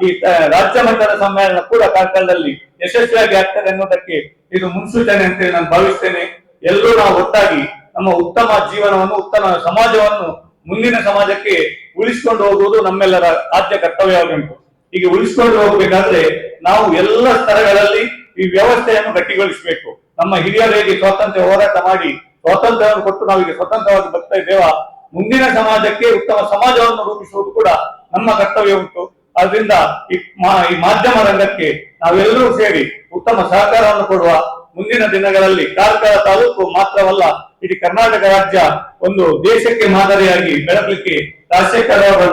S8: ಈ ರಾಜ್ಯ ಮಟ್ಟದ ಸಮ್ಮೇಳನ ಕೂಡ ಕಾರ್ಕಳದಲ್ಲಿ ಯಶಸ್ವಿಯಾಗಿ ಆಗ್ತದೆ ಅನ್ನೋದಕ್ಕೆ ಇದು ಮುನ್ಸೂಚನೆ ಅಂತ ನಾನು ಭಾವಿಸ್ತೇನೆ. ಎಲ್ಲರೂ ನಾವು ಒಟ್ಟಾಗಿ ನಮ್ಮ ಉತ್ತಮ ಜೀವನವನ್ನು, ಉತ್ತಮ ಸಮಾಜವನ್ನು ಮುಂದಿನ ಸಮಾಜಕ್ಕೆ ಉಳಿಸಿಕೊಂಡು ಹೋಗುವುದು ನಮ್ಮೆಲ್ಲರ ಆದ್ಯ ಕರ್ತವ್ಯವಾಗುಂಟು. ಹೀಗೆ ಉಳಿಸಿಕೊಂಡು ಹೋಗಬೇಕಾದ್ರೆ ನಾವು ಎಲ್ಲ ಸ್ತರಗಳಲ್ಲಿ ಈ ವ್ಯವಸ್ಥೆಯನ್ನು ಗಟ್ಟಿಗೊಳಿಸಬೇಕು. ನಮ್ಮ ಹಿರಿಯರು ಹೇಗೆ ಸ್ವಾತಂತ್ರ್ಯ ಹೋರಾಟ ಮಾಡಿ ಸ್ವಾತಂತ್ರ್ಯವನ್ನು ಕೊಟ್ಟು ನಾವೀಗ ಸ್ವತಂತ್ರವಾಗಿ ಬರ್ತಾ ಇದ್ದೇವಾ, ಮುಂದಿನ ಸಮಾಜಕ್ಕೆ ಉತ್ತಮ ಸಮಾಜವನ್ನು ರೂಪಿಸುವುದು ಕೂಡ ನಮ್ಮ ಕರ್ತವ್ಯ ಉಂಟು. ಆದ್ರಿಂದ ಈ ಮಾಧ್ಯಮ ರಂಗಕ್ಕೆ ನಾವೆಲ್ಲರೂ ಸೇರಿ ಉತ್ತಮ ಸಹಕಾರವನ್ನು ಕೊಡುವ. ಮುಂದಿನ ದಿನಗಳಲ್ಲಿ ಕಾರ್ಕಳ ತಾಲೂಕು ಮಾತ್ರವಲ್ಲ, ಇಡೀ ಕರ್ನಾಟಕ ರಾಜ್ಯ ಒಂದು ದೇಶಕ್ಕೆ ಮಾದರಿಯಾಗಿ ಬೆಳಗಲಿಕ್ಕೆ ರಾಜಶೇಖರ್ ಅವರ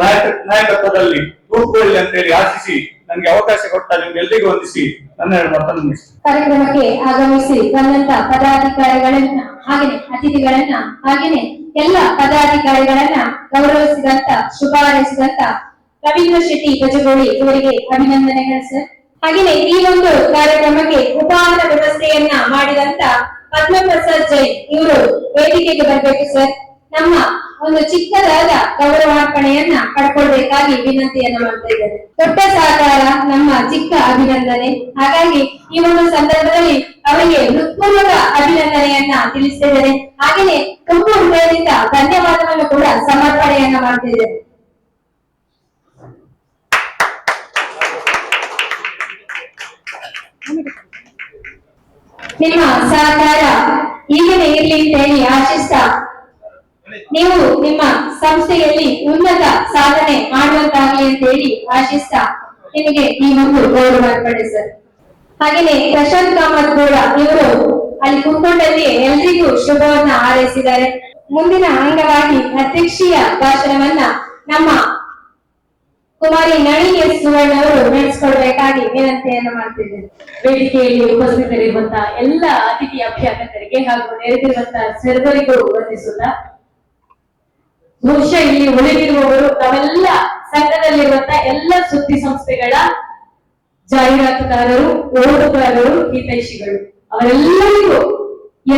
S8: ನಾಯಕತ್ವದಲ್ಲಿ ರೂಪುಗೊಳ್ಳಿ ಅಂತ ಹೇಳಿ ಆಶಿಸಿ ನನಗೆ ಅವಕಾಶ ಕೊಟ್ಟ ನಿಮ್ಗೆಲ್ಲರಿಗೂ ವಂದಿಸಿ ನನ್ನ ಮಾತನ್ನು ಮುಗಿಸ್ತೇನೆ.
S2: ಕಾರ್ಯಕ್ರಮಕ್ಕೆ ಆಗಮಿಸಿ ಬಂದಂತ ಪದಾಧಿಕಾರಿಗಳನ್ನ ಹಾಗೇನೆ ಅತಿಥಿಗಳನ್ನ ಹಾಗೇನೆ ಎಲ್ಲ ಪದಾಧಿಕಾರಿಗಳನ್ನ ಗೌರವಿಸಿದಂತ ಶುಭ ಹಾರೈಸಿದಂತ ರವೀಂದ್ರ ಶೆಟ್ಟಿ ಗಜಗೋಳಿ ಇವರಿಗೆ ಅಭಿನಂದನೆಗಳು ಸರ್. ಹಾಗೇನೆ ಈ ಒಂದು ಕಾರ್ಯಕ್ರಮಕ್ಕೆ ಉಪಹಾರ ವ್ಯವಸ್ಥೆಯನ್ನ ಮಾಡಿದಂತ ಪದ್ಮಪ್ರಸಾದ್ ಜೈನ್ ಇವರು ವೇದಿಕೆಗೆ ಬರಬೇಕು ಸರ್. ನಮ್ಮ ಒಂದು ಚಿಕ್ಕದಾದ ಗೌರವಾರ್ಪಣೆಯನ್ನ ಪಡ್ಕೊಳ್ಬೇಕಾಗಿ ವಿನಂತಿಯನ್ನ ಮಾಡ್ತಾ ಇದ್ದಾರೆ. ದೊಡ್ಡ ಸಹಕಾರ ನಮ್ಮ ಚಿಕ್ಕ ಅಭಿನಂದನೆ. ಹಾಗಾಗಿ ಈ ಒಂದು ಸಂದರ್ಭದಲ್ಲಿ ಅವರಿಗೆ ಹೃತ್ಪೂರ್ವಕ ಅಭಿನಂದನೆಯನ್ನ ತಿಳಿಸ್ತಿದ್ದಾರೆ. ಹಾಗೆಯೇ ತುಂಬ ಹೃದಯದಿಂದ ಧನ್ಯವಾದವನ್ನು ಕೂಡ ಸಮರ್ಪಣೆಯನ್ನ ಮಾಡ್ತಿದ್ದಾರೆ. ನಿಮ್ಮ ಸಹಕಾರ ಹೀಗೇನೆ ಇರ್ಲಿ ಅಂತ ಹೇಳಿ ಆಶಿಸ್ತಾ ನೀವು ನಿಮ್ಮ ಸಂಸ್ಥೆಯಲ್ಲಿ ಉನ್ನತ ಸಾಧನೆ ಮಾಡುವಂತಾಗಲಿ ಅಂತ ಹೇಳಿ ಆಶಿಸ್ತಾ ನಿಮಗೆ ಈ ಒಂದು ಗೌರವಾರ್ಪಣೆ ಸರ್. ಹಾಗೇನೆ ಪ್ರಶಾಂತ್ ಕಾಮತ್ ಕೂಡ ಇವರು ಅಲ್ಲಿ ಕುತ್ಕೊಂಡಲ್ಲಿ ಎಲ್ರಿಗೂ ಶುಭವನ್ನ ಹಾರೈಸಿದ್ದಾರೆ. ಮುಂದಿನ ಅಂಗವಾಗಿ ಅಧ್ಯಕ್ಷೀಯ ಭಾಷಣವನ್ನ ನಮ್ಮ ಕುಮಾರಿ ನಳಿನಿ ಎಸ್ ಸುವರ್ಣ ಅವರು ನಡೆಸಿಕೊಡ್ಬೇಕಾಗಿ ವಿನಂತಿಯನ್ನು ಮಾಡ್ತಿದ್ದೇನೆ.
S11: ವೇದಿಕೆಯಲ್ಲಿ ಉಪಸ್ಥಿತರಿರುವಂತಹ ಎಲ್ಲ ಅತಿಥಿ ಅಭ್ಯಾಗತರಿಗೆ ಹಾಗೂ ನೆರೆದಿರುವಂತಹ ಸರ್ವರಿಗೂ ವಂದಿಸುತ್ತಾ, ಬಹುಶಃ ಇಲ್ಲಿ ಉಳಿದಿರುವವರು ನಾವೆಲ್ಲ ಸಂಘದಲ್ಲಿರುವಂತಹ ಎಲ್ಲ ಸುದ್ದಿ ಸಂಸ್ಥೆಗಳ ಜಾಹೀರಾತುದಾರರು, ಓದುಗಾರರು, ಹಿತೈಷಿಗಳು ಅವರೆಲ್ಲರಿಗೂ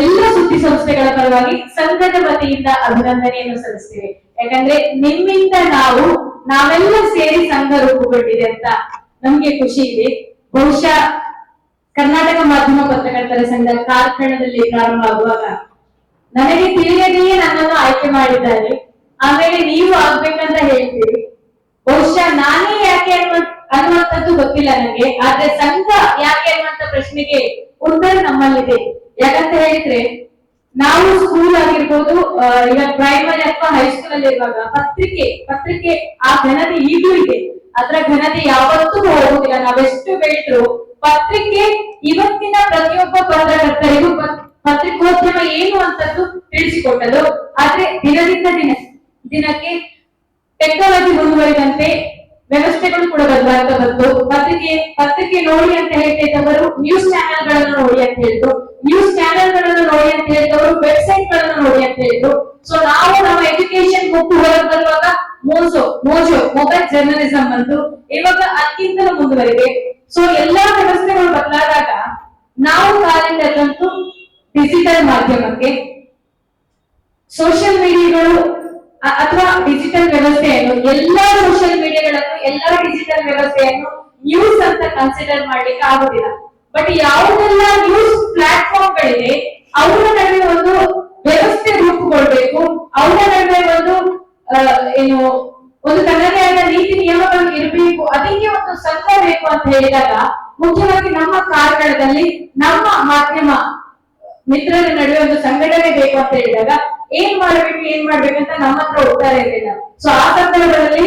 S11: ಎಲ್ಲ ಸುದ್ದಿ ಸಂಸ್ಥೆಗಳ ಪರವಾಗಿ ಸಂಘದ ವತಿಯಿಂದ ಅಭಿನಂದನೆಯನ್ನು ಸಲ್ಲಿಸ್ತೇವೆ. ಯಾಕಂದ್ರೆ ನಿಮ್ಮಿಂದ ನಾವೆಲ್ಲ ಸೇರಿ ಸಂಘ ರೂಪುಗೊಂಡಿದೆ ಅಂತ ನಮ್ಗೆ ಖುಷಿ ಇದೆ. ಬಹುಶಃ ಕರ್ನಾಟಕ ಮಾಧ್ಯಮ ಪತ್ರಕರ್ತರ ಸಂಘ ಕಾರ್ಕಳದಲ್ಲಿ ಪ್ರಾರಂಭ ಆಗುವಾಗ ನನಗೆ ತಿಳಿಯದೆಯೇ ನನ್ನನ್ನು ಆಯ್ಕೆ ಮಾಡಿದ್ದಾರೆ. ಆಮೇಲೆ ನೀವು ಆಗ್ಬೇಕಂತ ಹೇಳ್ತೀರಿ. ಬಹುಶಃ ನಾನೇ ಯಾಕೆ ಅನ್ನುವಂಥದ್ದು ಗೊತ್ತಿಲ್ಲ ನನಗೆ, ಆದ್ರೆ ಸಂಘ ಯಾಕೆ ಅನ್ನುವಂತ ಪ್ರಶ್ನೆಗೆ ಉತ್ತರ ನಮ್ಮಲ್ಲಿದೆ. ಯಾಕಂತ ಹೇಳಿದ್ರೆ ನಾವು ಸ್ಕೂಲ್ ಆಗಿರ್ಬೋದು, ಈಗ ಪ್ರೈಮರಿ ಅಥವಾ ಹೈಸ್ಕೂಲ್ ಅಲ್ಲಿ ಇರುವಾಗ ಪತ್ರಿಕೆ ಆ ಘನತೆ ಈಗಲೂ ಇದೆ. ಅದರ ಘನತೆ ಯಾವತ್ತೂ ಹೋಗುದಿಲ್ಲ. ನಾವೆಷ್ಟು ಬೆಳೆದ್ರು ಪತ್ರಿಕೆ ಇವತ್ತಿನ ಪ್ರತಿಯೊಬ್ಬ ಪತ್ರಕರ್ತರಿಗೂ ಪತ್ರಿಕೋದ್ಯಮ ಏನು ಅಂತದ್ದು ತಿಳಿಸಿಕೊಟ್ಟದು. ಆದ್ರೆ ದಿನದಿಂದ ದಿನಕ್ಕೆ ಟೆಕ್ನಾಲಜಿ ಮುಂದುವರಿದಂತೆ ವ್ಯವಸ್ಥೆಗಳು ಕೂಡ ಬದಲಾಗ್ತಾ ಬಂತು. ಪತ್ರಿಕೆ ನೋಡಿ ಅಂತ ಹೇಳ್ತಾ ಇದ್ದವರು ನ್ಯೂಸ್ ಚಾನೆಲ್ ಗಳನ್ನು ನೋಡಿ ಅಂತ ಹೇಳಿದ್ರು, ನ್ಯೂಸ್ ಚಾನೆಲ್ ಗಳನ್ನು ನೋಡಿ ಅಂತ ಹೇಳಿದವರು ವೆಬ್ಸೈಟ್ ಗಳನ್ನು ನೋಡಿ ಅಂತ ಹೇಳಿದ್ರು. ಸೊ ನಾವು ನಮ್ಮ ಎಜುಕೇಶನ್ ಮುಕ್ಕು ಹೊರಗೆ ಬರುವಾಗ ಮೋಜೋ ಮೊಬೈಲ್ ಜರ್ನಲಿಸಂ ಬಂತು. ಇವಾಗ ಅದಕ್ಕಿಂತಲೂ ಮುಂದುವರಿದೆ. ಸೊ ಎಲ್ಲಾ ವ್ಯವಸ್ಥೆಗಳು ಬದಲಾದಾಗ ನಾವು ಕಾಲಿಟ್ಟಂತೂ ಡಿಜಿಟಲ್ ಮಾಧ್ಯಮಕ್ಕೆ, ಸೋಷಿಯಲ್ ಮೀಡಿಯಾಗಳು ಅಥವಾ ಡಿಜಿಟಲ್ ವ್ಯವಸ್ಥೆಯನ್ನು, ಎಲ್ಲಾ ಸೋಷಿಯಲ್ ಮೀಡಿಯಾಗಳನ್ನು, ಎಲ್ಲಾ ಡಿಜಿಟಲ್ ವ್ಯವಸ್ಥೆಯನ್ನು ನ್ಯೂಸ್ ಅಂತ ಕನ್ಸಿಡರ್ ಮಾಡ್ಲಿಕ್ಕೆ ಆಗುದಿಲ್ಲ. ಬಟ್ ಯಾವುದೆಲ್ಲ ನ್ಯೂಸ್ ಪ್ಲಾಟ್ಫಾರ್ಮ್ ಗಳಿದೆ ಅವರ ನಡುವೆ ಒಂದು ವ್ಯವಸ್ಥೆ ರೂಪುಗೊಳ್ಬೇಕು. ಅವರ ನಡುವೆ ಒಂದು ತನ್ನದೇ ಆದ ನೀತಿ ನಿಯಮಗಳು ಇರಬೇಕು. ಅದಕ್ಕೆ ಒಂದು ಸಂಘ ಬೇಕು ಅಂತ ಹೇಳಿದಾಗ, ಮುಖ್ಯವಾಗಿ ನಮ್ಮ ಕಾರ್ಕಳದಲ್ಲಿ ನಮ್ಮ ಮಾಧ್ಯಮ ಮಿತ್ರರ ನಡುವೆ ಒಂದು ಸಂಘಟನೆ ಬೇಕು ಅಂತ ಹೇಳಿದಾಗ ಏನ್ ಮಾಡ್ಬೇಕಂತ ನಮ್ಮ ಹತ್ರ ಉತ್ತರ ಇರಲಿಲ್ಲ. ಸೊ ಆ ಸಂದರ್ಭದಲ್ಲಿ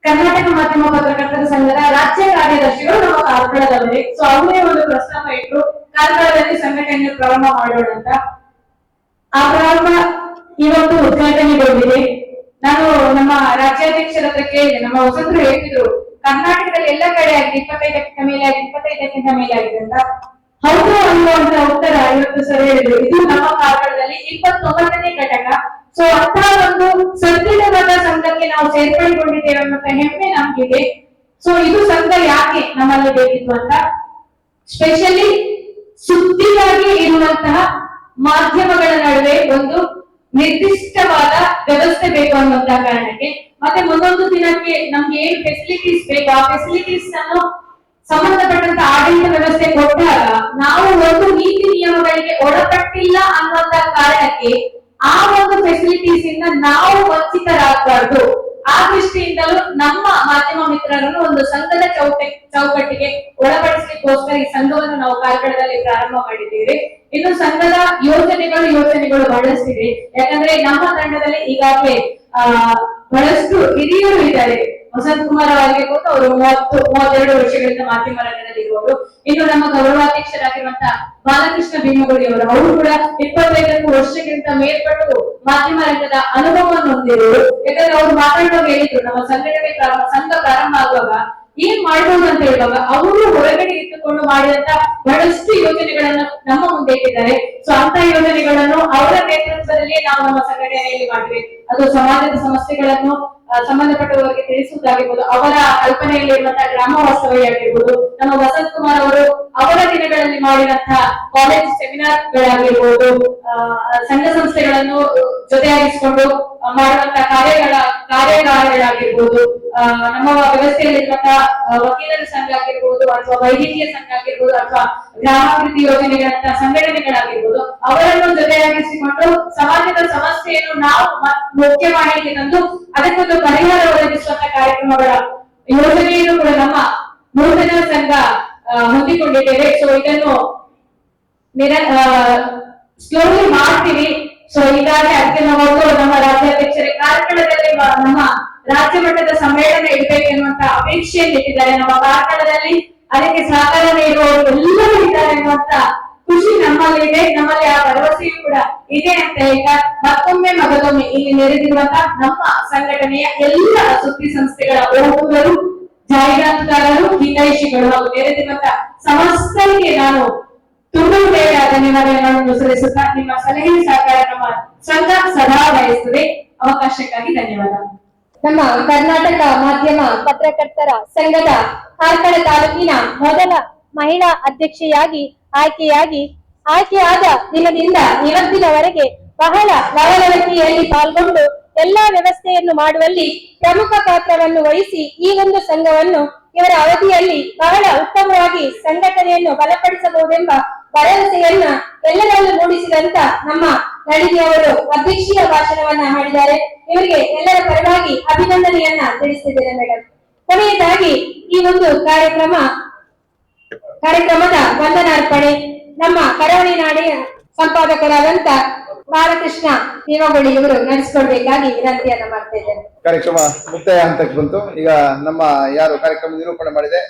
S11: ಕರ್ನಾಟಕ ಮಾಧ್ಯಮ ಪತ್ರಕರ್ತರ ಸಂಘದ ರಾಜ್ಯ ಕಾರ್ಯದರ್ಶಿಗಳು ನಮ್ಮ ಕಾರ್ಕಳದವರೇ. ಸೊ ಅವರೇ ಒಂದು ಪ್ರಸ್ತಾಪ ಇಟ್ಟು ಕಾರ್ಕಳದಲ್ಲಿ ಸಂಘಟನೆಯನ್ನು ಪ್ರಾರಂಭ ಮಾಡೋಣ ಅಂತ. ಆ ಪ್ರಾರಂಭ ಇವತ್ತು ಉದ್ಘಾಟನೆಗೊಂಡಿದೆ. ನಾನು ನಮ್ಮ ರಾಜ್ಯಾಧ್ಯಕ್ಷರ ಹತ್ರ ಕೇಳಿದೆ. ನಮ್ಮ ಹೊಸದ್ರು ಹೇಳ್ತಿದ್ರು ಕರ್ನಾಟಕದಲ್ಲಿ ಎಲ್ಲ ಕಡೆ ಆಗಿದೆ, 25ಕ್ಕಿಂತ ಮೇಲೆ ಆಗಿದೆ ಅಂತ. ಹೌದು ಅನ್ನುವಂತ ಉತ್ತರ ಇವತ್ತು ಸರ್ ಹೇಳಿದ್ರು. ಇದು ನಮ್ಮ ಕಾರ್ಕಳದಲ್ಲಿ 29ನೇ ಘಟಕ. ಸೊ ಅಂತ ಒಂದು ಸದೃಢವಾದ ಸಂಘಕ್ಕೆ ನಾವು ಸೇರ್ಪಡೆಗೊಂಡಿದ್ದೇವೆ ಅನ್ನುವಂತ ಹೆಮ್ಮೆ ನಮ್ಗಿದೆ. ಸೊ ಇದು ಸಂಘ ಯಾಕೆ ನಮ್ಮಲ್ಲಿ ಬೇಕಿತ್ತು ಅಂತ, ಸ್ಪೆಷಲಿ ಸುದ್ದಿಗಾಗಿ ಇರುವಂತಹ ಮಾಧ್ಯಮಗಳ ನಡುವೆ ಒಂದು ನಿರ್ದಿಷ್ಟವಾದ ವ್ಯವಸ್ಥೆ ಬೇಕು ಅನ್ನುವಂತಹ ಕಾರಣಕ್ಕೆ, ಮತ್ತೆ ಮುಂದೊಂದು ದಿನಕ್ಕೆ ನಮ್ಗೆ ಏನ್ ಫೆಸಿಲಿಟೀಸ್ ಬೇಕು ಆ ಫೆಸಿಲಿಟೀಸ್ ಅನ್ನು ಸಂಬಂಧಪಟ್ಟಂತ ಆಡಳಿತ ವ್ಯವಸ್ಥೆ ಕೊಟ್ಟಾಗ ನಾವು ಒಂದು ನೀತಿ ನಿಯಮಗಳಿಗೆ ಒಳಪಟ್ಟಿಲ್ಲ ಅನ್ನುವಂತ ಕಾರಣಕ್ಕೆ ಆ ಒಂದು ಫೆಸಿಲಿಟೀಸ್ ಇಂದ ನಾವು ವಂಚಿತರಾಗಬಾರ್ದು. ಆ ದೃಷ್ಟಿಯಿಂದಲೂ ನಮ್ಮ ಮಾಧ್ಯಮ ಮಿತ್ರರನ್ನು ಒಂದು ಸಂಘದ ಚೌಕಟ್ಟಿಗೆ ಒಳಪಡಿಸಲಿಕ್ಕೋಸ್ಕರ ಈ ಸಂಘವನ್ನು ನಾವು ಕಾರ್ಕಳದಲ್ಲಿ ಪ್ರಾರಂಭ ಮಾಡಿದ್ದೇವೆ. ಇನ್ನು ಸಂಘದ ಯೋಜನೆಗಳು ಬಹಳಷ್ಟಿದೆ. ಯಾಕಂದ್ರೆ ನಮ್ಮ ತಂಡದಲ್ಲಿ ಈಗಾಗಲೇ ಬಹಳಷ್ಟು ಹಿರಿಯರು ಇದ್ದಾರೆ. ವಸಂತ್ ಕುಮಾರ್ ಅವರಿಗಿರ್ಬೋದು, ಅವರು 32 ವರ್ಷಗಳಿಂದ ಮಾಧ್ಯಮ ರಂಗದಲ್ಲಿ ಇರುವವರು. ಇನ್ನು ನಮ್ಮ ಗೌರವಾಧ್ಯಕ್ಷರಾಗಿರುವಂತಹ ಬಾಲಕೃಷ್ಣ ಭೀಮಗುಡಿ ಅವರು ಕೂಡ 25 ವರ್ಷಕ್ಕಿಂತ ಮೇಲ್ಪಟ್ಟು ಮಾಧ್ಯಮ ರಂಗದ ಅನುಭವವನ್ನು ಹೊಂದಿರುವರು. ಯಾಕಂದ್ರೆ ಅವರು ಮಾತಾಡುವಾಗ ಹೇಳಿದ್ರು, ನಮ್ಮ ಸಂಘ ಪ್ರಾರಂಭ ಆಗುವಾಗ ಏನ್ ಮಾಡ್ಬೋದು ಅಂತ ಹೇಳುವಾಗ ಅವರು ಹೊರಗಡೆ ಇಟ್ಟುಕೊಂಡು ಮಾಡಿದಂತ ಬಹಳಷ್ಟು ಯೋಜನೆಗಳನ್ನ ನಮ್ಮ ಮುಂದೆ ಇಟ್ಟಿದ್ದಾರೆ. ಸೊ ಅಂತ ಯೋಜನೆಗಳನ್ನು ಅವರ ನೇತೃತ್ವದಲ್ಲಿ ನಾವು ನಮ್ಮ ಸಂಘಟನೆಯಲ್ಲಿ ಮಾಡಿದ್ವಿ. ಅದು ಸಮಾಜದ ಸಮಸ್ಯೆಗಳನ್ನು ಸಂಬಂಧಪಟ್ಟವರಿಗೆ ತಿಳಿಸುವುದಾಗಿರ್ಬೋದು, ಅವರ ಕಲ್ಪನೆಯಲ್ಲಿ ಇರುವಂತಹ ಗ್ರಾಮ ವಾಸ್ತವ್ಯ ಆಗಿರ್ಬೋದು, ನಮ್ಮ ವಸಂತ್ ಕುಮಾರ್ ಅವರು ಅವರ ದಿನಗಳಲ್ಲಿ ಮಾಡಿದಂತಹ ಕಾಲೇಜ್ ಸೆಮಿನಾರ್ ಗಳಾಗಿರ್ಬೋದು, ಸಂಘ ಸಂಸ್ಥೆಗಳನ್ನು ಜೊತೆಯಾಗಿಸಿಕೊಂಡು ಮಾಡುವಂತಹ ಕಾರ್ಯಾಗಾರಗಳಾಗಿರ್ಬೋದು, ನಮ್ಮ ವ್ಯವಸ್ಥೆಯಲ್ಲಿರುವಂತಹ ವಕೀಲರ ಸಂಘ ಆಗಿರ್ಬೋದು, ಅಥವಾ ವೈದ್ಯಕೀಯ ಸಂಘ ಆಗಿರ್ಬೋದು, ಅಥವಾ ಗ್ರಾಮಾಭಿವೃದ್ಧಿ ಯೋಜನೆಗಳಂತಹ ಸಂಘಟನೆಗಳಾಗಿರ್ಬೋದು, ಅವರನ್ನು ಜೊತೆಯಾಗಿಸಿಕೊಂಡು ಸಮಾಜದ ಸಮಸ್ಯೆಯನ್ನು ನಾವು ಮುಖ್ಯವಾಹಿನಿಗೆ ತಂದು ಅದಕ್ಕೊಂದು ಪರಿಹಾರ ಒದಗಿಸುವಂತಹ ಕಾರ್ಯಕ್ರಮಗಳ ಯೋಜನೆಯನ್ನು ಕೂಡ ನಮ್ಮ ನೂತನ ಸಂಘ ಹೊಂದಿಕೊಂಡಿದ್ದೇವೆ. ಸೊ ಇದನ್ನು ಸ್ಲೋಲಿ ಮಾಡ್ತೀವಿ. ಸೊ ಹೀಗಾಗಿ ಅದಕ್ಕೆ ನಾವು ನಮ್ಮ ರಾಜ್ಯಾಧ್ಯಕ್ಷರೇ ಕಾರ್ಕಳದಲ್ಲಿ ನಮ್ಮ ರಾಜ್ಯ ಮಟ್ಟದ ಸಮ್ಮೇಳನ ಇಡಬೇಕೆನ್ನುವಂತ ಅಪೇಕ್ಷೆಯನ್ನು ಇಟ್ಟಿದ್ದಾರೆ. ನಮ್ಮ ಕಾರ್ಕಳದಲ್ಲಿ ಅದಕ್ಕೆ ಸಹಕಾರ ನೀಡುವವರು ಎಲ್ಲರೂ ಇದ್ದಾರೆ ಎನ್ನುವಂತ ಖುಷಿ ನಮ್ಮಲ್ಲಿದೆ. ನಮ್ಮಲ್ಲಿ ಆ ಭರವಸೆಯೂ ಕೂಡ ಇದೆ ಅಂತ ಈಗ ಮತ್ತೊಮ್ಮೆ ಇಲ್ಲಿ ನೆರೆದಿರುವಂತಹ ನಮ್ಮ ಸಂಘಟನೆಯ ಎಲ್ಲ ಸುದ್ದಿ ಸಂಸ್ಥೆಗಳ ಓದುಗರು, ಜಾಹೀರಾತುದಾರರು, ಹಿತೈಷಿಗಳು ಹಾಗೂ ನೆರೆದಿರುವಂತಹ ಸಮಸ್ತರಿಗೆ ನಾನು ತುಂಬಾ ಧನ್ಯವಾದಗಳನ್ನು ಸಲ್ಲಿಸುತ್ತಾ ನಿಮ್ಮ ಸಲಹೆ ಸಹಕಾರ ನಮ್ಮ ಸಂಘ ಸದಾ ಬಯಸುತ್ತದೆ. ಅವಕಾಶಕ್ಕಾಗಿ ಧನ್ಯವಾದ.
S2: ನಮ್ಮ ಕರ್ನಾಟಕ ಮಾಧ್ಯಮ ಪತ್ರಕರ್ತರ ಸಂಘದ ಕಾರ್ಕಳ ತಾಲೂಕಿನ ಮೊದಲ ಮಹಿಳಾ ಅಧ್ಯಕ್ಷೆಯಾಗಿ ಆಯ್ಕೆಯಾದ ದಿನದಿಂದ ಇವತ್ತಿನವರೆಗೆ ಬಹಳ ಲವಲವಿಕೆಯಲ್ಲಿ ಪಾಲ್ಗೊಂಡು ಎಲ್ಲಾ ವ್ಯವಸ್ಥೆಯನ್ನು ಮಾಡುವಲ್ಲಿ ಪ್ರಮುಖ ಪಾತ್ರವನ್ನು ವಹಿಸಿ ಈ ಒಂದು ಸಂಘವನ್ನು ಇವರ ಅವಧಿಯಲ್ಲಿ ಬಹಳ ಉತ್ತಮವಾಗಿ ಸಂಘಟನೆಯನ್ನು ಬಲಪಡಿಸಬಹುದೆಂಬ ಭರವಸೆಯನ್ನ ಎಲ್ಲರಲ್ಲೂ ಮೂಡಿಸಿದಂತ ನಮ್ಮ ನಳಿನಿಯವರು ಅಧ್ಯಕ್ಷೀಯ ಭಾಷಣವನ್ನ ಮಾಡಿದ್ದಾರೆ. ಇವರಿಗೆ ಎಲ್ಲರ ಪರವಾಗಿ ಅಭಿನಂದನೆಯನ್ನ ತಿಳಿಸಿದ್ದೇನೆ ಮೇಡಮ್. ಕೊನೆಯದಾಗಿ ಈ ಒಂದು ಕಾರ್ಯಕ್ರಮದ ವಂದನಾರ್ಪಣೆ ನಮ್ಮ ಕರಾವಳಿ ನಾಡಿನ ಸಂಪಾದಕರಾದಂತ ಬಾಲಕೃಷ್ಣ ದೇವಗೊಳ್ಳಿ ಇವರು ನಡೆಸಿಕೊಡ್ಬೇಕಾಗಿ ವಿನಂತಿಯನ್ನ ಮಾಡ್ತಾ ಇದ್ದೇನೆ.
S5: ಕಾರ್ಯಕ್ರಮ ಮುಕ್ತಾಯ ಹಂತಕ್ಕೆ ಬಂತು. ಈಗ ನಮ್ಮ ಯಾರು ಕಾರ್ಯಕ್ರಮ ನಿರೂಪಣೆ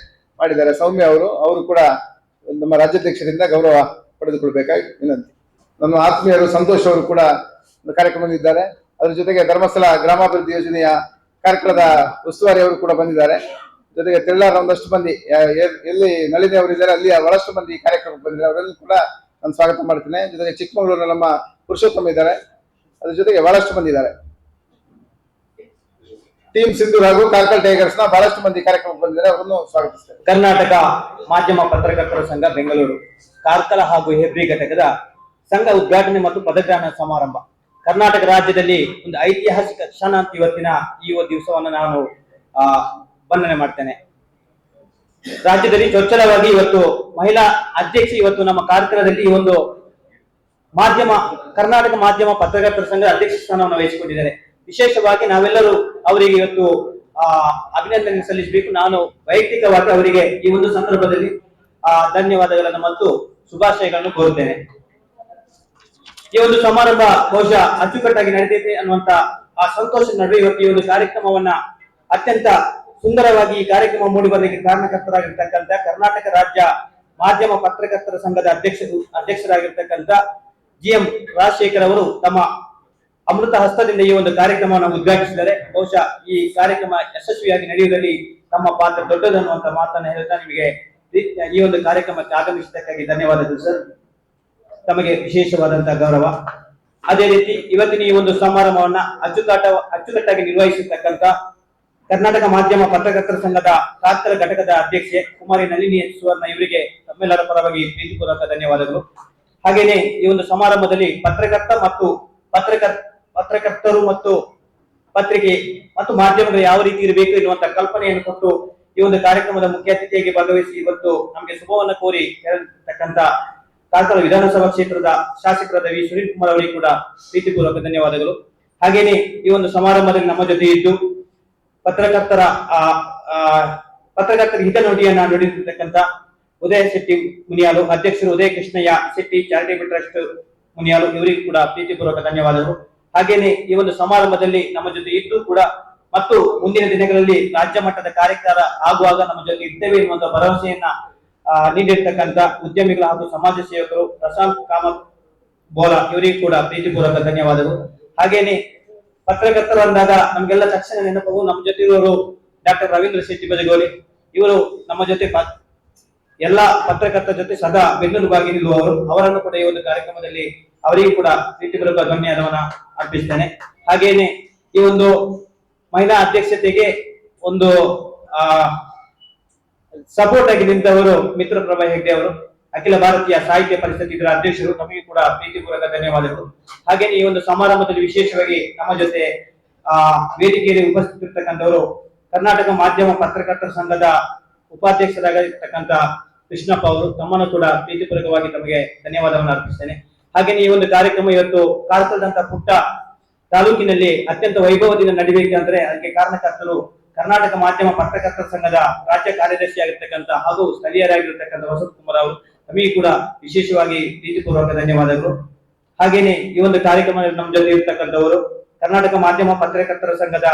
S5: ಮಾಡಿದ್ದಾರೆ ಸೌಮ್ಯ ಅವರು ಕೂಡ ನಮ್ಮ ರಾಜ್ಯಾಧ್ಯಕ್ಷರಿಂದ ಗೌರವ ಪಡೆದುಕೊಳ್ಬೇಕಾಗಿ ವಿನಂತಿ. ನನ್ನ ಆತ್ಮೀಯರು ಸಂತೋಷ್ ಅವರು ಕೂಡ ಕಾರ್ಯಕ್ರಮದಲ್ಲಿದ್ದಾರೆ. ಅದರ ಜೊತೆಗೆ ಧರ್ಮಸ್ಥಳ ಗ್ರಾಮಾಭಿವೃದ್ಧಿ ಯೋಜನೆಯ ಕಾರ್ಯಕ್ರಮದ ಉಸ್ತುವಾರಿ ಅವರು ಕೂಡ ಬಂದಿದ್ದಾರೆ. ಜೊತೆಗೆ ತೆಳ್ಳಾರ ಒಂದಷ್ಟು ಮಂದಿ ಎಲ್ಲಿ ನಳಿನಿ ಅವರಿದ್ದಾರೆ ಅಲ್ಲಿಯ ಬಹಳಷ್ಟು ಮಂದಿ ಕಾರ್ಯಕ್ರಮಕ್ಕೆ ಬಂದಿದ್ದಾರೆ. ಅವರೆಲ್ಲೂ ಕೂಡ ನಾನು ಸ್ವಾಗತ ಮಾಡ್ತೇನೆ. ಜೊತೆಗೆ ಚಿಕ್ಕಮಗಳೂರಿನ ನಮ್ಮ ಪುರುಷೋತ್ತಮ ಇದ್ದಾರೆ. ಅದ್ರ ಜೊತೆಗೆ ಬಹಳಷ್ಟು ಮಂದಿ ಇದ್ದಾರೆ. ಟೀಮ್ ಸಿಂಧೂರ್ ಹಾಗೂ ಕಾರ್ಕಲ್ ಟೈಗರ್ಸ್ ನ ಬಹಳಷ್ಟು ಮಂದಿ ಕಾರ್ಯಕ್ರಮಕ್ಕೆ ಬಂದಿದ್ದಾರೆ. ಅವರನ್ನು ಸ್ವಾಗತಿಸ್ತೇನೆ.
S7: ಕರ್ನಾಟಕ ಮಾಧ್ಯಮ ಪತ್ರಕರ್ತರ ಸಂಘ ಬೆಂಗಳೂರು ಕಾರ್ಕಳ ಹಾಗೂ ಹೆಬ್ರಿ ಘಟಕದ ಸಂಘ ಉದ್ಘಾಟನೆ ಮತ್ತು ಪದಗ್ರಹಣ ಸಮಾರಂಭ. ಕರ್ನಾಟಕ ರಾಜ್ಯದಲ್ಲಿ ಒಂದು ಐತಿಹಾಸಿಕ ಕ್ಷಣ ಅಂತ ಇವತ್ತಿನ ಈ ದಿವಸವನ್ನು ನಾನು ವಂದನೆ ಮಾಡ್ತೇನೆ. ರಾಜ್ಯದಲ್ಲಿ ಚೊಚ್ಚಲವಾಗಿ ಇವತ್ತು ಮಹಿಳಾ ಅಧ್ಯಕ್ಷೆ ಇವತ್ತು ನಮ್ಮ ಕಾರ್ಕಳದಲ್ಲಿ ಈ ಒಂದು ಕರ್ನಾಟಕ ಮಾಧ್ಯಮ ಪತ್ರಕರ್ತರ ಸಂಘ ಅಧ್ಯಕ್ಷ ಸ್ಥಾನವನ್ನು ವಹಿಸಿಕೊಂಡಿದ್ದಾರೆ. ವಿಶೇಷವಾಗಿ ನಾವೆಲ್ಲರೂ ಅವರಿಗೆ ಇವತ್ತು ಅಭಿನಂದನೆ ಸಲ್ಲಿಸಬೇಕು. ನಾನು ವೈಯಕ್ತಿಕವಾಗಿ ಅವರಿಗೆ ಈ ಒಂದು ಸಂದರ್ಭದಲ್ಲಿ ಧನ್ಯವಾದಗಳನ್ನು ಮತ್ತು ಶುಭಾಶಯಗಳನ್ನು ಕೋರುತ್ತೇನೆ. ಈ ಒಂದು ಸಮಾರಂಭ ಬಹುಶಃ ಅಚ್ಚುಕಟ್ಟಾಗಿ ನಡೆದಿದೆ ಅನ್ನುವಂತ ಆ ಸಂತೋಷದ ನಡುವೆ ಇವತ್ತು ಈ ಒಂದು ಕಾರ್ಯಕ್ರಮವನ್ನ ಅತ್ಯಂತ ಸುಂದರವಾಗಿ ಈ ಕಾರ್ಯಕ್ರಮ ಮೂಡಿ ಬರಲಿಕ್ಕೆ ಕಾರಣಕರ್ತರಾಗಿರ್ತಕ್ಕಂಥ ಕರ್ನಾಟಕ ರಾಜ್ಯ ಮಾಧ್ಯಮ ಪತ್ರಕರ್ತರ ಸಂಘದ ಅಧ್ಯಕ್ಷರಾಗಿರ್ತಕ್ಕಂಥ GM ರಾಜಶೇಖರ್ ಅವರು ತಮ್ಮ ಅಮೃತ ಹಸ್ತದಿಂದ ಈ ಒಂದು ಕಾರ್ಯಕ್ರಮವನ್ನು ಉದ್ಘಾಟಿಸಿದ್ದಾರೆ. ಬಹುಶಃ ಈ ಕಾರ್ಯಕ್ರಮ ಯಶಸ್ವಿಯಾಗಿ ನಡೆಯುವುದರಲ್ಲಿ ತಮ್ಮ ಪಾತ್ರ ದೊಡ್ಡದನ್ನುವಂತ ಮಾತನ್ನು ಹೇಳ್ತಾ ನಿಮಗೆ ಈ ಒಂದು ಕಾರ್ಯಕ್ರಮಕ್ಕೆ ಆಗಮಿಸಿದ್ದಕ್ಕಾಗಿ ಧನ್ಯವಾದಗಳು ಸರ್. ತಮಗೆ ವಿಶೇಷವಾದಂತಹ ಗೌರವ. ಅದೇ ರೀತಿ ಇವತ್ತಿನ ಈ ಒಂದು ಸಮಾರಂಭವನ್ನ ಅಚ್ಚುಕಟ್ಟಾಗಿ ನಿರ್ವಹಿಸಿರ್ತಕ್ಕಂಥ ಕರ್ನಾಟಕ ಮಾಧ್ಯಮ ಪತ್ರಕರ್ತರ ಸಂಘದ ಕಾರ್ಕಳ ಘಟಕದ ಅಧ್ಯಕ್ಷೆ ಕುಮಾರಿ ನಳಿನಿ ಸುವರ್ಣ ಇವರಿಗೆ ತಮ್ಮೆಲ್ಲರ ಪರವಾಗಿ ಪ್ರೀತಿಪೂರ್ವಕ ಧನ್ಯವಾದಗಳು. ಹಾಗೇನೆ ಈ ಒಂದು ಸಮಾರಂಭದಲ್ಲಿ ಪತ್ರಕರ್ತರು ಮತ್ತು ಪತ್ರಿಕೆ ಮತ್ತು ಮಾಧ್ಯಮಗಳು ಯಾವ ರೀತಿ ಇರಬೇಕು ಎನ್ನುವಂತ ಕಲ್ಪನೆಯನ್ನು ಕೊಟ್ಟು ಈ ಒಂದು ಕಾರ್ಯಕ್ರಮದ ಮುಖ್ಯ ಅತಿಥಿಯಾಗಿ ಭಾಗವಹಿಸಿ ಇವತ್ತು ನಮಗೆ ಶುಭವನ್ನು ಕೋರಿ ಹೇಳಿರ್ತಕ್ಕಂಥ ಕಾರ್ಕಳ ವಿಧಾನಸಭಾ ಕ್ಷೇತ್ರದ ಶಾಸಕರಾದ ವಿ ಸುನೀಲ್ ಕುಮಾರ್ ಅವರಿಗೆ ಕೂಡ ಪ್ರೀತಿಪೂರ್ವಕ ಧನ್ಯವಾದಗಳು. ಹಾಗೇನೆ ಈ ಒಂದು ಸಮಾರಂಭದಲ್ಲಿ ನಮ್ಮ ಜೊತೆ ಇದ್ದು ಪತ್ರಕರ್ತರ ಹಿತನುಡಿಯನ್ನ ನುಡಿದಿರ್ತಕ್ಕಂಥ ಉದಯ ಶೆಟ್ಟಿ ಮುನಿಯಾಲು, ಅಧ್ಯಕ್ಷರು ಉದಯ ಕೃಷ್ಣಯ್ಯ ಶೆಟ್ಟಿ ಚಾರಿಟೇಬಲ್ ಟ್ರಸ್ಟ್ ಮುನಿಯಾಲು ಇವರಿಗೂ ಕೂಡ ಪ್ರೀತಿಪೂರ್ವಕ ಧನ್ಯವಾದಗಳು. ಹಾಗೇನೆ ಈ ಒಂದು ಸಮಾರಂಭದಲ್ಲಿ ನಮ್ಮ ಜೊತೆ ಇದ್ದು ಕೂಡ ಮತ್ತು ಮುಂದಿನ ದಿನಗಳಲ್ಲಿ ರಾಜ್ಯ ಮಟ್ಟದ ಕಾರ್ಯಕ್ರಮ ಆಗುವಾಗ ನಮ್ಮ ಜೊತೆ ಇರ್ತೇವೆ ಎನ್ನುವಂತ ಭರವಸೆಯನ್ನ ನೀಡಿರ್ತಕ್ಕಂಥ ಉದ್ಯಮಿಗಳು ಹಾಗೂ ಸಮಾಜ ಸೇವಕರು ಪ್ರಶಾಂತ್ ಕಾಮತ್ ಬೋರಾ ಇವರಿಗೂ ಕೂಡ ಪ್ರೀತಿಪೂರ್ವಕ ಧನ್ಯವಾದಗಳು. ಹಾಗೇನೆ ಪತ್ರಕರ್ತರು ಅಂದಾಗ ನಮ್ಗೆಲ್ಲ ತಕ್ಷಣ ನೆನಪು ನಮ್ಮ ಜೊತೆ ಇರುವರು ಡಾಕ್ಟರ್ ರವೀಂದ್ರ ಶೆಟ್ಟಿ ಬಜಗೋಲಿ. ಇವರು ನಮ್ಮ ಜೊತೆ ಎಲ್ಲಾ ಪತ್ರಕರ್ತರ ಜೊತೆ ಸದಾ ಬೆನ್ನೆಲುಬಾಗಿ ನಿಲ್ಲುವವರು. ಅವರನ್ನು ಕೂಡ ಈ ಒಂದು ಕಾರ್ಯಕ್ರಮದಲ್ಲಿ ಅವರಿಗೂ ಕೂಡ ಪ್ರೀತಿಪೂರ್ವಕ ಧನ್ಯವಾದವನ್ನ ಅರ್ಪಿಸ್ತೇನೆ. ಹಾಗೇನೆ ಈ ಒಂದು ಮಹಿಳಾ ಅಧ್ಯಕ್ಷತೆಗೆ ಒಂದು ಸಪೋರ್ಟ್ ಆಗಿ ನಿಂತವರು ಮಿತ್ರ ಪ್ರಭಾ ಹೆಗ್ಡೆ ಅವರು, ಅಖಿಲ ಭಾರತೀಯ ಸಾಹಿತ್ಯ ಪರಿಷತ್ ಇದರ ಅಧ್ಯಕ್ಷರು. ನಮಗೆ ಕೂಡ ಪ್ರೀತಿಪೂರ್ವಕ ಧನ್ಯವಾದಗಳು. ಹಾಗೇನೆ ಈ ಒಂದು ಸಮಾರಂಭದಲ್ಲಿ ವಿಶೇಷವಾಗಿ ನಮ್ಮ ಜೊತೆ ವೇದಿಕೆಯಲ್ಲಿ ಉಪಸ್ಥಿತರಿರ್ತಕ್ಕಂಥವರು ಕರ್ನಾಟಕ ಮಾಧ್ಯಮ ಪತ್ರಕರ್ತರ ಸಂಘದ ಉಪಾಧ್ಯಕ್ಷರಾಗಿರ್ತಕ್ಕಂಥ ಕೃಷ್ಣಪ್ಪ ಅವರು. ತಮ್ಮನ್ನು ಕೂಡ ಪ್ರೀತಿಪೂರ್ವಕವಾಗಿ ತಮಗೆ ಧನ್ಯವಾದವನ್ನು ಅರ್ಪಿಸ್ತೇನೆ. ಹಾಗೇನೆ ಈ ಒಂದು ಕಾರ್ಯಕ್ರಮ ಇವತ್ತು ಕಾರ್ಕಳದಂತ ಪುಟ್ಟ ತಾಲೂಕಿನಲ್ಲಿ ಅತ್ಯಂತ ವೈಭವದಿಂದ ನಡೀಬೇಕಂದ್ರೆ ಅದಕ್ಕೆ ಕಾರಣಕರ್ತರು ಕರ್ನಾಟಕ ಮಾಧ್ಯಮ ಪತ್ರಕರ್ತರ ಸಂಘದ ರಾಜ್ಯ ಕಾರ್ಯದರ್ಶಿಯಾಗಿರ್ತಕ್ಕಂಥ ಹಾಗೂ ಸ್ಥಳೀಯರಾಗಿರ್ತಕ್ಕಂಥ ವಸಂತ್ ಕುಮಾರ್ ಅವರು. ನಮಗೆ ಕೂಡ ವಿಶೇಷವಾಗಿ ಪ್ರೀತಿಪೂರ್ವಕ ಧನ್ಯವಾದಗಳು. ಹಾಗೇನೆ ಈ ಒಂದು ಕಾರ್ಯಕ್ರಮದಲ್ಲಿ ನಮ್ಮ ಜೊತೆ ಇರ್ತಕ್ಕಂಥವರು ಕರ್ನಾಟಕ ಮಾಧ್ಯಮ ಪತ್ರಕರ್ತರ ಸಂಘದ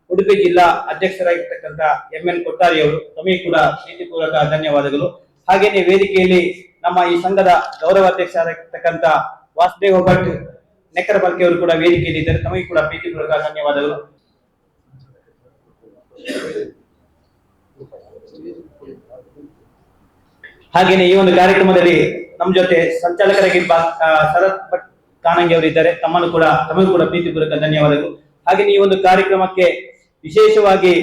S7: ಉಡುಪಿ ಜಿಲ್ಲಾ ಅಧ್ಯಕ್ಷರಾಗಿರ್ತಕ್ಕಂಥ MN ಕೊಟ್ಟಾರಿ ಅವರು. ನಮಗೆ ಕೂಡ ಪ್ರೀತಿಪೂರ್ವಕ ಧನ್ಯವಾದಗಳು. ಹಾಗೇನೆ ವೇದಿಕೆಯಲ್ಲಿ ನಮ್ಮ ಈ ಸಂಘದ ಗೌರವಾಧ್ಯಕ್ಷರಾಗಿರ್ತಕ್ಕಂಥ ವಾಸುದೇವ ಭಟ್ ನೆಕ್ಕರಬಲ್ಕೆ ಅವರು ಕೂಡ ವೇದಿಕೆಯಲ್ಲಿ ಇದ್ದಾರೆ. ತಮಗೆ ಕೂಡ ಪ್ರೀತಿಪೂರ್ವಕ ಧನ್ಯವಾದಗಳು. ಹಾಗೇನೆ ಈ ಒಂದು ಕಾರ್ಯಕ್ರಮದಲ್ಲಿ ನಮ್ಮ ಜೊತೆ ಸಂಚಾಲಕರಾಗಿ ಶರತ್ ಭಟ್ ಕಾನಂಗಿ ಅವರು ಇದ್ದಾರೆ. ತಮಗೂ ಕೂಡ ಪ್ರೀತಿಪೂರ್ವಕ ಧನ್ಯವಾದಗಳು. ಹಾಗೇನೆ ಈ ಒಂದು ಕಾರ್ಯಕ್ರಮಕ್ಕೆ ವಿಶೇಷವಾಗಿ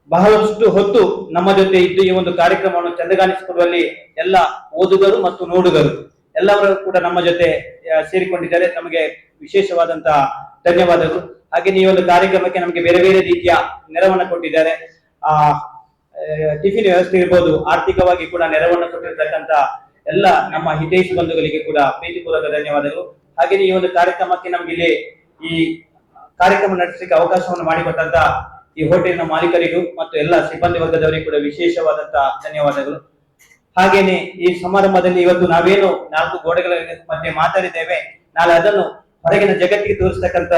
S7: ಬಹಳಷ್ಟು ಹೊತ್ತು ನಮ್ಮ ಜೊತೆ ಇದ್ದು ಈ ಒಂದು ಕಾರ್ಯಕ್ರಮವನ್ನು ಚಂದಗಾಣಿಸಿಕೊಡುವಲ್ಲಿ ಎಲ್ಲ ಓದುಗರು ಮತ್ತು ನೋಡುಗರು ಎಲ್ಲರೂ ಕೂಡ ನಮ್ಮ ಜೊತೆ ಸೇರಿಕೊಂಡಿದ್ದಾರೆ. ತಮಗೆ
S12: ವಿಶೇಷವಾದಂತಹ ಧನ್ಯವಾದಗಳು. ಹಾಗೆ ಈ ಒಂದು ಕಾರ್ಯಕ್ರಮಕ್ಕೆ ನಮಗೆ ಬೇರೆ ಬೇರೆ ರೀತಿಯ ನೆರವನ್ನು ಕೊಟ್ಟಿದ್ದಾರೆ. ಟಿಫಿನ್ ವ್ಯವಸ್ಥೆ ಇರ್ಬೋದು, ಆರ್ಥಿಕವಾಗಿ ಕೂಡ ನೆರವನ್ನು ಕೊಟ್ಟಿರ್ತಕ್ಕಂಥ ಎಲ್ಲ ನಮ್ಮ ಹಿತೈಷಿ ಬಂಧುಗಳಿಗೆ ಕೂಡ ಪ್ರೀತಿಪೂರ್ವಕ ಧನ್ಯವಾದಗಳು. ಹಾಗೆ ಈ ಒಂದು ಕಾರ್ಯಕ್ರಮಕ್ಕೆ ನಮ್ಗೆ ಇಲ್ಲಿ ಈ ಕಾರ್ಯಕ್ರಮ ನಡೆಸಲಿಕ್ಕೆ ಅವಕಾಶವನ್ನು ಮಾಡಿಕೊಟ್ಟಂತ ಈ ಹೋಟೆಲ್ನ ಮಾಲೀಕರಿಗೂ ಮತ್ತು ಎಲ್ಲ ಸಿಬ್ಬಂದಿ ವರ್ಗದವರಿಗೂ ಕೂಡ ವಿಶೇಷವಾದಂತಹ ಧನ್ಯವಾದಗಳು. ಹಾಗೇನೆ ಈ ಸಮಾರಂಭದಲ್ಲಿ ಇವತ್ತು ನಾವೇನು 4 ಗೋಡೆಗಳ ಮಧ್ಯೆ ಮಾತಾಡಿದ್ದೇವೆ, ನಾಳೆ ಅದನ್ನು ಹೊರಗಿನ ಜಗತ್ತಿಗೆ ತೋರಿಸ್ತಕ್ಕಂತ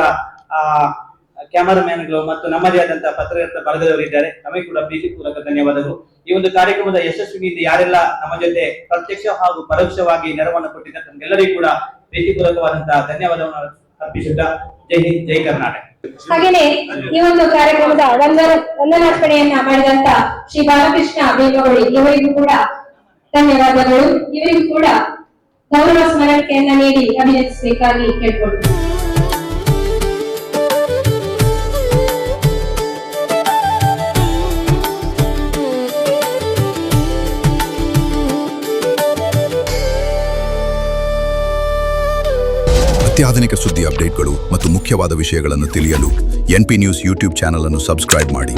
S12: ಕ್ಯಾಮರಾಮ್ಯಾನ್ಗಳು ಮತ್ತು ನಮ್ಮದೇ ಆದಂತಹ ಪತ್ರಕರ್ತ ಬಳಗದವರಿದ್ದಾರೆ. ನಮಗೆ ಕೂಡ ಪ್ರೀತಿಪೂರ್ವಕ ಧನ್ಯವಾದಗಳು. ಈ ಒಂದು ಕಾರ್ಯಕ್ರಮದ ಯಶಸ್ವಿನಿಂದ ಯಾರೆಲ್ಲ ನಮ್ಮ ಜೊತೆ ಪ್ರತ್ಯಕ್ಷ ಹಾಗೂ ಪರೋಕ್ಷವಾಗಿ ನೆರವನ್ನು ಕೊಟ್ಟಿದ್ದಾರೆ ನಮ್ಗೆಲ್ಲರಿಗೂ ಕೂಡ ಪ್ರೀತಿಪೂರ್ವಕವಾದಂತಹ ಧನ್ಯವಾದವನ್ನು ಅರ್ಪಿಸುತ್ತಾ ಜೈ ಹಿಂದ್, ಜೈ ಕರ್ನಾಟಕ.
S2: ಹಾಗೇನೆ ಈ ಒಂದು ಕಾರ್ಯಕ್ರಮದ ವಂದನಾರ್ಪಣೆಯನ್ನ ಮಾಡಿದಂತ ಶ್ರೀ ಬಾಲಕೃಷ್ಣ ಬೇಗವಳಿ ಇವರಿಗೂ ಕೂಡ ಧನ್ಯವಾದಗಳು. ಇವರಿಗೂ ಕೂಡ ಗೌರವ ಸ್ಮರಣಿಕೆಯನ್ನ ನೀಡಿ ಅಭಿನಂದಿಸಬೇಕಾಗಿ ಕೇಳ್ಕೊಳ್ತೀನಿ.
S13: ಅತ್ಯಾಧುನಿಕ ಸುದ್ದಿ ಅಪ್ಡೇಟ್ಗಳು ಮತ್ತು ಮುಖ್ಯವಾದ ವಿಷಯಗಳನ್ನು ತಿಳಿಯಲು NP ನ್ಯೂಸ್ ಯೂಟ್ಯೂಬ್ ಚಾನೆಲ್ ಅನ್ನು ಸಬ್ಸ್ಕ್ರೈಬ್ ಮಾಡಿ.